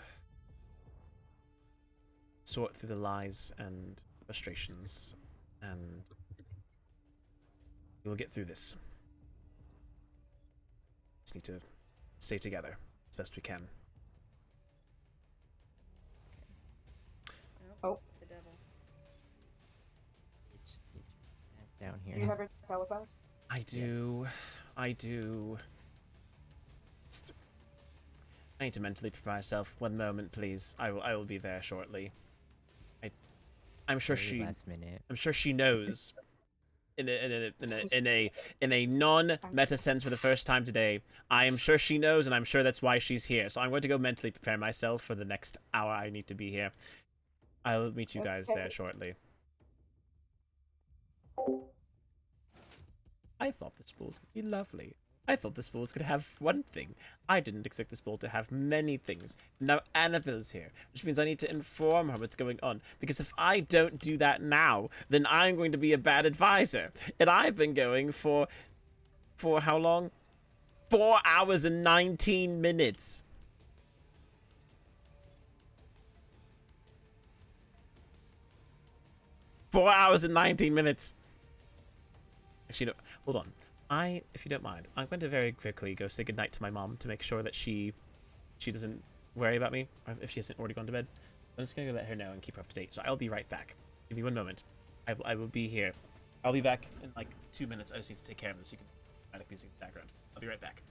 sort through the lies and frustrations, and we'll get through this. Just need to stay together as best we can. Oh. The devil. Down here. Do you have your telepath? I do. I do. I need to mentally prepare myself. One moment, please. I will be there shortly. I'm sure Very she. last minute. I'm sure she knows. In a non-meta sense for the first time today, I am sure she knows, and I'm sure that's why she's here. So I'm going to go mentally prepare myself for the next hour I need to be here. I'll meet you guys there shortly. I thought this ball was going to be lovely. I thought this ball was going to have one thing. I didn't expect this ball to have many things. Now Annabelle's here, which means I need to inform her what's going on. Because if I don't do that now, then I'm going to be a bad advisor. And I've been going for how long? 4 hours and 19 minutes. Four hours and 19 minutes. Actually, no, hold on. If you don't mind, I'm going to very quickly go say goodnight to my mom to make sure that she doesn't worry about me if she hasn't already gone to bed. I'm just going to let her know and keep her up to date. So I'll be right back. Give me one moment. I will be here. I'll be back in like 2 minutes. I just need to take care of this. You can automatic music in the background. I'll be right back.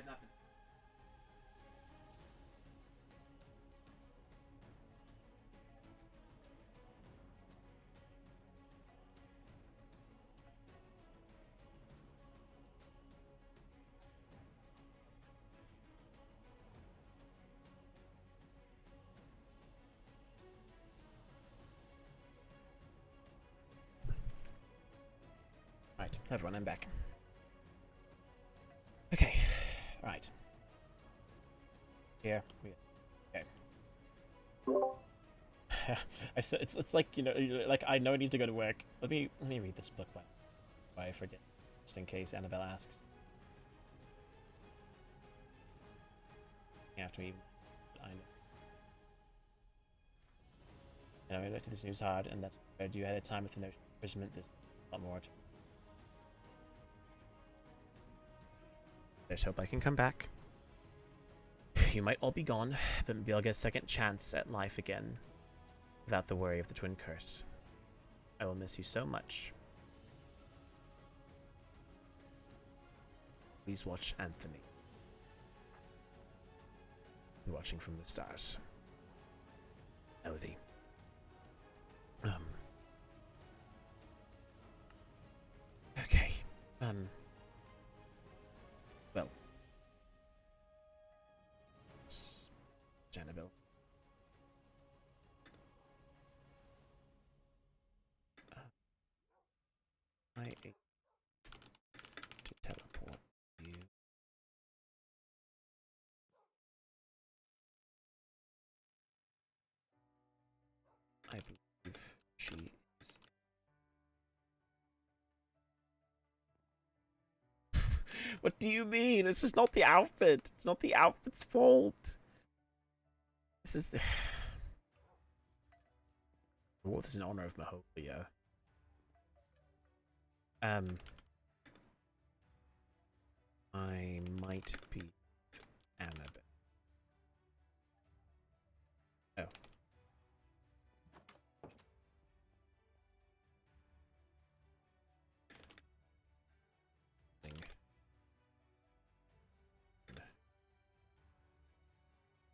have not been. Right, everyone, I'm back. Okay, right. Here we go. Okay. it's like, you know, like I know I need to go to work. Let me read this book before I forget, just in case Annabelle asks. After me, I know. I looked at this news hard, and that's what I do at a time with the notion of imprisonment. There's a lot more to. Let's hope I can come back. You might all be gone, but maybe I'll get a second chance at life again, without the worry of the twin curse. I will miss you so much. Please watch Anthony. Be watching from the stars. Elodie. Okay. Well. It's Janabelle. I to teleport you. I believe she is. What do you mean? This is not the outfit. It's not the outfit's fault. This is the... What is in honor of Maholia? I might be Annabelle. Oh.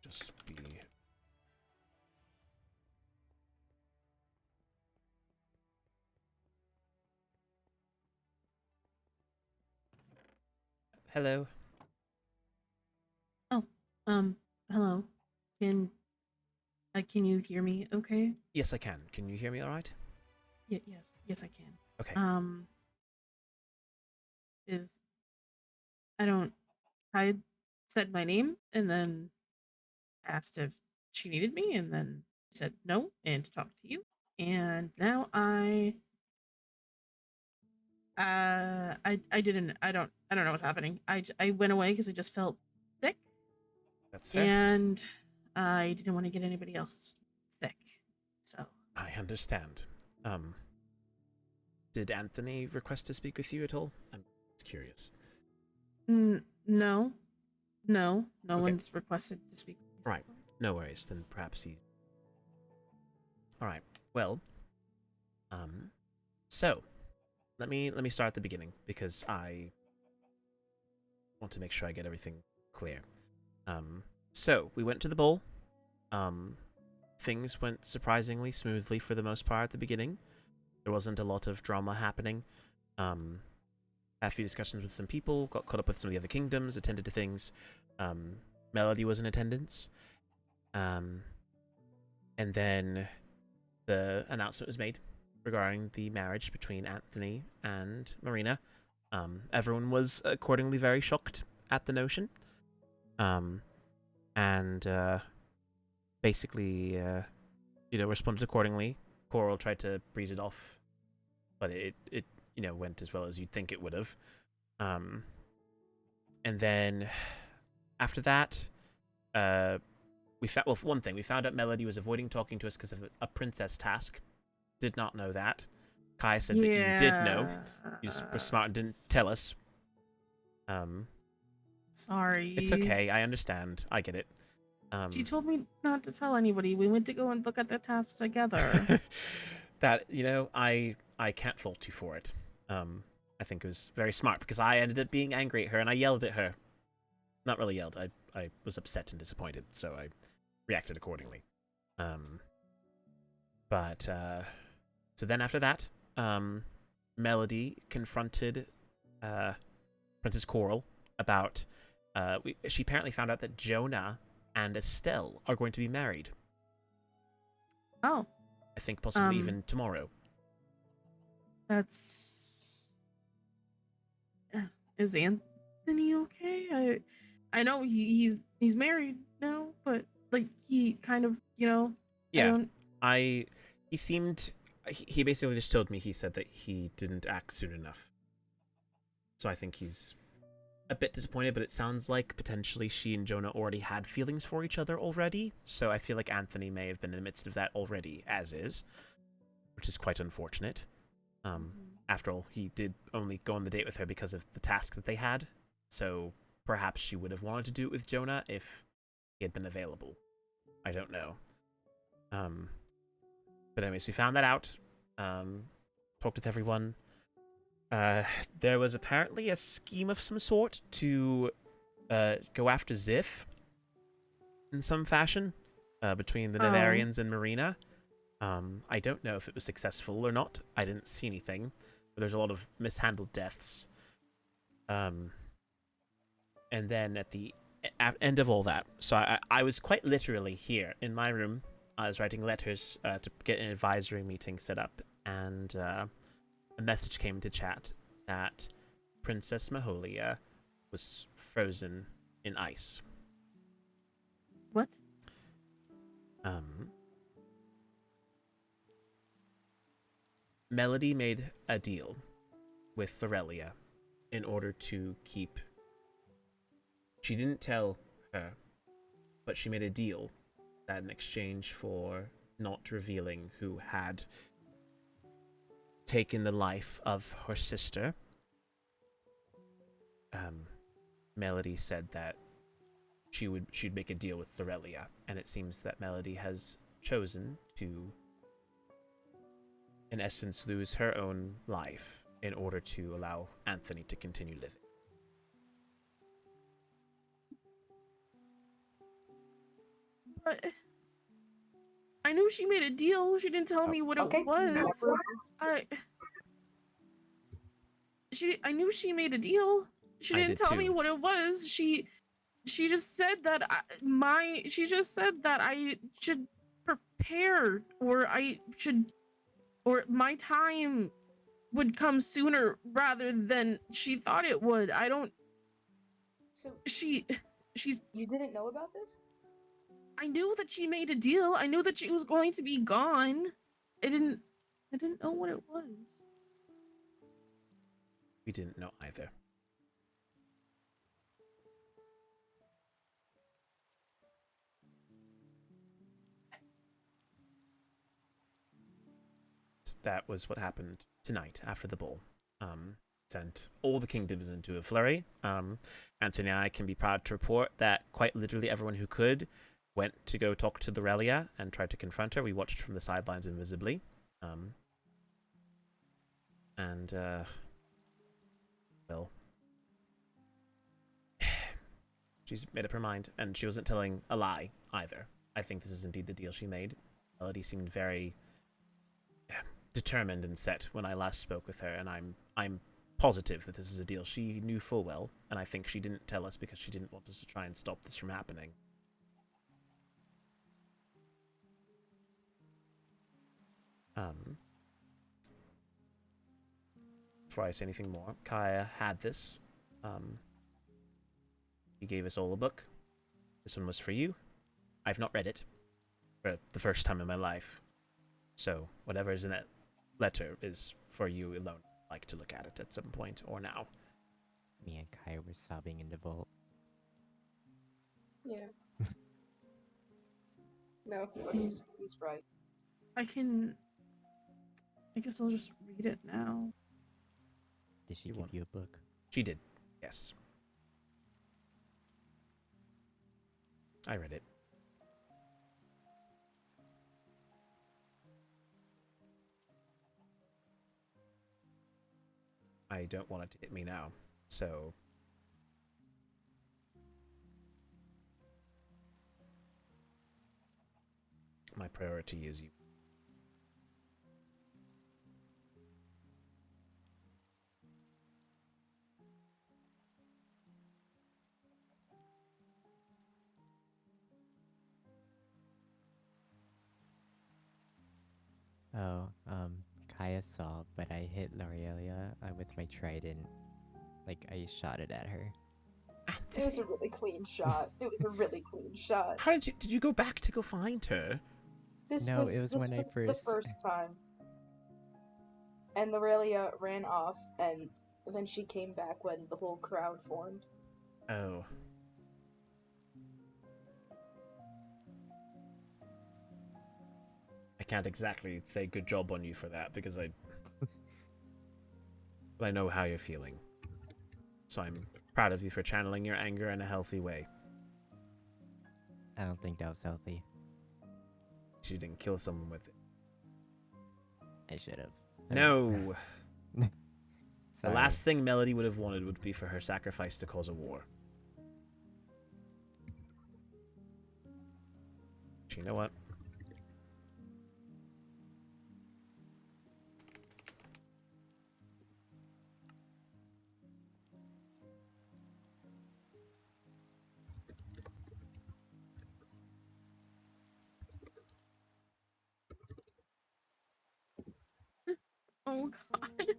Just be. Hello. Oh, hello. Can you hear me okay? Yes, I can. Can you hear me all right? Yes, I can. Okay. I said my name and then asked if she needed me and then said no and to talk to you. And now I don't know what's happening. I went away because I just felt sick. That's fair. And I didn't want to get anybody else sick. So I understand. Did Anthony request to speak with you at all? I'm curious. No one's requested to speak. Right. No worries. Then perhaps he. All right. Well. So, let me start at the beginning because I want to make sure I get everything clear. So we went to the bowl. Things went surprisingly smoothly for the most part at the beginning. There wasn't a lot of drama happening. Had a few discussions with some people, got caught up with some of the other kingdoms, attended to things. Melody was in attendance. And then the announcement was made regarding the marriage between Anthony and Marina. Everyone was accordingly very shocked at the notion. And basically, responded accordingly. Coral tried to breeze it off, but it went as well as you'd think it would have. And then after that, for one thing, we found out Melody was avoiding talking to us because of a princess task. Did not know that. Kai said that you did know. You just were smart and didn't tell us. Sorry. It's okay. I understand. I get it. She told me not to tell anybody. We went to go and look at the task together. That, I can't fault you for it. I think it was very smart because I ended up being angry at her and I yelled at her. not really yelled. I was upset and disappointed, so I reacted accordingly. But so then after that, Melody confronted Princess Coral about. She apparently found out that Jonah and Estelle are going to be married. Oh. I think possibly even tomorrow. That's. Is Anthony okay? I know he's married now, but like he kind of, you know. Yeah, he seemed. He basically just told me. He said that he didn't act soon enough. So I think he's a bit disappointed, but it sounds like potentially she and Jonah already had feelings for each other already. So I feel like Anthony may have been in the midst of that already, as is, which is quite unfortunate. After all, he did only go on the date with her because of the task that they had. So perhaps she would have wanted to do it with Jonah if he had been available. I don't know. But anyways, we found that out. Talked with everyone. There was apparently a scheme of some sort to go after Ziff in some fashion between the Nilarians and Marina. I don't know if it was successful or not. I didn't see anything. But there's a lot of mishandled deaths. And then at the end of all that, so I was quite literally here in my room. I was writing letters to get an advisory meeting set up, and a message came to chat that Princess Maholia was frozen in ice. What? Melody made a deal with Thorelia in order to keep... She didn't tell her, but she made a deal that in exchange for not revealing who had taken the life of her sister, Melody said that she'd make a deal with Thorelia, and it seems that Melody has chosen to, in essence, lose her own life in order to allow Anthony to continue living. But I knew she made a deal. She didn't tell me what it was. I knew she made a deal. She didn't tell me what it was. She just said that I should prepare, or my time would come sooner rather than she thought it would. I don't. So she's. You didn't know about this? I knew that she made a deal. I knew that she was going to be gone. I didn't know what it was. We didn't know either. That was what happened tonight after the ball. Sent all the kingdoms into a flurry. Anthony and I can be proud to report that quite literally everyone who could went to go talk to Thorelia and tried to confront her. We watched from the sidelines invisibly. Well, she's made up her mind, and she wasn't telling a lie either. I think this is indeed the deal she made. Melody seemed very determined and set when I last spoke with her, and I'm positive that this is a deal she knew full well, and I think she didn't tell us because she didn't want us to try and stop this from happening. Before I say anything more, Kaya had this. He gave us all a book. This one was for you. I've not read it for the first time in my life. So whatever is in that letter is for you alone. I'd like to look at it at some point or now. Me and Kaya were sobbing in the vault. Yeah. No, he's right. I guess I'll just read it now. Did she give you a book? She did, yes. I read it. I don't want it to hit me now, so my priority is you. Oh, Kaya saw, but I hit L'Orelia with my trident. Like, I shot it at her. It was a really clean shot. It was a really clean shot. How did you go back to go find her? This No, was it was this when I was the first- first time. And Lorelia ran off, and then she came back when the whole crowd formed. Oh. I can't exactly say good job on you for that because but I know how you're feeling. So I'm proud of you for channeling your anger in a healthy way. I don't think that was healthy. You didn't kill someone with it. I should have. No! The Sorry. last thing Melody would have wanted would be for her sacrifice to cause a war. But you know what? Oh god.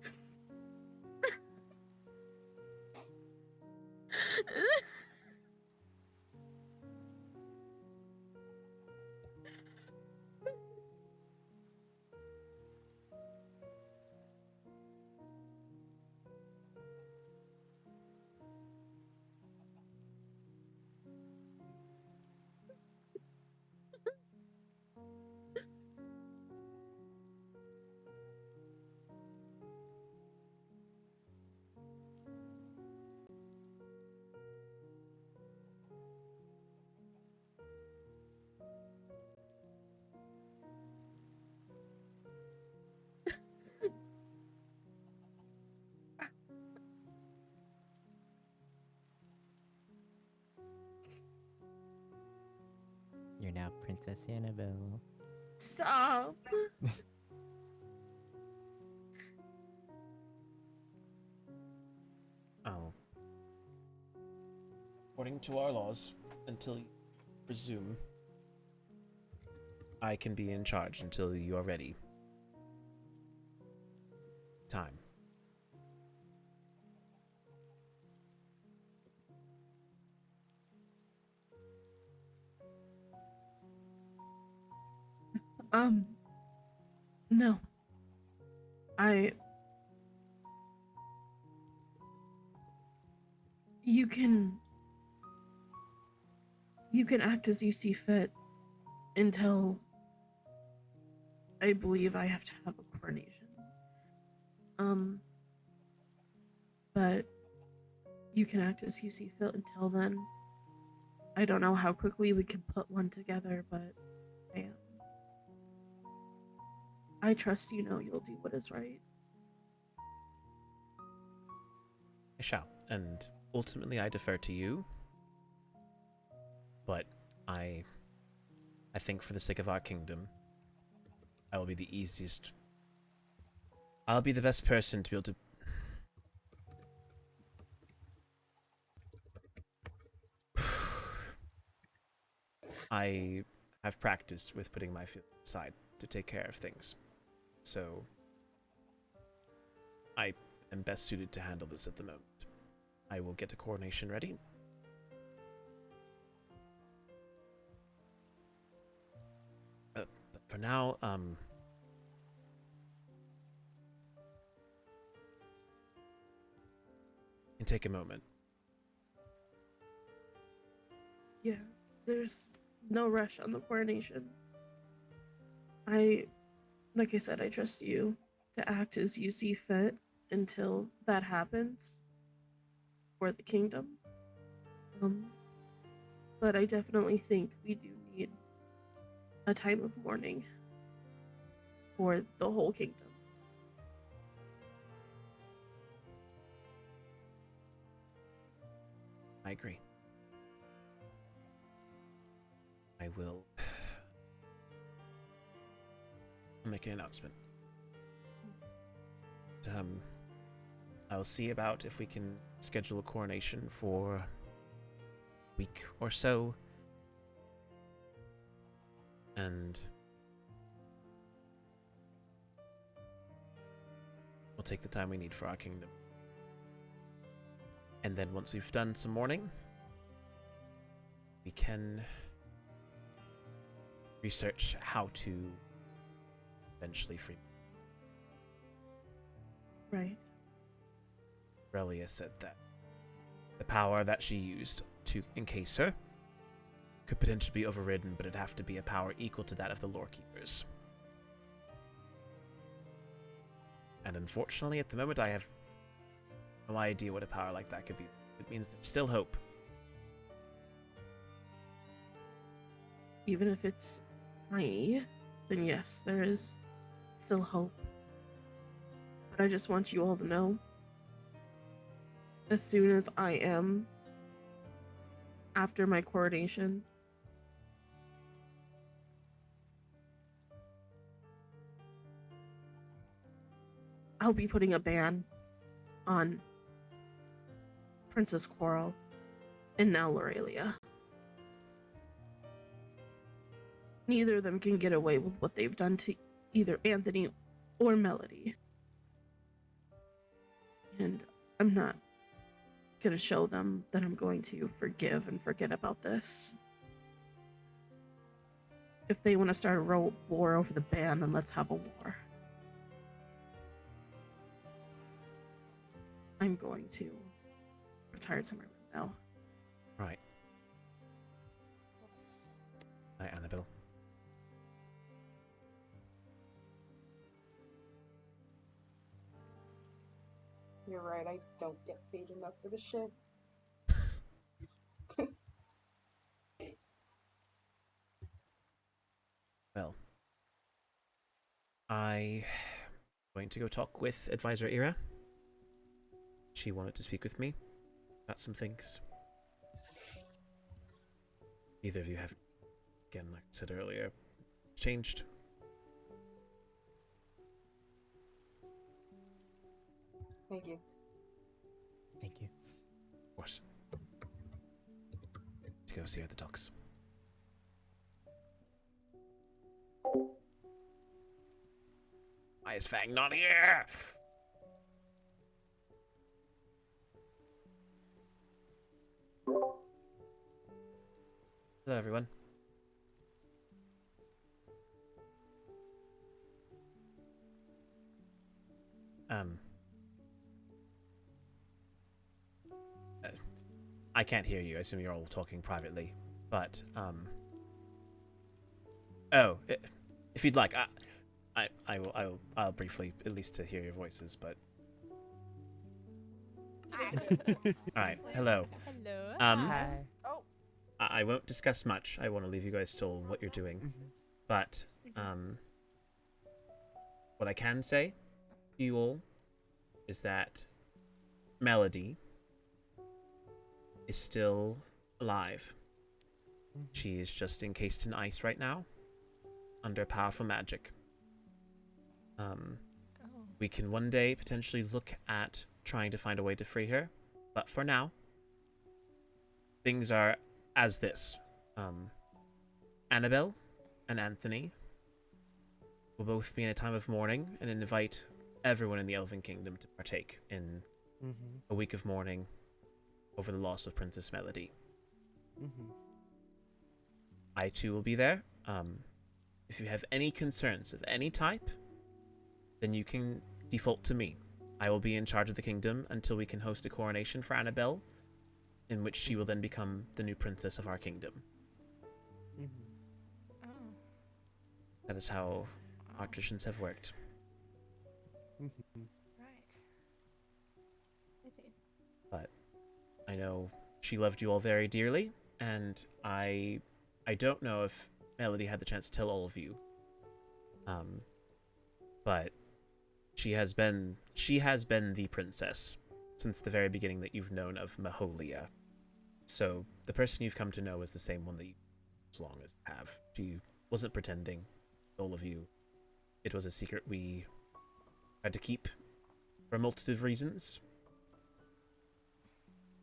You're now Princess Annabelle. Stop. Oh. According to our laws, until you resume, I can be in charge until you are ready. Time. No. You can act as you see fit until I believe I have to have a coronation. But you can act as you see fit until then. I don't know how quickly we can put one together, but I trust you know you'll do what is right. I shall, and ultimately I defer to you. But I think for the sake of our kingdom, I will be the easiest. I'll be the best person to be able to. I have practiced with putting my feelings aside to take care of things. So I am best suited to handle this at the moment. I will get a coronation ready. But for now, can take a moment. Yeah, there's no rush on the coronation. Like I said, I trust you to act as you see fit until that happens for the kingdom. But I definitely think we do need a time of mourning for the whole kingdom. I agree. I will I'll make an announcement. I'll see about if we can schedule a coronation for a week or so. And we'll take the time we need for our kingdom. And then once we've done some mourning, we can research how to eventually free. Right. Relia said that the power that she used to encase her could potentially be overridden, but it'd have to be a power equal to that of the Lore Keepers. And unfortunately, at the moment, I have no idea what a power like that could be. It means there's still hope. Even if it's tiny, then yes, there is still hope. But I just want you all to know, as soon as I am after my coronation, I'll be putting a ban on Princess Coral and now Lorelia. Neither of them can get away with what they've done to either Anthony or Melody. And I'm not gonna show them that I'm going to forgive and forget about this. If they want to start a war over the ban, then let's have a war. I'm going to retire to my room now. Right. Hi, Annabelle. You're right, I don't get paid enough for the shit. Well, I'm going to go talk with Advisor Ira. She wanted to speak with me about some things. Either of you have, again, like I said earlier, changed. Thank you. Thank you. Of course. To go see her at the docks. Why is Fang not here? Hello, everyone. I can't hear you. I assume you're all talking privately. But, oh, if you'd like, I'll briefly, at least to hear your voices, but... Alright, hello. Hello. Hi. Oh. I won't discuss much. I want to leave you guys to what you're doing. But, what I can say to you all is that Melody is still alive. She is just encased in ice right now, under powerful magic. We can one day potentially look at trying to find a way to free her, but for now, things are as this. Annabelle and Anthony will both be in a time of mourning and invite everyone in the Elven Kingdom to partake in a week of mourning over the loss of Princess Melody. I too will be there. If you have any concerns of any type, then you can default to me. I will be in charge of the kingdom until we can host a coronation for Annabelle, in which she will then become the new princess of our kingdom. That is how our traditions have worked. But I know she loved you all very dearly, and I don't know if Melody had the chance to tell all of you. But she has been the princess since the very beginning that you've known of Maholia. So the person you've come to know is the same one that you as long as you have. She wasn't pretending, all of you. It was a secret we tried to keep for a multitude of reasons.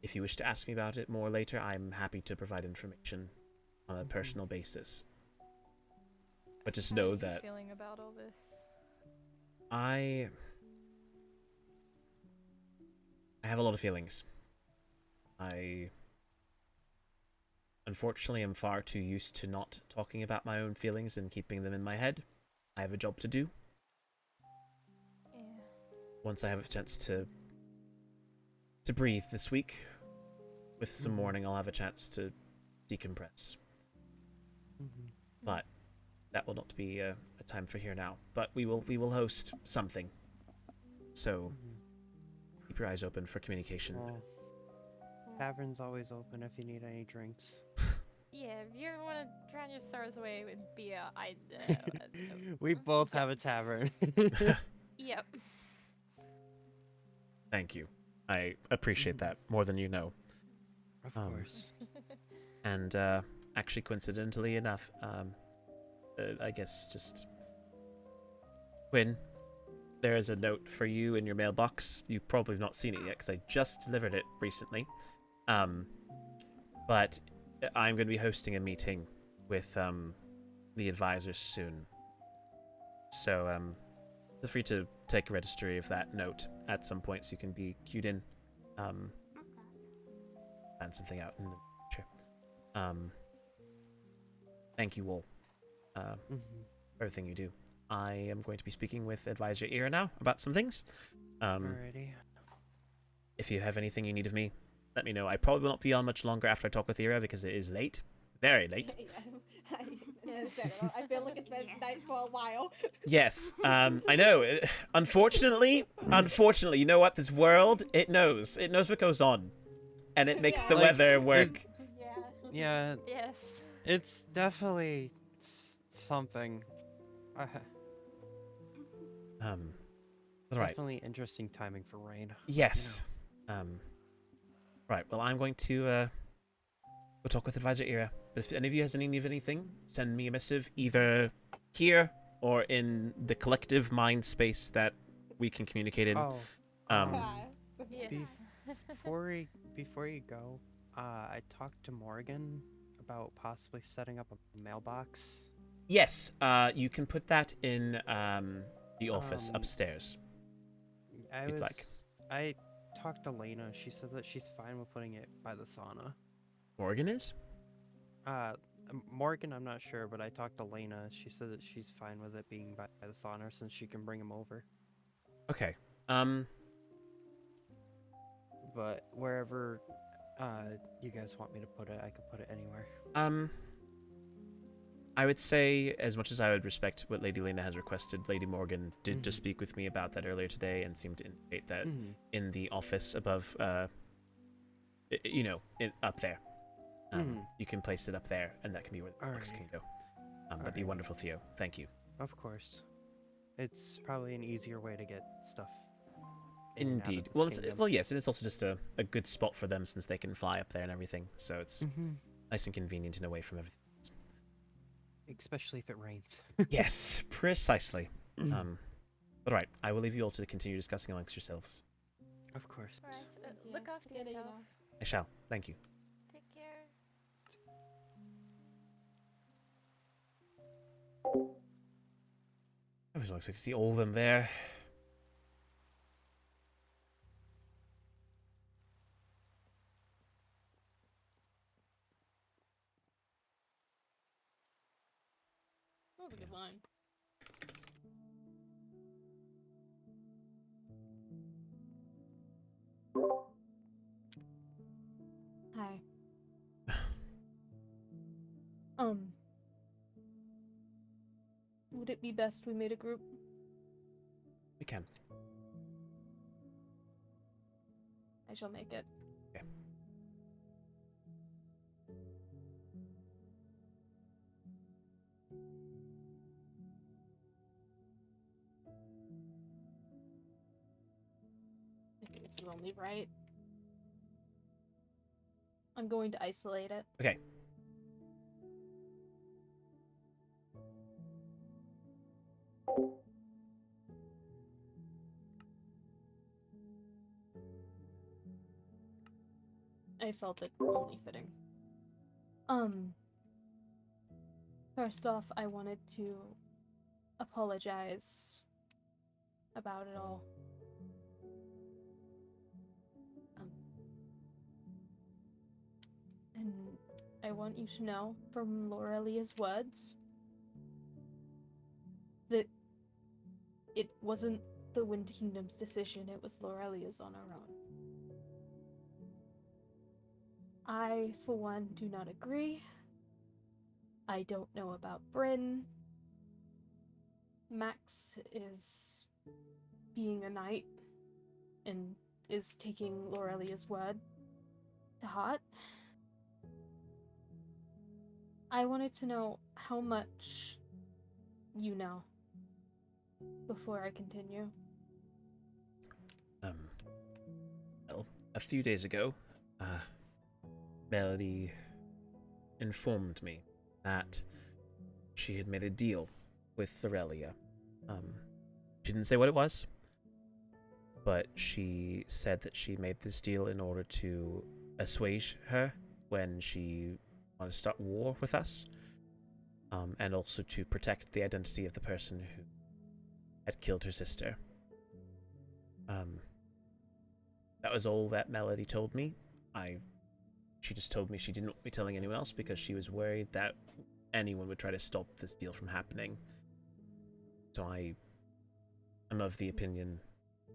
If you wish to ask me about it more later, I'm happy to provide information on a personal basis. But just know that feeling about all this? I have a lot of feelings. I unfortunately am far too used to not talking about my own feelings and keeping them in my head. I have a job to do. Yeah. Once I have a chance to breathe this week, with some morning, I'll have a chance to decompress. But that will not be a time for here now. But we will host something. So keep your eyes open for communication. Well, tavern's always open if you need any drinks. Yeah, if you ever want to drown your sorrows away with beer, We both have a tavern. Yep. Mm-hmm. Thank you. I appreciate that more than you know. Of course. And actually, coincidentally enough, I guess just Quinn, there is a note for you in your mailbox. You've probably not seen it yet because I just delivered it recently. But I'm going to be hosting a meeting with the advisors soon. So feel free to take a registry of that note at some point so you can be cued in. Plan something out in the future. Thank you all for everything you do. I am going to be speaking with Advisor Ira now about some things. Alrighty. If you have anything you need of me, let me know. I probably will not be on much longer after I talk with Ira because it is late. Very late. I feel like it's been night for a while. Yes, I know. Unfortunately, you know what? This world, it knows what goes on. And it makes the weather work. Yeah. Yes. It's definitely something. Right. Definitely interesting timing for rain. Yes. Right. Well, I'm going to go talk with Advisor Ira. But if any of you has any need of anything, send me a missive either here or in the collective mind space that we can communicate in. Yes. Before you go, I talked to Morgan about possibly setting up a mailbox. Yes. You can put that in the office upstairs. I talked to Lena. She said that she's fine with putting it by the sauna. Morgan is? Morgan, I'm not sure, but I talked to Lena. She said that she's fine with it being by the sauna since she can bring him over. Okay. But wherever you guys want me to put it, I could put it anywhere. I would say, as much as I would respect what Lady Lena has requested, Lady Morgan did just speak with me about that earlier today and seemed to indicate that in the office above, up there. You can place it up there, and that can be where the box can go. That'd be wonderful, Theo. Thank you. Of course. It's probably an easier way to get stuff. in and out of Indeed. this Well, kingdom. yes, and it's also just a good spot for them since they can fly up there and everything. So it's nice and convenient and away from everything. Especially if it rains. Yes, precisely. All right, I will leave you all to continue discussing amongst yourselves. Of course. Alright, look after yourself. I shall. Thank you. Take care. I was not expecting to see all of them there. That was a good line. Hi. Would it be best we made a group? We can. I shall make it. Okay. I think it's only right. I'm going to isolate it. Okay. I felt it only fitting. First off, I wanted to apologize about it all. And I want you to know from Lorelia's words that it wasn't the Wind Kingdom's decision, it was Lorelia's on her own. I, for one, do not agree. I don't know about Bryn. Max is being a knight and is taking Lorelia's word to heart. I wanted to know how much you know before I continue. Well, a few days ago, Melody informed me that she had made a deal with Lorelia. She didn't say what it was, but she said that she made this deal in order to assuage her when she wanted to start war with us, and also to protect the identity of the person who had killed her sister. That was all that Melody told me. She just told me she didn't want me telling anyone else because she was worried that anyone would try to stop this deal from happening. So I am of the opinion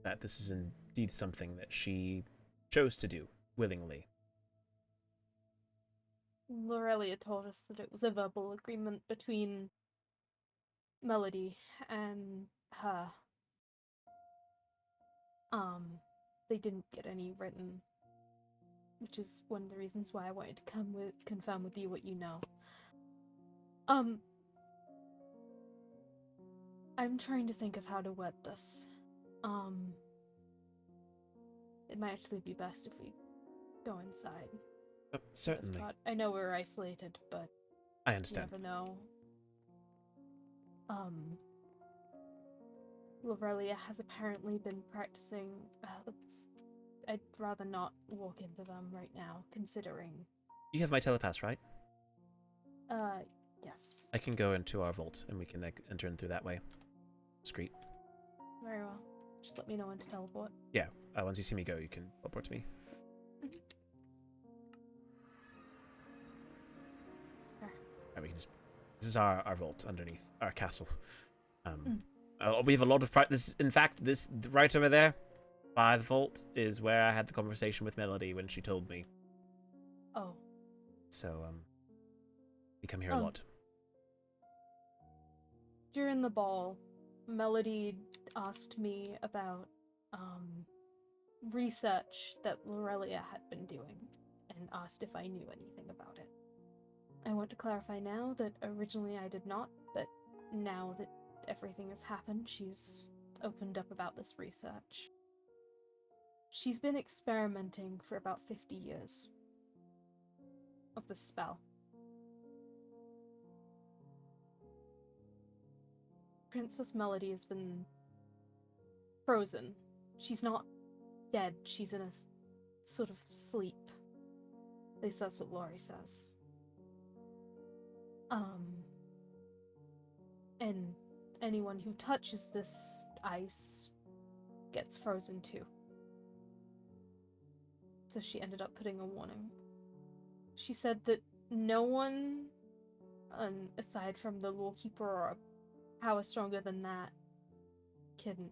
that this is indeed something that she chose to do willingly. Lorelia told us that it was a verbal agreement between Melody and her. They didn't get any written, which is one of the reasons why I wanted to confirm with you what you know. I'm trying to think of how to word this. It might actually be best if we go inside. Certainly. I know we're isolated, but I understand. You never know. Lorelia has apparently been practicing. I'd rather not walk into them right now, considering. You have my telepass, right? Yes. I can go into our vault and we can enter in through that way. Discreet. Very well. Just let me know when to teleport. Yeah, once you see me go, you can teleport to me. Right, we can just. This is our vault underneath our castle. We have a lot of practice. In fact, this right over there, by the vault, is where I had the conversation with Melody when she told me. Oh. So, we come here a lot. During the ball, Melody asked me about research that Lorelia had been doing and asked if I knew anything about it. I want to clarify now that originally I did not, but now that everything has happened, she's opened up about this research. She's been experimenting for about 50 years of the spell. Princess Melody has been frozen. She's not dead, she's in a sort of sleep. At least that's what Laurie says. And anyone who touches this ice gets frozen too. So she ended up putting a warning. She said that no one, aside from the Lawkeeper or a power stronger than that, can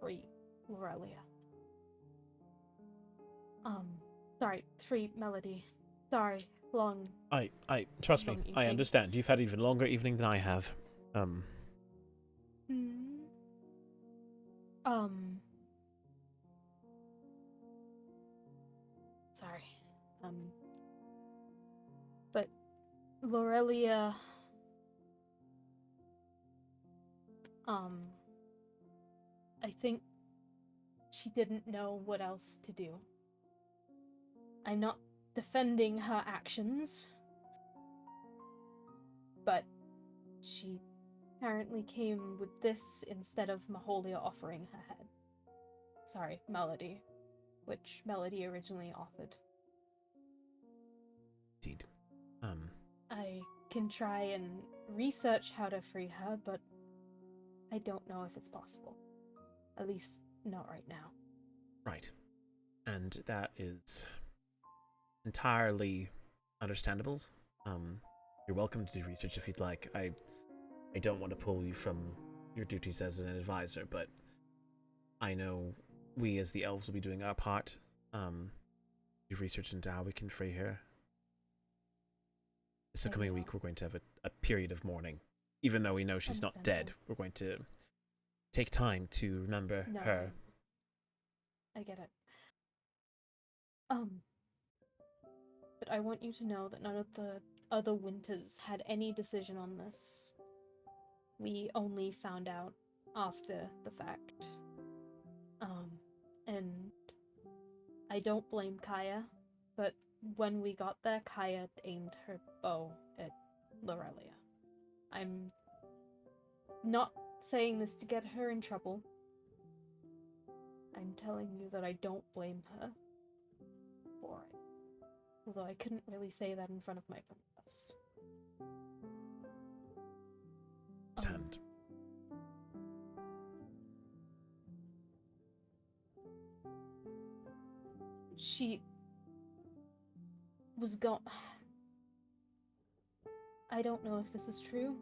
free Lorelia. Sorry, free Melody. Sorry, long. Trust me, I understand. You've had an even longer evening than I have. Sorry. But Lorelia, I think she didn't know what else to do. I'm not defending her actions, but she apparently came with this instead of Maholia offering her head. Sorry, Melody, which Melody originally offered. Indeed. I can try and research how to free her, but I don't know if it's possible. At least, not right now. Right. And that is entirely understandable. You're welcome to do research if you'd like. I don't want to pull you from your duties as an advisor, but I know we as the elves will be doing our part. Do research into how we can free her. This upcoming week we're going to have a period of mourning. Even though we know she's not dead, we're going to take time to remember her. I get it. But I want you to know that none of the other winters had any decision on this. We only found out after the fact. And I don't blame Kaya, but when we got there, Kaya aimed her bow at Lorelia. I'm not saying this to get her in trouble. I'm telling you that I don't blame her for it. Although I couldn't really say that in front of my princess. Stand. She was gone. I don't know if this is true,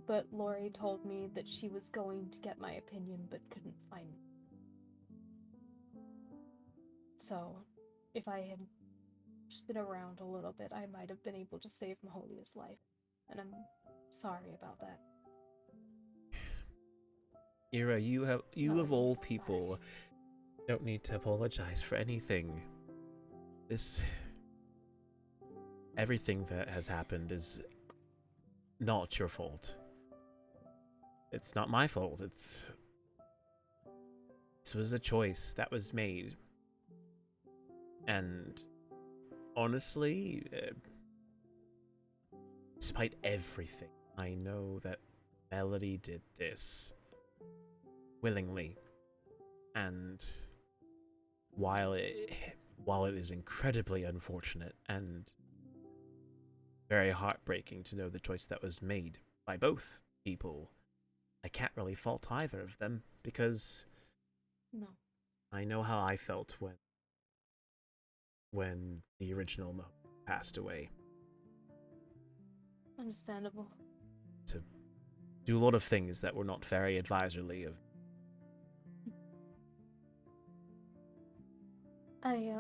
but Lori told me that she was going to get my opinion but couldn't find me. So, if I had just been around a little bit, I might have been able to save Maholia's life, and I'm sorry about that. Ira, you of all people don't need to apologize for anything. Everything that has happened is not your fault. It's not my fault. This was a choice that was made. And honestly, despite everything, I know that Melody did this willingly. And while it is incredibly unfortunate and very heartbreaking to know the choice that was made by both people, I can't really fault either of them, because I know how I felt when the original Maholia passed away. Understandable. To do a lot of things that were not very advisorly of. I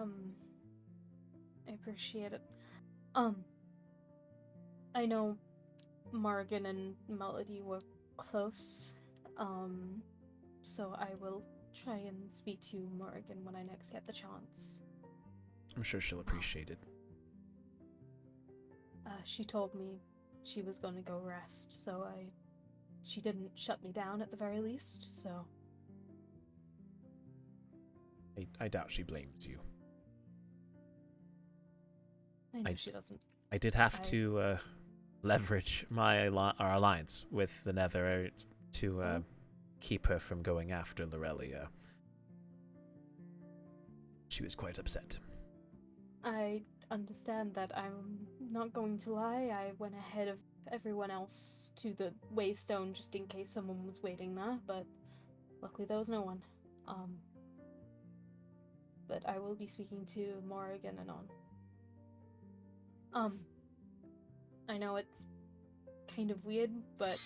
appreciate it. I know Morgan and Melody were close, so I will try and speak to Morgan when I next get the chance. I'm sure she'll appreciate it. She told me she was going to go rest, so she didn't shut me down at the very least, so... I doubt she blames you. I know she doesn't. I did have to leverage our alliance with the Nether to keep her from going after Lorelia. She was quite upset. I understand that. I'm not going to lie. I went ahead of everyone else to the Waystone just in case someone was waiting there, but luckily there was no one. But I will be speaking to Morrigan and on. I know it's kind of weird, but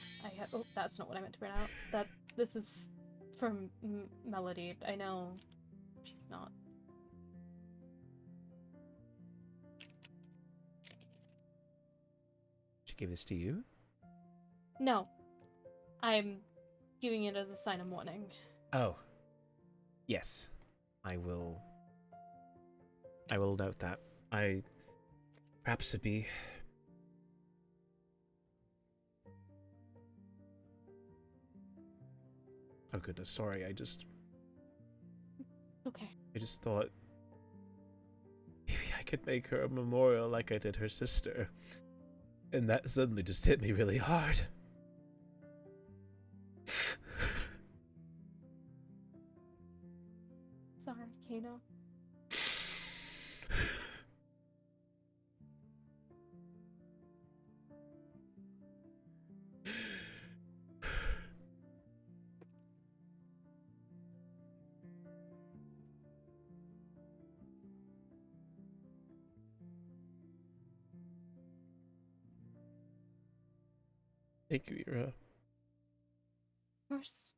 oh, that's not what I meant to print out. This is from Melody. I know she's not. She gave this to you? No. I'm giving it as a sign of mourning. Oh. Yes. I will note that. Perhaps it'd be... Oh goodness, sorry, Okay. I just thought maybe I could make her a memorial like I did her sister. And that suddenly just hit me really hard. Sorry, Kano. Thank you, Ira. Of course.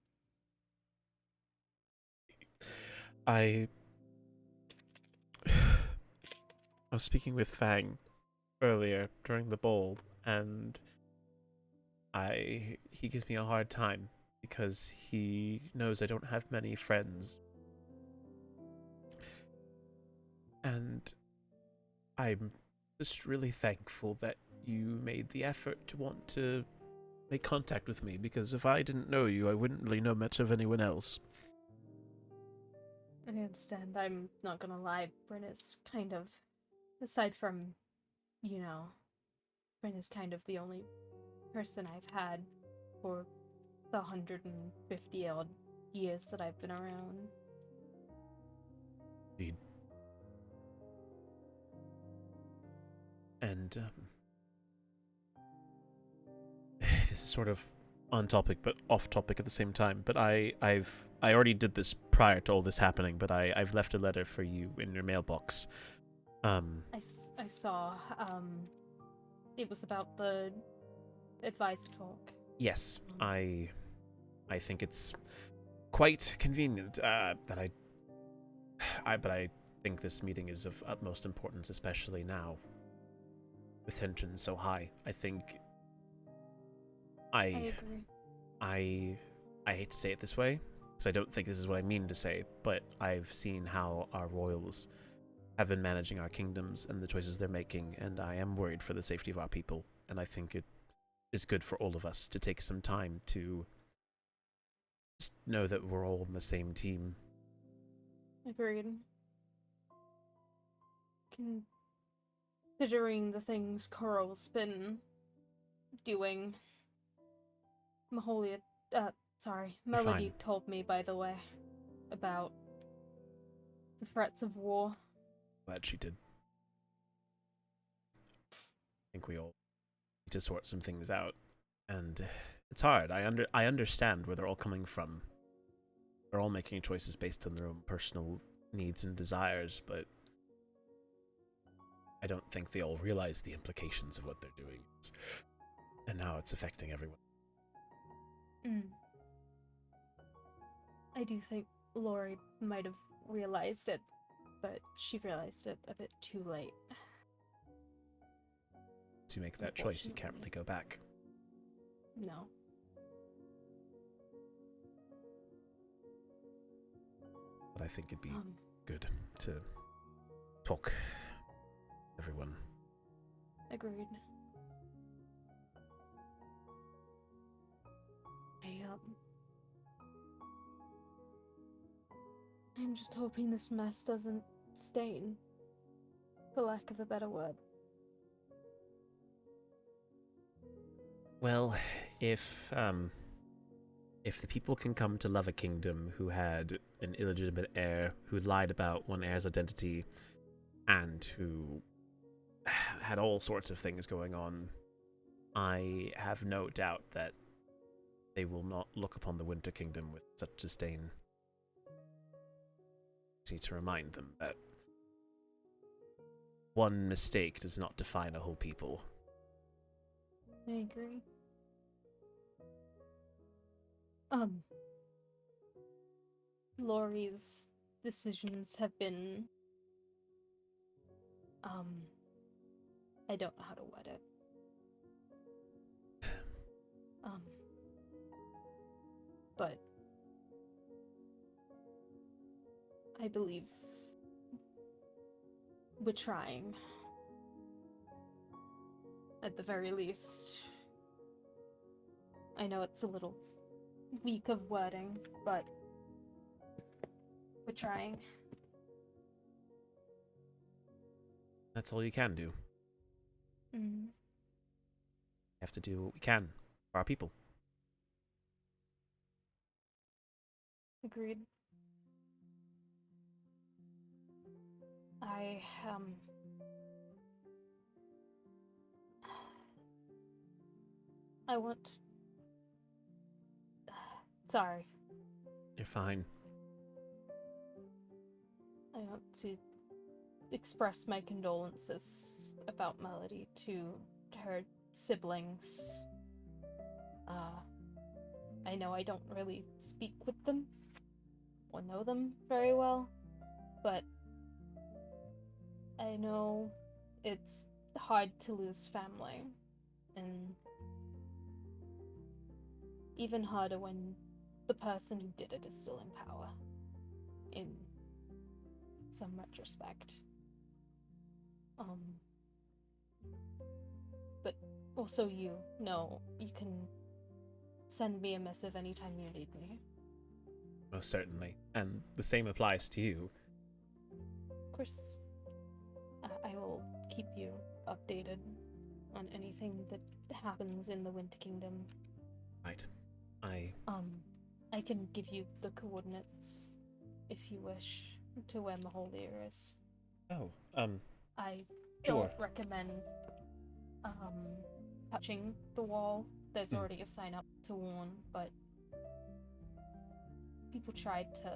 I was speaking with Fang earlier during the bowl, and he gives me a hard time because he knows I don't have many friends. And I'm just really thankful that you made the effort to want to make contact with me, because if I didn't know you, I wouldn't really know much of anyone else. I understand. I'm not gonna lie. Bryn is kind of, aside from, you know, Bryn is kind of the only person I've had for the 150 odd years that I've been around. Indeed. And this is sort of on topic but off topic at the same time. But I already did this prior to all this happening. But I've left a letter for you in your mailbox. I saw. It was about the advisor talk. Yes, I think it's quite convenient that I think this meeting is of utmost importance, especially now with tension so high. I think I agree. I hate to say it this way, because I don't think this is what I mean to say, but I've seen how our royals have been managing our kingdoms and the choices they're making, and I am worried for the safety of our people, and I think it is good for all of us to take some time to just know that we're all on the same team. Agreed. Considering the things Coral's been doing, Maholia, Melody fine. told me, by the way, about the threats of war. Glad she did. I think we all need to sort some things out, and it's hard. I understand where they're all coming from. They're all making choices based on their own personal needs and desires, but I don't think they all realize the implications of what they're doing, and how it's affecting everyone. I do think Lori might have realized it, but she realized it a bit too late. To make that choice, you can't really go back. No. But I think it'd be good to talk to everyone. Agreed. I'm just hoping this mess doesn't stain, for lack of a better word. Well, if the people can come to love a kingdom who had an illegitimate heir, who lied about one heir's identity, and who had all sorts of things going on, I have no doubt that they will not look upon the Winter Kingdom with such disdain. I need to remind them that one mistake does not define a whole people. I agree. Laurie's decisions have been, I don't know how to word it. But I believe we're trying. At the very least. I know it's a little weak of wording, but we're trying. That's all you can do. Mm. We have to do what we can for our people. Agreed. I want... Sorry. You're fine. I want to express my condolences about Melody to her siblings I know I don't really speak with them or know them very well, but I know it's hard to lose family, and even harder when the person who did it is still in power, in some retrospect. But also you know, you can send me a missive anytime you need me. Most certainly. And the same applies to you. Of course, I will keep you updated on anything that happens in the Winter Kingdom. Right. I can give you the coordinates if you wish to where Maholia is. Oh, I sure. don't recommend touching the wall. There's already a sign up to warn, but people tried to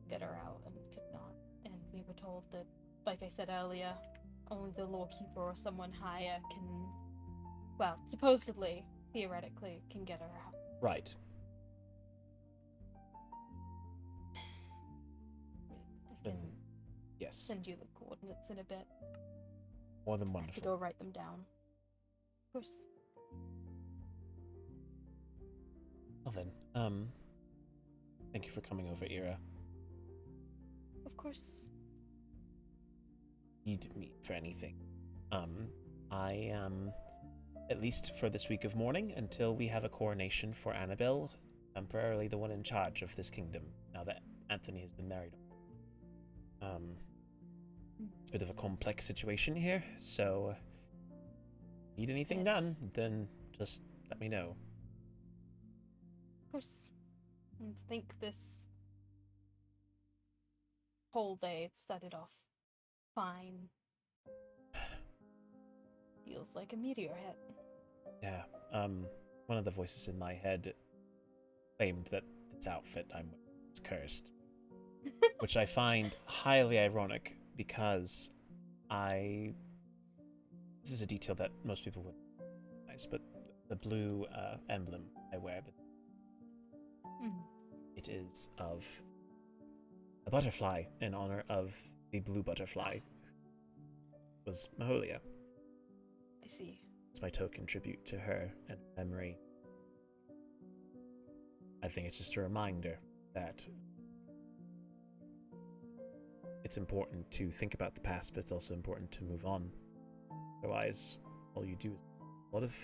get her out and could not. And we were told that, like I said earlier, only the lawkeeper or someone higher can, well, supposedly, theoretically, can get her out. Right. I can yes. send you the coordinates in a bit. More than I have wonderful. to go write them down. Of course. Well then, thank you for coming over, Ira. Of course. Need me for anything. I at least for this week of mourning, until we have a coronation for Annabelle, temporarily the one in charge of this kingdom, now that Anthony has been married. It's a bit of a complex situation here, so need anything done, then just let me know. Of course. I think this whole day started off fine. Feels like a meteor hit. Yeah, one of the voices in my head claimed that this outfit I'm wearing is cursed. Which I find highly ironic because this is a detail that most people wouldn't recognize, but the blue emblem I wear, it is of a butterfly in honor of the blue butterfly. Was Maholia. I see. It's my token tribute to her and memory. I think it's just a reminder that it's important to think about the past, but it's also important to move on. Otherwise, all you do is a lot of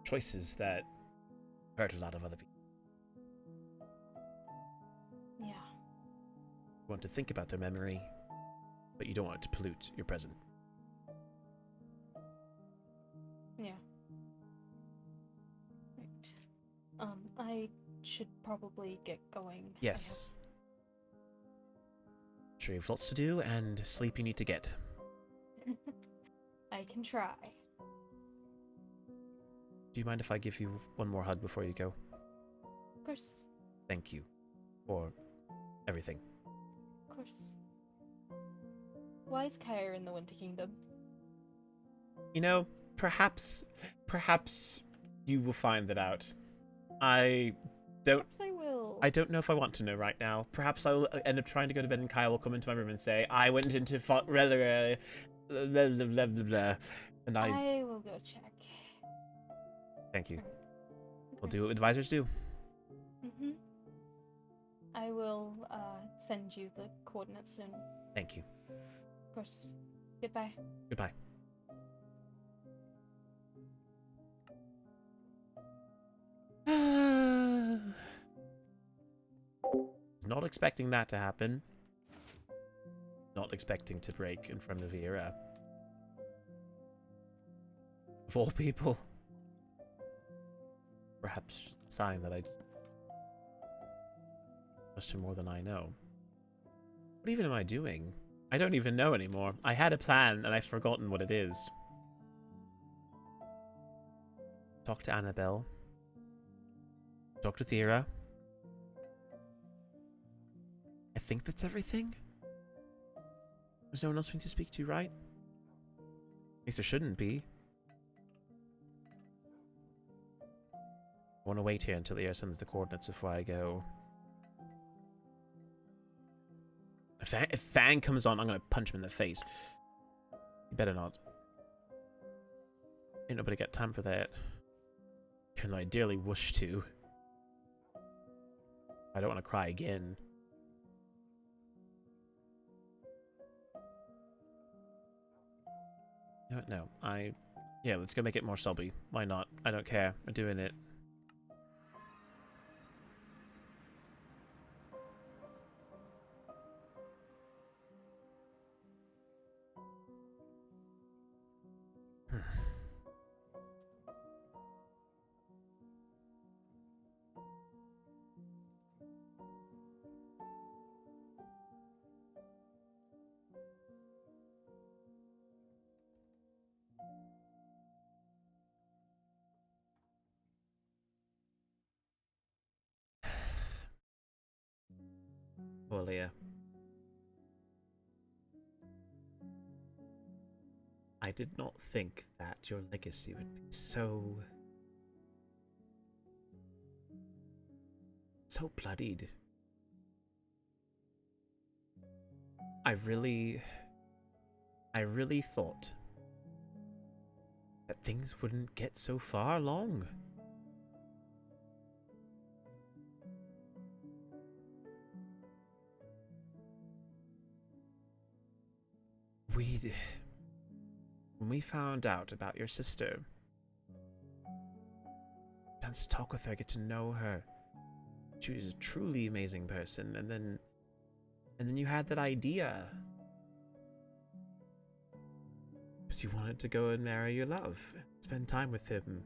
choices that hurt a lot of other people. Yeah. You want to think about their memory, but you don't want it to pollute your present. Yeah. Right. I should probably get going. Yes. Sure you have lots to do, and sleep you need to get. I can try. Do you mind if I give you one more hug before you go? Of course. Thank you for everything. Of course. Why is Kyra in the Winter Kingdom? You know, perhaps you will find that out. Perhaps I will. I don't know if I want to know right now. Perhaps I will end up trying to go to bed and Kyle will come into my room and say, I went into and I will go check. Thank you. We'll do what advisors do. Mm-hmm. I will send you the coordinates soon. Thank you. Of course. Goodbye. Goodbye. Not expecting that to happen. Not expecting to break in front of Ira. Of all people. Perhaps a sign that I just trust him more than I know. What even am I doing? I don't even know anymore. I had a plan and I've forgotten what it is. Talk to Annabelle. Talk to Thera. I think that's everything. There's no one else we need to speak to, right? At least there shouldn't be. I want to wait here until the air sends the coordinates before I go. If Fang comes on, I'm going to punch him in the face. You better not. Ain't nobody got time for that. Even though I dearly wish to. I don't want to cry again. No, yeah, let's go make it more sobby. Why not? I don't care. We're doing it. Maholia. I did not think that your legacy would be so bloodied. I really thought that things wouldn't get so far along. When we found out about your sister, chance to talk with her, get to know her. She was a truly amazing person, and then you had that idea. Because you wanted to go and marry your love, spend time with him.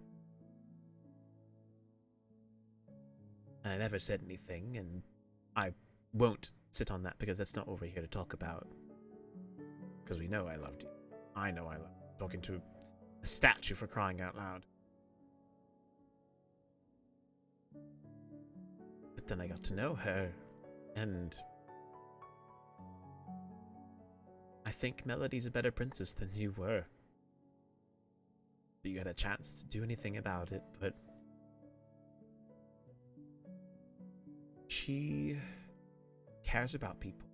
And I never said anything, and I won't sit on that because that's not what we're here to talk about. Because we know I loved you. I know I loved you. Talking to a statue, for crying out loud. But then I got to know her, and I think Melody's a better princess than you were. You had a chance to do anything about it, but she cares about people.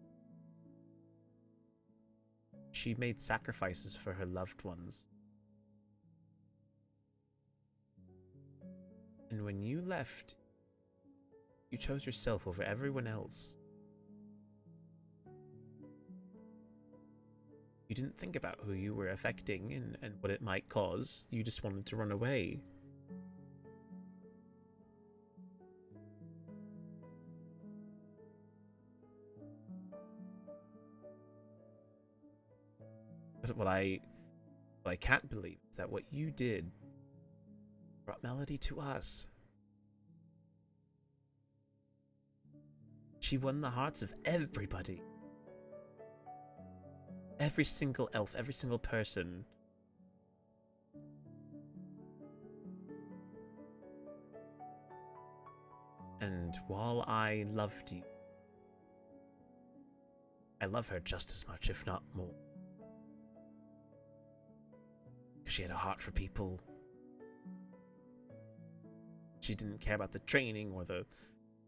She made sacrifices for her loved ones. And when you left, you chose yourself over everyone else. You didn't think about who you were affecting and what it might cause. You just wanted to run away. But what I can't believe is that what you did brought Melody to us. She won the hearts of everybody. Every single elf, every single person. And while I loved you, I love her just as much, if not more. Because she had a heart for people. She didn't care about the training or the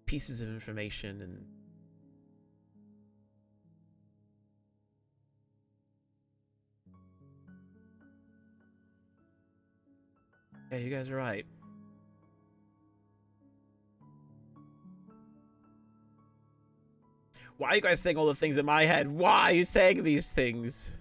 pieces of information, and yeah, you guys are right. Why are you guys saying all the things in my head? Why are you saying these things?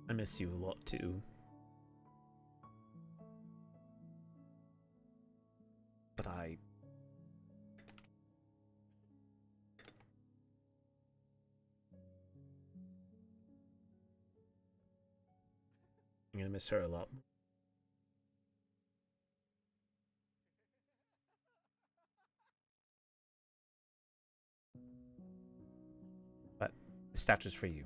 I miss you a lot too. But I'm gonna miss her a lot. But the statue's for you.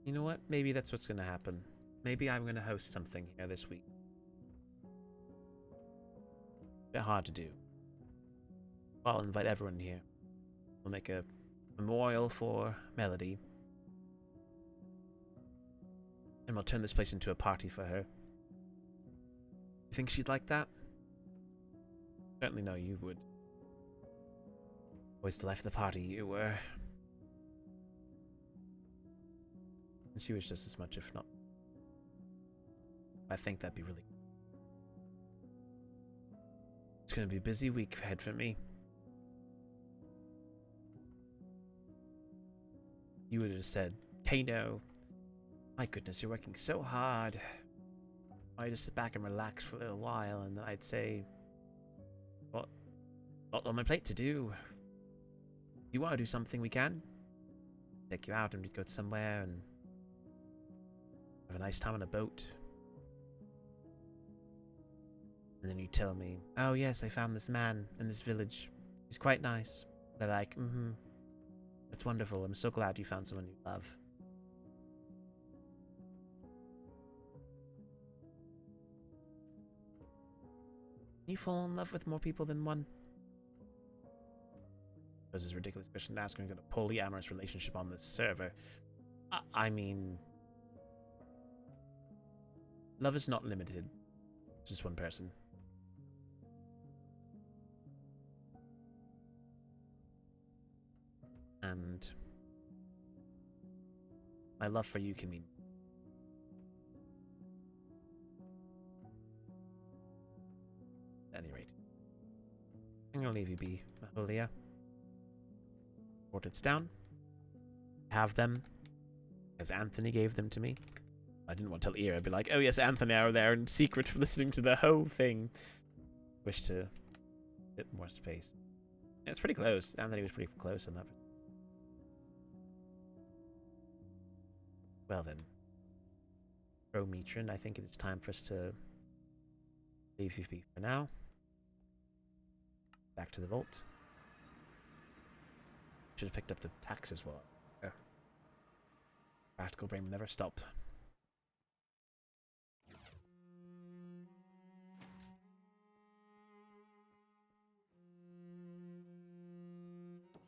You know what? Maybe that's what's gonna happen. Maybe I'm gonna host something here this week. A bit hard to do. I'll invite everyone here. We'll make a memorial for Melody. And we'll turn this place into a party for her. You think she'd like that? Certainly know you would. Always the life of the party you were. And she was just as much, if not. I think that'd be really good. It's gonna be a busy week ahead for me. You would have said, Kano, my goodness, you're working so hard. I just sit back and relax for a little while, and then I'd say, well, not on my plate to do. If you want to do something, we can. Take you out and we'd go somewhere and have a nice time on a boat. And then you tell me, oh yes, I found this man in this village. He's quite nice. They're like, that's wonderful. I'm so glad you found someone you love. You fall in love with more people than one? This is a ridiculous question to ask when you've got a polyamorous relationship on this server. I mean, love is not limited. It's just one person. And my love for you can mean at any rate. I'm gonna leave you be, Maholia. Portraits down. Have them, as Anthony gave them to me. I didn't want to tell Ira. I'd be like, oh yes, Anthony are there in secret for listening to the whole thing. Wish to a bit more space. Yeah, it's pretty close. Anthony was pretty close on that. Well then, Prometron, I think it is time for us to leave you be for now. Back to the vault. Should have picked up the tax as well. Yeah. Practical brain will never stop.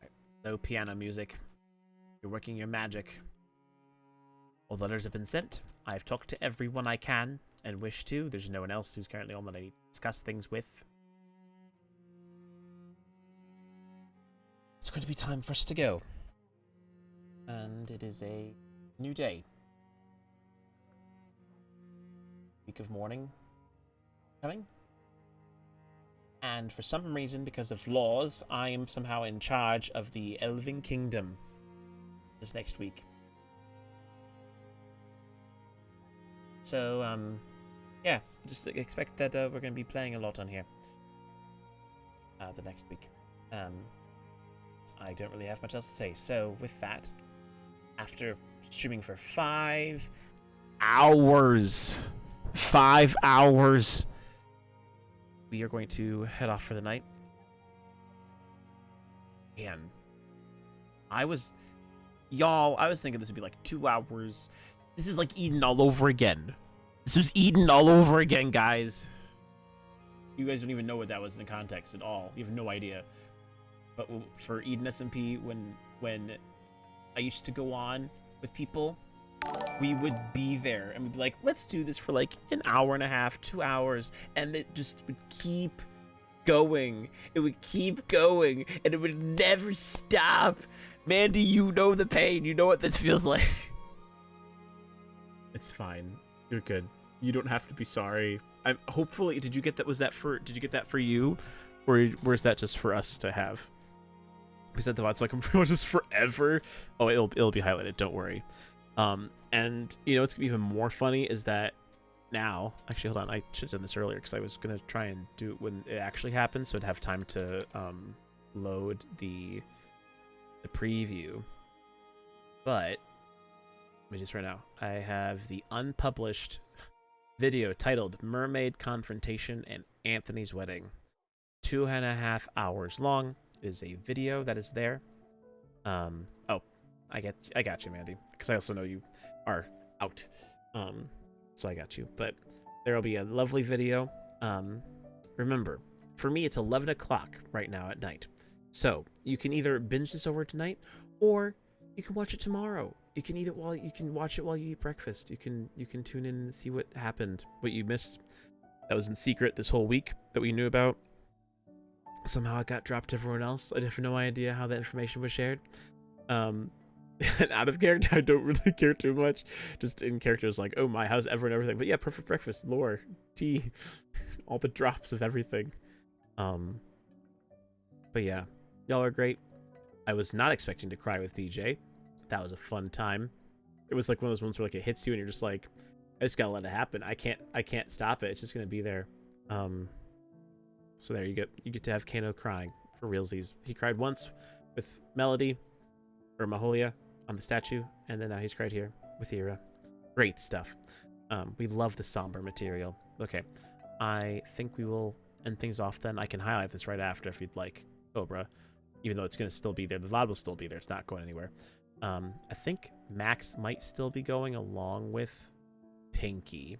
Right. No piano music. You're working your magic. All the letters have been sent. I've talked to everyone I can and wish to. There's no one else who's currently on that I need to discuss things with. It's going to be time for us to go. And it is a new day. Week of mourning coming. And for some reason, because of laws, I am somehow in charge of the Elven Kingdom this next week. So, yeah, just expect that we're going to be playing a lot on here the next week. I don't really have much else to say. So, with that, after streaming for 5 hours, we are going to head off for the night. Man, I was thinking this would be like 2 hours. This is like Eden all over again. This was Eden all over again, guys. You guys don't even know what that was in the context at all. You have no idea. But for Eden SMP, when I used to go on with people, we would be there and we'd be like, let's do this for like an hour and a half, 2 hours, and it just would keep going. It would keep going, and it would never stop. Mandy, you know the pain. You know what this feels like. It's fine. You're good. You don't have to be sorry. Hopefully, did you get that for you, or is that just for us to have? We said the VOD's like just forever. Oh, it'll be highlighted. Don't worry. And you know what's gonna be even more funny is that now. Actually, hold on. I should have done this earlier because I was gonna try and do it when it actually happened, so I'd have time to load the preview. But let me just right now. I have the unpublished video titled "Mermaid Confrontation and Anthony's Wedding." 2.5 hours long. It is a video that is there. Oh, I got you, Mandy, because I also know you are out. So I got you. But there'll be a lovely video. Remember, for me, it's 11 o'clock right now at night. So you can either binge this over tonight, or you can watch it tomorrow. You can watch it while you eat breakfast. You can tune in and see what happened, what you missed. That was in secret this whole week that we knew about. Somehow it got dropped to everyone else. I have no idea how that information was shared. And out of character, I don't really care too much. Just in character, it's like, oh my, how's everyone, everything. But yeah, perfect breakfast, lore, tea, all the drops of everything. But yeah, y'all are great. I was not expecting to cry with DJ. That was a fun time. It was like one of those ones where like it hits you and you're just like, I just gotta let it happen. I can't stop it. It's just gonna be there. So there you get to have Kano crying for realsies. He cried once with Melody or Maholia on the statue, and then now he's cried here with Ira. Great stuff. We love the somber material. Okay, I think we will end things off then. I can highlight this right after if you'd like, Cobra, even though it's gonna still be there. The VOD will still be there. It's not going anywhere. I think Max might still be going along with Pinky.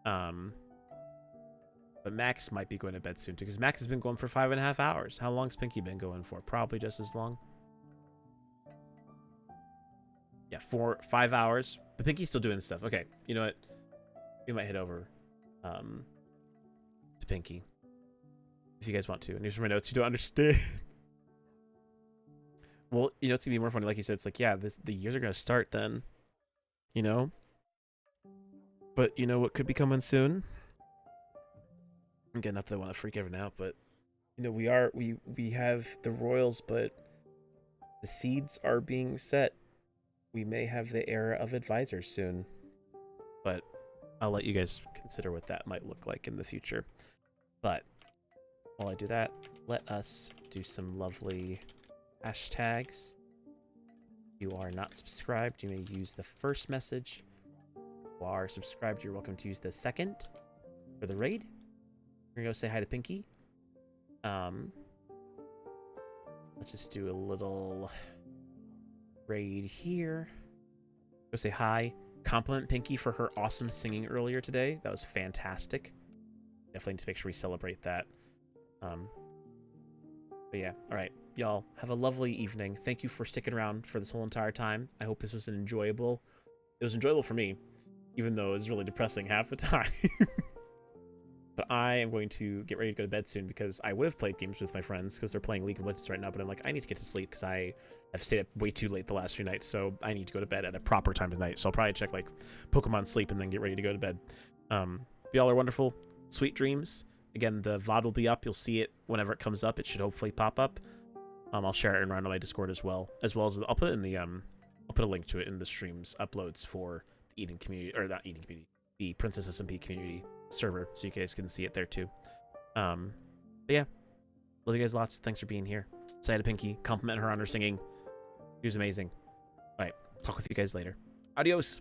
But Max might be going to bed soon too, because Max has been going for 5.5 hours. How long's Pinky been going for? Probably just as long. Yeah, 5 hours. But Pinky's still doing stuff. Okay, you know what? We might head over to Pinky if you guys want to. And here's from my notes. You don't understand. Well, you know, it's gonna be more funny. Like you said, it's like, yeah, the years are gonna start then. You know. But you know what could be coming soon? Again, not that I want to freak everyone out, but you know, we have the royals, but the seeds are being set. We may have the era of advisors soon, but I'll let you guys consider what that might look like in the future. But while I do that, let us do some lovely hashtags. If you are not subscribed, you may use the first message. If you are subscribed, you're welcome to use the second for the raid. We're gonna go say hi to Pinky. Let's just do a little raid here. Go say hi. Compliment Pinky for her awesome singing earlier today. That was fantastic. Definitely need to make sure we celebrate that. But yeah, all right, y'all have a lovely evening. Thank you for sticking around for this whole entire time. I hope this was enjoyable. It was enjoyable for me, even though it was really depressing half the time. But I am going to get ready to go to bed soon, because I would have played games with my friends because they're playing League of Legends right now, but I'm like, I need to get to sleep because I have stayed up way too late the last few nights, so I need to go to bed at a proper time tonight. So I'll probably check like Pokemon Sleep and then get ready to go to bed. Y'all are wonderful. Sweet dreams. Again, the VOD will be up. You'll see it whenever it comes up. It should hopefully pop up. I'll share it around on my Discord as well as I'll put it in the I'll put a link to it in the stream's uploads for the Eden community, or not Eden community, the Princess SMP community server, so you guys can see it there too. But yeah, love you guys lots. Thanks for being here. Say hi to Pinky, compliment her on her singing. She was amazing. All right, talk with you guys later. Adios.